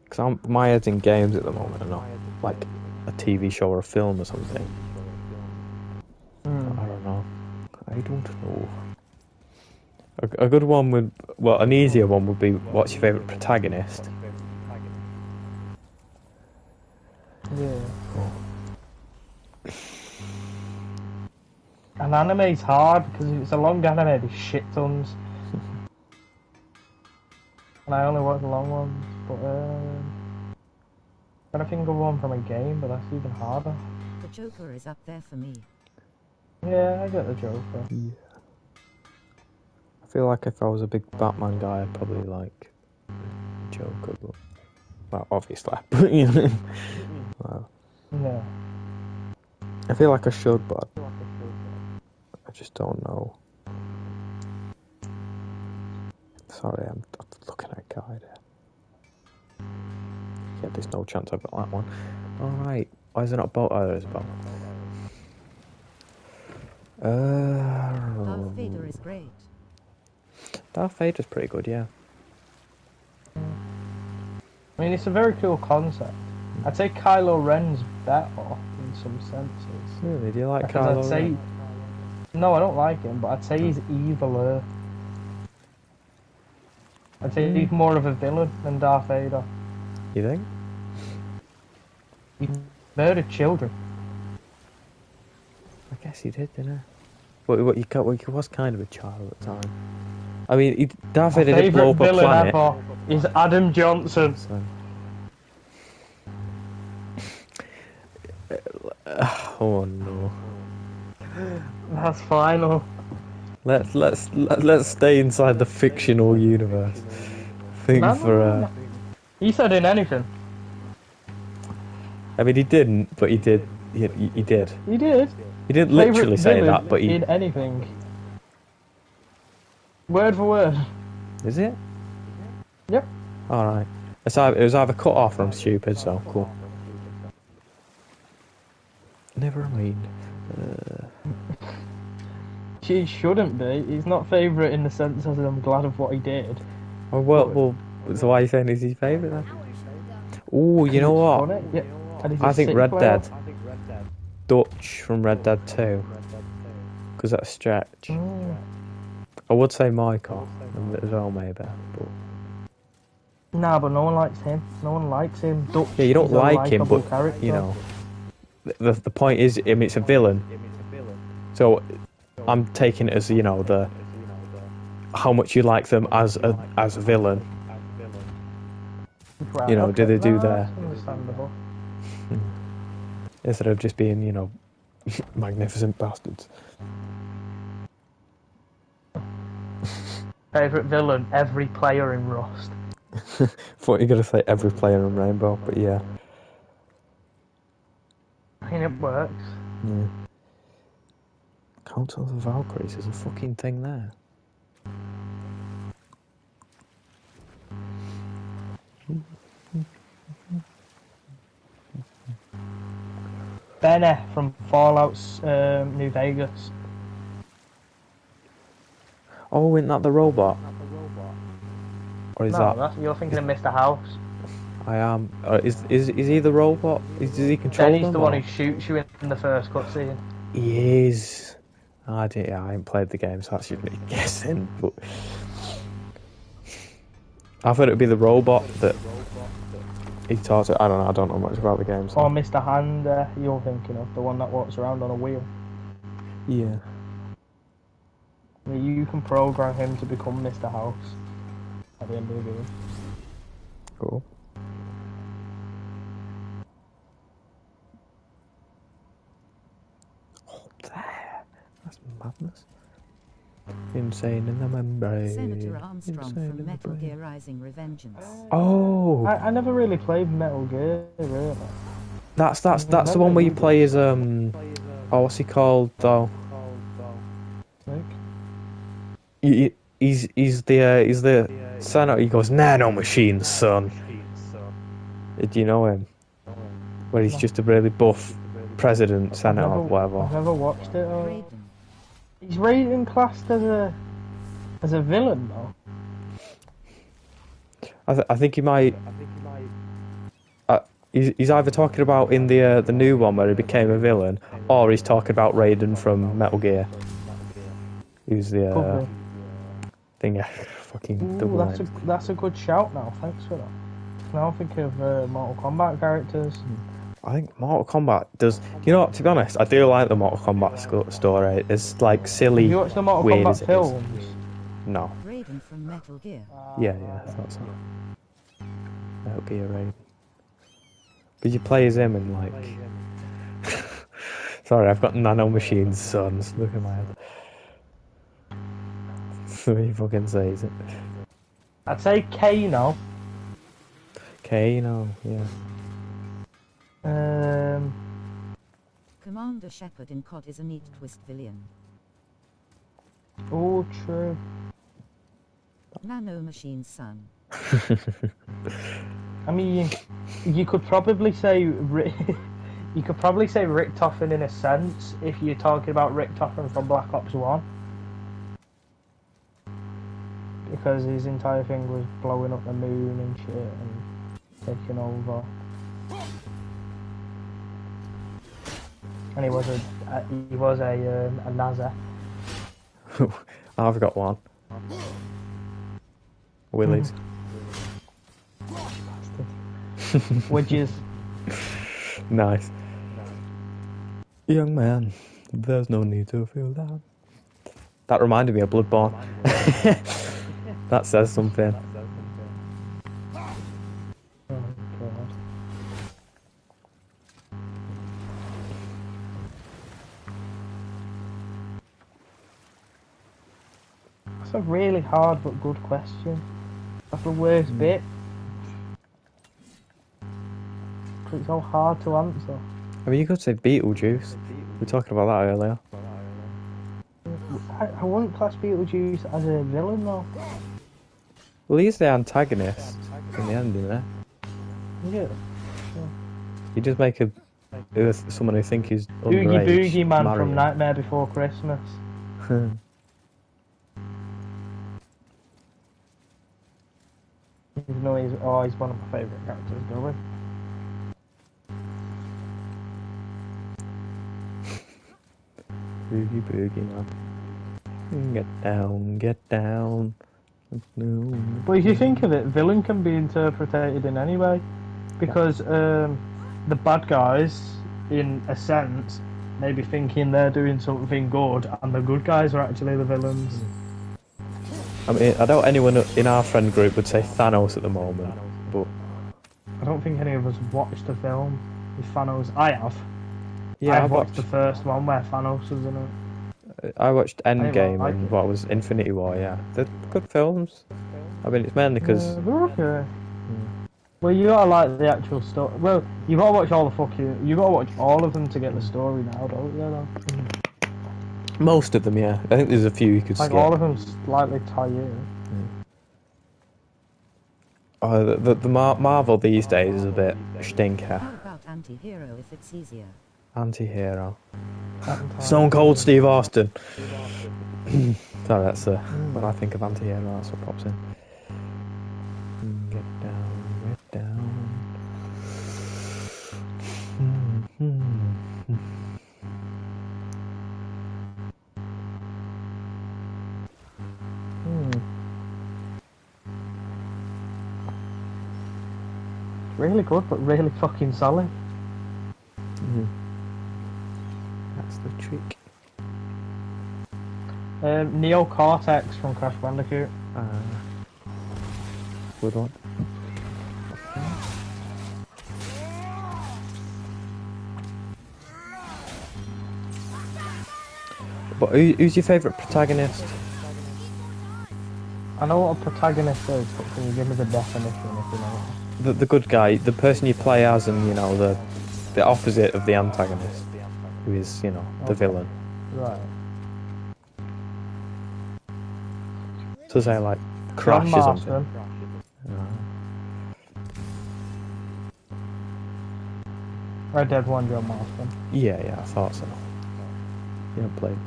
Because my head's in games at the moment, and not like a TV show or a film or something. I don't know. A good one would, well, an easier one would be, what's your favourite protagonist? Yeah. An anime's hard because if it's a long anime, there's shit tons. And I only watch the long ones, but I don't think of one from a game, but that's even harder. The Joker is up there for me. Yeah, I get the Joker. Yeah. I feel like if I was a big Batman guy, I'd probably like Joker, but, well, obviously, you know. Well, Yeah. I feel like I should, but I just don't know. Sorry, I'm looking at a guide here. Yeah, there's no chance I've got that one. Alright, why is there not a boat? Oh, there is a boat. Darth Vader is great. Darth Vader's pretty good, yeah. I mean, it's a very cool concept. I'd say Kylo Ren's better in some senses. Really? Do you like Because Kylo I'd say... Ren? No, I don't like him, but I'd say he's eviler. I'd say he's more of a villain than Darth Vader. You think? He murdered children. I guess he did, didn't he? But he was kind of a child at the time. I mean, Darth Vader did blow up a planet. Ever is Adam Johnson. So. Oh no. That's final. Let's stay inside the fictional universe. No. He said in anything. I mean, he didn't, but he did. He did. He did. He didn't literally say that, but he in anything. Word for word. Is it? Yep. All right. It was either cut off or I'm stupid. So cool. Never mind. She shouldn't be. He's not favourite in the sense that I'm glad of what he did. Oh, well, so why are you saying he's his favourite then? Oh, you know what? Yeah. I think Red Dead. Dutch from Red Dead 2. Because that's a stretch. I would say Michael as well, maybe. But... Nah, but no one likes him. No one likes him. Dutch, yeah, you don't like him, but character. you know, the point is, I mean, it's a villain. So I'm taking it as, you know, how much you like them as a villain. Right, you know, okay, do they do that's understandable. Instead of just being, you know, magnificent bastards. Favourite villain, every player in Rust. Thought you were going to say every player in Rainbow, but yeah. I mean, it works. Yeah. Council of the Valkyries is a fucking thing there. Bene from Fallout's New Vegas. Oh, isn't that the robot? Or is that... you're thinking of Mr. House. I am. Is he the robot? Does he control them? Benny's the one who shoots you in the first cutscene. He is. I haven't played the game, so that's just me guessing. But I thought it would be the robot that he taught it. I don't know much about the game. So. Or Mr. Hand, you're thinking of the one that walks around on a wheel. Yeah. You can program him to become Mr. House at the end of the game. Cool. Oh, there. That's madness. Insane in the membrane. Senator Armstrong from Metal Gear Rising: Revengeance. Oh! I never really played Metal Gear, really. That's the one where you play as what's he called though? He's the senator. He goes, nano machine, son. Do you know him? Where he's just a really buff president, senator, or whatever. I've never watched it. He's Raiden classed as a villain though. I think he might. He's either talking about in the new one where he became a villain, or he's talking about Raiden from Metal Gear. He was the Thing, yeah, fucking Ooh, double that's a good shout now. Thanks for that. Now think of Mortal Kombat characters. I think Mortal Kombat does. You know what? To be honest, I do like the Mortal Kombat story. It's like silly, Have you watched the Mortal weird Kombat as it is. films? No. Raiden from Metal Gear. Yeah, I thought so. Metal Gear Raiden. Did you play as him and like? Sorry, I've got nanomachine sons. Look at my head. So he fucking says it. I'd say Kano. Kano, yeah. Commander Shepard in COD is a neat twist villain. Oh, true. Nanomachine's son. I mean, you could probably say you could probably say Richtofen in a sense if you're talking about Richtofen from Black Ops 1. Because his entire thing was blowing up the moon and shit and taking over. And he was a Nazi. I've got one. Willies. Wedges. Nice. Young man, there's no need to feel down. That reminded me of Bloodborne. That says something. Oh god. That's a really hard but good question. That's the worst bit. It's so hard to answer. I mean, you could say Beetlejuice. We were talking about that earlier. I wouldn't class Beetlejuice as a villain though. Well, he's the antagonist in the end, isn't he? Yeah. You just make someone who think he's Oogie underage. Boogie Man marry from him. Nightmare Before Christmas. Even though he's always one of my favourite characters going. Boogie Boogie Man. Get down, get down. No. But if you think of it, villain can be interpreted in any way. Because the bad guys, in a sense, may be thinking they're doing something good, and the good guys are actually the villains. I mean, I doubt anyone in our friend group would say Thanos at the moment, but... I don't think any of us watched the film with Thanos. I have. Yeah, I've watched the first one where Thanos was in it. I watched Endgame like and it. what was Infinity War, yeah. They're good films. I mean, it's mainly because... They're okay. Well, you gotta like the actual story. Well, you gotta watch all the fucking. You gotta watch all of them to get the story now, don't you? Though? Most of them, yeah. I think there's a few you could Like skip. all of them slightly tie in. Oh, the Marvel these days is a bit stinker. How about anti-hero if it's easier? Anti-hero. Stone Cold Steve Austin. Sorry, that's when I think of anti-hero, that's what pops in. Get down, get down. Really good, but really fucking solid. That's the trick. Neo Cortex from Crash Bandicoot. Good one. But who's your favourite protagonist? I know what a protagonist is, but can you give me the definition if you know what? The good guy, the person you play as, and you know the opposite of the antagonist, who is the villain. Right. So say like Crash John or something. Marston. Red Dead 1 John Marston. Yeah, I thought so. You haven't played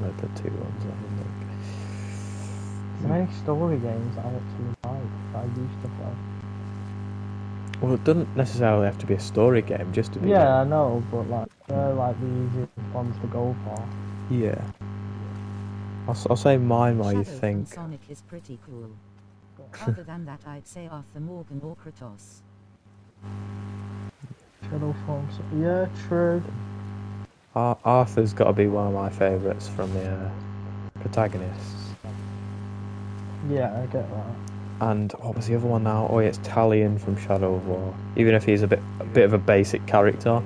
Red Dead 2 ones, I think. There's many story games I actually like that I used to play. Well, it doesn't necessarily have to be a story game, just to be. Yeah, I know, but like they're like the easiest ones to go for. Yeah. I'll say mine while you Shadow think. from Sonic is pretty cool. Other than that, I'd say Arthur Morgan or Kratos. Shadow forms. Yeah, true. Arthur's got to be one of my favourites from the protagonists. Yeah, I get that. And what was the other one now? Oh, yeah, it's Talion from Shadow of War. Even if he's a bit of a basic character.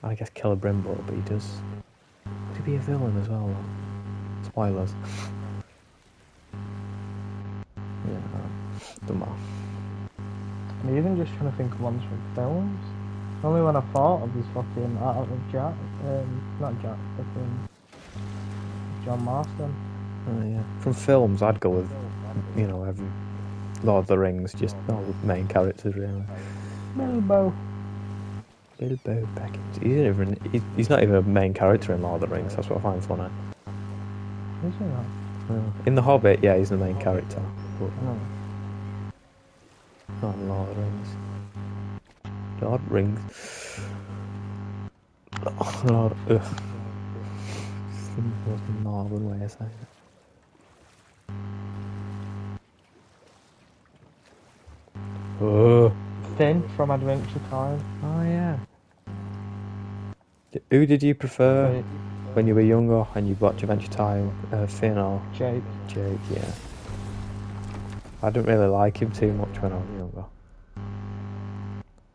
I guess Killer Brimble, but he does. Would he be a villain as well? Though? Spoilers. Yeah, don't matter. I'm even just trying to think of ones from films. Only one I thought of is fucking out of Jack. Not Jack, fucking John Marston. Oh yeah. From films, I'd go with, every Lord of the Rings, just all the main characters really. Bilbo. Bilbo Baggins. He's not even a main character in Lord of the Rings. That's what I find funny. Is he not? In The Hobbit, yeah, he's the main character. But No. not in Lord of the Rings. Lord of the Rings. Lord. Ugh. That's the northern way of saying it. Oh. Finn from Adventure Time. Oh yeah. Who did you prefer Wait, when you were younger and you watched Adventure Time? Finn or Jake. Jake? Yeah. I didn't really like him too much when I was younger.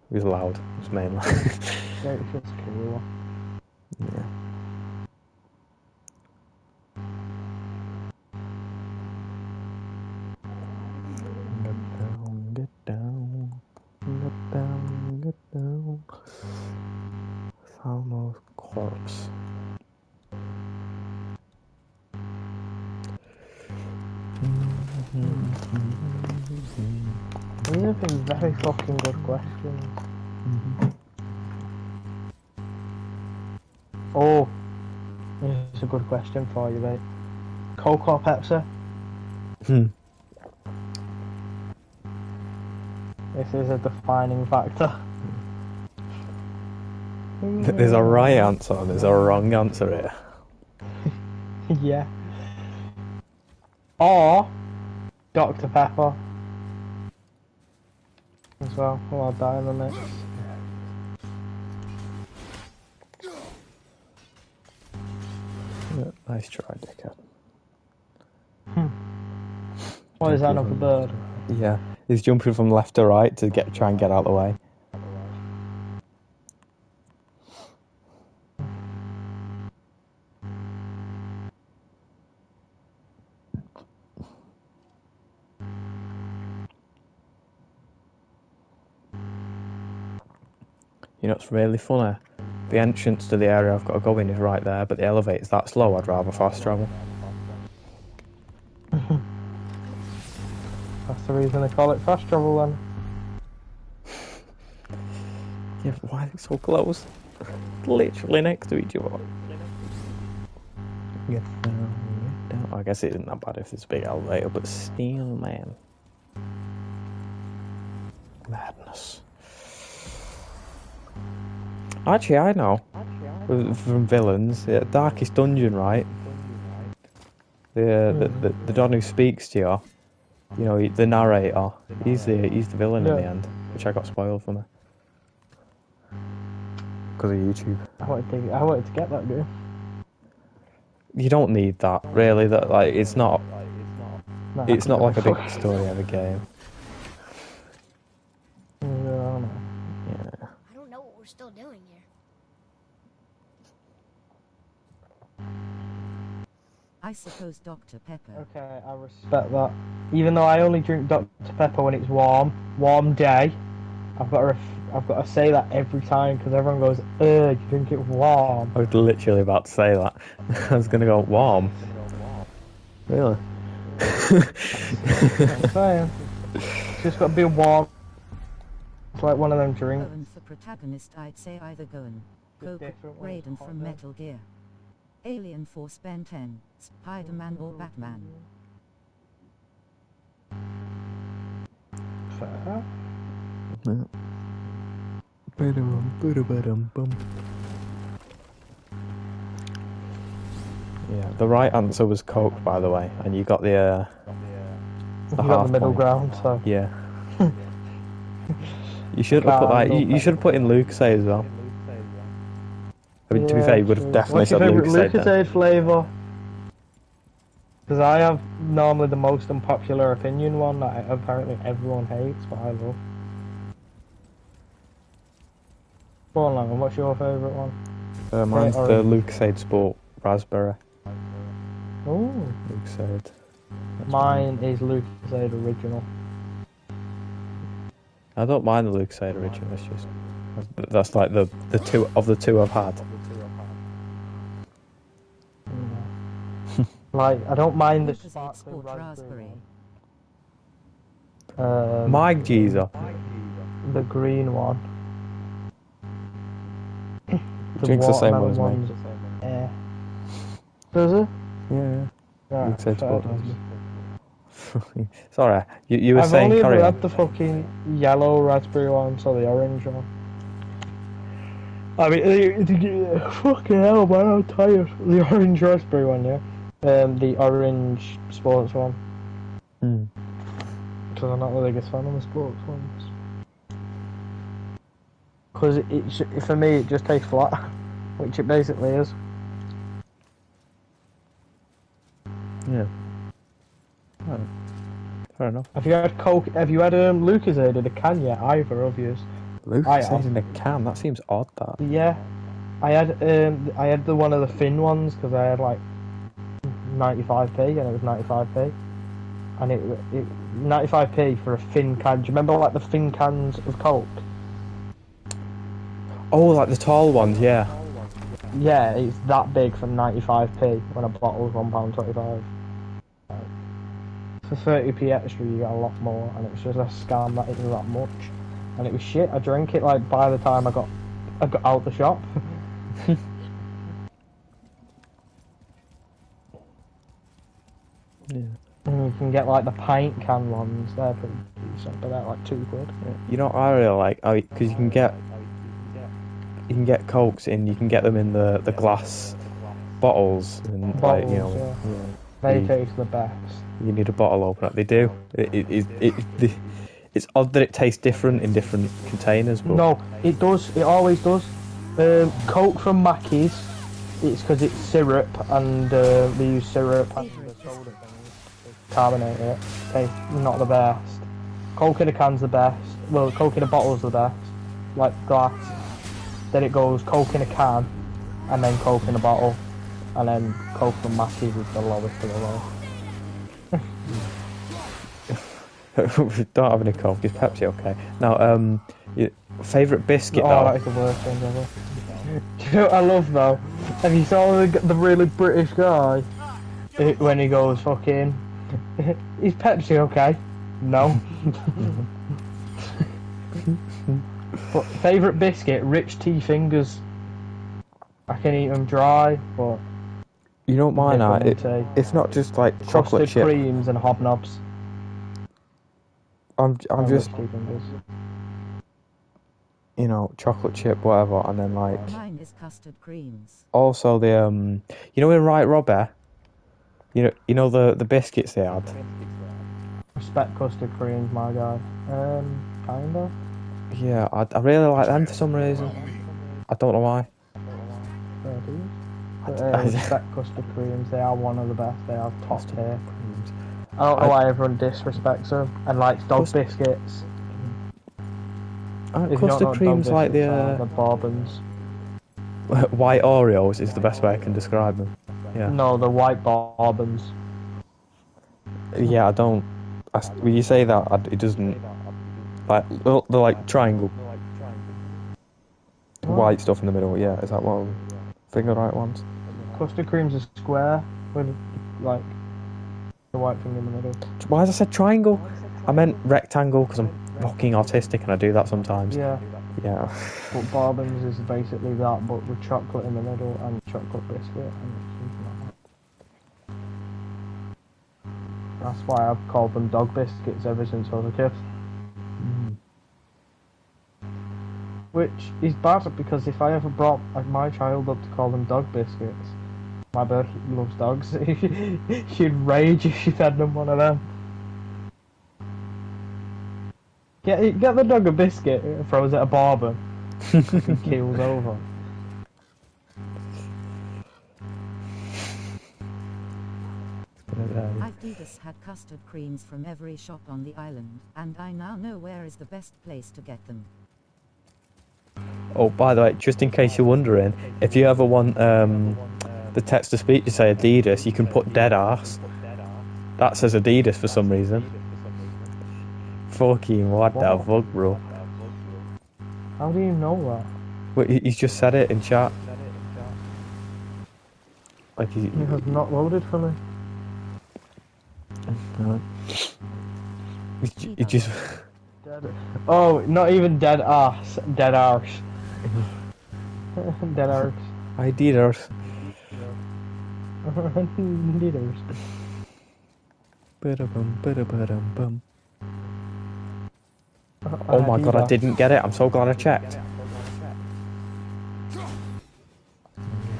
He was loud. He was mainly. Jake was cool. Yeah. Get down, get down, get down. Thalmo's corpse. These have been very fucking good questions. Oh, here's a good question for you, mate. Coke or Pepsi? This is a defining factor. There's a right answer and there's a wrong answer here. Yeah. Or Dr. Pepper. As well. Oh, I'll die in the mix. Yeah, nice try, dickhead. What is that, another bird? Yeah, he's jumping from left to right to try and get out of the way. You know, it's really funny. The entrance to the area I've got to go in is right there, but the elevator's that slow, I'd rather fast travel. That's the reason they call it fast travel then. Yeah, but why are they so close? Literally next to each other. Get down, get down. I guess it isn't that bad if it's a big elevator, but still, man. Madness. Actually, I know. From villains, yeah, Darkest Dungeon, right? The Don who speaks to you, you know, the narrator. He's the villain in the end, which I got spoiled for me because of YouTube. I wanted to get that game. You don't need that, really. That it's not. Nah, It's not like a big fuck. story of a game. Yeah, I know. Yeah. I don't know what we're still doing here. I suppose Dr. Pepper. Okay, I respect that. Even though I only drink Dr. Pepper when it's warm day, I've got to say that every time because everyone goes, "You drink it warm." I was literally about to say that. I was gonna go warm. Really? I'm saying. It's just got to be warm. It's like one of them drinks. Gohan for protagonist, I'd say either Gohan, Goku, Different when it's Raiden hot from there. Metal Gear, Alien Force Ben 10, Spider-Man or Batman. Fair. Yeah. The right answer was Coke, by the way, and you got the You got half the middle point. ground, so Yeah. You should have put that. You should have put in Lucasade as well. I mean, to be fair, you would have definitely What's your said favourite Lucasade then. Lucasade flavour? Because I have normally the most unpopular opinion one that apparently everyone hates, but I love. Go on, Langan, what's your favourite one? Mine's the Lucasade Sport Raspberry. Oh. Lucasade. Mine is Lucasade Original. I don't mind the Lucasade Original. It's just that's like the two of the two I've had. Like, I don't mind the Lucasade sparkling Sport raspberry. Mike Geezer. The green one. Drinks the same one as me. Yeah. Does it? Yeah. Yeah. Lucasade Sport. Sorry, you were I've saying. only Carry ever on. had the fucking yellow raspberry one, so the orange one. I mean, fucking hell, man, I'm tired. The orange raspberry one, yeah. The orange sports one. Because I'm not the biggest fan of the sports ones. Because for me, it just tastes flat, which it basically is. Yeah. Oh, fair enough. Have you had Coke? Have you had Lucasade in a can yet? Either of you? Lucasade in a can? That seems odd. That. Yeah, I had the one of the thin ones because I had like 95p and it was 95p, and it 95p for a thin can. Do you remember like the thin cans of Coke? Oh, like the tall ones, yeah. Yeah, it's that big for 95p when a bottle was £1.25. For 30p extra you get a lot more, and it was just a scam that it was that much, and it was shit. I drank it like by the time I got out the shop. Yeah. And you can get like the pint can ones, they're pretty decent, but they're like £2. Yeah. You know what I really like? Because you can get Cokes in, you can get them in the glass bottles, and like, you know, yeah. They taste the best. You need a bottle opener. They do. It's odd that it tastes different in different containers. But No, it does. It always does. Coke from Mackey's, it's because it's syrup, and they use syrup and the soda things to carbonate it. Okay, not the best. Coke in a can's the best. Well, Coke in a bottle's the best, like glass. Then it goes Coke in a can, and then Coke in a bottle, and then Coke from Mackey's is the lowest of the low. we don't have any Coke. Is Pepsi okay? Now, favourite biscuit though? Oh, that is the worst thing ever. Do you know what I love though? Have you saw the really British guy when he goes fucking? Is Pepsi okay? No. But favourite biscuit, rich tea fingers. I can eat them dry, but you know what mine are? It's not just like chocolate chip. creams and hobnobs. I'm just, you know, chocolate chip, whatever, and then like. Mine is custard creams. Also the you know in Right Robber, you know the biscuits they had. Respect custard creams, my guy. Kinda. Yeah, I really like them for some reason. I don't know why. Respect custard creams, they are one of the best. They are top tier. I don't know why everyone disrespects them and likes dog biscuits. Custard creams like the bourbons. White Oreos is the best way I can describe them. Yeah. No, the white bourbons. Yeah, I don't. When you say that, it doesn't. Like they're like triangle. White stuff in the middle. Yeah, is that one? I think the right ones. Custard creams are square with like the white thing in the middle. Why has I said triangle? I meant rectangle because I'm fucking autistic and I do that sometimes. Yeah. Yeah. But bourbons is basically that, but with chocolate in the middle and chocolate biscuit and something like that. That's why I've called them dog biscuits ever since I was a kid. Which is bad because if I ever brought my child up to call them dog biscuits, My bird loves dogs. She'd rage if she fed them one of them. Get the dog a biscuit, throws it a barbon, and keels over. I've Didas had custard creams from every shop on the island, and I now know where is the best place to get them. Oh, by the way, just in case you're wondering, if you ever want the text-to-speech to say Adidas, you can put dead arse. That says Adidas for some reason. Fucking what the fuck, bro? How do you know that? Well, he's just said it in chat. Like He has not loaded for me. He just. Dead. Oh, not even dead arse. Dead arse. Dead arse. Adidas. Adidas. Bum. Oh my god, I didn't get it. I'm so glad I checked.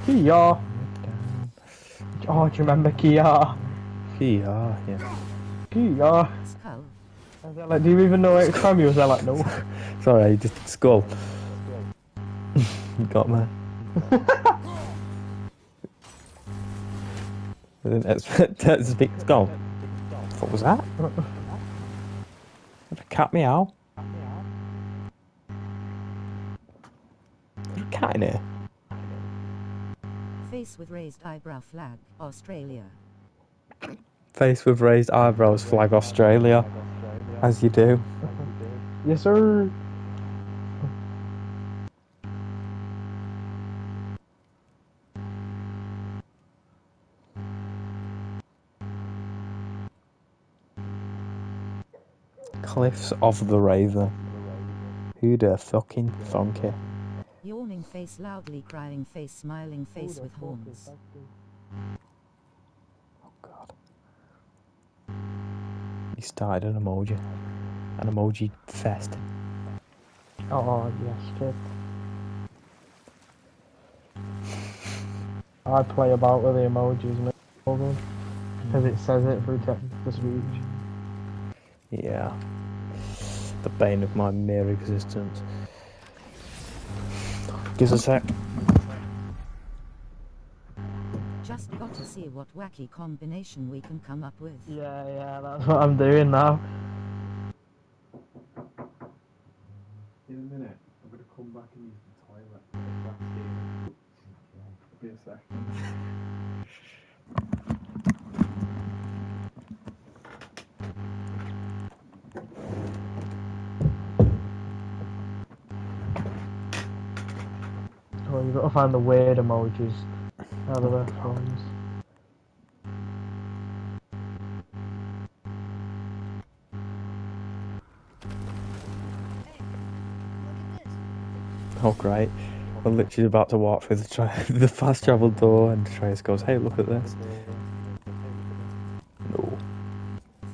Kia. Oh, do you remember Kia? Kia, yeah. Kia. Skull. I was like, do you even know it from you? I was like, no. Sorry, just skull. You got me. I didn't expect that to speak skull. What was that? Did a cat meow? There's a cat in here. Face with raised eyebrow flag, Australia. Face with raised eyebrows, flag Australia. As you do. Yes, sir. Cliffs of the Raven. Who the fucking thunk it? Yawning face, loudly crying face, smiling face with horns. Oh god. He started an emoji. An emoji fest. Oh, yes, kid. I play about with the emojis, mate. Because it says it through text-to-speech. Yeah. The bane of my mere existence. Give us a sec. Just got to see what wacky combination we can come up with. Yeah, that's what I'm doing now. In a minute, I'm going to come back and use the toilet. Be a second. Oh, you've got to find the weird emojis out of their phones. Oh great. We're literally about to walk through the fast travel door and Trace goes, hey, look at this. No.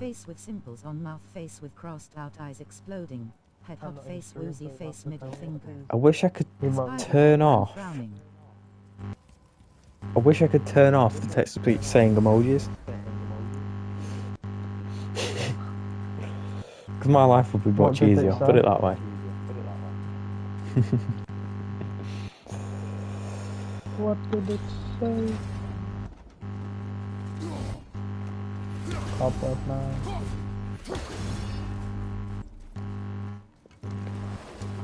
Face with simples on mouth, face with crossed out eyes exploding. Head hot face, woozy face, middle finger. I wish I could Spider turn off. frowning. I wish I could turn off the text-to-speech saying emojis. Because my life would be much easier, put it that way. What did it say? Cobweb man.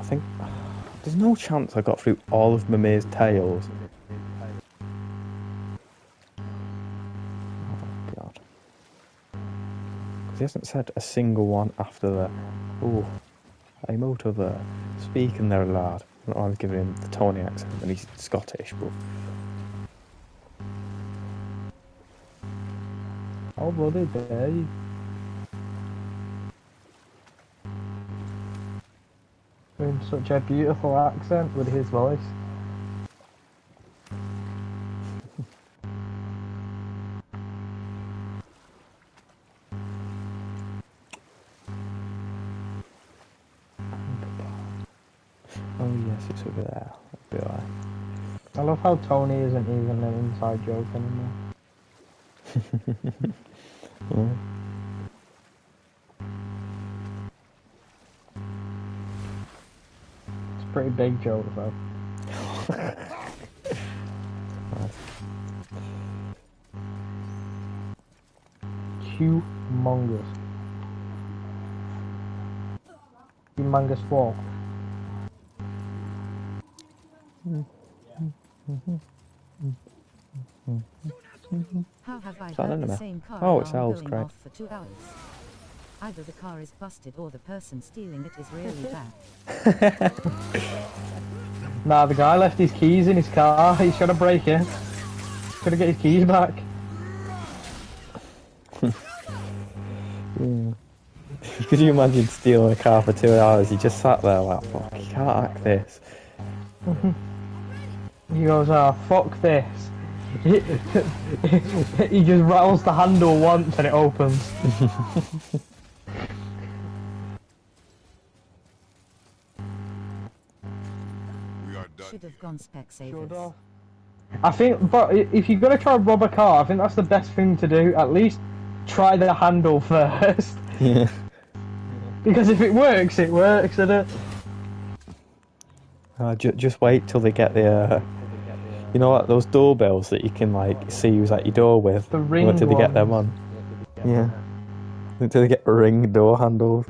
I think there's no chance I got through all of Mimir's tales. Oh god. Because he hasn't said a single one after the oh, I'm out of speaking there, lad. I was giving him the Tony accent and he's Scottish, but Oh, bloody day. In such a beautiful accent with his voice. oh yes, it's over there. That'd be alright. I love how Tony isn't even an inside joke anymore. Yeah. It's a pretty big joke though. Humongous. Humongous what? How have I Is that had the anime? same car Oh, it's alarm elves, going great. off for 2 hours? Either the car is busted or the person stealing it is really bad. Nah, the guy left his keys in his car. He's trying to break in. Trying to get his keys back. Could you imagine stealing a car for 2 hours? You just sat there like, fuck, you can't hack this. He goes, oh, fuck this. He just rattles the handle once and it opens. We are done. Should have gone Specsavers. I think, but if you're gonna try and rob a car, I think that's the best thing to do. At least try the handle first. Yeah. Because if it works, isn't it? Just wait till they get the, you know, like those doorbells that you can like see who's at your door with. The ring Until they get them ones. on. Yeah. Until they get ring door handles.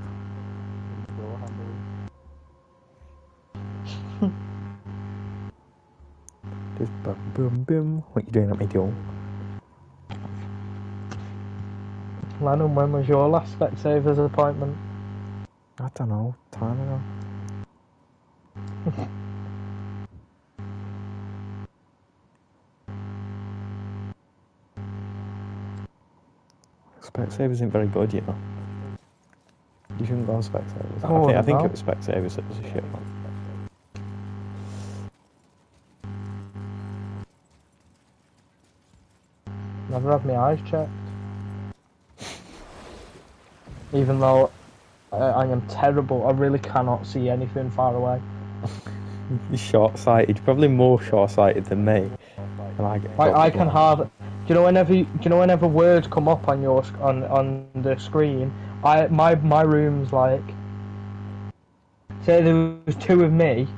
Just boom, boom, boom. What you doing at me door? Lennon, when was your last Specsavers appointment? I don't know. Time ago. Specsavers isn't very good, you know. You shouldn't go on Specsavers. Oh, I think no. it was Specsavers that was a shit one. Never had my eyes checked. Even though I am terrible, I really cannot see anything far away. You're short-sighted. You're probably more short-sighted than me. And I get I can hardly. Do you know whenever words come up on your on the screen? My room's like. Say there was two of me.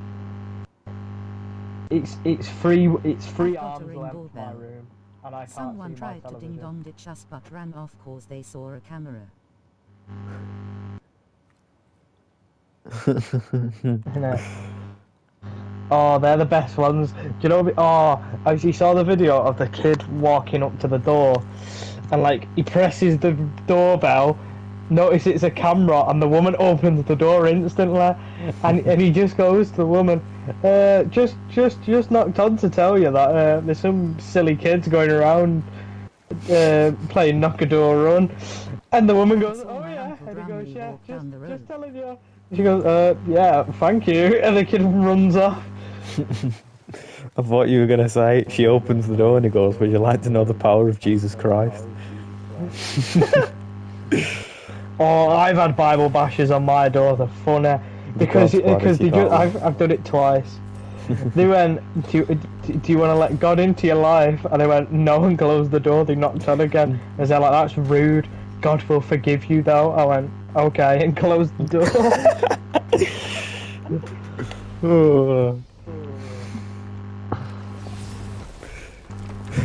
It's three I've got a arms ring length doorbell. my room, and I can't Someone see my tried to television. ding-dong it just but ran off cause they saw a camera. Innit? Oh, they're the best ones. Do you know? Oh, I actually saw the video of the kid walking up to the door, and like he presses the doorbell, notice it's a camera, and the woman opens the door instantly, and he just goes to the woman, just knocked on to tell you that there's some silly kids going around playing knock a door run, and the woman goes, oh yeah, and he goes, yeah, just telling you. She goes, yeah, thank you, and the kid runs off. I thought you were going to say, she opens the door and he goes, would you like to know the power of Jesus Christ? Oh, I've had Bible bashes on my door, they're funny. Because I've done it twice. They went, do you want to let God into your life? And I went, no, and closed the door. They knocked on again. And they're like, that's rude. God will forgive you though. I went, okay, and closed the door.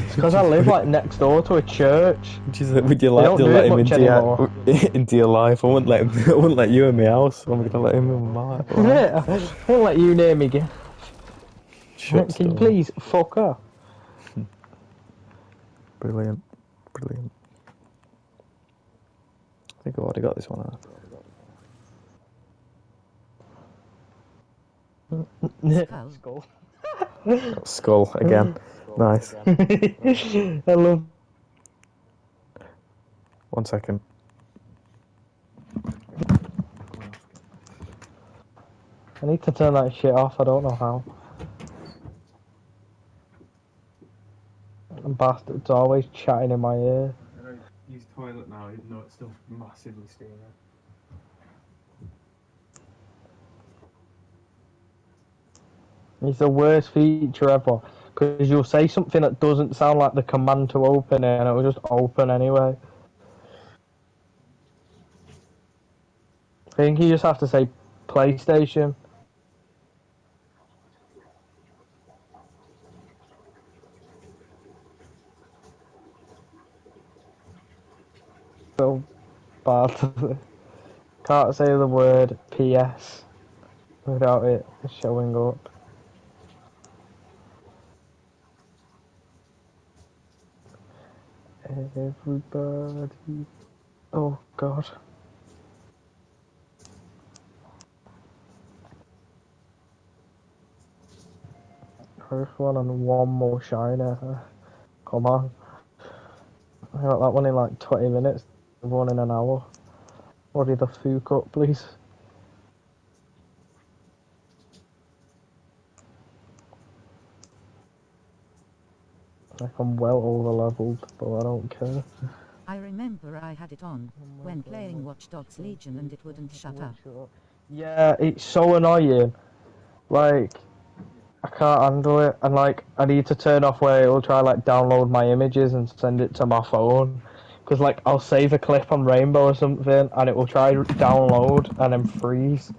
It's because I live like next door to a church. Would you like to let him into your life? I wouldn't let you in my house. I'm gonna let him in my life. I won't let you near me again. Can you please fuck up? Brilliant. I think I've already got this one out. Skull. Skull again. Nice. I love. 1 second. I need to turn that shit off. I don't know how. Bastard's always chatting in my ear. I don't use toilet now, even though it's still massively steamy. It's the worst feature ever. because you'll say something that doesn't sound like the command to open it, and it will just open anyway. I think you just have to say PlayStation. So bad. Can't say the word PS without it showing up. Everybody. Oh god. First one and one more shiner. Come on. I got that one in like 20 minutes. One in an hour. Order the food cut, please. Like I'm well over leveled, but I don't care. I remember I had it on when playing Watch Dogs Legion and it wouldn't shut up. Yeah, it's so annoying. Like, I can't handle it, and like, I need to turn off where it'll try like download my images and send it to my phone. Because like, I'll save a clip on Rainbow or something, and it will try download and then freeze.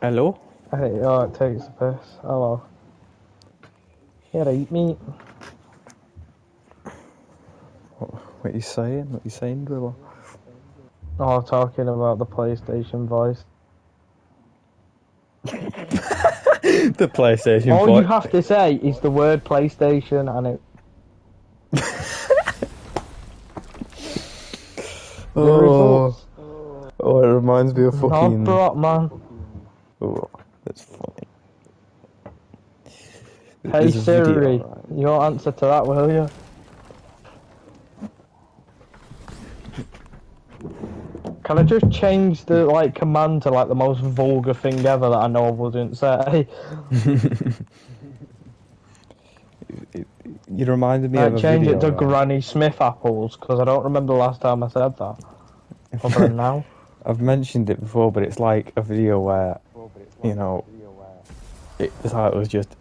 Hello? Oh, it takes the piss. Hello. Here, eat meat. What are you saying? What are you saying, Driller? Oh, talking about the PlayStation voice. The PlayStation All voice. you have to say is the word PlayStation, and it. Oh, it reminds me of Not fucking. brought, man. Oh, that's funny. Hey There's a video, Siri, right? you won't answer to that, will you? Can I just change the like command to like the most vulgar thing ever that I know I wouldn't say? You reminded me Like of a change video. it to Right? Granny Smith apples, because I don't remember the last time I said that. Other than now. I've mentioned it before, but it's like a video where, you know, the title was just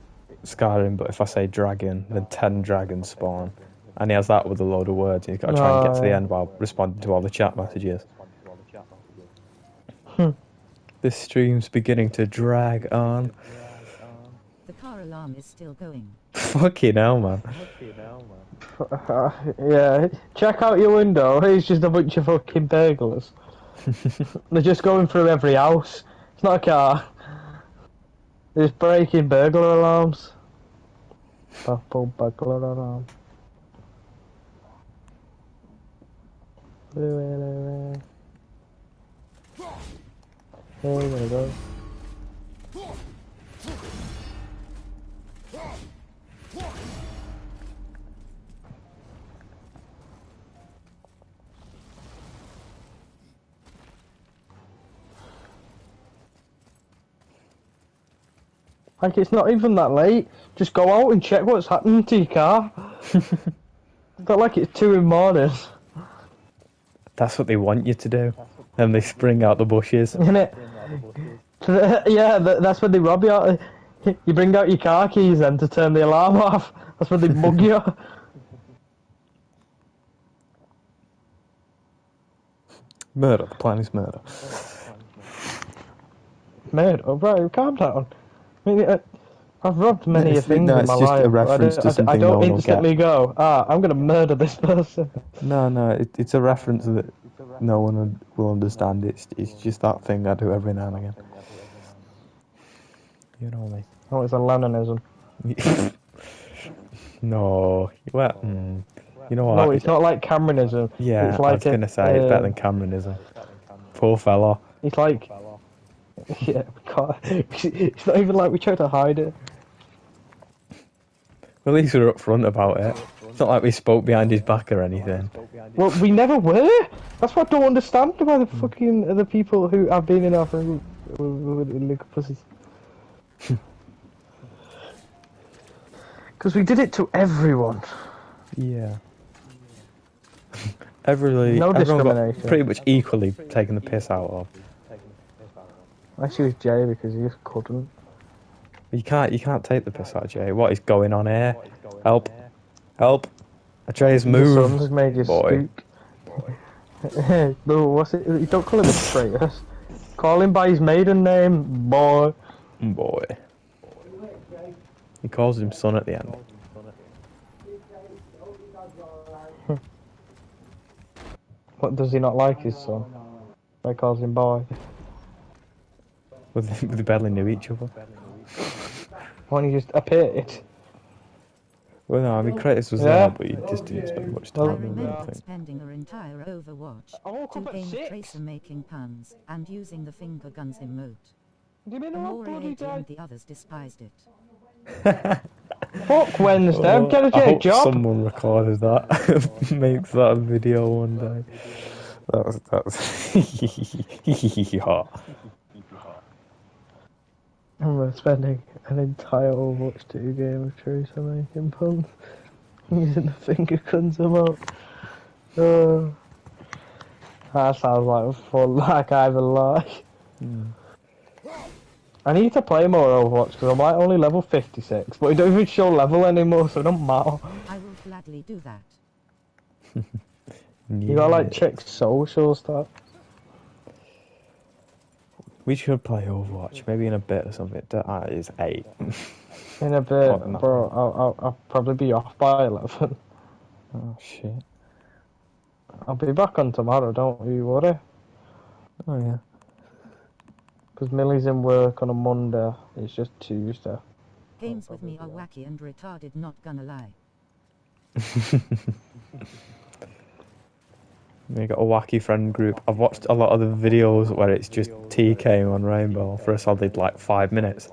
Skyrim, but if I say dragon, then 10 dragons spawn. And he has that with a load of words, and he's got to try and get to the end while responding to all the chat messages. This stream's beginning to drag on. The car alarm is still going. Fucking hell, man. Yeah, check out your window. It's just a bunch of fucking burglars. They're just going through every house. It's not a car. They're just breaking burglar alarms. Purple burglar alarm. Here we go. Like, it's not even that late. Just go out and check what's happening to your car. It's not like it's 2 in the morning. That's what they want you to do. And they spring out the bushes. Innit? Yeah, that's when they rob you. You bring out your car keys then to turn the alarm off. That's when they mug you. Murder. The plan is murder. Mate, oh bro, calm down. I mean, I've robbed many things in my life. It's just a reference to something I no don't one will instantly get. go, I'm gonna murder this person. No, it's a reference that no one will understand. It's just that thing I do every now and again. You know me. Oh, it's a Leninism. No, well, you know what? No, it's not like Cameronism. Yeah, it's like I was gonna say it's better than Cameronism. Poor fella. It's like, yeah, it's not even like we try to hide it. Well, at least we're upfront about it. It's not like we spoke behind his back or anything. Well, we never were. That's what I don't understand about the fucking the people who have been in our group with liquor pussies. Because we did it to everyone. Yeah. No Everyone got discrimination. pretty much equally taken the piss out of. Actually, it was Jay because he just couldn't. You can't take the piss out of Jay. What is going on here? Help. Help. Atreus, Your move. son's made you Boy. spook. No, what's it? You don't call him Atreus. Call him by his maiden name, boy. Boy. He calls him son at the end. What, does he not like his son? He calls him boy. They barely knew each other. Why don't you just appeared? Well, no, I mean, Kratos was there, but he just didn't spend much I time with him, I remember think. spending our entire Overwatch I woke to up at game of 6. Tracer making puns and using the finger guns emote. Do you mean I Amore bloody hated died? and the others despised it. Fuck Wednesday, I'm gonna I get a hope job. someone recorded that, makes that a video one day. That's hot. I'm spending an entire Overwatch 2 game of Tracer making puns. Using the finger guns about. That sounds like fun, like I even like. I need to play more Overwatch because I'm like only level 56, but it don't even show level anymore, so it don't matter. I will gladly do that. You gotta like check social stuff. We should play Overwatch, maybe in a bit or something. That is 8. In a bit, Oh, no. bro, I'll probably be off by 11. Oh shit. I'll be back on tomorrow, don't you worry. Oh yeah. Because Millie's in work on a Monday, it's just Tuesday. Games with me are wacky and retarded, not gonna lie. We got a wacky friend group. I've watched a lot of the videos where it's just TK on Rainbow for a solid like 5 minutes.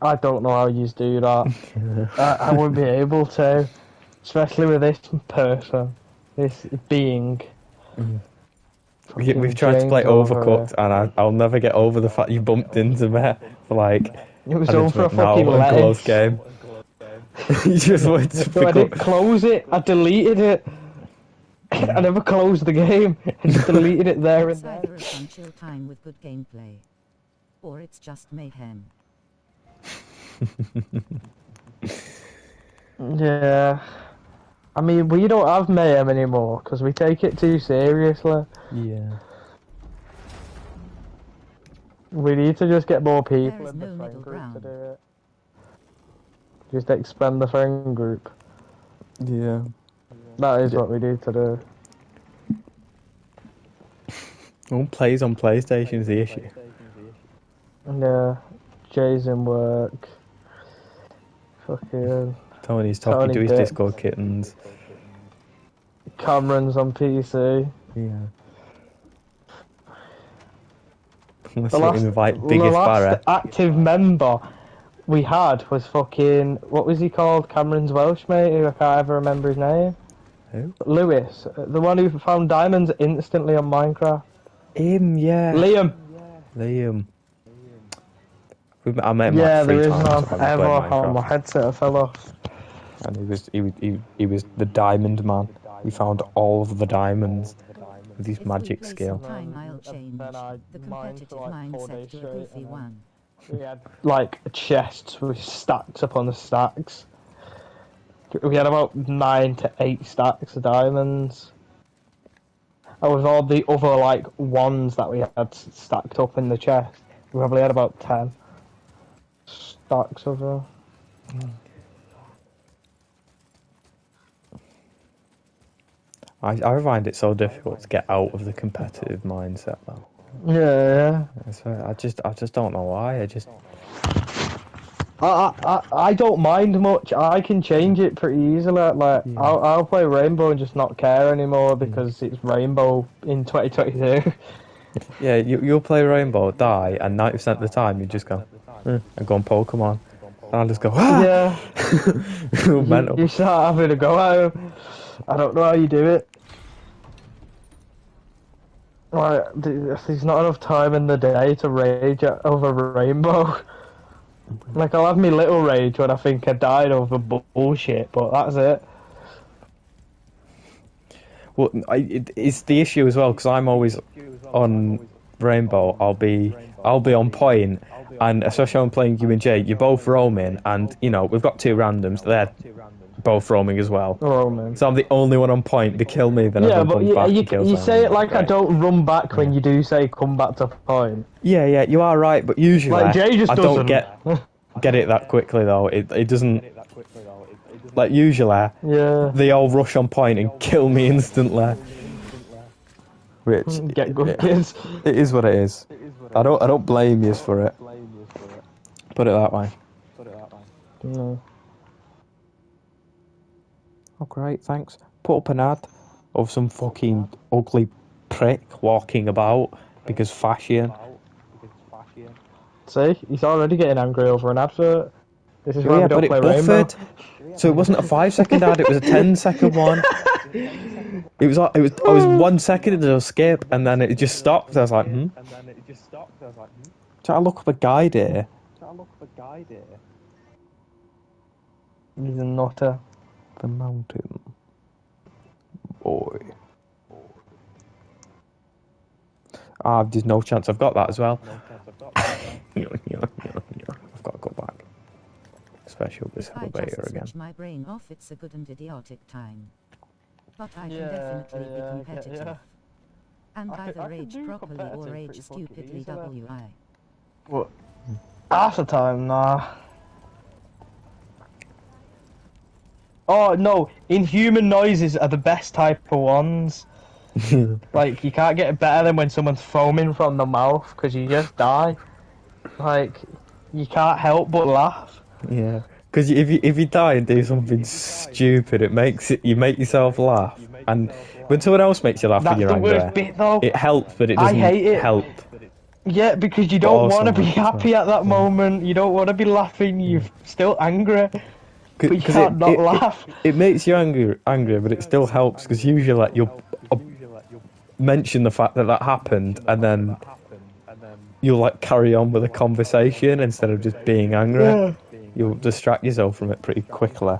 I don't know how you do that. I wouldn't be able to. Especially with this person. This being. We've tried to play James over Overcooked, and I'll never get over the fact you bumped into me for like. It was I didn't over a think, no, fucking what a close lettuce. game. You just wanted to No, I pick didn't up. close it, I deleted it. I never closed the game. I just deleted it there and It's there. either a fun chill time with good gameplay, or it's just mayhem. Yeah. I mean, we don't have mayhem anymore because we take it too seriously. Yeah. We need to just get more people There is in the no friend middle group to ground. do it. Just expand the friend group. Yeah. That is what we need to do. No one plays on PlayStation is the issue. Yeah. Jay's in work. Fucking. Tony's talking Tony to his Dick. Discord kittens. Cameron's on PC. Yeah. Unless The you last, invite the Biggest last Barra. active member we had was fucking, what was he called? Cameron's Welsh mate, who I can't ever remember his name. Who? Lewis, the one who found diamonds instantly on Minecraft. Him, yeah. Liam. Liam. I met him Yeah, like 3 there is times none when we ever. played Oh, my Minecraft. headset fell off. And he was the diamond man. He found all of the diamonds with his If magic we play skill. sometime, I'll change Then I the mined for competitive like 4 mindset days to a straight, goofy and then one. we had like chests with stacks upon the stacks. We had about 9 to 8 stacks of diamonds. And with all the other like ones that we had stacked up in the chest, we probably had about 10 stacks of them. I find it so difficult to get out of the competitive mindset though. Yeah. I just don't know why. I don't mind much. I can change it pretty easily. Like Yeah. I'll play Rainbow and just not care anymore because it's Rainbow in 2022. Yeah, you'll play Rainbow, die, and 90% of the time you just go, and go on Pokemon. And I'll just go, ah! Yeah. Mental. You start having a go at him. I don't know how you do it. Like, there's not enough time in the day to rage over Rainbow. Like, I'll have me little rage when I think I died over bullshit, but that's it. Well, it's the issue as well, because I'm always on Rainbow, I'll be on point, and especially when I'm playing you and Jay, you're both roaming, and you know we've got two randoms. They're both roaming as well. Roaming. So I'm the only one on point. They kill me, then Yeah, everyone but comes back and kills you them. say it like I Right. don't run back when you do say come back to point. Yeah, you are right, but usually Like Jay just I doesn't. don't get it that quickly though. It doesn't. Like usually, Yeah. they all rush on point and kill me instantly. Which Get good kids. it is what it is. I don't blame you for it. Put it that way. No. Oh great, thanks. Put up an ad of some fucking ugly prick walking about because fashion. See, he's already getting angry over an advert. This is why Yeah, we don't but play it Rainbow. buffered. So it wasn't a 5-second ad, it was a 10-second one. It was I was 1 second into a skip and then it just stopped. I was like, Try to look up a guide here. He's a nutter. The mountain. Boy. Ah, there's no chance I've got that as well. I've got to go back. Special this If I elevator just again. switch my brain off, it's a good and idiotic time. But I can Yeah, definitely yeah, be competitive. yeah. And I either could rage do properly or competitive rage pretty fucking stupidly easily. WI. What? Half the time, nah. Oh no, inhuman noises are the best type of ones. Like, you can't get it better than when someone's foaming from the mouth, because you just die. Like, you can't help but laugh. Yeah, because if you die and do something stupid, you make yourself laugh, and when someone else makes you laugh when That's you're the angry, worst bit though. it helps, but it I doesn't hate it. help. Yeah, because you But don't also want to be laugh as well. happy at that moment. You don't want to be laughing. You're still angry, but you can't not laugh. It makes you angry, but it still helps because usually like you'll mention the fact that happened, and then you'll like carry on with a conversation instead of just being angry. Yeah. You'll distract yourself from it pretty quickly.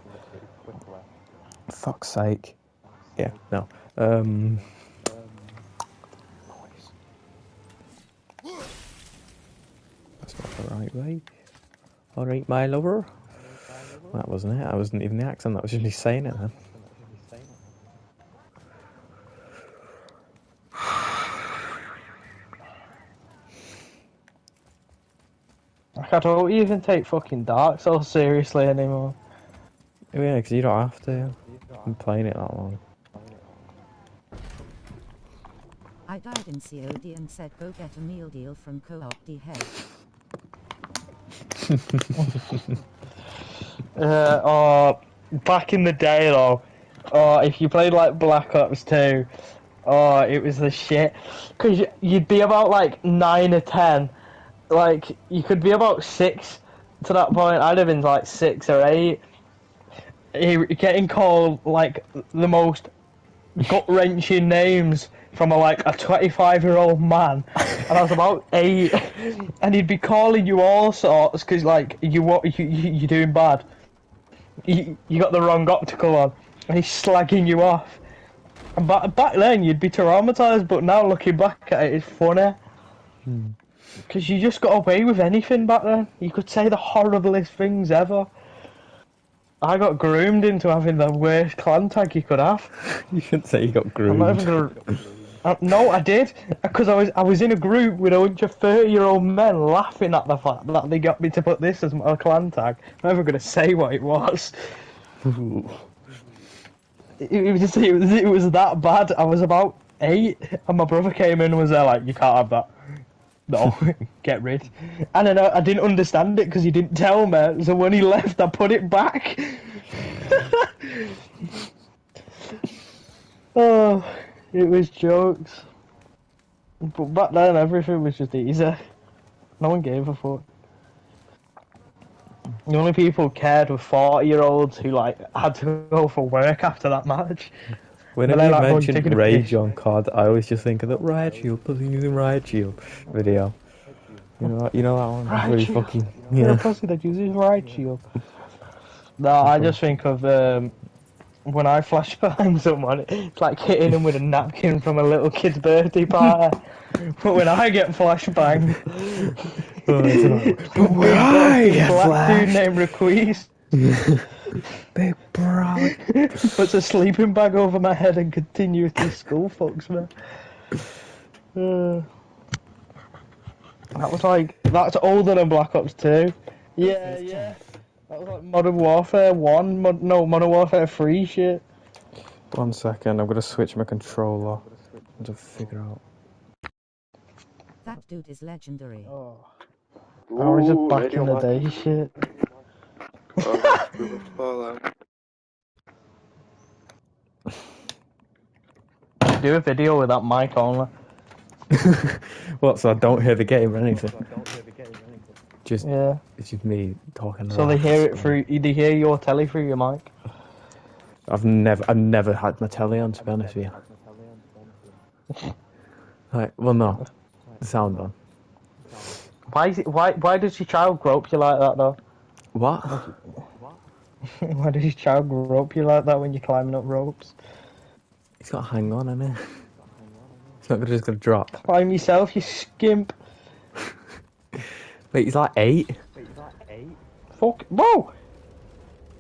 Fuck's sake. Yeah, no. That's not the right way. Alright, my lover. That wasn't it. That wasn't even the accent. That was just me saying it then. Like, I don't even take fucking Dark Souls seriously anymore. Oh yeah, because you don't have to. I've been playing it that long. I died in COD and said go get a meal deal from Co-op D Head. Back in the day though, if you played like Black Ops 2, it was the shit. Because you'd be about like 9 or 10, like you could be about 6 to that point. I'd have been like 6 or 8. Getting called like the most gut-wrenching names from a 25-year-old man, and I was about 8, and he'd be calling you all sorts because like you're doing bad. You got the wrong optical on, and he's slagging you off. And back then you'd be traumatized, but now looking back at it, it's funny. Because you just got away with anything back then. You could say the horriblest things ever. I got groomed into having the worst clan tag you could have. You shouldn't say you got I'm groomed. not even gonna... no, I did, because I was in a group with a bunch of 30-year-old men laughing at the fact that they got me to put this as my clan tag. I'm never gonna say what it was. It was that bad. I was about 8, and my brother came in and was there like, you can't have that. No, get rid. And then I didn't understand it because he didn't tell me. So when he left, I put it back. Oh, it was jokes. But back then, everything was just easy. No one gave a fuck. The only people who cared were 40-year-olds who had to go for work after that match. Whenever you mention Rage on COD, I always just think of the Riot Shield, pussy using Riot Shield video. You know that one? That's really fucking... Yeah, pussy that uses Riot Shield. No, I just think of when I flashbang someone, it's like hitting them with a napkin from a little kid's birthday party. But when I get flashbanged, But when big I bossy get black dude flashed, named Requise big bro. puts a sleeping bag over my head and continuously skull fucks me. That was like, that's older than Black Ops 2. Yeah, yeah. That was like Modern Warfare 1, Modern Warfare 3 shit. 1 second, I'm gonna switch my controller to figure out. That dude is legendary. Oh. I was just back in the day shit. Do a video with that mic only. What? So I don't hear the game or anything. Just Yeah. it's just me talking. So they hear it through. They hear your telly through your mic. I've never had my telly on, to be honest with you. Like, well, no, the sound on. Why does your child grope you like that though? What? Why does your child grope you like that when you're climbing up ropes? He's got to hang on, isn't he? It's not just gonna drop. Climb yourself, you skimp. Wait, he's like 8. Fuck. Whoa!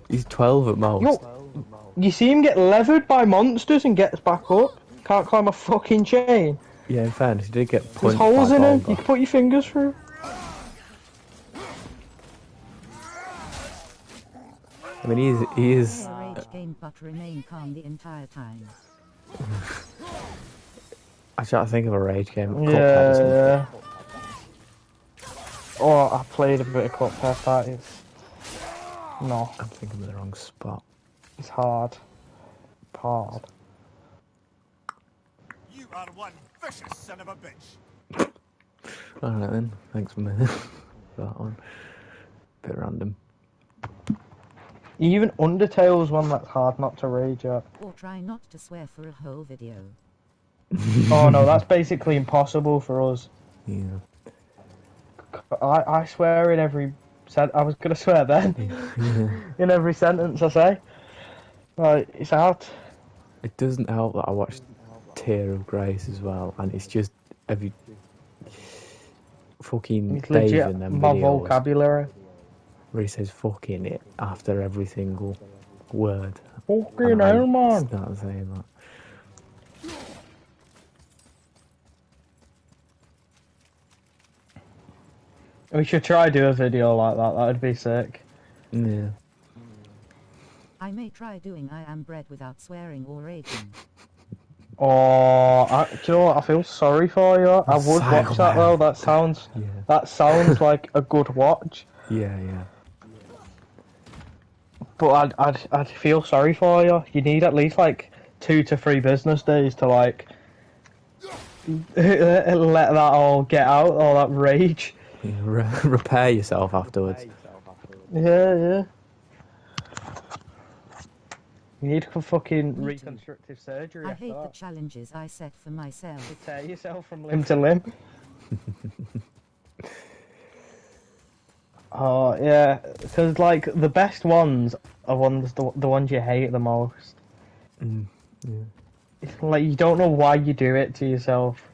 He's 12 at most. Yo, you see him get levered by monsters and gets back up. Can't climb a fucking chain. Yeah, in fairness, he did get There's punched holes by in him. Golga. You can put your fingers through. I mean, he is. Play a rage game but remain calm the entire time. I try to think of a rage game. Cuphead or Yeah, something. yeah. Oh, I played a bit of Cuphead. That is. No, I'm thinking of the wrong spot. it's hard. Hard. You are one vicious son of a bitch. Alright then, thanks for that one. Bit random. Even Undertale's one that's hard not to rage at. Or try not to swear for a whole video. Oh no, that's basically impossible for us. Yeah. I swear in every I was gonna swear then. In every sentence I say. Like, it's hard. It doesn't help that I watched Tear of Grace as well, and it's just every fucking It's Dave legit in them my videos vocabulary. where he says fucking it after every single word. Fucking And I hell, man. start saying that. We should try do a video like that. That would be sick. Yeah. I may try doing I am bred without swearing or raging. Oh, do you know what? I feel sorry for you. I would watch that though. That sounds like a good watch. Yeah, yeah. But I'd feel sorry for you. You need at least like 2 to 3 business days to like let that all get out, all that rage. Yeah, repair yourself afterwards. Yeah, yeah. You need fucking reconstructive surgery I after hate the that. challenges I set for myself. To tear yourself from limb to limb. Oh, yeah. Because, like, the best ones are the ones you hate the most. Yeah. It's like, you don't know why you do it to yourself.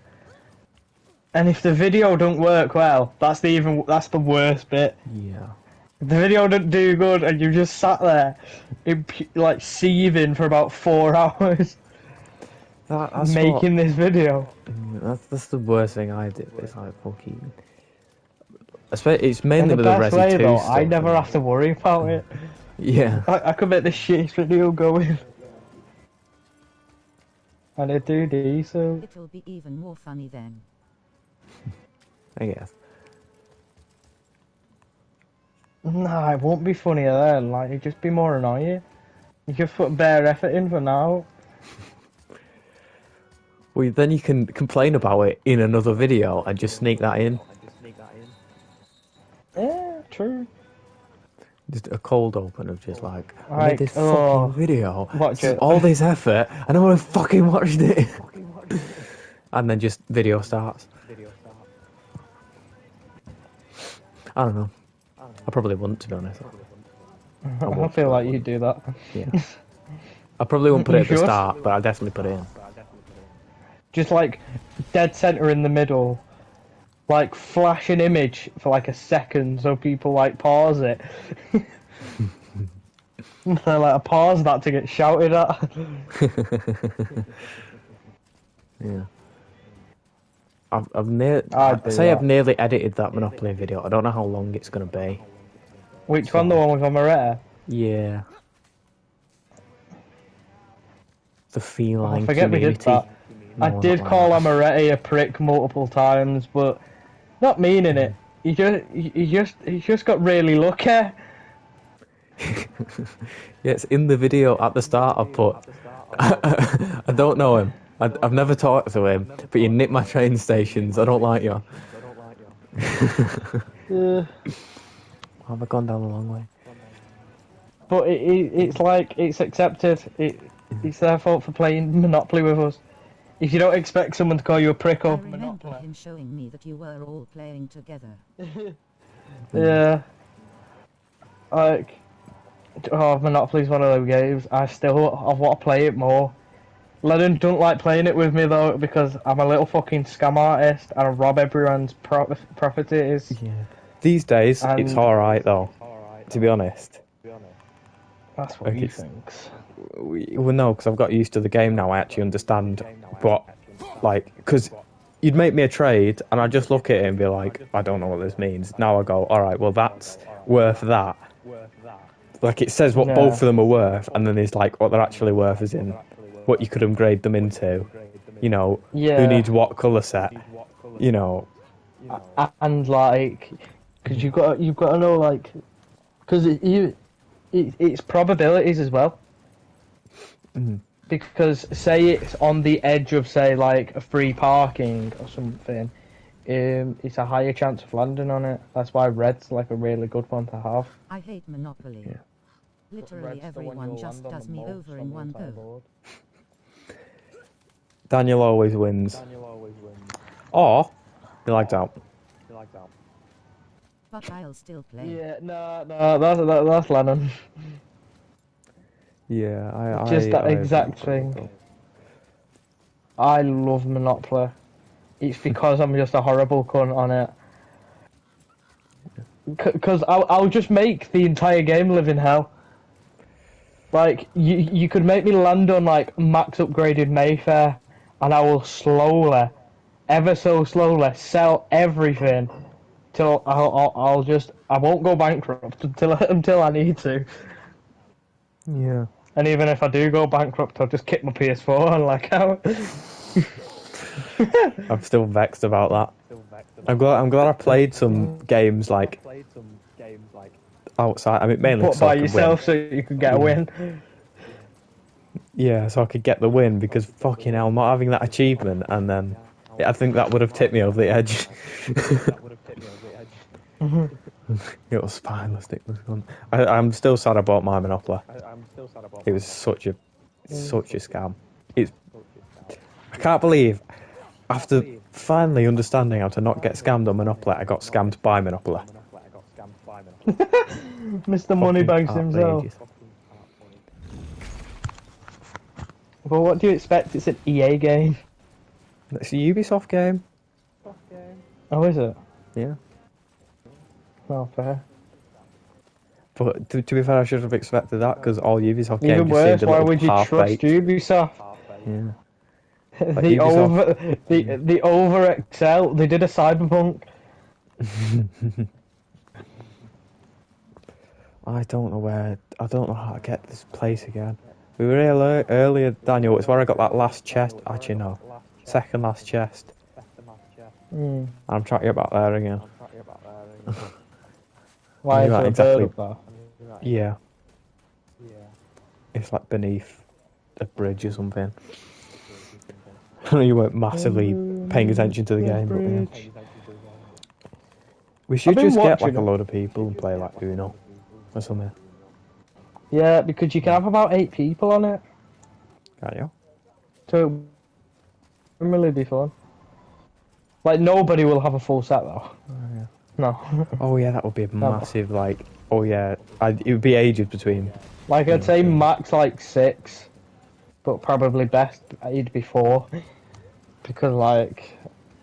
And if the video don't work well, that's the worst bit. Yeah. If the video didn't do good and you just sat there, like seething for about 4 hours, That's making this video. That's the worst thing I did. It's like fucking. It's mainly And the with the best Resi way 2 though, stuff. I never have to worry about it. Yeah. I could make the shittiest video going. And it do decent. It'll be even more funny then. I guess. Nah, it won't be funnier then. Like, it'd just be more annoying. You could put bare effort in for now. Well, then you can complain about it in another video and just sneak that in. Yeah, true. Just a cold open of just like, I Like, made this oh, fucking video. watch it. All this effort, and I would have fucking watched it. And then just video starts. I don't know. I probably wouldn't, to be honest. I feel like you'd do that. Yeah. I probably won't put it You at the sure? start, but I'll definitely put it in. Just like dead center in the middle. Like flash an image for like a second so people like pause it. They're like, I pause that to get shouted at. Yeah. I've I'd do I've that. nearly edited that Monopoly video. I don't know how long it's gonna be. Which one? The one with Amaretto? Yeah. The feline I forget we did community. that. I did call Amaretti a prick multiple times, but not meaning it. He just got really lucky. Yeah, it's in the video at the start. I put, I don't know him. I've never talked to him, but you nicked my train stations. I don't like you. Have I gone down the long way? But it's like, it's accepted. It's their fault for playing Monopoly with us. If you don't expect someone to call you a prick I up. remember him showing me that you were all playing together. Yeah. Like, oh, Monopoly's one of those games. I want to play it more. Lennon don't like playing it with me though because I'm a little fucking scam artist and I rob everyone's properties. Yeah. These days, it's alright though, to be honest. That's what he thinks. Well, no, because I've got used to the game now. I actually understand what, like, because you'd make me a trade and I'd just look at it and be like, I don't know what this means. Now I go, alright, well, that's worth that. Like, it says what both of them are worth, and then there's like what they're actually worth, as in what you could upgrade them into. You know, who needs what colour set, you know. And like, because you've got to know, like, because it's probabilities as well. Because say it's on the edge of, say, like a free parking or something, it's a higher chance of landing on it. That's why red's like a really good one to have. I hate Monopoly. Yeah. Literally everyone just does me over in one go. Daniel always wins. Or he lags out. But I'll still play. Yeah, no, that's Lennon. Yeah, Just that exact thing. I love Monopoly. It's because I'm just a horrible cunt on it. Because I'll just make the entire game live in hell. Like, you could make me land on, like, max upgraded Mayfair, and I will slowly, ever so slowly, sell everything till I won't go bankrupt until I need to. Yeah. And even if I do go bankrupt, I'll just kick my PS4 and like out. I'm still vexed about that. I'm glad I played some games like outside. I mean, mainly Put so by I could yourself win. so you can get a win. Yeah, so I could get the win, because fucking hell, not having that achievement, and then I think that would have tipped me over the edge. It was spineless. It was fun. I'm still sad I bought my Monopoly. It was such a scam. I can't believe, after finally understanding how to not get scammed on Monopoly, I got scammed by Monopoly. Mr. Moneybags himself. Well, what do you expect? It's an EA game. It's a Ubisoft game. Oh, is it? Yeah. Oh, fair. But to be fair, I should have expected that, because all Ubisoft games Even just worse, seemed a why little would you trust half-baked. Ubisoft? Yeah. The over excel. They did a Cyberpunk. I don't know how to get this place again. We were here earlier, Daniel. It's where I got that last chest. Actually, no. Second last chest. I'm trying to get back there again. Why is You're there a exactly- bird up there? Yeah. It's like beneath a bridge or something. I know you weren't massively paying attention to the game, but yeah. We should been just get watching like a it. load of people and play like Uno or something. Yeah, because you can have about 8 people on it. Can't you? So it would really be fun. Like, nobody will have a full set though. No. Oh yeah, that would be a massive like. Oh yeah, it would be ages between. Like, I'd say max like 6. but probably best it'd be 4. Because, like,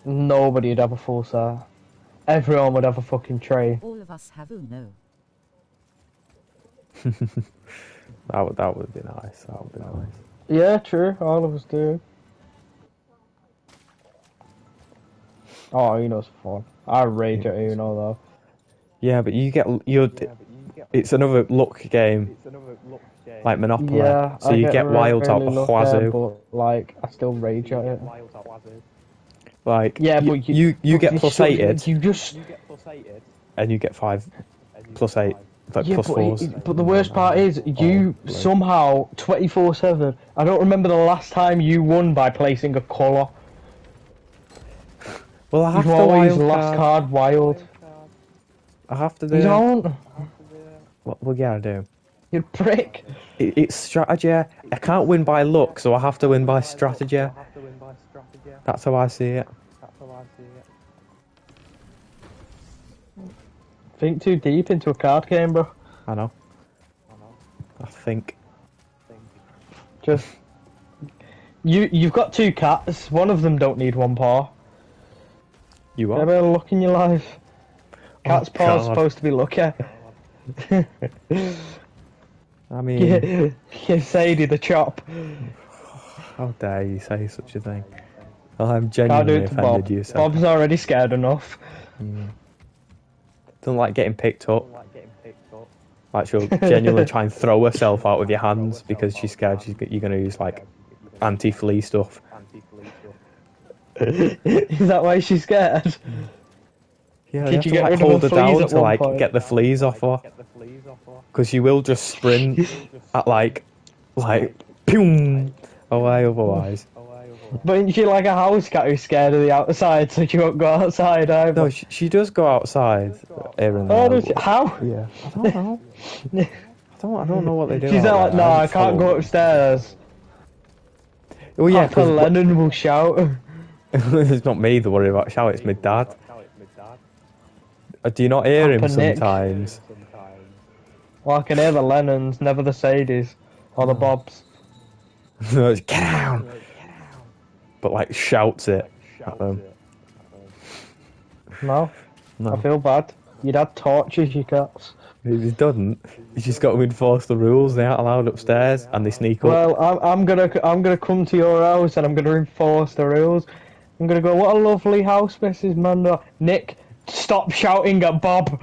nobody would have a full set. Everyone would have a fucking train. All of us have Uno. That would be nice. That would be nice. Yeah, true. All of us do. Oh, Uno's fun. I rage at Uno, though. Yeah, but it's another luck game, like Monopoly. Yeah, So you get wild out the lucky, wazoo. but, like, I still rage at it. Like, Yeah, you, but you but get plus 8'd, You just... and you get 5 plus 8, like Yeah, plus 4s. but the worst part is, you somehow, 24/7, I don't remember the last time you won by placing a colour. Well, I have You to always wild last card wild. I have to do You it. don't? What we gotta do? You prick. It's strategy. I can't win by luck, so I have to win by strategy. That's how I see it. Think too deep into a card game, bro. I know. I think. Just... You've got 2 cats. One of them don't need 1 paw. You Get are. a bit of luck in your life. Cat's paw's God. supposed to be lucky. I mean, Give Sadie the chop. how dare you say such a thing? Well, I'm Can't do genuinely it to Bob. offended you said Bob's that. already scared enough. Don't like getting picked up. Like she'll genuinely try and throw herself out with your hands because she's scared you're going to use like anti-flea stuff. Is that why she's scared? Yeah, Did you you have get to rid like of hold her her fleas down at to one like point? get the fleas off her. Because she will just sprint at like boom away otherwise. But isn't she like a house cat who's scared of the outside, so she won't go outside either? No, she does go outside here and Oh, there. does she? How? Yeah, I don't know. I don't know what they do. She's out there like, there. no, I haven't can't go followed. upstairs. Oh yeah, Papa Lennon will shout. it's not me that worry about shout. It's my dad. Do you not hear him Papa Nick. sometimes? Well, I can hear the Lennons, never the Sadies. Or the Bobs. Get down! But like shouts it at them. No, No, I feel bad. Your dad tortures your cats. he doesn't. He's just got to enforce the rules. They aren't allowed upstairs, and they sneak up. Well, I'm gonna come to your house and I'm gonna enforce the rules. I'm gonna go, what a lovely house, Mrs. Mando. Nick, stop shouting at Bob,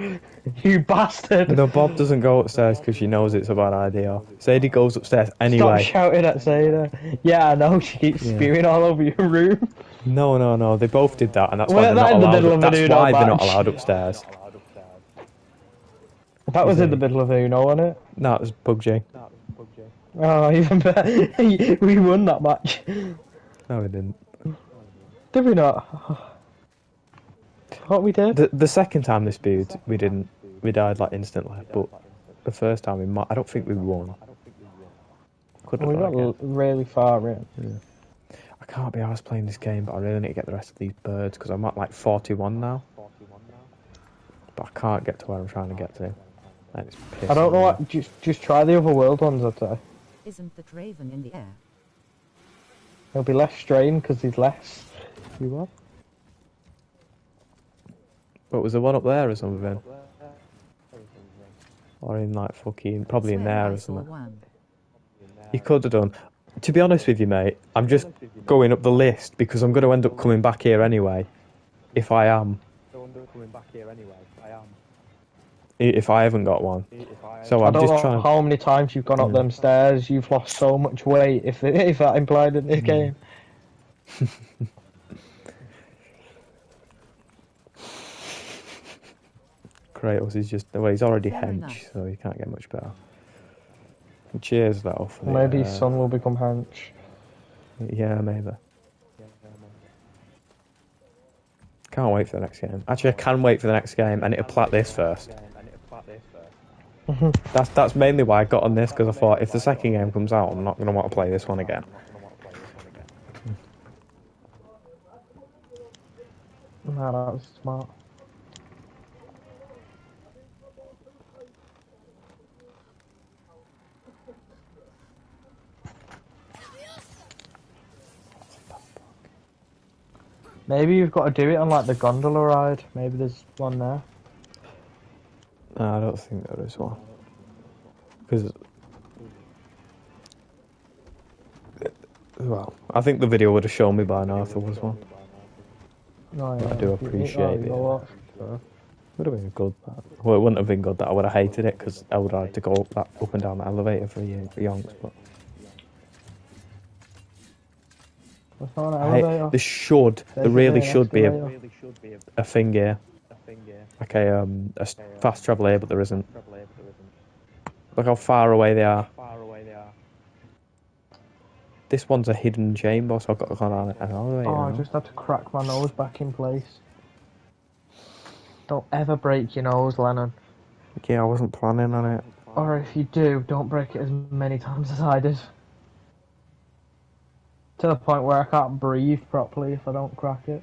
you bastard. No, Bob doesn't go upstairs because she knows it's a bad idea. Sadie goes upstairs anyway. Stop shouting at Sada. Yeah, I know, she keeps spewing all over your room. No. They both did that, and that's why Weren't they're that not in the allowed. middle of a That's Uno why they're not match? allowed upstairs. That was in the middle of Uno, wasn't it? No, it was PUBG. Oh, even better. We won that match. No, we didn't. Did we not? What we did? The second time they spewed, we didn't. We died like instantly. But the first time, I don't think we won. Could have We done got again. really far in. I can't be arsed playing this game, but I really need to get the rest of these birds because I'm at like 41 now. But I can't get to where I'm trying to get to. And it's I don't know pissing me what. Just try the other world ones, I'd say. Isn't that raven in the air? There'll be less strain because he's less. off. You what? What was the one up there or something? Or in like fucking, probably in Swear there I or saw something. one. You could have done. To be honest with you, mate, I'm just going up the list because I'm going to end up coming back here anyway. If I am. If I haven't got one. So I I'm don't just know trying. how many times you've gone up them stairs. You've lost so much weight. If that implied in this game. Kratos is just. Well, he's already Fair hench, enough. so he can't get much better. Cheers, though. For the, Maybe his son will become hench. Yeah, maybe. Can't wait for the next game. Actually, I can wait for the next game. I need to plat this first. That's mainly why I got on this, because I thought if the second game comes out, I'm not going to want to play this one again. Nah, that was smart. Maybe you've got to do it on like the gondola ride. Maybe there's one there. No, I don't think there is one. Because, well, I think the video would have shown me by now if there was one. No, But I do appreciate it. Watch, Would have been good. Well, it wouldn't have been good that I would have hated it because I would have had to go up and down the elevator for yonks. But What's on an elevator? there really should be a thing here. Like a fast travel here, but there isn't. Look how far away they are. This one's a hidden chamber, so I've got to go on an elevator. Oh, I now. just had to crack my nose back in place. Don't ever break your nose, Lennon. Yeah, I wasn't planning on it. Or if you do, don't break it as many times as I did. To the point where I can't breathe properly if I don't crack it.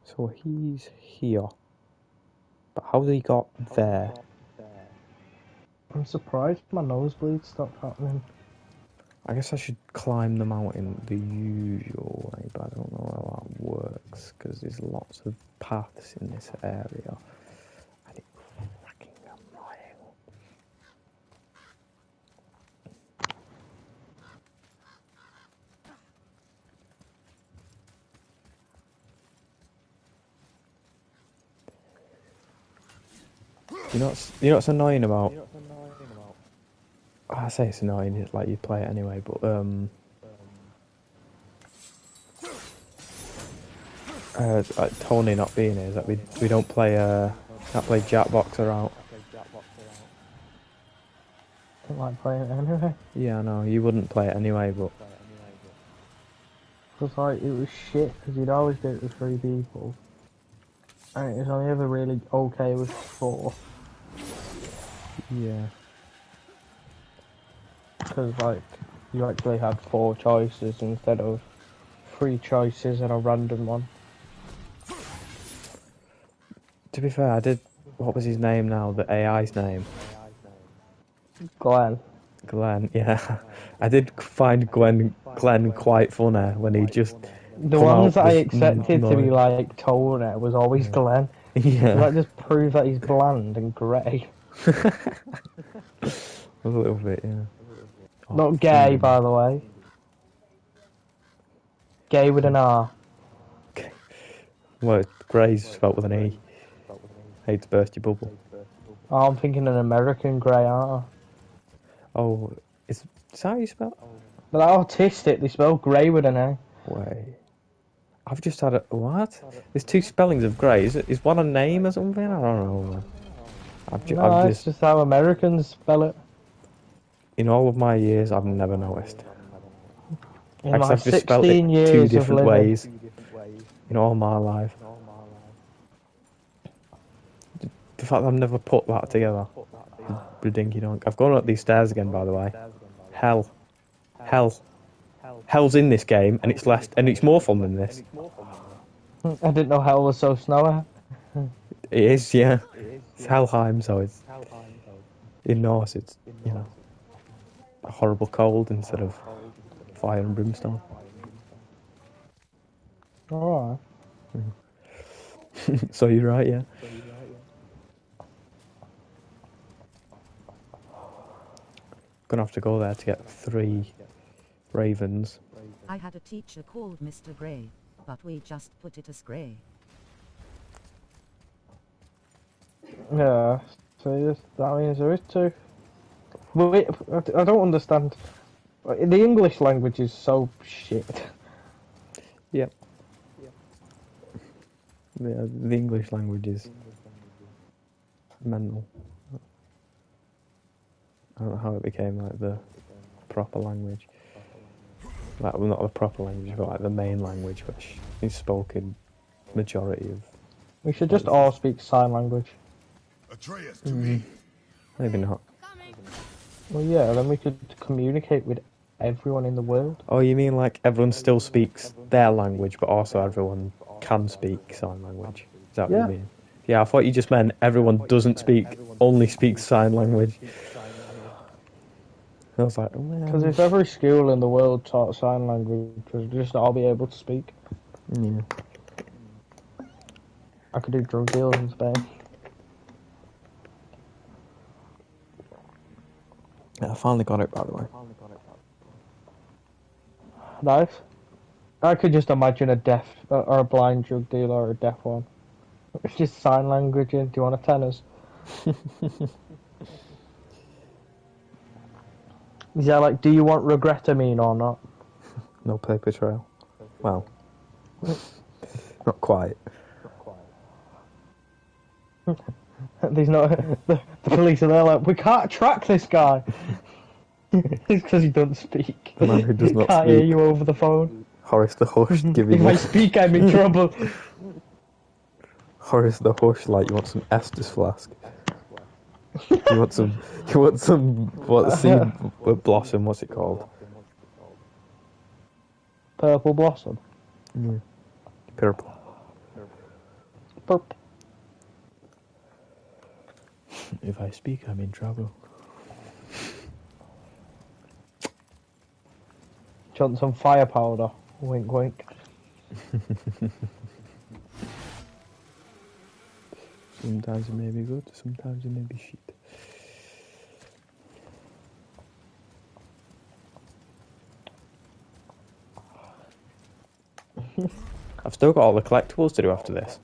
So he's here. But how's he got there? I'm surprised my nosebleed stopped happening. I guess I should climb the mountain the usual way, but I don't know how that works, because there's lots of paths in this area. And it's fucking annoying. You know what's annoying about? I say it's annoying. It's like you play it anyway, but Tony not being here is that we don't play can't play Jackboxer out. Don't like playing it anyway. Yeah, I know you wouldn't play it anyway, but Because like it was shit. Because you'd always do it with 3 people, and it was only ever really okay with 4. yeah. Because like you actually had 4 choices instead of 3 choices and a random one. To be fair, I did. What was his name now? The AI's name? Glenn. Glenn. Yeah, I did find Glenn quite funny when he just. The come ones out that I with accepted to be noise. like Tony was always Glenn. Yeah. That just proves that he's bland and grey. A little bit, yeah. Oh, Not gay, by the way. Gay with an R. Well, Grey's spelt with an E. Hate to burst your bubble. Oh, I'm thinking an American grey R. Oh, is that how you spell? But they're autistic, they spell grey with an A. Wait. I've just had a... What? There's 2 spellings of grey. Is one a name or something? I don't know. No, it's just how Americans spell it. In all of my years, I've never noticed. In my I've just spelled it 16 years 2 of different living. ways. In all my life. The fact that I've never put that together. Redinky donk. I've gone up these stairs again, by the way. Hell. Hell's in this game, and it's more fun than this. I didn't know hell was so snowy. It is, yeah. It's Helheim, so it's in Norse. It's a horrible cold instead of fire and brimstone. Alright. So you're right, yeah. Gonna have to go there to get 3 ravens. I had a teacher called Mr. Gray, but we just put it as Gray. Yeah, so that means there is 2. Wait, I don't understand. The English language is so shit. Yep. Yeah, the English language is mental. I don't know how it became like the proper language. Like, well, not the proper language, but like the main language, which is spoken majority of. We should just all speak sign language. Atreus, to me. Maybe not. Well, yeah, then we could communicate with everyone in the world. Oh, you mean like everyone still speaks their language, but also everyone can speak sign language? Is that what Yeah. you mean? Yeah, I thought you just meant everyone only speaks sign language. I was like, oh, Because if every school in the world taught sign language, we'd just all be able to speak. yeah. I could do drug deals in Spain. Yeah, I finally got it, by the way. Nice. I could just imagine a deaf or a blind drug dealer or a deaf one. It's just sign language. Do you want a tenors? Is that like, do you want regrettamine or not? No paper trail. Well, not quite. There's not the police are there like, we can't track this guy. It's because he doesn't speak. The man who does not can't hear speak. you over the phone. Horace the Hush giving If I you... speak, I'm in trouble. Horace the Hush, like, you want some Estes flask. You want some, what, seed blossom, what's it called? Purple blossom. Yeah. Purple. Purple. If I speak, I'm in trouble. Do you want some fire powder? Wink, wink. Sometimes it may be good, sometimes it may be shit. I've still got all the collectibles to do after this.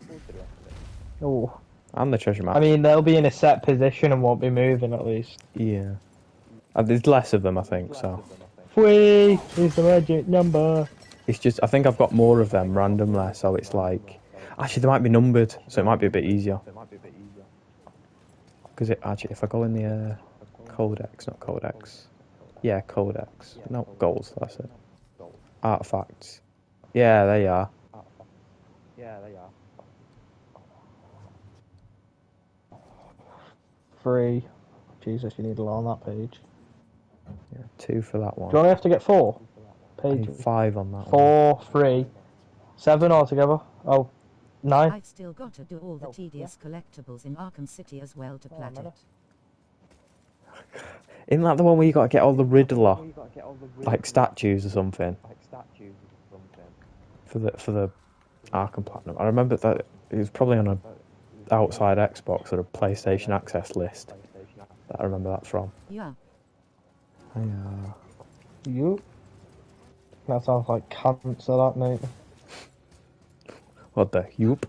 Oh. And the treasure map. I mean, they'll be in a set position and won't be moving at least. Yeah. There's less of them, I think, so. 3 is the magic number. It's just, I think I've got more of them randomly, so it's like... Actually, they might be numbered, so it might be a bit easier. Because actually, if I go in the codex, not codex. Yeah, codex. No, goals, that's it. Artifacts. Yeah, there you are. 3. Jesus, you need a lot on that page. Yeah, 2 for that one. Do you only have to get 4 I need pages? 5 on that one. 4, 3, 7 altogether. Oh, 9. I've still got to do all the tedious collectibles in Arkham City as well to plat it. Isn't that the one where you got to get all the Riddler, like statues or something? For the Arkham Platinum. I remember that it was probably on a outside Xbox or a PlayStation Access list that I remember that from. Yeah. You? That sounds like cancer, that, mate. What the yoop?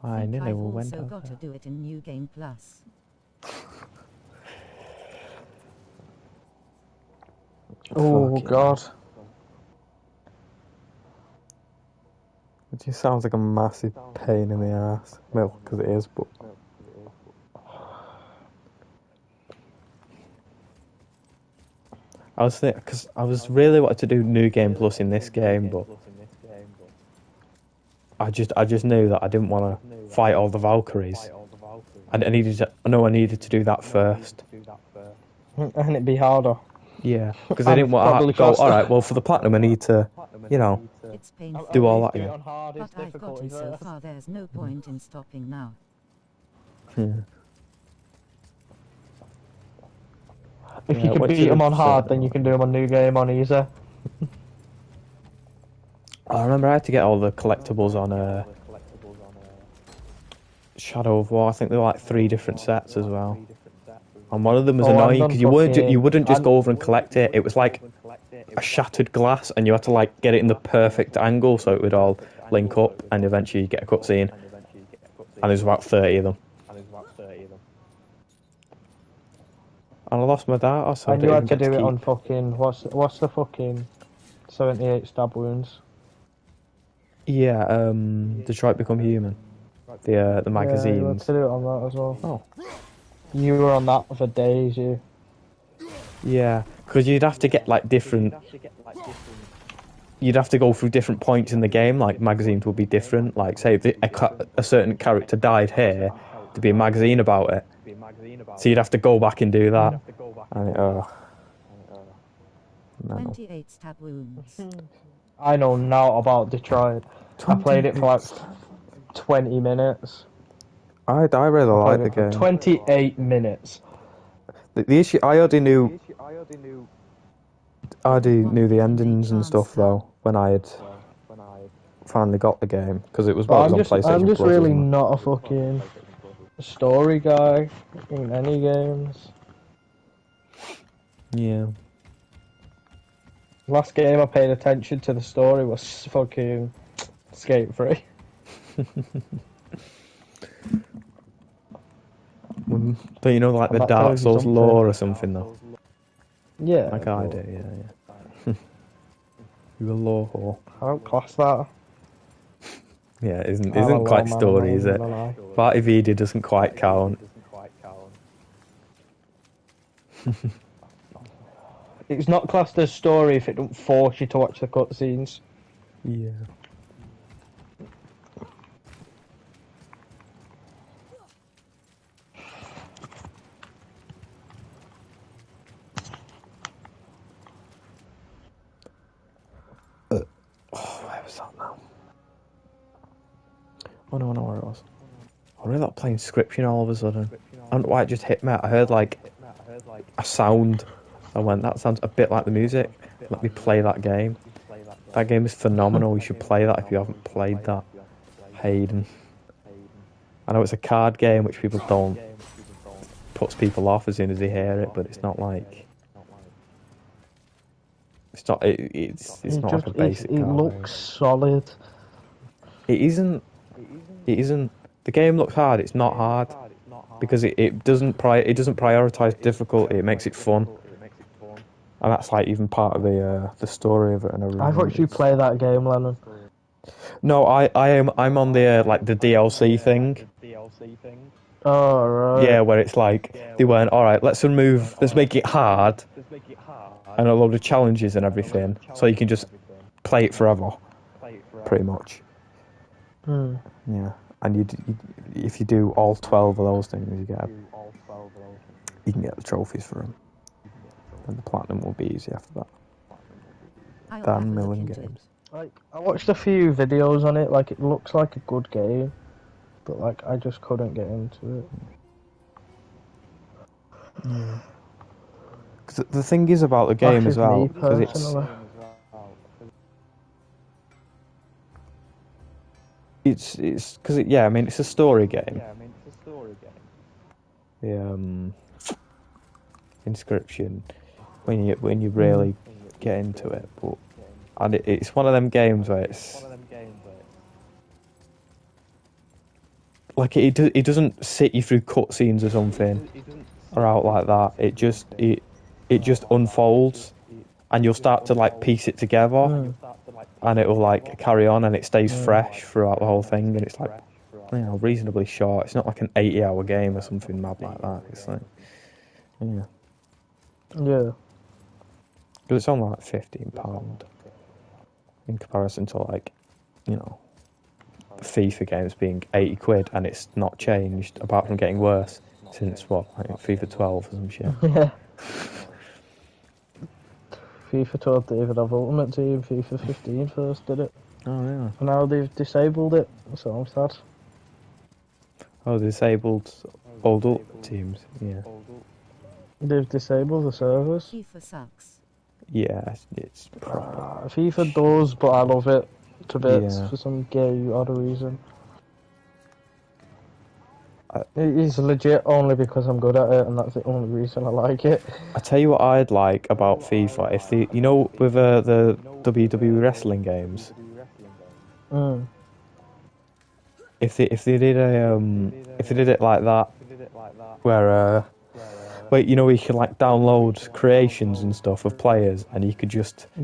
I nearly I've went also out got to there. do it in New Game Plus. Oh, Fucking God. It just sounds like a massive pain in the ass. Well, because it is, but... I was thinking, because I was really wanted to do New Game Plus in this game, but... I just knew that I didn't want to fight all the Valkyries. I needed to do that first. And it'd be harder. Yeah, because I didn't want to go, alright, well, for the Platinum I need to, you know, It's painful, do all that Do it again. on hard, but it's I've difficult, gotten is so it? far there's no point in stopping now. If Yeah, you can what beat should them have on hard, said- then you can do them on New Game on easy. I remember I had to get all the collectibles on Shadow of War. I think there were like 3 different sets as well. And one of them was Oh, I've annoying done because fucking- you wouldn't just I'm- go over and collect it. It was like a shattered glass, and you had to like get it in the perfect angle so it would all link up, and eventually you get a cutscene. And there's about 30 of them. And I lost my data, so I And you didn't had to even get do it to on keep. fucking, what's the fucking 78 stab wounds? Yeah, Detroit Become Human. The Yeah, you had magazines. to do it on that as well. Oh. You were on that for days, you. Yeah, because you'd have to get like different. You'd have to go through different points in the game. Like magazines would be different. Like say if a certain character died here, there'd be a magazine about it. So you'd have to go back and do that. And no. 28 stab wounds. I know now about Detroit. I played it for like 20 minutes. I really like the game. 28 minutes. The issue, I already knew the endings and stuff though when I had finally got the game because it was But on PlayStation I'm just Plus, really wasn't it? not a fucking story guy in any games. Yeah. Last game I paid attention to the story was fucking Skate 3. But you know, like And the that Dark tells you Souls something. lore or something though. Yeah. Like I do, yeah. You're a lore whore. I don't class that. Yeah, it isn't I'm a quite lore man, I'm story, not is even it? gonna lie. Party Vida doesn't quite count. It's not classed as story if it don't force you to watch the cutscenes. Yeah. Where was that now? Oh no, I know where it was. I really like playing Scription all of a sudden. I don't know why it just hit me. I heard like a sound. I went, that sounds a bit like the music. Let me play that game. That game is phenomenal. You should play that if you haven't played that. Hayden. I know it's a card game which people don't, puts people off as soon as they hear it, but it's not like it's not like a basic It card looks solid. game. It isn't the game looks hard. It's not hard because it doesn't prioritize difficulty. It makes it fun, and that's like even part of the story of it and everything. I've watched you play that game, Lennon. No, I'm on the like the DLC thing. Oh, right. Yeah, where it's like they went, all right, let's make it hard, and a load of challenges and everything, so you can just play it forever, pretty much. Hmm. Yeah, and if you do all 12 of those things, you can get the trophies for them, and the platinum will be easy after that. I'll have Dan a look Millen into it. games. Like, I watched a few videos on it, like, it looks like a good game, but, like, I just couldn't get into it. Yeah. Cause the thing is about the game That as is well, me, because personally. it's because yeah, I mean it's a story game. The Inscription, when you really get into it, and it's one of them games where it's like it doesn't sit you through cutscenes or something or out like that. It just unfolds, and you'll start to like piece it together, and it will like carry on, and it stays fresh throughout the whole thing, and it's like reasonably short. It's not like an 80-hour game or something mad like that. It's like Yeah. Because it's only like £15 in comparison to like, FIFA games being 80 quid, and it's not changed apart from getting worse since like FIFA 12 or some shit. Yeah. FIFA 12 didn't even have Ultimate Team, FIFA 15 first did it. Oh yeah. And now they've disabled it, so I'm sad. Oh, disabled old teams, yeah. They've disabled the servers. FIFA sucks. Yeah, it's proper. FIFA does, but I love it to bits Yeah. for some gay odd reason. It is legit only because I'm good at it, and that's the only reason I like it. I tell you what I'd like about FIFA, if with the WWE wrestling games, if they did it like that, where you can like download creations and stuff of players, and you could just I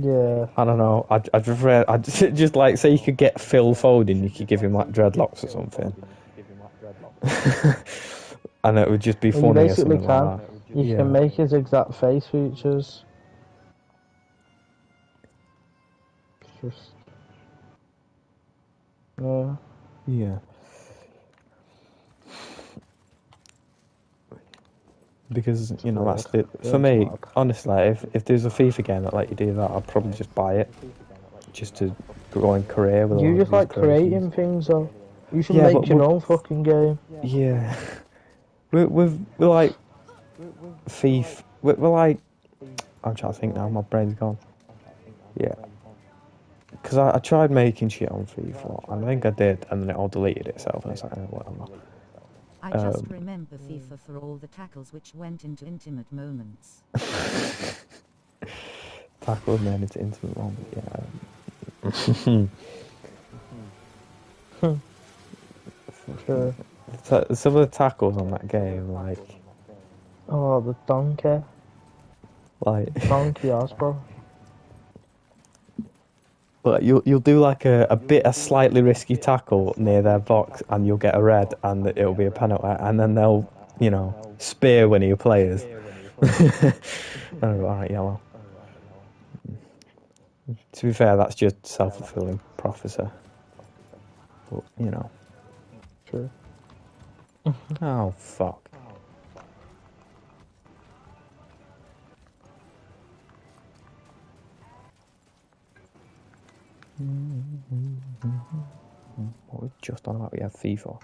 don't know, I'd prefer just like say you could get Phil Foden, you could give him like dreadlocks or something. And it would just be funny. You basically or something can. Like that. You can make his exact face features. Just Yeah. because you know that's the for me. Honestly, if there's a FIFA game that let you do that, I'd probably just buy it, just to grow in career with all You of just these like creating creations. things, though. You should Yeah, make but your we're- own fucking game. Yeah, we're like FIFA. We're like I'm trying to think now. My brain's gone. Yeah. Because I tried making shit on FIFA, and I think I did, and then it all deleted itself, and it's like, oh, whatever. I just remember FIFA for all the tackles which went into intimate moments. Tackles made into intimate moment, yeah. Sure. Some of the tackles on that game, like Oh, the donkey ass, bro. but you'll do like a slightly risky tackle near their box, and you'll get a red, and it'll be a penalty, and then they'll, you know, spear one of your players. Alright, yellow. To be fair, that's just self-fulfilling prophecy. But, you know. True. Oh, fuck. What was just on about? We had FIFA.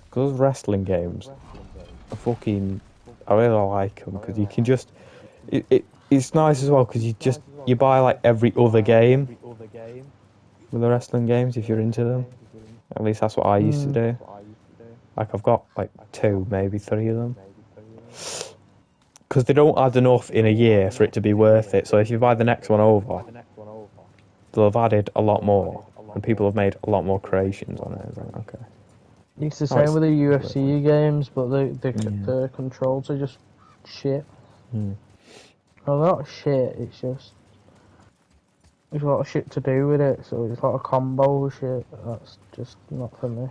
Because those wrestling games are fucking... I really like them, because you can just... It's nice as well, because you buy, like, every other game with the wrestling games, if you're into them. At least that's what I used to do. Like, I've got, like, 2, maybe 3 of them. Because they don't add enough in a year for it to be worth it. So if you buy the next one over, they'll have added a lot more. And people have made a lot more creations on it. It's like, okay. It's the same with the UFC games, but the controls are just shit. Well, not shit, it's just... There's a lot of shit to do with it, so it's a lot of combo shit. That's just not for me.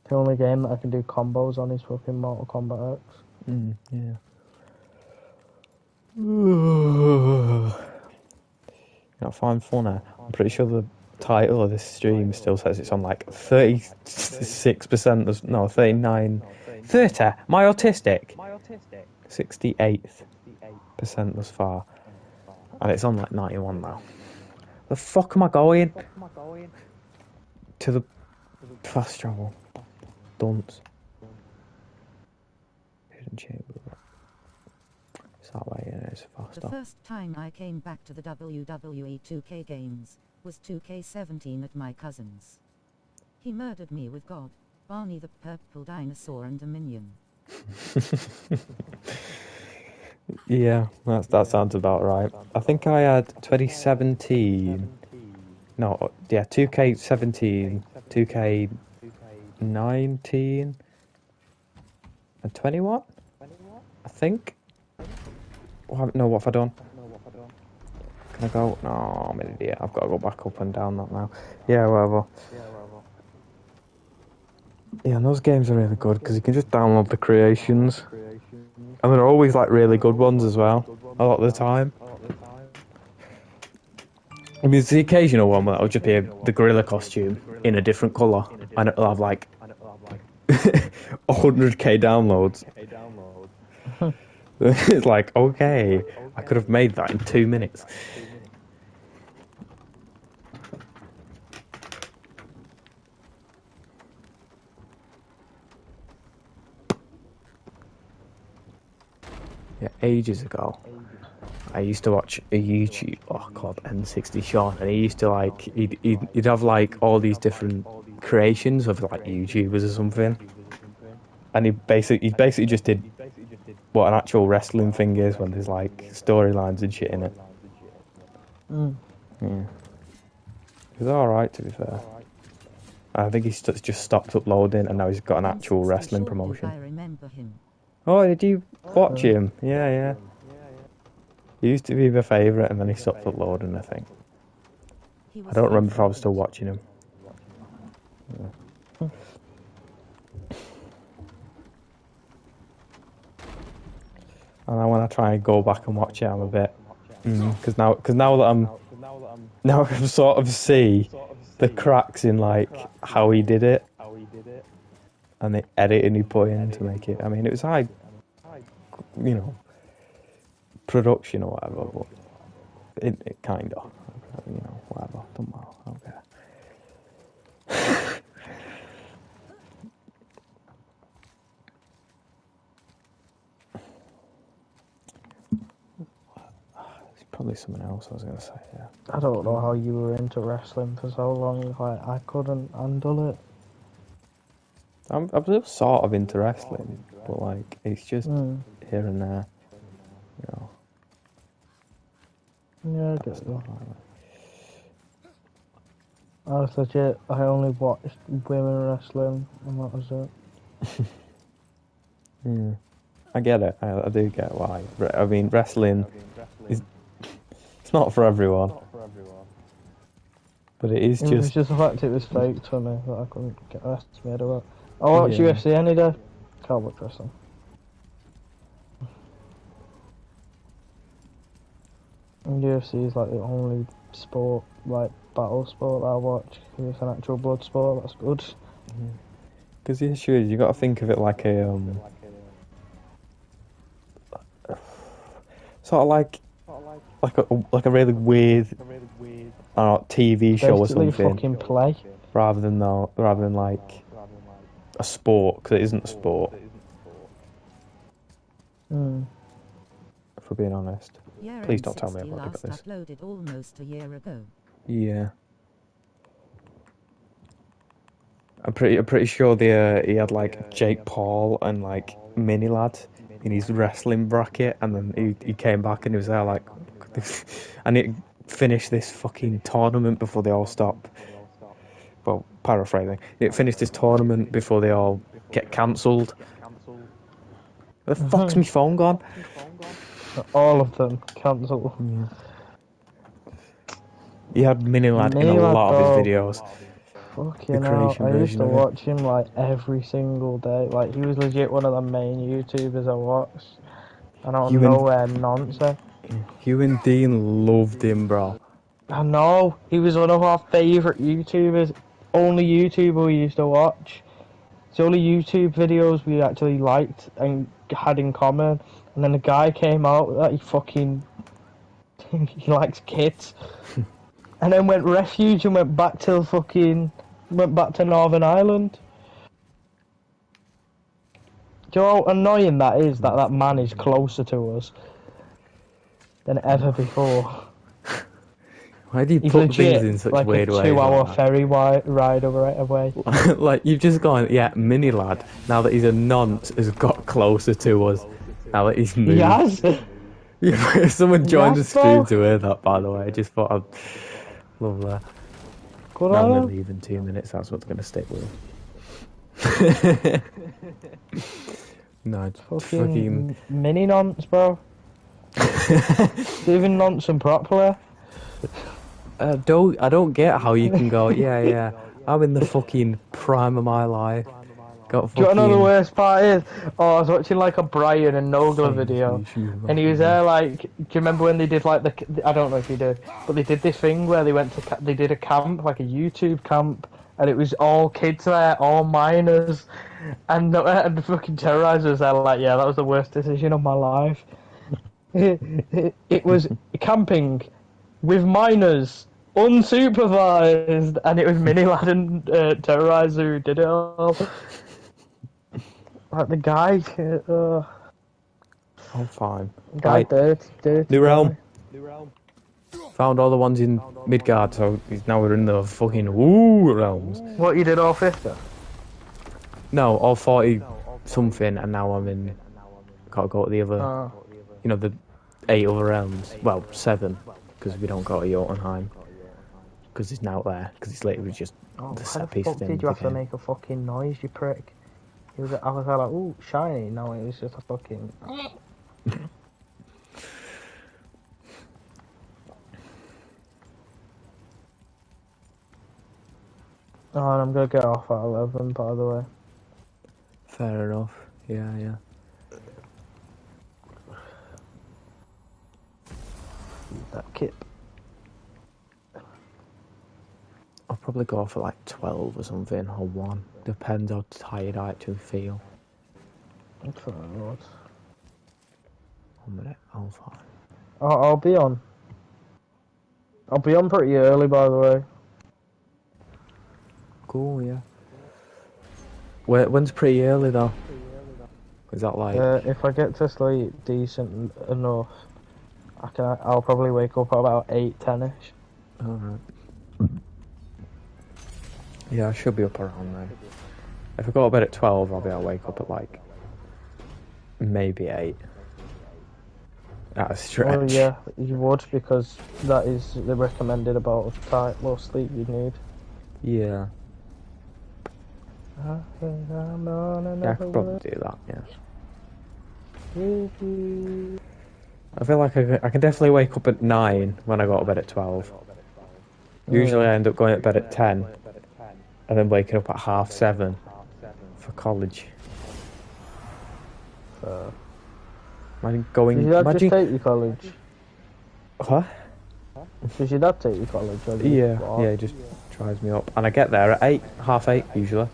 The only game that I can do combos on is fucking Mortal Kombat X. Yeah. I find funny. I'm pretty sure the title of this stream still says it's on like 36%. No, 39. 30. Am I autistic? 68% thus far. And it's on like 91 now. The fuck am I going? To the fast travel. Dunce. Hidden chamber. It's that way, yeah, it's faster. The first time I came back to the WWE 2K games was 2K17 at my cousin's. He murdered me with God, Barney the purple dinosaur, and a minion. Yeah, that sounds about right. I think I had 2017. No, yeah, 2K17, 2K19, and 21. I think. No, what have I done? Can I go? No, I'm an idiot. I've got to go back up and down that now. Yeah, whatever. Yeah, and those games are really good because you can just download the creations. And they're always like really good ones as well, a lot of the time. I mean, it's the occasional one where it'll just be the gorilla costume in a different colour, and it'll have like 100k downloads. It's like, okay, I could have made that in 2 minutes. Yeah, ages ago, I used to watch a YouTube called N60 Sean, and he used to like he'd have like all these different creations of like YouTubers or something, and he basically just did what an actual wrestling thing is when there's like storylines and shit in it. Yeah, it was all right to be fair. I think he's just stopped uploading, and now he's got an actual wrestling promotion. I remember him. Oh, did you watch him? Yeah. He used to be my favourite, and then he stopped uploading, I think. I don't remember if I was still watching him. Yeah. And then when I try and go back and watch it, I'm a bit... Because now that now I can sort of see the cracks in, like, how he did it. and the editing he put in to make it. I mean, it was high, you know, production or whatever, but it kind of, you know, whatever. Don't matter. I don't care. There's probably something else I was going to say, yeah. I don't know how you were into wrestling for so long. Like, I couldn't handle it. I'm still sort of into wrestling, but like, it's just here and there, you know. Yeah, I get you. I was legit, I only watched women wrestling, and that was it. I get it. I do get why. I mean, wrestling is it's not for everyone, but it is It was just the fact it was fake to me that I couldn't get the rest of my head about. I watch UFC any day. Can't watch wrestling. And UFC is like the only sport, like battle sport that I watch. If it's an actual blood sport, that's good. Because the issue is, you got to think of it like a sort of like a really weird TV show or Basically something, fucking play. rather than like a sport, because it isn't a sport. If we're being honest. Please don't tell me I've already got this. Uploaded almost a year ago. Yeah. I'm pretty sure he had like Jake Paul and like Mini Lad in his wrestling bracket, and then he came back and he was there like, and it finished this fucking tournament before they all stop. Well, paraphrasing, it finished this tournament before they all get cancelled. Where the fuck's my phone gone? All of them cancelled. Yeah. He had Mini Lad in a Mini Lad, lot of bro. his videos. Fucking The hell, creation I used version to of it. watch him like every single day. Like, he was legit one of the main YouTubers I watched. And out of nowhere, nonsense. Hugh and Dean loved him, bro. I know, he was one of our favourite YouTubers. Only YouTuber we used to watch. It's the only YouTube videos we actually liked and had in common. And then the guy came out that he fucking... he likes kids. And then went refuge and went back to Northern Ireland. Do you know how annoying that is, that man is closer to us than ever before? Why do you He's put legit, things in such like weird a ways? 2-hour Like ferry ride away. like, you've just gone, yeah, Mini Lad, now that he's a nonce, has got closer to us. Now that he's moved. He has! Yeah, someone joined the Yes, stream bro. to hear that, by the way. I just thought I'd love that. Good Now I'm on going him. to leave in 2 minutes, that's what's going to stick with him. No, it's fucking... mini nonce, bro. Even nonce and properly. I don't get how you can go, yeah, I'm in the fucking prime of my life. Got Do you fucking... know the worst part is? Oh, I was watching like a Brian and Nogla video, and he was there like, do you remember when they did like I don't know if you do, but they did this thing where they went to, they did a camp, like a YouTube camp, and it was all kids there, all minors, and the fucking Terrorizer was there like, yeah, that was the worst decision of my life. It was camping with minors, unsupervised, and it was Mini Lad and Terrorizer who did it all. Like the guy, I'm fine. guy Right, dirty. New Realm. Found all the ones in Midgard, so now we're in the fucking realms. What, you did all 50? No, all 40 something, and now I'm in... Gotta go to the other... You know, the 8 other realms. Well, 7, because we don't go to Jotunheim. Because it's now there, because it's literally just the set piece fuck thing. did you have to make a fucking noise, you prick? I was like, ooh, shiny. No, it was just a fucking... Oh, and I'm gonna get off at 11, by the way. Fair enough. Yeah. That kip. I'll probably go for like 12 or something, or 1. Depends how tired I actually feel. Okay, right. 1 minute, I'll find. I'll be on. I'll be on pretty early, by the way. Cool, yeah. When's pretty early though? Is that like? If I get to sleep decent enough, I'll probably wake up at about 8-10ish. Alright. Yeah, I should be up around then. If I go to bed at 12, I'll be able to wake up at like maybe 8. At a stretch. Oh yeah, you would, because that is the recommended amount of time or sleep you need. Yeah. I think I'm on Yeah, I another could probably world do that, yeah. with you. I feel like I can definitely wake up at 9 when I go to bed at 12. Usually I end up going to bed at 10 and then waking up at 7:30 for college. Imagine going... Did your dad imagine... just take you college? Huh? Does your dad take you college? Or Yeah, what? yeah, he just drives me up. And I get there at 8, 8:30 usually.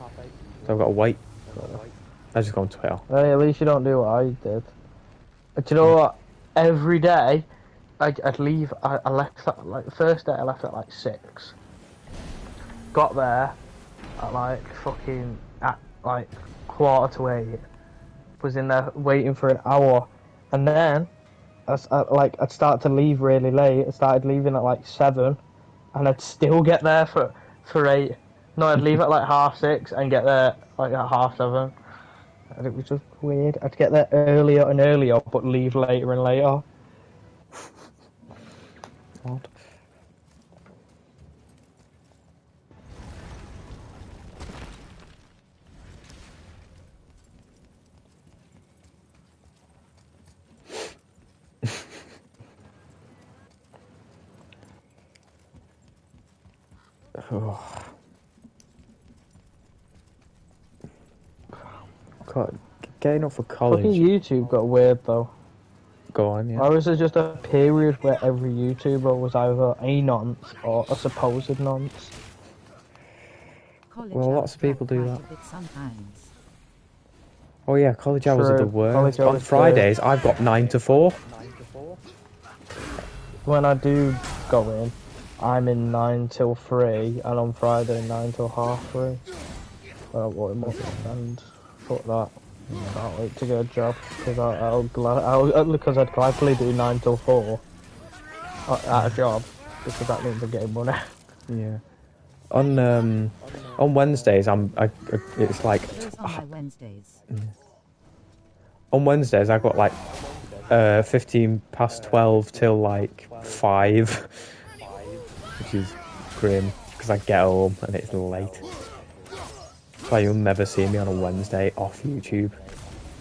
So I've got to wait. I just go on Twitter. Hey, at least you don't do what I did. But you know what? Every day, I'd leave. I left at, like, the first day I left at like 6. Got there at like fucking at like 7:45. Was in there waiting for an hour, and then I'd start to leave really late. I started leaving at like 7, and I'd still get there for 8. No, I'd leave at like 6:30 and get there like at 7:30. And it was just weird. I'd get there earlier and earlier, but leave later and later. Odd. God, getting up for college. Fucking YouTube got weird though. Go on, yeah. Or was there just a period where every YouTuber was either a nonce or a supposed nonce? College Well, lots of hours people drag do quite that. a bit sometimes. Oh yeah, college hours are the True. worst. College On hours Fridays, I've got 9 to 4. When I do go in, I'm in 9 till 3, and on Friday 9 till 3:30. And fuck that. I can't wait to get a job because I'd gladly do 9 till 4 at a job, because that means I'm getting money. Yeah. On Wednesdays, it's like Those are my Wednesdays. on Wednesdays I got like 15 past 12 till like 5, which is grim because I get home and it's late. So you'll never see me on a Wednesday off YouTube.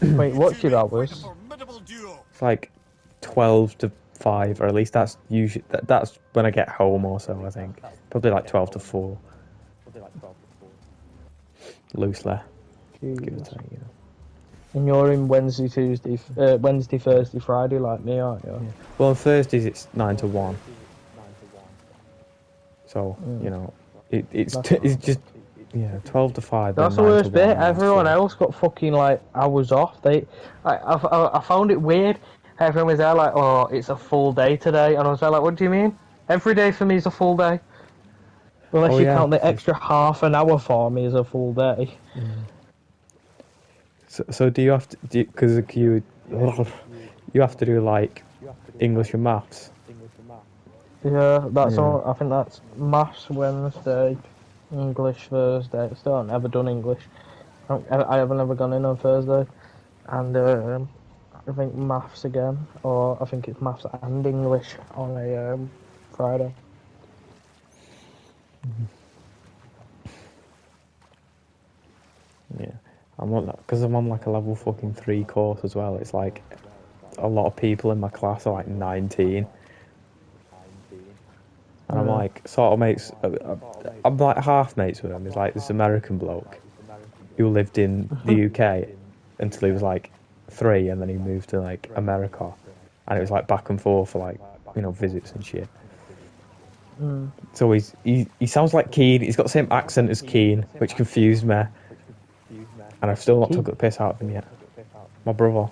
Wait, what's your hours? It's like 12 to 5, or at least that's usually that's when I get home. Also, I think probably like 12 to 4, loosely. Give or take, you know. And you're in Wednesday, Thursday, Friday like me, aren't you? Yeah. Well, on Thursdays it's 9 to 1. So you know, it's just 12 to 5. That's the worst bit. Everyone else got fucking like hours off. I found it weird. Everyone was there like, oh, it's a full day today, and I was there like, what do you mean? Every day for me is a full day. Unless you count the extra half an hour for me as a full day. So do you have to? Because you have to do like English and maths. Yeah, that's all. I think that's maths Wednesday, English Thursday. I still haven't ever done English. I haven't ever gone in on Thursday, and I think maths again, or I think it's maths and English on a Friday. Yeah, I'm on that because I'm on like a level fucking 3 course as well. It's like a lot of people in my class are like 19. And I'm like, sort of mates, I'm like half mates with him. He's like this American bloke who lived in the UK until he was like 3, and then he moved to like America. And it was like back and forth for like, visits and shit. So he sounds like Keen. He's got the same accent as Keen, which confused me. And I've still not took the piss out of him yet. My brother.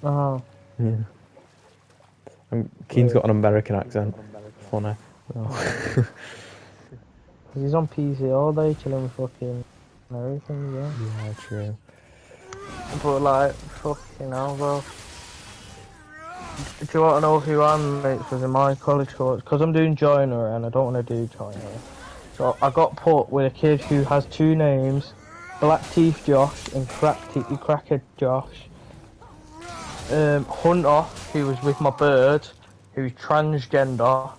Oh. Yeah. And Keen's got an American accent. Funny. Oh. He's on PC all day, chilling with fucking everything, yeah. Yeah, true. But like, fucking hell, bro. Do you want to know who I'm mates with in my college course? Because I'm doing joiner and I don't want to do joiner. So I got put with a kid who has two names, Black Teeth Josh and Cracker Josh. Hunter, who was with my bird, who's transgender.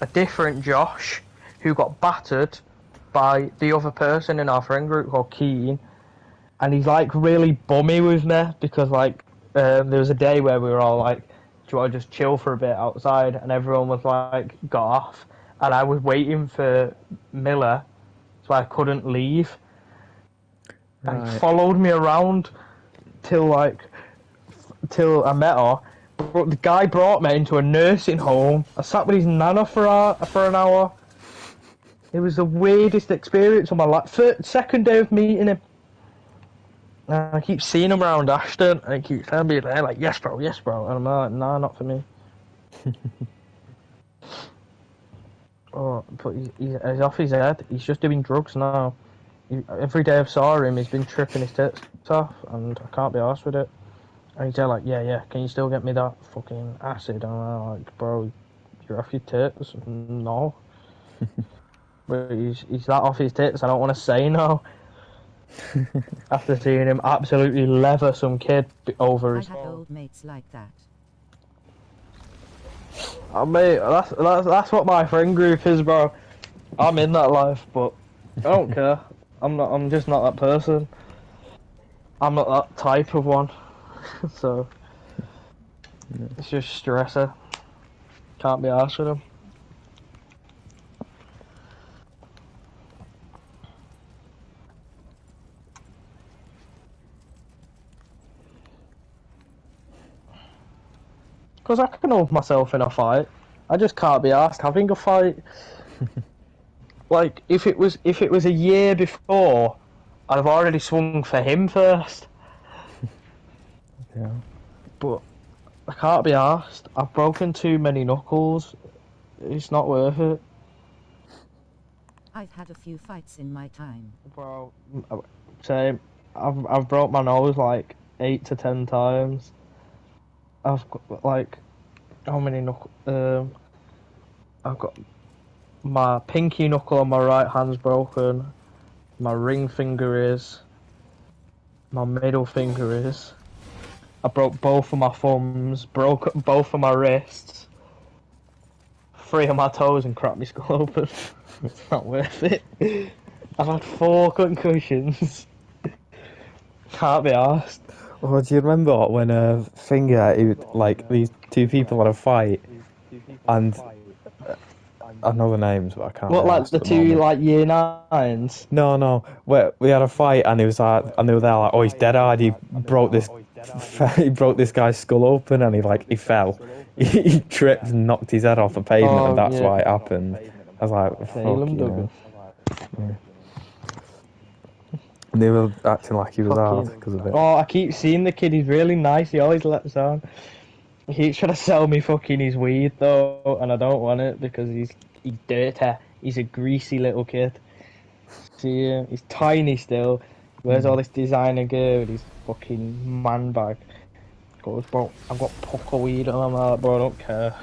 A different Josh, who got battered by the other person in our friend group called Keen. And he's like really bummy with me because like there was a day where we were all like, do you want to just chill for a bit outside? And everyone was like, got off. And I was waiting for Miller, so I couldn't leave. Right. And he followed me around till I met her. But the guy brought me into a nursing home. I sat with his nana for an hour. It was the weirdest experience of my life. Second day of meeting him. And I keep seeing him around Ashton, and he keeps telling me there, like, yes bro, and I'm like, nah, not for me. Oh, but he's off his head. He's just doing drugs now. Every day I've saw him, he's been tripping his tits off, and I can't be arsed with it. And he's like, yeah, can you still get me that fucking acid? And I'm like, bro, you're off your tits. No. But he's that off his tits, I don't want to say no. After seeing him absolutely leather some kid over his... I had old mates like that. Oh, mate, that's what my friend group is, bro. I'm in that life, but I don't care. I'm just not that person. I'm not that type of one. So it's just stressor. Can't be arsed with him. Because I can hold myself in a fight. I just can't be arsed having a fight. Like, if it was a year before, I'd have already swung for him first. Yeah. But I can't be arsed. I've broken too many knuckles. It's not worth it. I've had a few fights in my time. Bro, same. I've broke my nose like 8 to 10 times. I've got like, how many knuckles? I've got my pinky knuckle on my right hand's broken. My ring finger is. My middle finger is. I broke both of my thumbs. Broke both of my wrists. 3 of my toes and cracked my skull open. It's not worth it. I've had 4 concussions. Can't be arsed. Oh, do you remember when Finger, like these two people had a fight, and I know the names, but I can't. What, like the two like year 9s? No. We had a fight, and he was like, and they were there like, oh, he's dead-eyed. He broke this guy's skull open, and he fell. He tripped and knocked his head off the pavement, and that's why it happened. I was like, fuck you. Yeah. And they were acting like he was hard because of it. Oh, I keep seeing the kid. He's really nice. He always lets on. He keeps trying to sell me fucking his weed though, and I don't want it because he's dirty. He's a greasy little kid. See him? He's tiny still. Wears all this designer gear with his fucking man bag. Goes, bro, I've got pucker weed, and I'm like, bro, I don't care.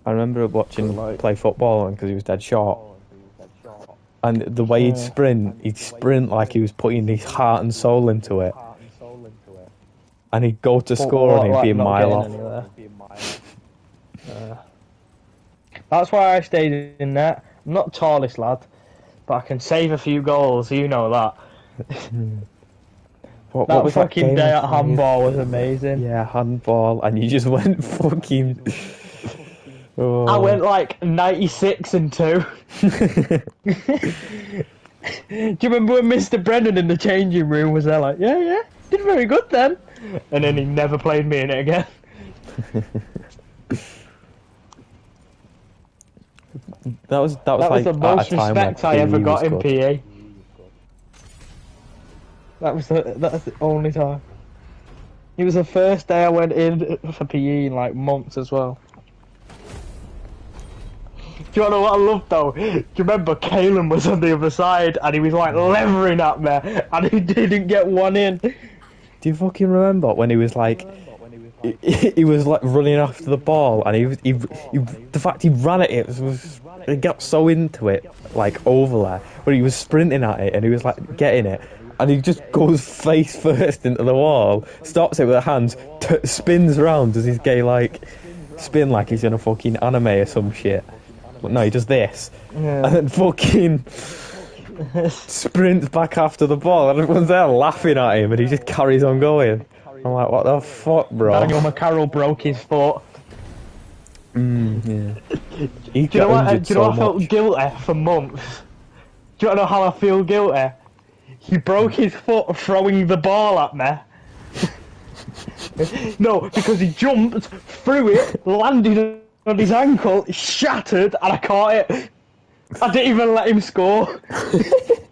I remember watching play football because he was dead short. And the way he'd sprint like he was putting his heart and soul into it. And he'd go to score and he'd be a mile off. That's why I stayed in net. I'm not the tallest lad, but I can save a few goals, you know that. That was fucking day at handball was amazing. Yeah, handball, and you just went fucking... Oh. I went like 96 and 2. Do you remember when Mr. Brennan in the changing room was there like, yeah? did very good then. And then he never played me in it again. That was That was like the most at a time when respect I ever PE got was in good. PE. That's the only time. It was the first day I went in for PE in like months as well. Do you want to know what I loved though? Do you remember Kalen was on the other side and he was like levering at me and he didn't get one in? Do you fucking remember when he was like, he was like running after the ball and the fact he ran at it he got so into it, like over there, where he was sprinting at it and he was like getting it and he just goes face first into the wall, stops it with the hands, spins around, does his gay like spin like he's in a fucking anime or some shit. But no, he does this, Yeah. and then fucking sprints back after the ball, and everyone's there laughing at him, and he just carries on going. I'm like, what the fuck, bro? Daniel McCarroll broke his foot. Yeah. He Do you know got what? injured Do you know so I felt much. guilty for months? Do you want to know how I feel guilty? He broke his foot throwing the ball at me. No, because he jumped, threw it, landed on his ankle, shattered, and I caught it. I didn't even let him score.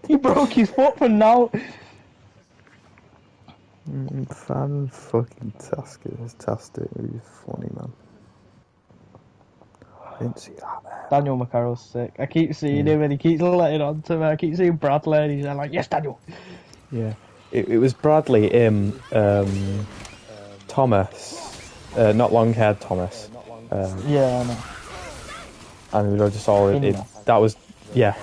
He broke his foot for now. Fan fucking tastic. He's funny, man. I didn't see that there. Daniel McCarroll's sick. I keep seeing him and he keeps letting on to me. I keep seeing Bradley and he's like, yes, Daniel. Yeah. It was Bradley, Thomas, not long-haired Thomas. Yeah, I know. And we were just all that was, yeah.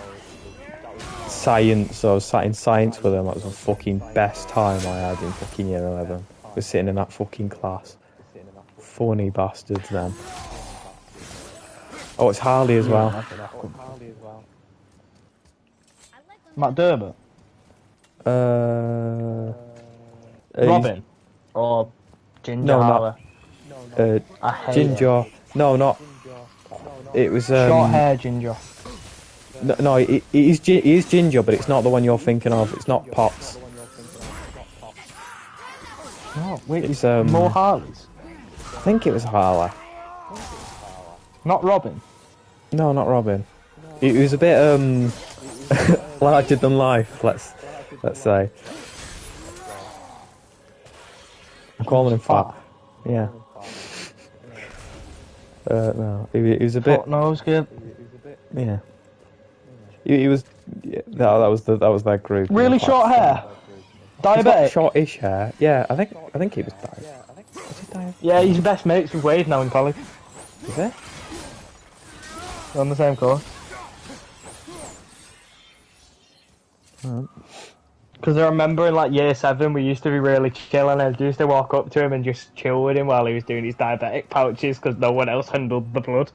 Science, so I was sat in science with them. That was the fucking best time I had in fucking year 11. I was sitting in that fucking class. Funny bastards, then. Oh, it's Harley as well. Matt Durbert? Robin? Or Ginger No, Harley? not I hate Ginger. No, not. It was short hair Ginger. No, it is Ginger, but it's not the one you're thinking of. It's not Potts. Oh, wait, It's more Harleys? I think it was Harley. Not Robin? No, not Robin. It was a bit larger than life. Let's say. I'm calling him fat. Yeah. No, it was a bit. Fuck nose kid. Yeah. He was. Yeah, that was that group. Really short hair? He's got Diabetic? shortish hair. Yeah, I think he was diabetic. Was he diabetic? Yeah, he's best mates with Wade now in college. Is it? They're on the same course. Because I remember in like year 7 we used to be really chill and I used to walk up to him and just chill with him while he was doing his diabetic pouches because no one else handled the blood.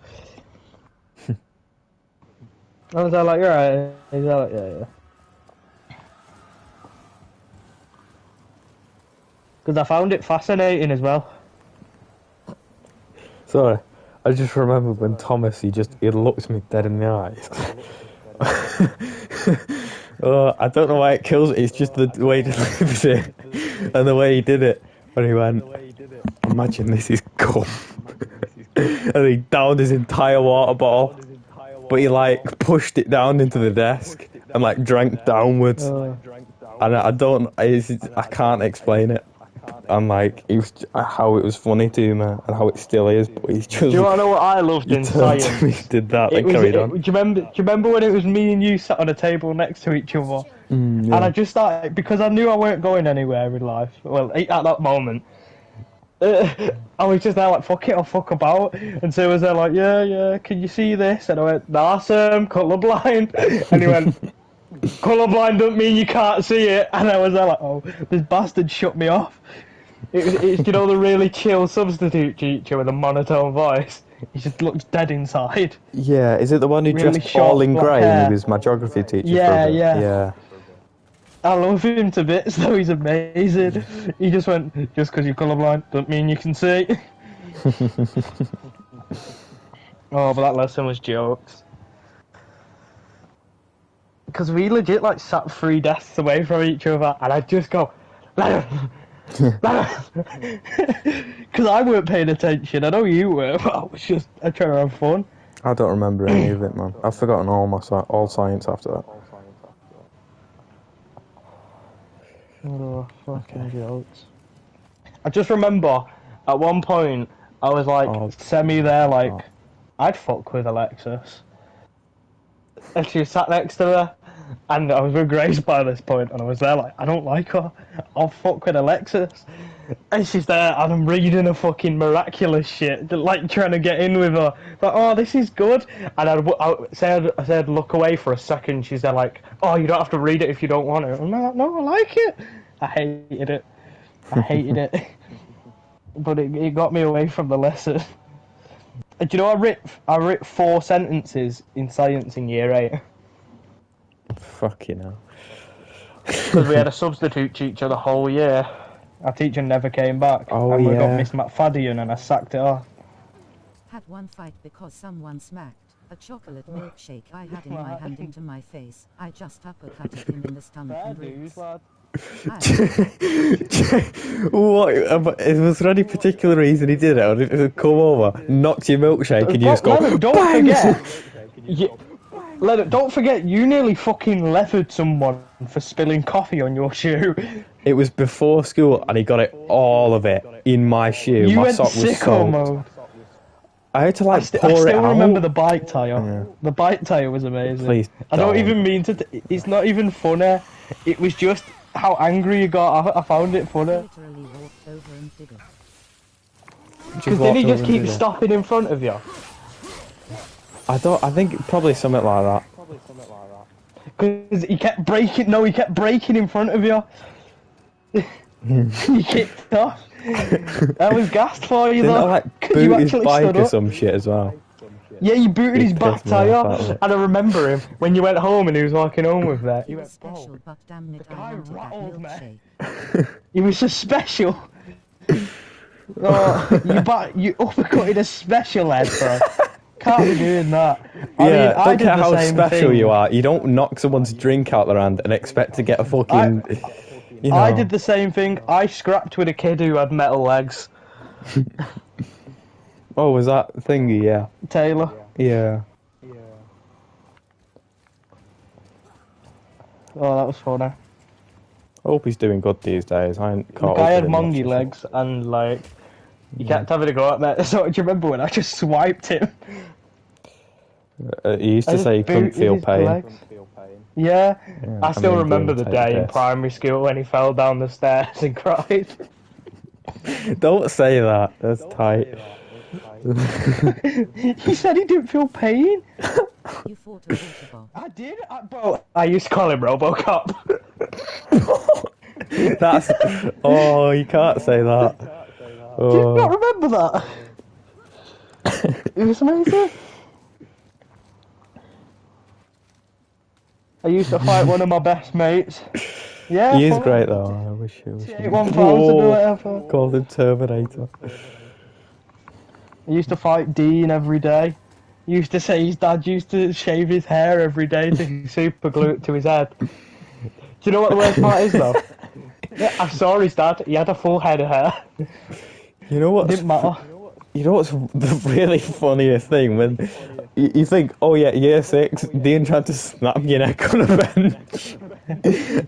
I was like, you're right. He's like, yeah. Because I found it fascinating as well. Sorry, I just remembered when Thomas, he looked me dead in the eyes. Oh, I don't know why it kills me, it's just the way he delivered it and the way he did it. When he went, imagine this is cum. And he downed his entire water bottle, but he like pushed it down into the desk and like drank downwards. And I can't explain it. And like, how it was funny to me and how it still is, but he's just. Do you want to know what I loved in science? He did that and carried on. Do you remember when it was me and you sat on a table next to each other? Yeah. And I just started, because I knew I weren't going anywhere in life, well, at that moment, I was just there like, fuck it, I'll fuck about. And so was there like, yeah, can you see this? And I went, nah, sir, I'm colourblind. And he went, colourblind don't mean you can't see it. And I was there like, oh, this bastard shut me off. It's you know, the really chill substitute teacher with a monotone voice. He just looks dead inside. Yeah, is it the one who Really dressed all in short grey black and hair. he was my geography teacher? Yeah, for a bit? yeah. I love him to bits though, he's amazing. He just went, just because you're colourblind don't mean you can see. Oh, but that lesson was jokes. Because we legit like sat 3 desks away from each other and I'd just go, let him, Because I weren't paying attention. I know you were, but I was just trying to have fun. I don't remember any of it, man. I've forgotten all science after that. Oh, fucking jokes. I just remember at one point I was like semi there, like I'd fuck with Alexis, and she sat next to her, and I was with Grace by this point, and I was there like I don't like her, I'll fuck with Alexis, and she's there, and I'm reading a fucking miraculous shit, like trying to get in with her, like oh this is good, and I said look away for a second, she's there like oh you don't have to read it if you don't want it, I'm like no I like it, I hated it. But it got me away from the lesson. Do you know I wrote 4 sentences in science in year 8? Fucking hell. Because we had a substitute teacher the whole year. Our teacher never came back. Oh, and we got yeah. Miss McFadden and I sacked it off. Had one fight because someone smacked a chocolate milkshake I had in my hand into my face. I just uppercutted him in the stomach and ribs. What? Was there any particular reason he did it? Or did it come over, knocked your milkshake, and you just go, Leonard, don't bang! forget. Leonard, don't forget, you nearly fucking leathered someone for spilling coffee on your shoe. It was before school, and he got it, all of it, in my shoe. You my went sock was sicko soaked. mode. I had to like I pour it still out. remember the bike tire. Yeah. The bike tire was amazing. Please I don't don't. even mean to. It's not even funny. It was just how angry you got. I found it funny. Literally walked over and did it. Because did he just keep stopping in front of you? I think probably something like that. Because he kept breaking. No, he kept breaking in front of you. He kicked off. I was gassed for you Didn't I though. like 'Cause boot you his actually bike stood or up. some shit as well? Yeah, you booted his He back pissed me off, tyre, that and I remember him when you went home and he was walking home with that. He was special, but damn it, I wanted that rattled me. milkshake. He was so special. Oh, you uppercutted a special head, bro. Can't be doing that. I mean, I don't did care the how same special thing. you are. You don't knock someone's drink out their hand and expect to get a fucking. You know. I did the same thing. I scrapped with a kid who had metal legs. Oh, was that thingy? Yeah. Taylor. Yeah. Oh, that was funny. Hope he's doing good these days. I ain't The caught guy up had with him mongy much. legs, and like, he kept having to go at me. So do you remember when I just swiped him? He used I to just say he couldn't booted feel his pain. legs. Yeah, Yeah, I still mean, remember doing the take day in piss. primary school when he fell down the stairs and cried. Don't say that. That's tight. He said he didn't feel pain. You fought a water I did, bro. I used to call him RoboCop. That's. Oh, you can't say that. Do you not Oh. remember that? It was amazing. I used to fight one of my best mates. Yeah, He is fun. great though. I wish he was. HR2005 or whatever. Called him Terminator. I used to fight Dean every day. He used to say his dad used to shave his hair every day to super glue it to his head. Do you know what the worst part is though? Yeah, I saw his dad. He had a full head of hair. You know what? Didn't matter. You know what's the really funniest thing when you think, oh yeah, year 6, Dean tried to snap your neck on a bench,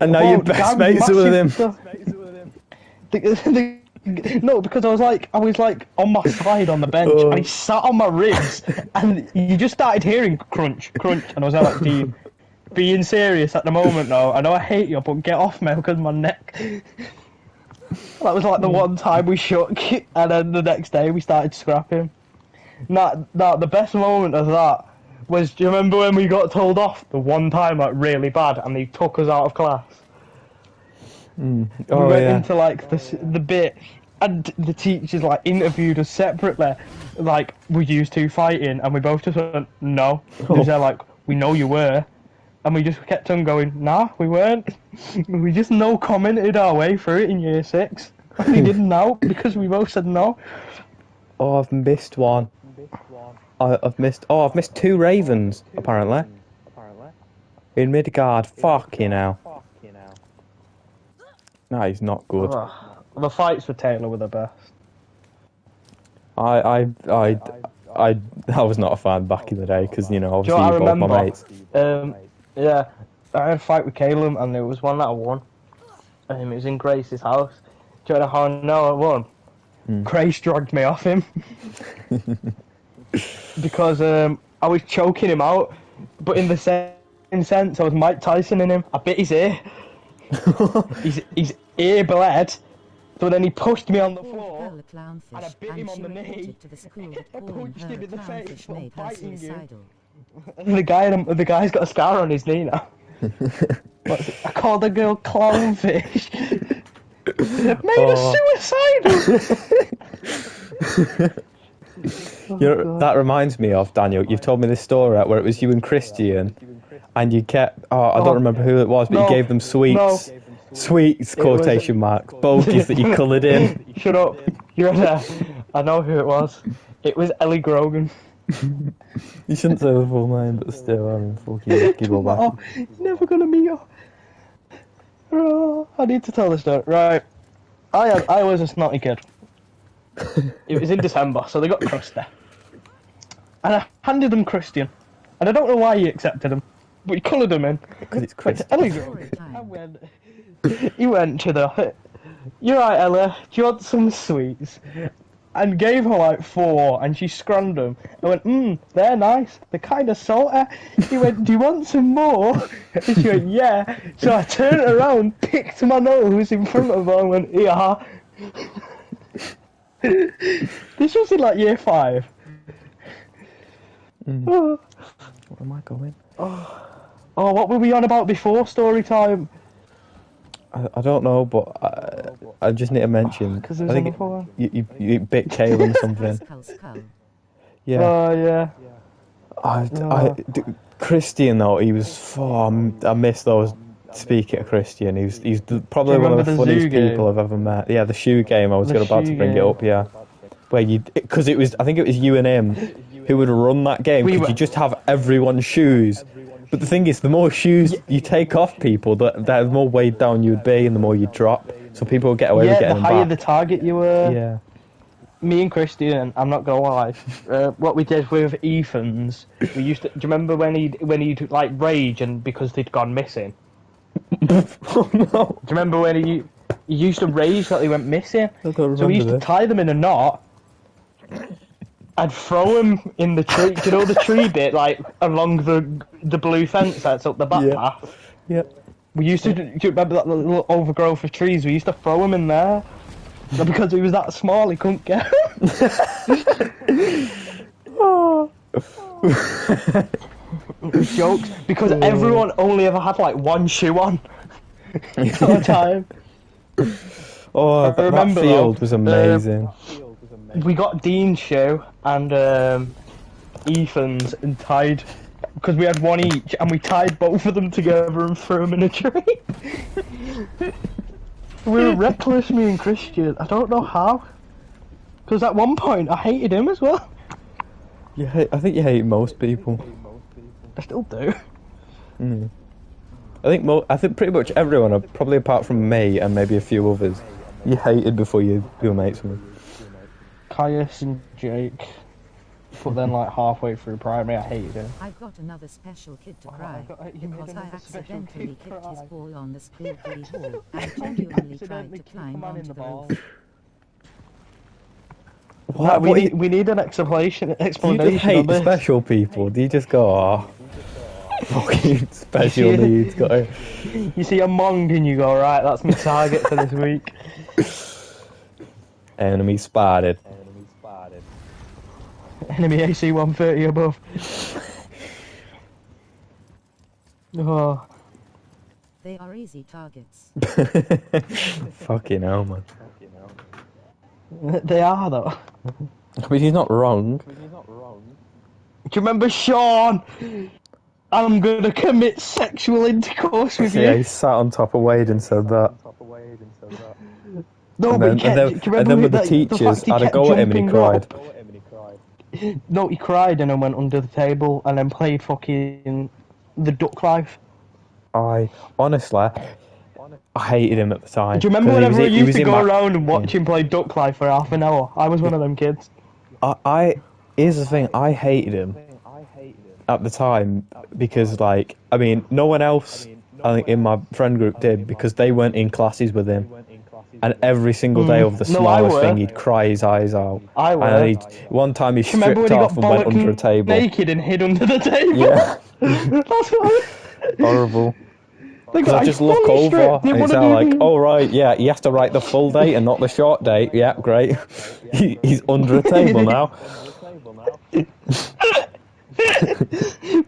and now you're best mates with him. No, because I was like on my side on the bench, and he sat on my ribs, and you just started hearing crunch, crunch, and I was like, Dean, being serious at the moment now. I know I hate you, but get off me because of my neck. That was like the one time we shook, and then the next day we started scrapping. Now, the best moment of that was, do you remember when we got told off the one time, like really bad, and they took us out of class? Oh, We went yeah. into like the bit, and the teachers like interviewed us separately, like were you two fighting, and we both just went no. Because they're like, we know you were, and we just kept on going, nah, we weren't. We just no commented our way through it in year 6. And we didn't know because we both said no. Oh, I've missed one. I've missed 2 ravens apparently. In Midgard, fucking hell. That is not good. The fights with Taylor were the best. I was not a fan back in the day because, you know, Do you obviously know what I both my remember? mates. Yeah, I had a fight with Caleb, and there was one that I won. It was in Grace's house. Do you know how I know I won? Grace dragged me off him because I was choking him out, but in the same sense, I was Mike Tyson in him. I bit his ear. his ear bled. So then he pushed me on the floor, and I bit him on the knee. I punched him in the face for biting you. And the guy's got a scar on his knee now. I called the girl clownfish. Made her suicidal. That reminds me of, Daniel, you've told me this story where it was you and Christian, and you kept, I don't remember who it was, but you gave them sweets. Sweets, quotation marks, bogies that you coloured in. Shut up. You're there. I know who it was. It was Ellie Grogan. You shouldn't say the full name, but still, I'm fucking giggle back. Never gonna meet her. Oh, I need to tell the story. Right. I was a snotty kid. It was in December, so they got crusty. And I handed them Christian. And I don't know why he accepted them, but he coloured them in. Because it's Christian. Ellie Grogan. He went to the... You're right, Ella. Do you want some sweets? And gave her like 4, and she scrunned them. I went, they're nice. They're kind of salty. He went, do you want some more? And she went, yeah. So I turned around, picked my nose in front of her, and went, yeah. This was in like year 5. What am I going? Oh, what were we on about before story time? I don't know, but I just need to mention. I think you bit Caleb or something. Yeah. Yeah. Christian though, he was. I miss those. Speaking of Christian, he's probably one of the funniest people I've ever met. Yeah, the shoe game. I was about to bring it up. Yeah, where because it was. I think it was you and him who would run that game. Because you just have everyone's shoes. But the thing is, the more shoes you take off people, the more weighed down you would be, and the more you drop. So people will get away with getting them back. The higher the target you were. Yeah. Me and Christian, I'm not gonna lie. What we did with Ethan's, we used to. Do you remember when he'd like rage and because they'd gone missing? Oh no! Do you remember when he used to rage that they went missing? So we used to tie them in a knot. I'd throw him in the tree. Do you know the tree bit, like along the blue fence that's up the back path? Yeah. We used to. Do you remember that little overgrowth of trees? We used to throw him in there. Because he was that small, he couldn't get him. It was jokes. Because everyone only ever had like one shoe on at a time. Oh, that field was amazing. We got Dean's shoe and Ethan's and tied, because we had one each, and we tied both of them together and threw them in a tree. We were reckless, me and Christian. I don't know how. Because at one point, I hated him as well. I think you hate most people. I still do. I think pretty much everyone, probably apart from me and maybe a few others, you hated before you were mates with me. Caius and Jake. But then, like, halfway through primary, I hated him. I've got another special kid to cry, because I accidentally kicked his ball on the school glee hall and genuinely tried to climb onto the roof. What? We need an explanation. Do you just hate special people? Do you just go, fucking special needs guy? You see a Mong and you go, right, that's my target for this week. Enemy spotted. Enemy AC 130 above. Oh. They are easy targets. Fucking hell, man. They are, though. But he's not wrong. Do you remember Sean? I'm gonna commit sexual intercourse with you. Yeah, he sat on top of Wade and said that. No, and then with the teachers had a go at him and he cried. No, he cried and then went under the table and then played fucking the Duck Life. Honestly, I hated him at the time. Do you remember 'cause whenever we he used was to in go my- around and watch him play Duck Life for half an hour? I was one of them kids. Here's the thing, I hated him at the time because, like, I mean, no one else, I think, in my friend group did because they weren't in classes with him. And every single day of the No, I smallest were. thing, he'd cry his eyes out. I were. And one time he Do you remember stripped when he off got and went under a bollocked table. naked and hid under the table? Yeah. That's what Horrible. The Because I guy just look fully over stripped, and didn't it's wanna all do like, me. oh right, yeah, he has to write the full date and not the short date. Yeah, great. He's under a table now.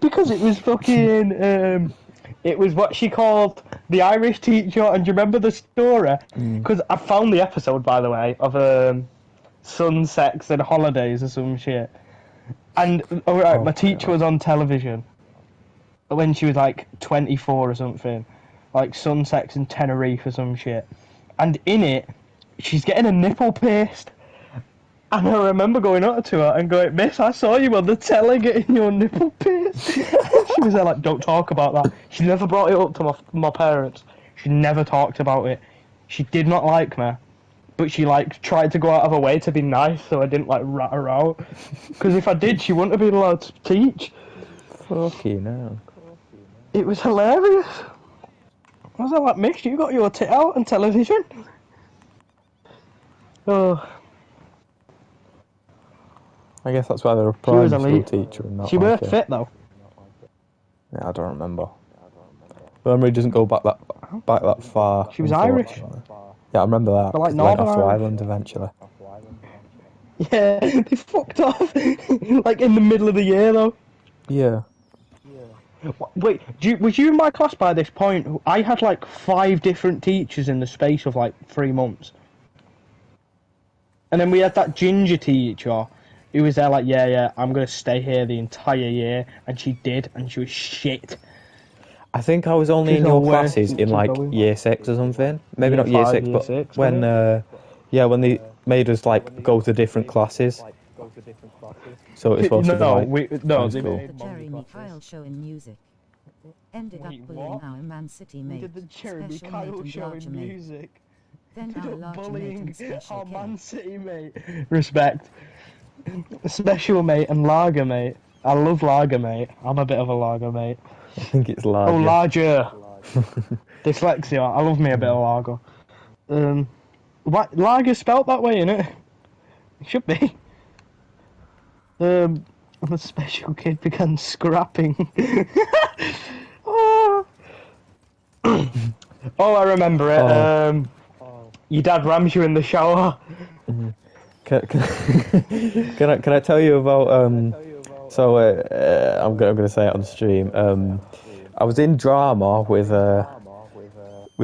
Because it was fucking, it was what she called the Irish teacher, and do you remember the story? Because I found the episode, by the way, of Sun, Sex and Holidays or some shit. And, alright, my teacher was on television when she was like 24 or something, like Sun, Sex and Tenerife or some shit. And in it, she's getting a nipple pierced. And I remember going up to her and going, Miss, I saw you on the telly getting your nipple pierced. She was there like, don't talk about that. She never brought it up to my parents. She never talked about it. She did not like me. But she like tried to go out of her way to be nice so I didn't like rat her out. Because if I did, she wouldn't have been allowed to teach. Fucking hell. It was hilarious. I was like, Miss, you got your tit out on television? Oh. I guess that's why they're a She was primary school elite. teacher and not She like were fit though. Yeah, I don't remember. My memory doesn't go back that far. She was Irish. unfortunately. Yeah, I remember that. But, like, 'cause they went Northern off to Irish. Ireland eventually. Yeah, they fucked off. Like in the middle of the year though. Yeah. Wait, was you in my class by this point? I had like 5 different teachers in the space of like 3 months. And then we had that ginger teacher who was there like, yeah, I'm going to stay here the entire year. And she did, and she was shit. I think I was only She's in your the worst classes in teacher like going. year 6 or something. Maybe Year not year 5, 6, year but 6, when when they made us like go to different classes. So it was supposed to be like no, they The Jeremy Kyle show in music. Ended up Wait, bullying what? our Man City mate, did the Jeremy special Kyle mate and show larger in mate. music. Then Ended our up larger mate bullying and special our K. Man City mate. Respect. Special mate and lager mate. I love lager mate. I'm a bit of a lager mate. I think it's larger. Oh, larger. Dyslexia. I love me a bit of lager. What lager spelt that way, innit? It should be. The special kid began scrapping. Oh. Oh, I remember it. Oh. Your dad rams you in the shower. Can I tell you about so I'm gonna say it on stream. I was in drama with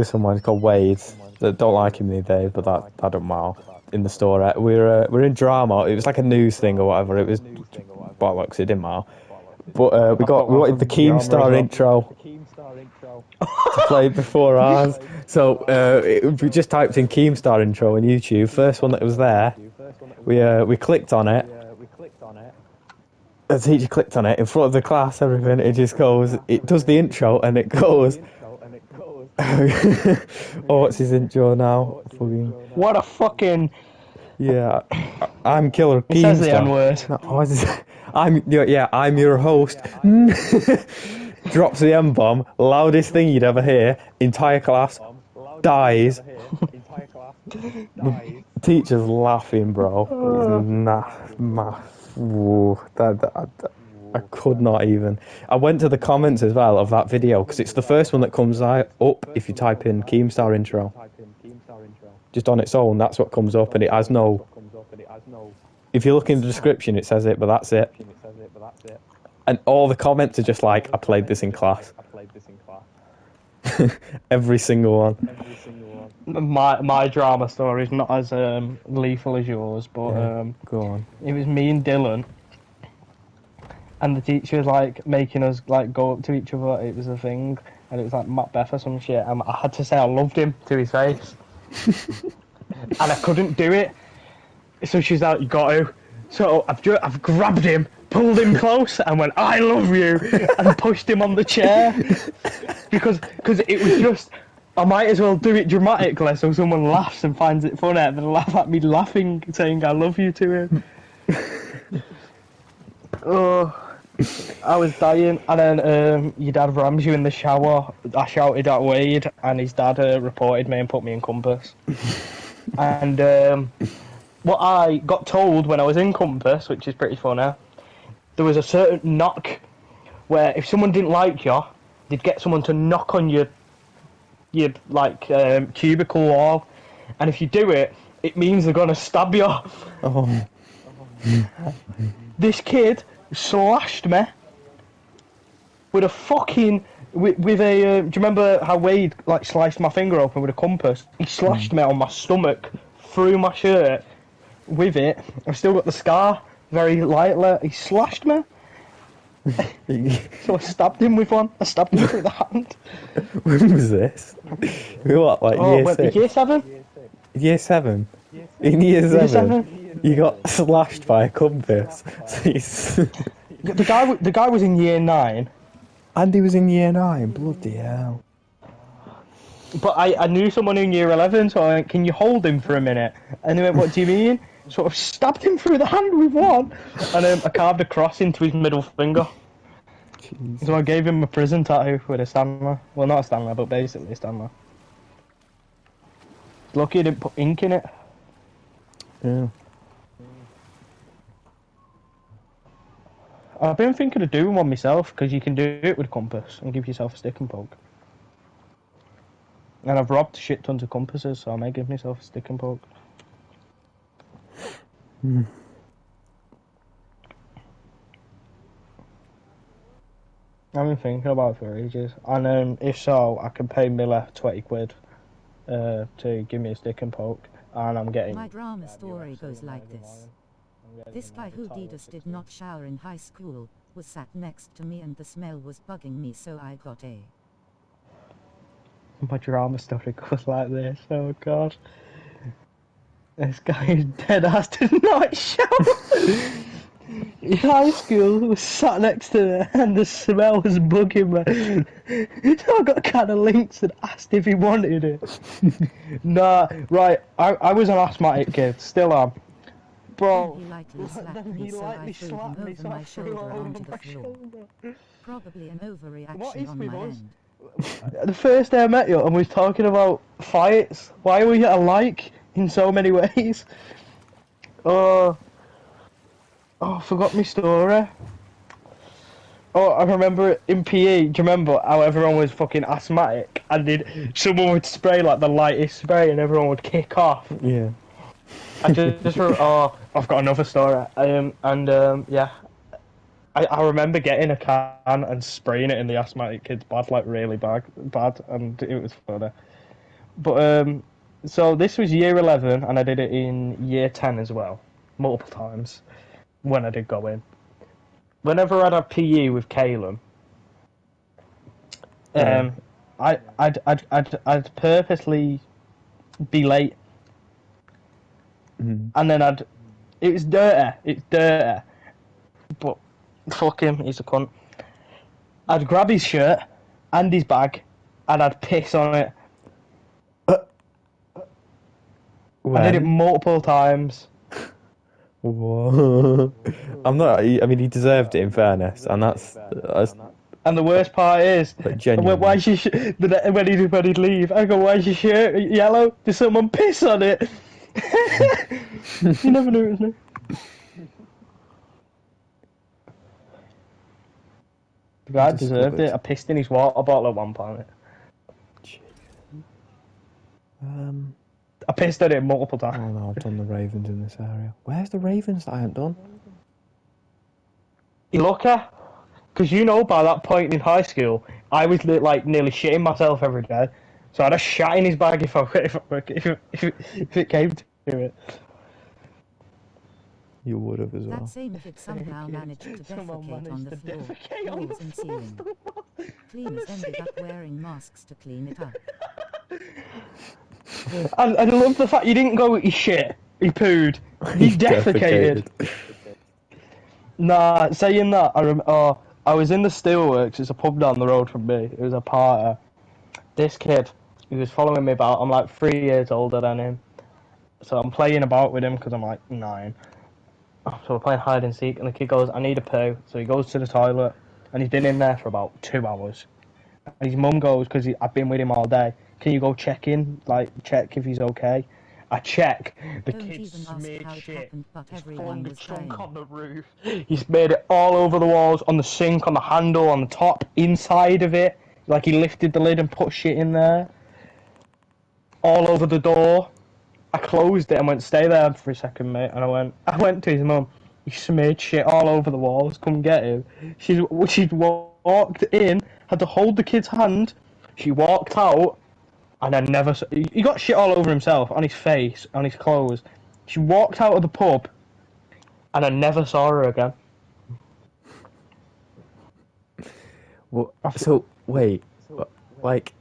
someone called Wade. That don't like him these days, but that don't matter. In the store, we're in drama. It was like a news thing or whatever. It was bollocks. It didn't matter. But we wanted the Keemstar intro to play before ours. So we just typed in Keemstar intro on YouTube. First one that was there. We clicked on it. The teacher clicked on it in front of the class. Everything. It just goes. It does the intro and it goes. Oh, what's his intro now? Fucking. What a fucking. Yeah, I'm Killer Keemstar. It says the N-word. No, what is it? I'm your host. Drops the M-bomb, loudest thing you'd ever hear. Entire class dies. The teacher's laughing, bro. I could not even. I went to the comments as well of that video because it's the first one that comes up if you type in Keemstar intro. Just on its own, that's what comes up, and it has no. If you look in the description, it says it, but that's it. And all the comments are just like, I played this in class. Every single one. My drama story is not as lethal as yours, but go on. It was me and Dylan, and the teacher was like making us like go up to each other. It was a thing, and it was like Macbeth or some shit. And I had to say I loved him to his face, and I couldn't do it. So she's like, "You got to." So I've grabbed him, pulled him close, and went, "I love you," and pushed him on the chair because it was just. I might as well do it dramatically so someone laughs and finds it funny, and then laugh at me laughing, saying I love you to him. Oh, I was dying, and then your dad rams you in the shower. I shouted at Wade, and his dad reported me and put me in Compass. And what I got told when I was in Compass, which is pretty funny, there was a certain knock where if someone didn't like you, they'd get someone to knock on your cubicle wall, and if you do it, it means they're gonna stab you. Oh. This kid slashed me with a fucking with a. Do you remember how Wade like sliced my finger open with a compass? He slashed me on my stomach through my shirt with it. I've still got the scar very lightly. He slashed me. So I stabbed him with one. I stabbed him through the hand. When was this? What, like year 6? Year 7? Year 7? In year 7? You got slashed by a compass. The guy was in year 9. And he was in year 9? Bloody hell. But I knew someone in year 11, so I went, can you hold him for a minute? And he went, what do you mean? Sort of stabbed him through the hand with one, and I carved a cross into his middle finger. Jeez. So I gave him a prison tattoo with a Stanley. Well, not a Stanley, but basically a Stanley. Lucky I didn't put ink in it. Yeah. I've been thinking of doing one myself, because you can do it with a compass and give yourself a stick and poke. And I've robbed shit tons of compasses, so I may give myself a stick and poke. Hmm. I've been thinking about it for ages, and if so, I can pay Miller 20 quid to give me a stick and poke, and I'm getting... My drama story goes like this. This guy who did not shower in high school was sat next to me and the smell was bugging me, so I got a... My drama story goes like this, oh god. This guy is dead ass did not shower in high school, was sat next to me and the smell was bugging me. So I got a can of Lynx and asked if he wanted it. Nah, right, I was an asthmatic kid, still am. Bro, he lightly slapped me, so I threw him over my shoulder onto the floor. Probably an overreaction on my end. The first day I met you and we was talking about fights, why are we alike in so many ways? I forgot my story. Oh, I remember in PE, do you remember how everyone was fucking asthmatic and someone would spray like the lightest spray and everyone would kick off? Yeah. I just I've got another story. Yeah. I remember getting a can and spraying it in the asthmatic kid's bad, like really bad, and it was funny. But so this was year 11, and I did it in year 10 as well, multiple times when I did go in. Whenever I'd have PE with Calum, I'd purposely be late, and then it was dirty, but. Fuck him, he's a cunt. I'd grab his shirt and his bag and I'd piss on it. I did it multiple times. Whoa. I'm not. I mean, he deserved it in fairness, and that's. And the worst part is, why's your when he'd leave, I go, why's your shirt yellow? Did someone piss on it? You never knew it was me. The guy deserved it. I pissed in his water bottle at one point. I pissed at it multiple times. Oh no, I've done the Ravens in this area. Where's the Ravens that I haven't done? You lucky? Because you know, by that point in high school, I was like nearly shitting myself every day. So I'd have shat in his bag if it came to it. You would have as well. That same kid somehow managed to defecate on the floor, walls and ceiling. Cleaners ended up wearing masks to clean it up. And I love the fact you didn't go with your shit. He pooed. He defecated. Nah, saying that, I was in the Steelworks. It's a pub down the road from me. It was a party. This kid he was following me about. I'm like 3 years older than him, so I'm playing about with him because I'm like 9. So we're playing hide and seek, and the kid goes, "I need a poo." So he goes to the toilet, and he's been in there for about 2 hours. And his mum goes, because I've been with him all day, "Can you go check in, like check if he's okay?" I check. The Don't kid even ask smeared how it shit. happened, but He's everyone formed a was chunk dying. on the roof. He's made it all over the walls, on the sink, on the handle, on the top, inside of it. Like he lifted the lid and put shit in there. All over the door. I closed it and went, "Stay there for a second, mate." And I went to his mum. He smeared shit all over the walls. Come get him. She'd walked in, had to hold the kid's hand. She walked out, and I never. He got shit all over himself, on his face, on his clothes. She walked out of the pub, and I never saw her again. Well, so wait, like,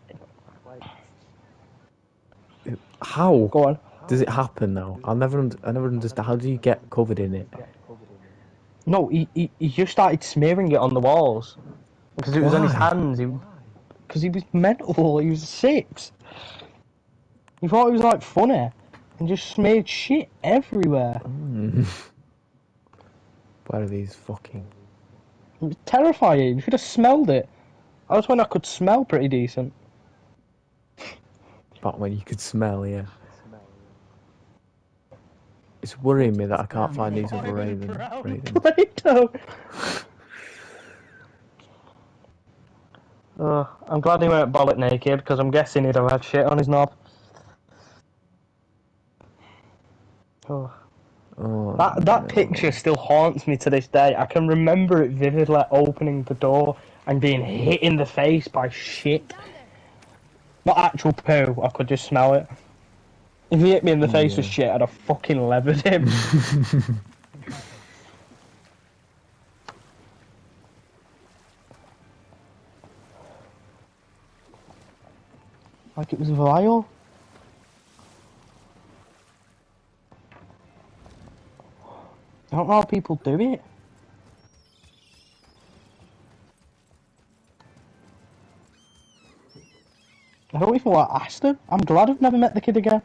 how Go on. does it happen now? I never understand. How do you get covered in it? No, he just started smearing it on the walls because it was on his Why? hands. Because he was mental. He was 6. He thought it was like funny, and just smeared shit everywhere. Where are these fucking? It was terrifying. You should have smelled it. That was when I could smell pretty decent. Back when you could smell, yeah. It's worrying me that I can't find these other raisins. Play-Doh. I'm glad he went bollock naked, because I'm guessing he'd have had shit on his knob. Oh. That picture still haunts me to this day. I can remember it vividly, opening the door and being hit in the face by shit. Not actual poo, I could just smell it. If he hit me in the face with shit, I'd have fucking levered him. Like it was vile. I don't know how people do it. I don't even want to ask them. I'm glad I've never met the kid again.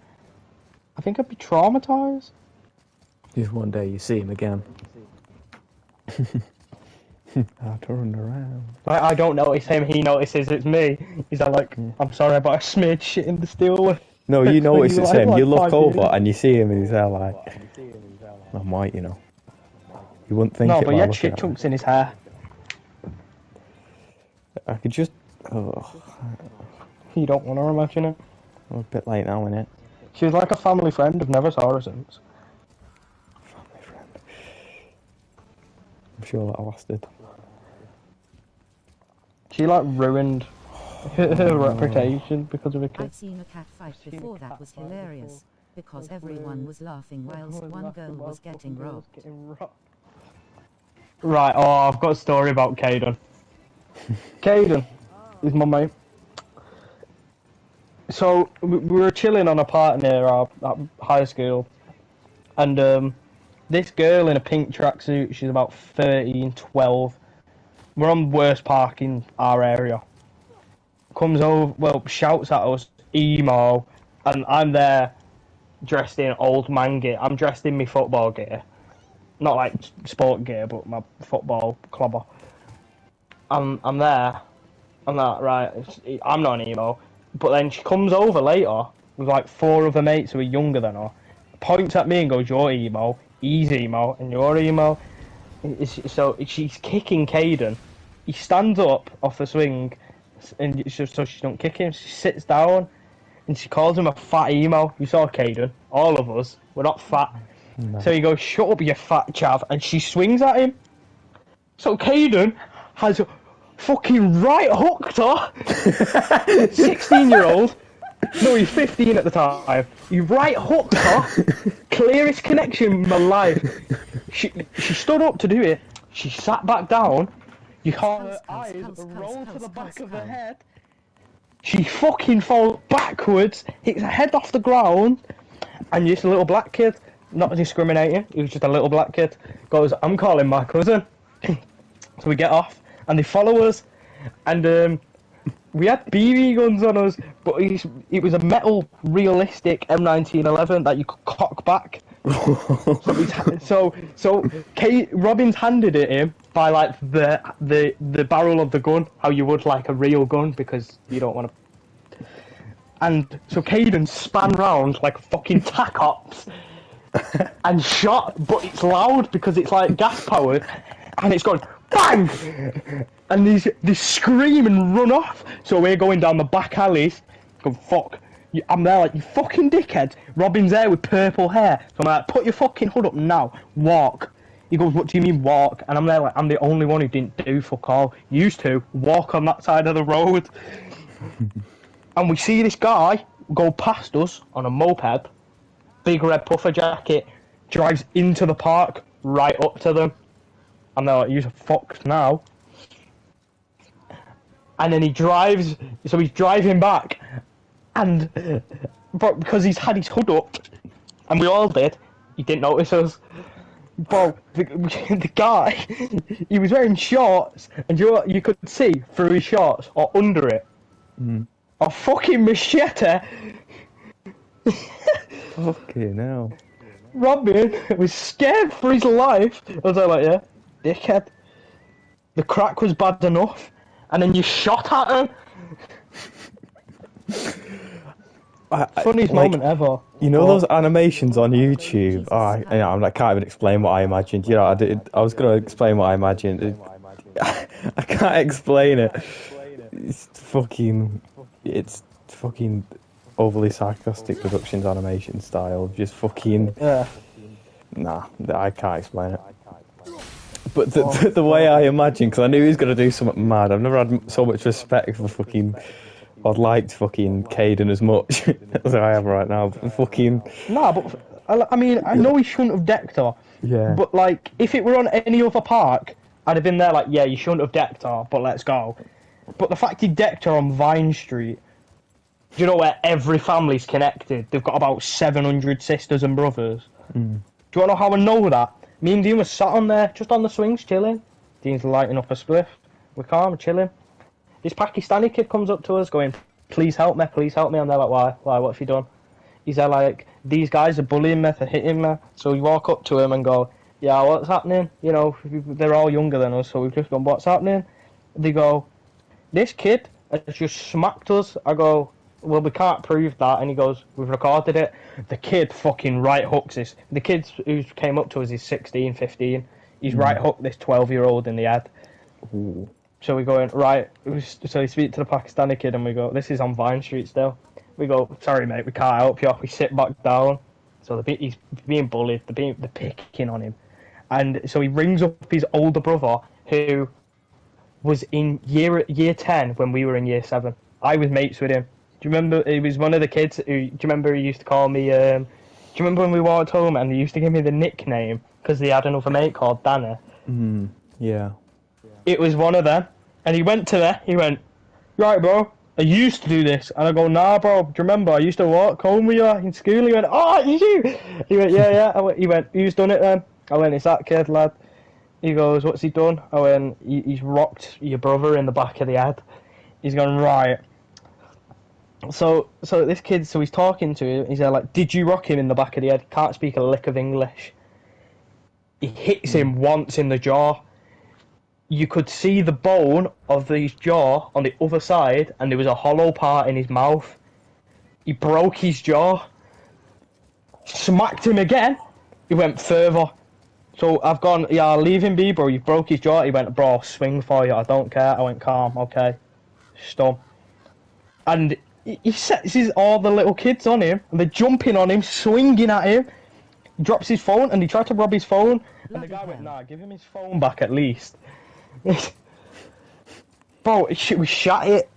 I think I'd be traumatised. Just one day you see him again. I turned around. I don't notice him, he notices it's me. He's like, "I'm sorry, but I smeared shit in the steel." No, you notice it's him. You look 5 over years. and you see him and he's there like, I'm white, you know. You wouldn't think No, it but he while had looking shit at chunks in his hair. me. I could just... Oh, You don't want to imagine it. I'm a bit late now, innit? She was like a family friend, I've never saw her since. Family friend. I'm sure that lasted. She like ruined her reputation because of a kid. I've seen a cat fight before that was hilarious, because everyone was laughing whilst one girl was getting robbed. Right, I've got a story about Caden. Caden is my mate. So, we were chilling on a park near our high school, and this girl in a pink tracksuit, she's about 13, 12, we're on worst park in our area, comes over, shouts at us, emo, and I'm there dressed in old man gear. I'm dressed in my football gear. Not like sport gear, but my football clobber. I'm there. I'm like, right, I'm not an emo. But then she comes over later with like 4 other mates who are younger than her, points at me and goes, "You're emo, he's emo, and you're emo." So she's kicking Caden. He stands up off the swing, and so she don't kick him. She sits down, and she calls him a fat emo. You saw Caden. All of us, we're not fat. No. So he goes, "Shut up, you fat chav," and she swings at him. So Caden has fucking right hooked her. 16-year-old. No, he's 15 at the time. He right hooked her. Clearest connection in my life. She stood up to do it. She sat back down. You saw her eyes roll to the back of her head. She fucking falls backwards, hits her head off the ground, and just a little black kid, not discriminating, he was just a little black kid, goes, "I'm calling my cousin." So we get off, and they follow us, and we had BB guns on us, but it was a metal, realistic M1911 that you could cock back. so Robbins handed it him by like the barrel of the gun, how you would like a real gun, because you don't want to. And so Caden span round like a fucking tac ops and shot, but it's loud because it's like gas powered, and it's going bang, and they scream and run off. So we're going down the back alleys, going fuck. I'm there like, you fucking dickhead. Robin's there with purple hair. So I'm like, put your fucking hood up now. Walk. He goes, what do you mean walk? And I'm there like, I'm the only one who didn't do fuck all. Used to walk on that side of the road. And we see this guy go past us on a moped, big red puffer jacket, drives into the park, right up to them. I'm there like, you're fucked now. And then he drives, so he's driving back. And but because he's had his hood up, and we all did, he didn't notice us. But the guy, he was wearing shorts, and you could see through his shorts or under it a fucking machete. Fucking hell. Robin was scared for his life. I was like, yeah, dickhead. The crack was bad enough, and then you shot at him. Funniest moment ever. You know those animations on YouTube? I can't even explain what I imagined. You know, I was going to explain what I imagined. I can't explain it. It's fucking overly sarcastic Productions animation style. Just fucking... Yeah. Nah, I can't explain it. But the way I imagined, because I knew he was going to do something mad. I've never had so much respect for fucking... I'd liked fucking Caden as much as I have right now. But fucking... Nah, but I mean, I know he shouldn't have decked her. Yeah. But like, if it were on any other park, I'd have been there like, yeah, you shouldn't have decked her, but let's go. But the fact he decked her on Vine Street, do you know where every family's connected? They've got about 700 sisters and brothers. Do you want to know how I know that? Me and Dean were sat on there, just on the swings, chilling. Dean's lighting up a spliff. We're calm, chilling. This Pakistani kid comes up to us going, please help me, please help me. I'm there like, why? Why, what have you done? He's there like, these guys are bullying me, they're hitting me. So we walk up to him and go, yeah, what's happening? You know, they're all younger than us, so we've just gone, what's happening? They go, this kid has just smacked us. I go, well, we can't prove that. And he goes, we've recorded it. The kid fucking right hooks this. The kid who came up to us is 16, 15. He's right hooked this 12-year-old in the head. Ooh. So we go in, right, so we speak to the Pakistani kid and we go, this is on Vine Street still. We go, sorry mate, we can't help you. We sit back down. So he's being bullied, they're picking on him. And so he rings up his older brother, who was in year 10 when we were in year 7. I was mates with him. Do you remember, he was one of the kids who, do you remember he used to call me, do you remember when we walked home and they used to give me the nickname, because they had another mate called Danny? Yeah. It was one of them. And he went to there, he went, right bro, I used to do this. And I go, nah bro, do you remember I used to walk home with you in school? He went, oh, it's you! He went, yeah. He went, who's done it then? I went, it's that kid, lad. He goes, what's he done? I went, he's rocked your brother in the back of the head. He's gone, right. So this kid, so he's talking to him, he's like, did you rock him in the back of the head? Can't speak a lick of English. He hits him once in the jaw. You could see the bone of his jaw on the other side, and there was a hollow part in his mouth. He broke his jaw. Smacked him again. He went further. So I've gone, yeah, I'll leave him be, bro. You broke his jaw. He went, bro, I'll swing for you. I don't care. I went, calm, okay. Stum. And he sets all the little kids on him, and they're jumping on him, swinging at him. He drops his phone, and he tried to rob his phone. And the guy went, nah, give him his phone back at least. Bro, we shot it.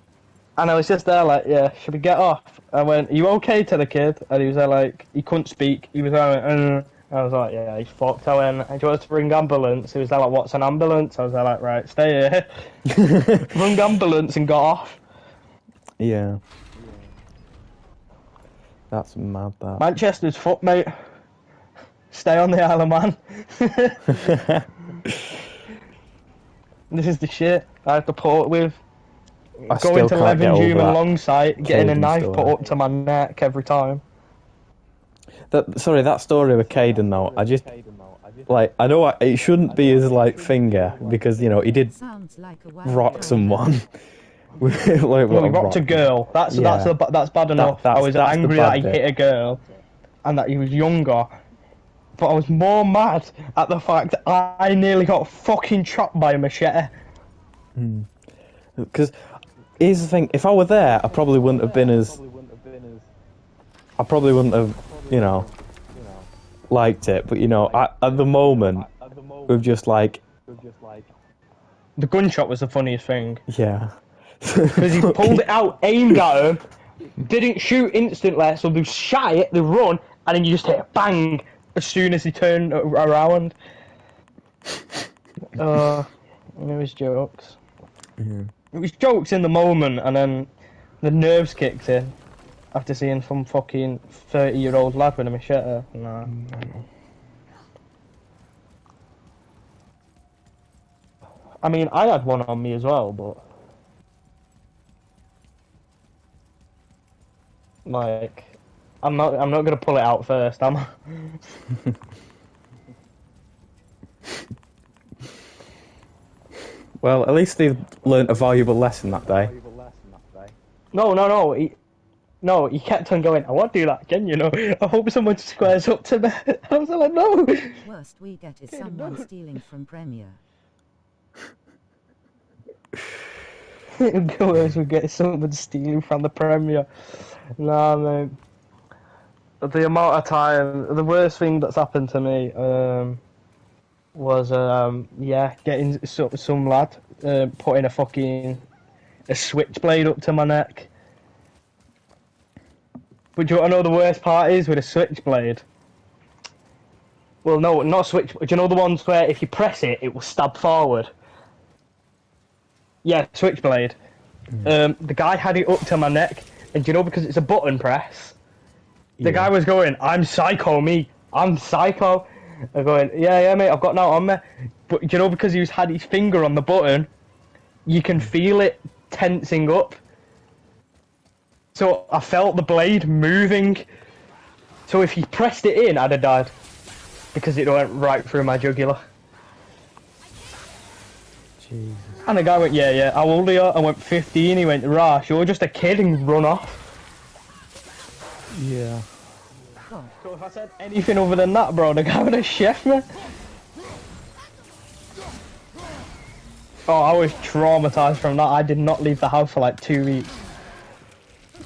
And I was just there like, yeah, should we get off? I went, are you okay to the kid? And he was there like, he couldn't speak. He was there like, I was like, yeah, he's fucked. I went, do you want us to ring ambulance? He was there like, what's an ambulance? I was there like, right, stay here. Rung ambulance and got off. Yeah. That's mad, that. Manchester's fucked, mate. Stay on the Isle of Man. This is the shit I have to port with. I Going still to can't get Levenshulme over and that. Longsight, getting a Caden knife story. put up to my neck every time. That story with Caden though, I know it shouldn't be his like finger because you know he did Sounds like a rock someone. Like, No, he rocked a girl. That's bad enough. I was that's the angry bad that he bit. hit a girl, and that he was younger. But I was more mad at the fact that I nearly got fucking chopped by a machete. Because here's the thing: if I were there, I probably wouldn't have been as. I probably wouldn't have, you know, liked it. But you know, at the moment, we've just like, The gunshot was the funniest thing. yeah. Because he pulled it out, aimed at him, didn't shoot instantly, so they shot it, they run, and then you just hit a bang as soon as he turned around. It was jokes. Yeah. It was jokes in the moment, and then the nerves kicked in after seeing some fucking 30-year-old lad with a machete. Nah. I mean, I had one on me as well, but like, I'm not gonna pull it out first, am I? Well, at least they've learnt a valuable lesson that day. No, he kept on going, I won't do that again, you know. I hope someone squares up to me. I was like, no. Worst we get is someone stealing from Premier. Worst we get is someone stealing from the Premier. Nah, mate. The amount of time, the worst thing that's happened to me was, getting some lad putting a switchblade up to my neck. But do you want to know the worst part is with a switchblade? Well, no, not switch. Do you know the ones where if you press it, it will stab forward? Yeah, switchblade. The guy had it up to my neck, and do you know, because it's a button press, the guy was going, I'm psycho, me. I'm psycho. I'm going, yeah, mate, I've got that on me. But do you know, because he's had his finger on the button, you can feel it tensing up. So I felt the blade moving. So if he pressed it in, I'd have died. Because it went right through my jugular. Jesus. And the guy went, yeah, how old are you? I went 15. He went, Rash, you're just a kid, and run off. Yeah. So if I said anything other than that, bro, the guy would have chef me. Oh, I was traumatized from that. I did not leave the house for like 2 weeks.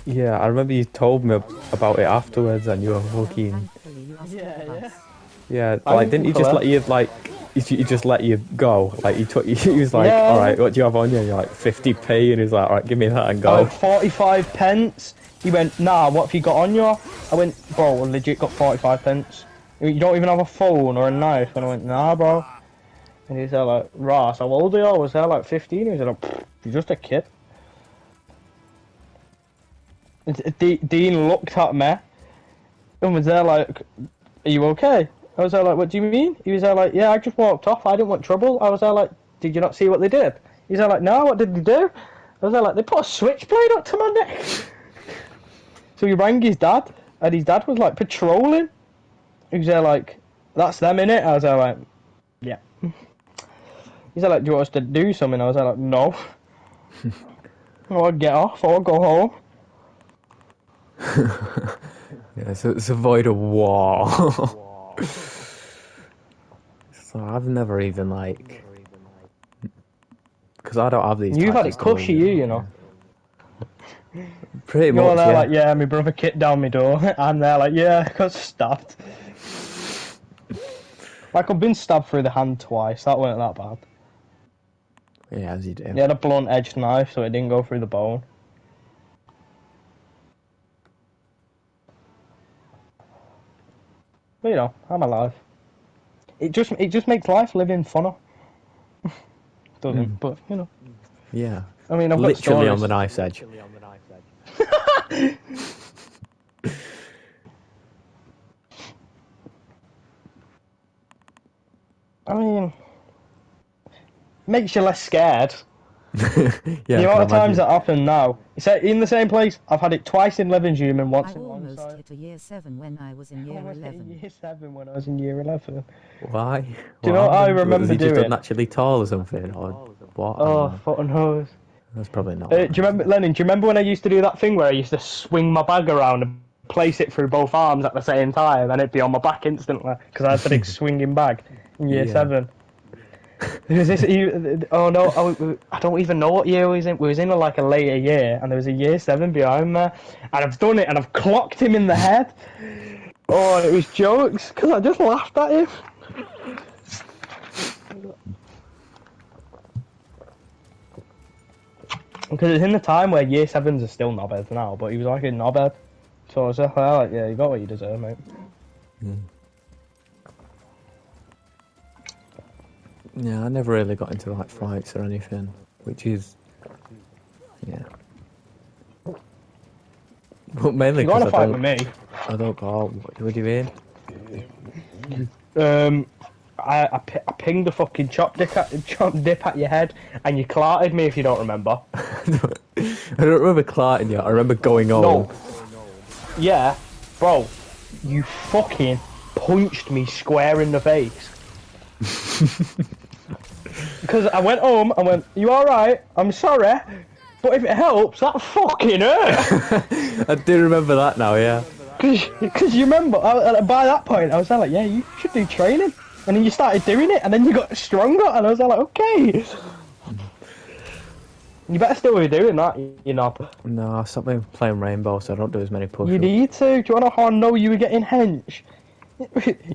Yeah, I remember you told me about it afterwards, and you were fucking. Yeah, like didn't he just let you he just let you go? Like he was like, all right, what do you have on you? And you're like 50p, and he's like, all right, give me that and go. I went 45 pence. He went, nah, what have you got on you? I went, bro, I legit got 45 pence. You don't even have a phone or a knife. And I went, nah, bro. And he said, like, Ross, how old are you? I was there like 15. He said, oh, you're just a kid. Dean looked at me and was there like, are you okay? I was there like, what do you mean? He was there like, yeah, I just walked off. I didn't want trouble. I was there like, did you not see what they did? He's there like, no, what did they do? I was there like, they put a switchblade up to my neck. So he rang his dad, and his dad was like patrolling. He was there like, that's them, innit? I was there like, yeah. He's like, do you want us to do something? I was there like, no. I want to get off, I want to go home. Yeah, so it's avoid a war. So I've never even like, because I don't have these. You've had types it of stories, cushy, you know. Pretty You're much, there yeah. like, yeah, my brother kicked down my door. I'm there like, yeah, I got stabbed. Like, I've been stabbed through the hand twice. That wasn't that bad. Yeah, as you do. He had a blunt edged knife, so it didn't go through the bone. But you know, I'm alive. It just makes life living funner. Doesn't, but you know. Yeah. I mean, I've got literally stories. on the knife's edge. I mean, makes you less scared. Yeah, the I amount of can times imagine. that happened now. It's in the same place. I've had it twice in Levenshulme and once I in almost Longside. hit a year 7 when I was in I year almost hit 11. year 7 when I was in year 11. Why? Do you know what I remember Was he just doing? unnaturally tall or something? Or what? I don't Oh, know. foot and hose. That's probably not. Do you remember, Lennon? Do you remember when I used to do that thing where I used to swing my bag around and place it through both arms at the same time, and it'd be on my back instantly because I had the big swinging bag in year Yeah. 7. There was this. Oh no, I don't even know what year we was in. We was in like a later year, and there was a year 7 behind me, and I've done it, and I've clocked him in the head. Oh, and it was jokes because I just laughed at him. Because it's in the time where year 7s are still knobheads now, but he was like a knobhead. So I was like, yeah, you got what you deserve, mate. Yeah, I never really got into like fights or anything, which is, yeah. But mainly You got because in a fight with me. I don't go. What do you mean? I pinged a fucking chop dip at your head, and you clarted me if you don't remember. I don't remember clarting you. I remember going home. No. Yeah, bro, you fucking punched me square in the face. Because I went home, I went, you alright? I'm sorry, but if it helps, that fucking hurt. I do remember that now, yeah. Because you remember, by that point, I was like, yeah, you should do training. And then you started doing it, and then you got stronger, and I was like, okay. You better still be doing that, you knob. No, I stopped playing Rainbow, so I don't do as many push-ups. You need to. Do you want to know how I know you were getting hench?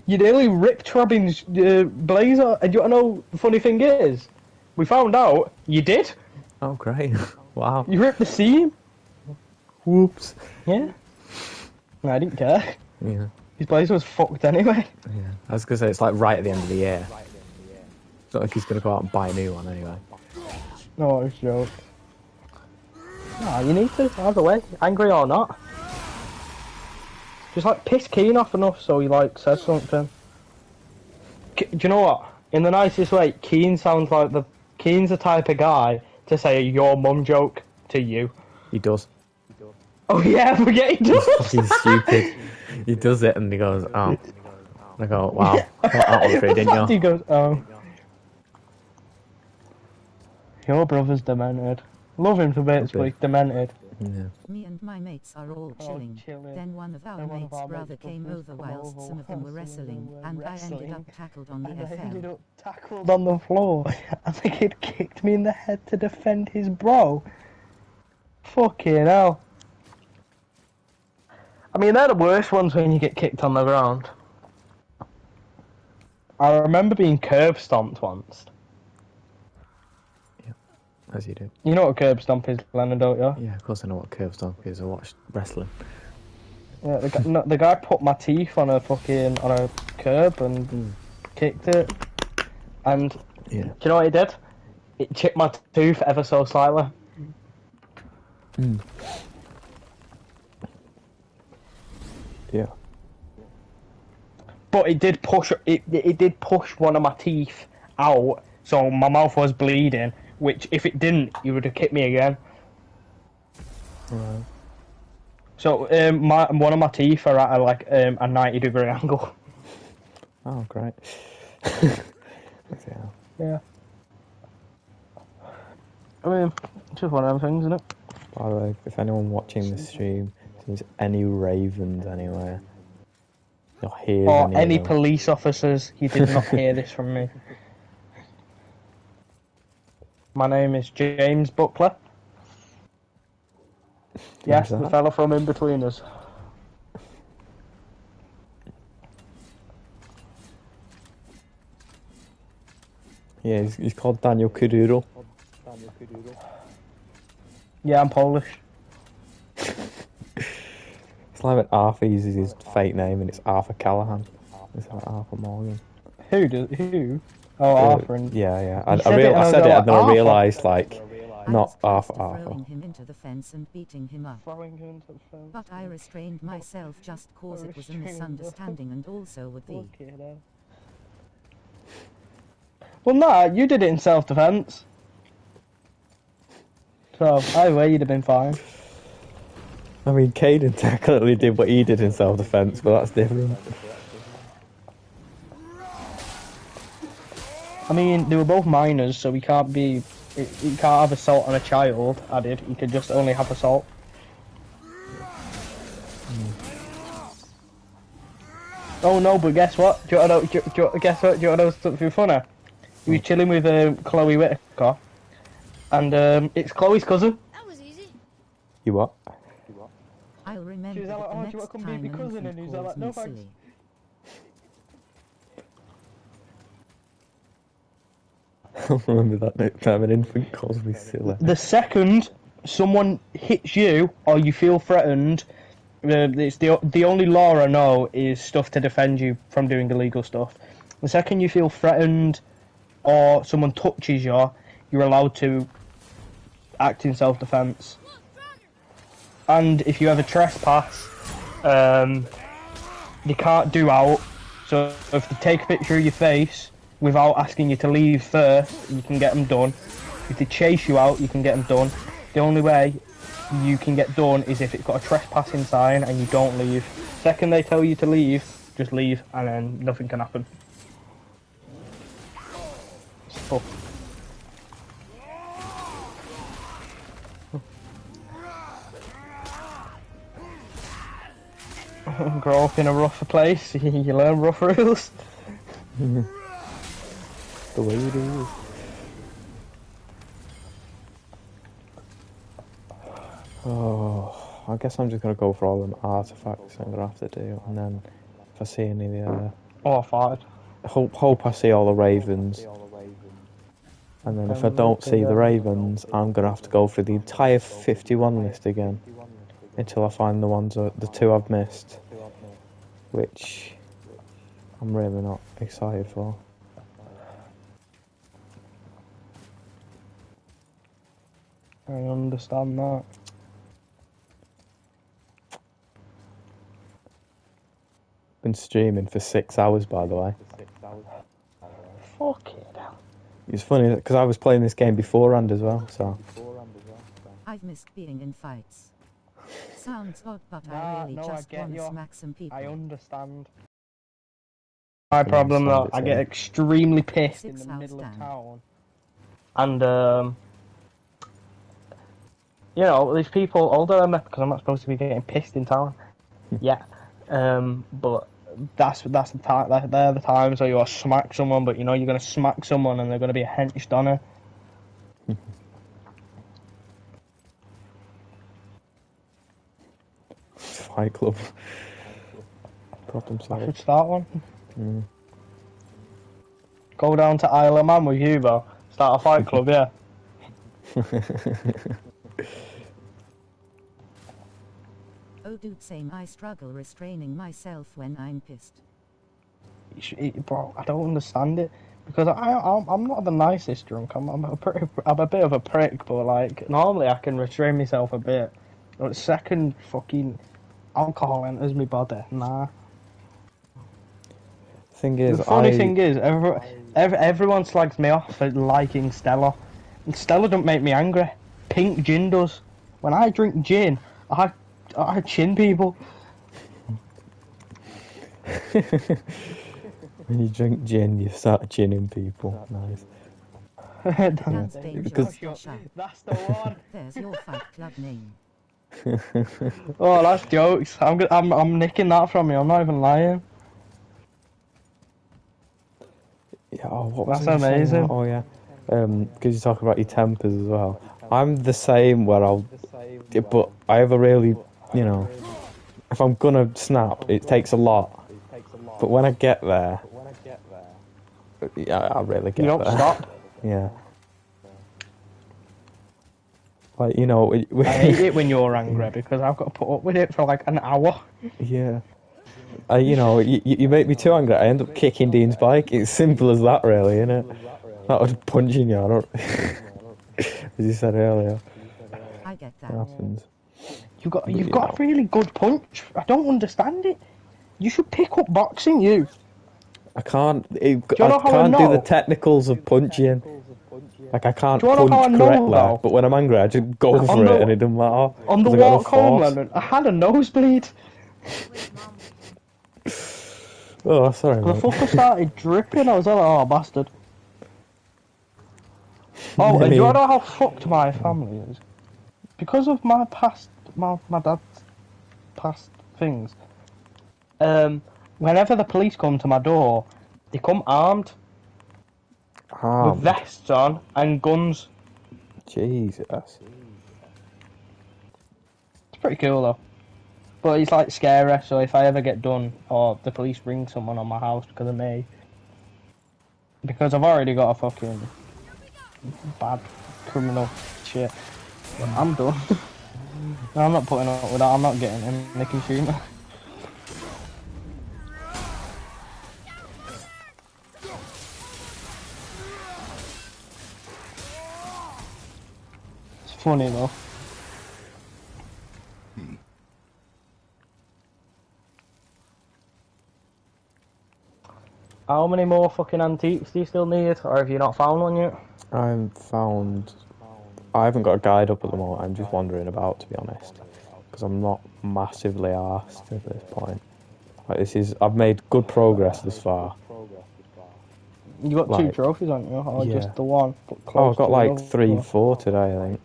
You nearly ripped Robin's blazer, and do you want to know the funny thing is? We found out you did. Oh, great. Wow. You ripped the seam. Whoops. Yeah. No, I didn't care. Yeah. His blazer was fucked anyway. Yeah. I was going to say, it's like right at the end of the year. It's not like he's going to go out and buy a new one anyway. No, it's a joke. No, you need to, either way, angry or not. Just like piss Keen off enough so he like says something. Do you know what? In the nicest way, Keen sounds like Keen's the type of guy to say a your mum joke to you. He does. Oh yeah, I forget he does. He's stupid. He does it and he goes, oh. And I go, wow. Got that one through, didn't you? He goes, oh. Your brother's demented. Love him for bits, but he's demented. Yeah. Me and my mates are all chilling. Then one of our mates' brother came over whilst some of them were wrestling, and I ended up tackled on the FL. Tackled on the floor, and the kid kicked me in the head to defend his bro. Fucking hell. I mean, they're the worst ones when you get kicked on the ground. I remember being curb stomped once. As you do. You know what a curb stomp is, Lennon, don't you? Yeah, of course I know what curve stomp is. I watched wrestling. Yeah, the guy put my teeth on a curb and kicked it. And Yeah. do you know what he did? It chipped my tooth ever so slightly. Yeah. But it did push one of my teeth out, so my mouth was bleeding. Which, if it didn't, he would have kicked me again. Right. So one of my teeth are at like a 90-degree angle. Oh, great. Yeah. I mean, it's just one of them things, isn't it? By the way, if anyone watching this stream sees any ravens anywhere, or hears Or any of them, police officers, you did not hear this from me. My name is James Buckler. Yes, the fella from in between us. Yeah, he's called Daniel Kuduro. Yeah, I'm Polish. It's like when Arthur uses his fake name and it's Arthur Callahan. It's like Arthur Morgan. Who? Oh, Arthur. And Yeah. I You said it and then I Arthur. realised, like, not Arthur. Throwing him into the fence and beating him up. But I restrained myself just cause it was a misunderstanding and also would be. Well, nah, you did it in self-defense. So either way, you'd have been fine. I mean, Caden technically did what he did in self-defense, but that's different. I mean, they were both minors, so he can't be. He can't have assault on a child added. He could just only have assault. Oh no! But guess what? Do you want to know? Guess what? Do you want to know something funny? He was chilling with Chloe Whitaker, and it's Chloe's cousin. That was easy. You what? I'll remember She was it like, the "Oh, do you next want to come be time my an cousin?" infant And he's calls like, me "No thanks." silly. I remember that next time an infant calls me silly. The second someone hits you or you feel threatened, it's the only law I know is stuff to defend you from doing illegal stuff. The second you feel threatened or someone touches you, you're allowed to act in self-defense. And if you have a trespass, they can't do out. So if they take a picture of your face without asking you to leave first, you can get them done. If they chase you out, you can get them done. The only way you can get done is if it's got a trespassing sign and you don't leave. Second they tell you to leave, just leave and then nothing can happen. It's tough. Grow up in a rougher place, you learn rough rules. The way it is. Oh, I guess I'm just gonna go for all them artifacts I'm gonna have to do, and then if I see any of the Oh, fine. hope I see all the ravens. And then if I don't see the ravens, I'm gonna have to go through the entire 51 list again until I find the two I've missed, which I'm really not excited for. I understand that. Been streaming for 6 hours, by the way. Fuck it. It's funny because I was playing this game beforehand as well, so. I've missed being in fights. Sounds odd, but I really just want to smack some people. I understand. My problem though, I get extremely pissed in the middle of town. And you know, these people older than me, because I'm not supposed to be getting pissed in town. Yeah. But that's the time. They're the times where you want to smack someone, but you know you're gonna smack someone and they're gonna be henched on her. Fight Club. Problem I solved. should start one. Go down to Isle of Man with you, bro. Start a fight club, yeah. Oh dude, same. I struggle restraining myself when I'm pissed. Bro, I don't understand it because I'm not the nicest drunk. I'm a bit of a prick, but like normally I can restrain myself a bit. But second fucking alcohol enters my body, nah. Thing is, the funny thing is, everyone slags me off for liking Stella, and Stella don't make me angry. Pink gin does. When I drink gin, I chin people. When you drink gin, you start chinning people. Nice. Because that's the one. There's your fight club name. Oh, that's jokes. I'm nicking that from you. I'm not even lying. Yeah. Oh, what was That's amazing. Oh yeah. Because you talk about your tempers as well. I'm the same where but I have a really, you know, if I'm gonna snap, it takes a lot. But when I get there, yeah, I really get there. You don't stop. Yeah. Like, you know, I hate it when you're angry because I've got to put up with it for like an hour. Yeah. You know, you make me too angry. I end up kicking Dean's bike. It's simple as that, really, isn't it? Not was punching you. I don't. As you said earlier. I get that. What happens? You've got a really good punch. I don't understand it. You should pick up boxing, you. I can't. I know how I can't do the know? technicals of punching. Like, I can't Do you wanna know how I punch know, correctly, though? but when I'm angry, I just go for it, and it doesn't matter. On the 'cause I got walk home, force. Lennon, I had a nosebleed. Oh, sorry, The mate. fucker started dripping. I was like, oh, bastard. Oh, and do you Nearly- know how fucked my family is? Because of my past, my dad's past things. Whenever the police come to my door, they come armed with vests on and guns. Jesus. It's pretty cool though. But it's like scary, so if I ever get done, or the police bring someone on my house because of me, because I've already got a fucking bad criminal shit, I'm done. I'm not putting up with that, I'm not getting him, they can shoot me. It's funny though. How many more fucking antiques do you still need, or have you not found one yet? I haven't got a guide up at the moment, I'm just wandering about, to be honest. Because I'm not massively arsed at this point. Like, I've made good progress thus far. You got 2 Like, trophies, haven't you? Or yeah. just the one? Oh, I've got like close to 3, 4 today, I think.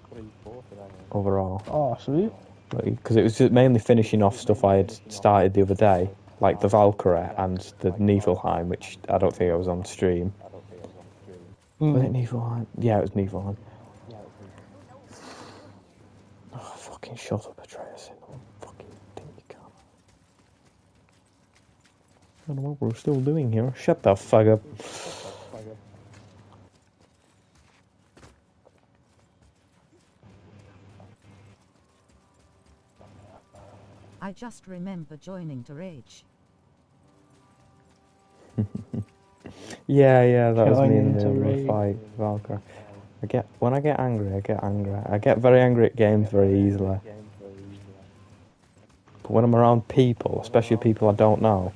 Overall. Oh, sweet. Because it was just mainly finishing off stuff I had started the other day. Like the Valkyrie and the Niflheim, which I don't think I was on stream. Was it Niflheim? Yeah, it was Niflheim. Oh, fucking shut up, Atreus. I fucking think you can. I don't know what we're still doing here. Shut the fuck up. I just remember joining to rage. Yeah, that was me Joining in to the rage. fight, Valkyrie. When I get angry, I get angry. I get very angry at games very easily. But when I'm around people, especially people I don't know,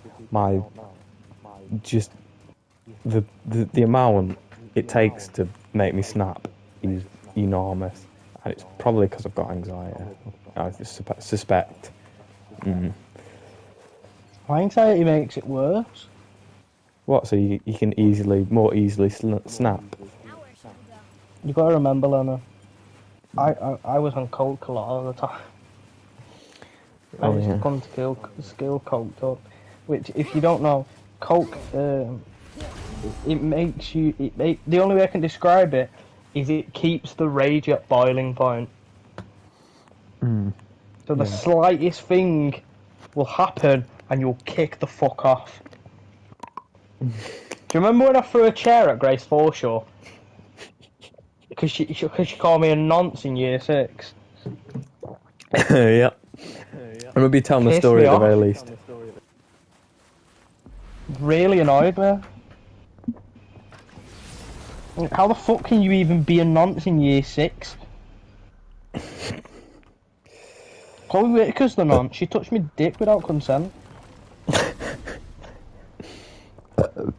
the amount it takes to make me snap is enormous. And it's probably because I've got anxiety. I suspect. My anxiety makes it worse. What, so you can more easily snap? You gotta remember, Lena. I was on coke a lot of the time. I was come to skill coked up, which if you don't know, coke it makes you. The only way I can describe it is it keeps the rage at boiling point. So the slightest thing will happen and you'll kick the fuck off. Do you remember when I threw a chair at Grace Forshaw? Because she called me a nonce in year 6. Yeah. I'm gonna be telling the Pissed story me at the off. very least. Really annoyed me. How the fuck can you even be a nonce in year 6? Chloe Whitaker's the nonce. She touched me dick without consent.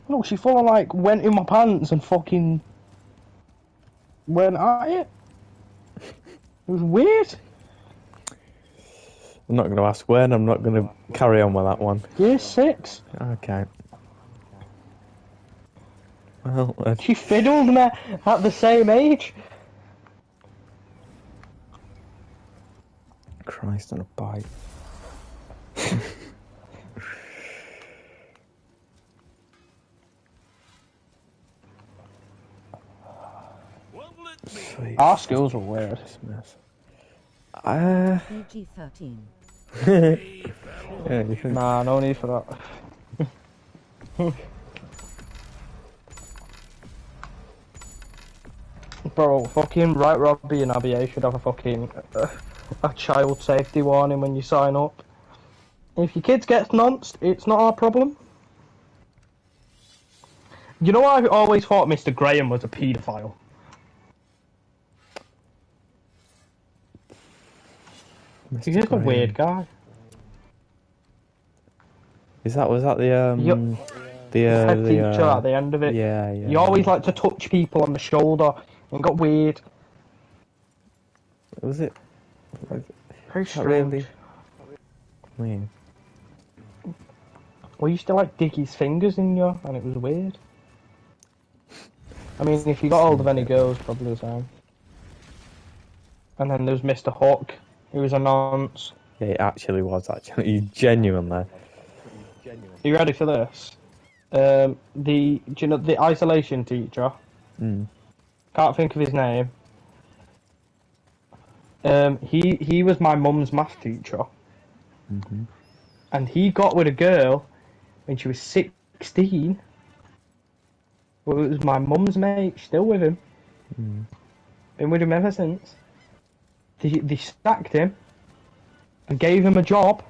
No, she full of like went in my pants and fucking went at it. It was weird. I'm not going to ask when, I'm not going to carry on with that one. Year 6. Okay. Well, She fiddled me at the same age. Christ on a bike. Our schools were weird. PG-13. Yeah, you can... Nah, no need for that. Bro, fucking right, Robbie and Abby should have a fucking a child safety warning when you sign up. If your kids get nonced, it's not our problem. You know, I always thought Mr. Graham was a paedophile. He's just a weird guy. Was that the Head teacher at the end of it. Yeah. He always liked to touch people on the shoulder. It got weird. Was it? Very Not strange. really. Weird. We used to like dig his fingers in you, and it was weird. I mean, if you got hold of any girls, probably the same. And then there's Mr. Hook, who was a nonce. Yeah, it actually was. Actually, you genuinely. Are you ready for this? Do you know the isolation teacher? Mm. Can't think of his name. He was my mum's math teacher, and he got with a girl when she was 16. Well, it was my mum's mate. Still with him. Been with him ever since. They sacked him and gave him a job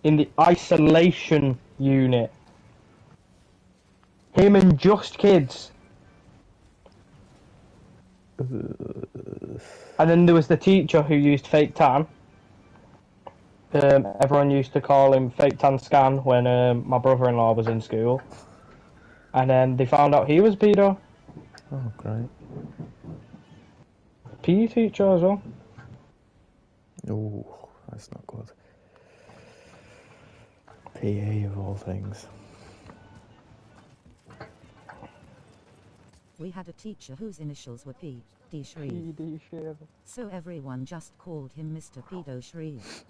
in the isolation unit. Him and just kids. And then there was the teacher who used fake tan. Everyone used to call him Fake Tan Scan when my brother-in-law was in school. And then they found out he was pedo. Oh, great. PE teacher as well. Oh, that's not good. PE of all things. We had a teacher whose initials were P. D. Shreve. So everyone just called him Mr. Pedo Shreve.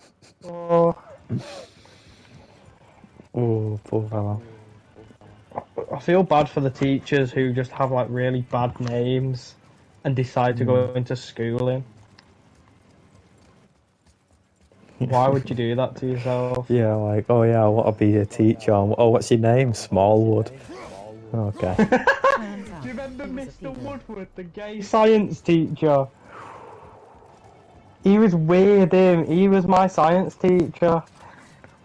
Oh, Oh, poor fella. I feel bad for the teachers who just have like really bad names and decide to go into schooling. Why would you do that to yourself? Yeah, like, oh yeah, I want to be a teacher. Oh, what's your name? Smallwood. Okay. Do you remember Mr. Woodward, the gay science teacher? He was weird, him. He was my science teacher.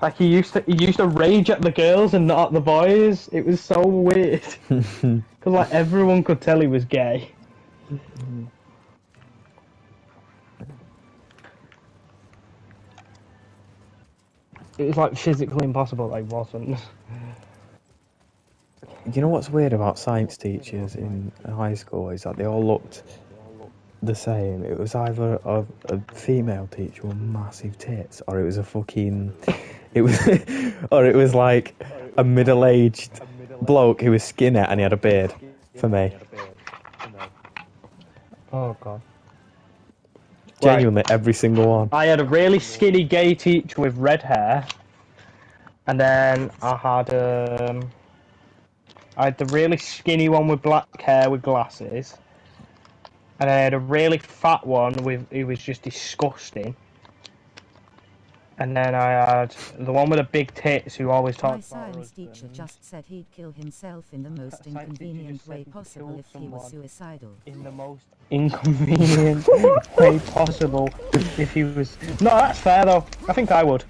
Like he used to rage at the girls and not at the boys. It was so weird. Because like everyone could tell he was gay. It was like physically impossible that he wasn't. You know what's weird about science teachers in high school is that they all looked the same. It was either a female teacher with massive tits, or it was a fucking, or it was like a middle-aged bloke who was skinny and he had a beard. For me, Oh god. genuinely, every single one. I had a really skinny gay teacher with red hair, and then I had the really skinny one with black hair with glasses, and I had a really fat one who was just disgusting. And then I had the one with the big tits who always My talked about science teacher just said he'd kill himself in the most inconvenient way possible if he was suicidal. in the most inconvenient way possible if he was. No, that's fair though. I think I would.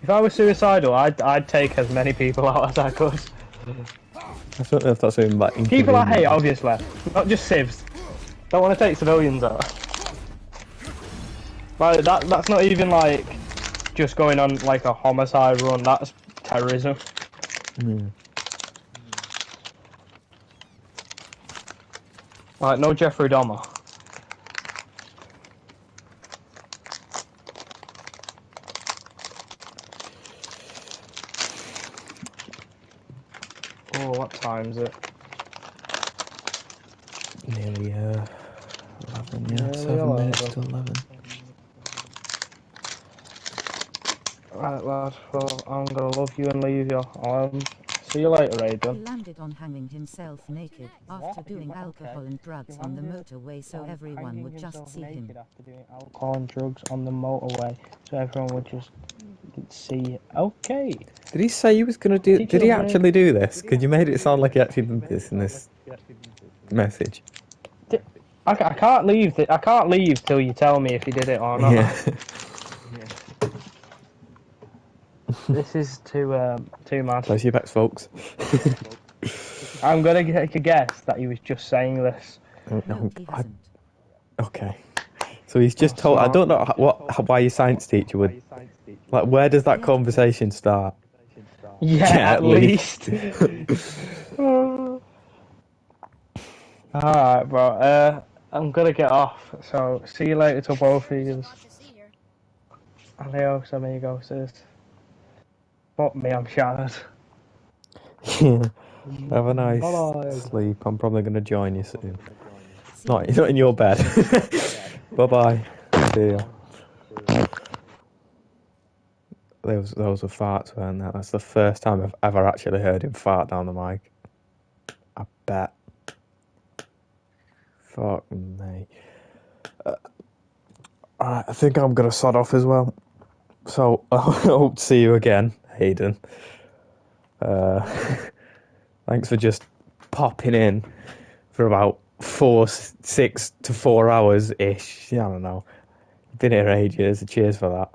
If I was suicidal, I'd take as many people out as I could. I don't know if that's even like People I hate, inconvenient. obviously, not just civs. Don't want to take civilians out. Like that's not even like just going on like a homicide run. That's terrorism. Like no Jeffrey Dahmer. Oh, what time is it? Nearly 11, yeah, Nearly 7 minutes 11. to 11. Right, lad. Well, I'm gonna love you and leave you. See you later, He Aiden. landed on hanging himself naked after doing alcohol and drugs on the motorway so everyone would just see him. After doing alcohol and drugs on the motorway, so everyone would just see. Okay. Did he say he was going to do... Did he actually do this? Because you made it sound like he actually did this in this message. I can't leave. I can't leave till you tell me if you did it or not. Yeah. This is too mad. Place your bets, folks. I'm gonna take a guess that he was just saying this. No, he hasn't. Okay. So he's just told... I don't know why your science teacher would... Like, where does that conversation start? Yeah, at least. Alright, bro. I'm gonna get off. So, see you later to both of There's a you. lot to see here. Adios, amigos. Fuck me, I'm shattered. Yeah. Have a nice Bye-bye. sleep. I'm probably going to join you soon. See you Not in your bed. later. Bye-bye. See ya. Those were farts, weren't they? That's the first time I've ever actually heard him fart down the mic. I bet. Fuck me. Alright, I think I'm going to sod off as well. So, I hope to see you again, Hayden. Thanks for just popping in for about 6 to 4 hours ish. I don't know. Been here ages. Cheers for that.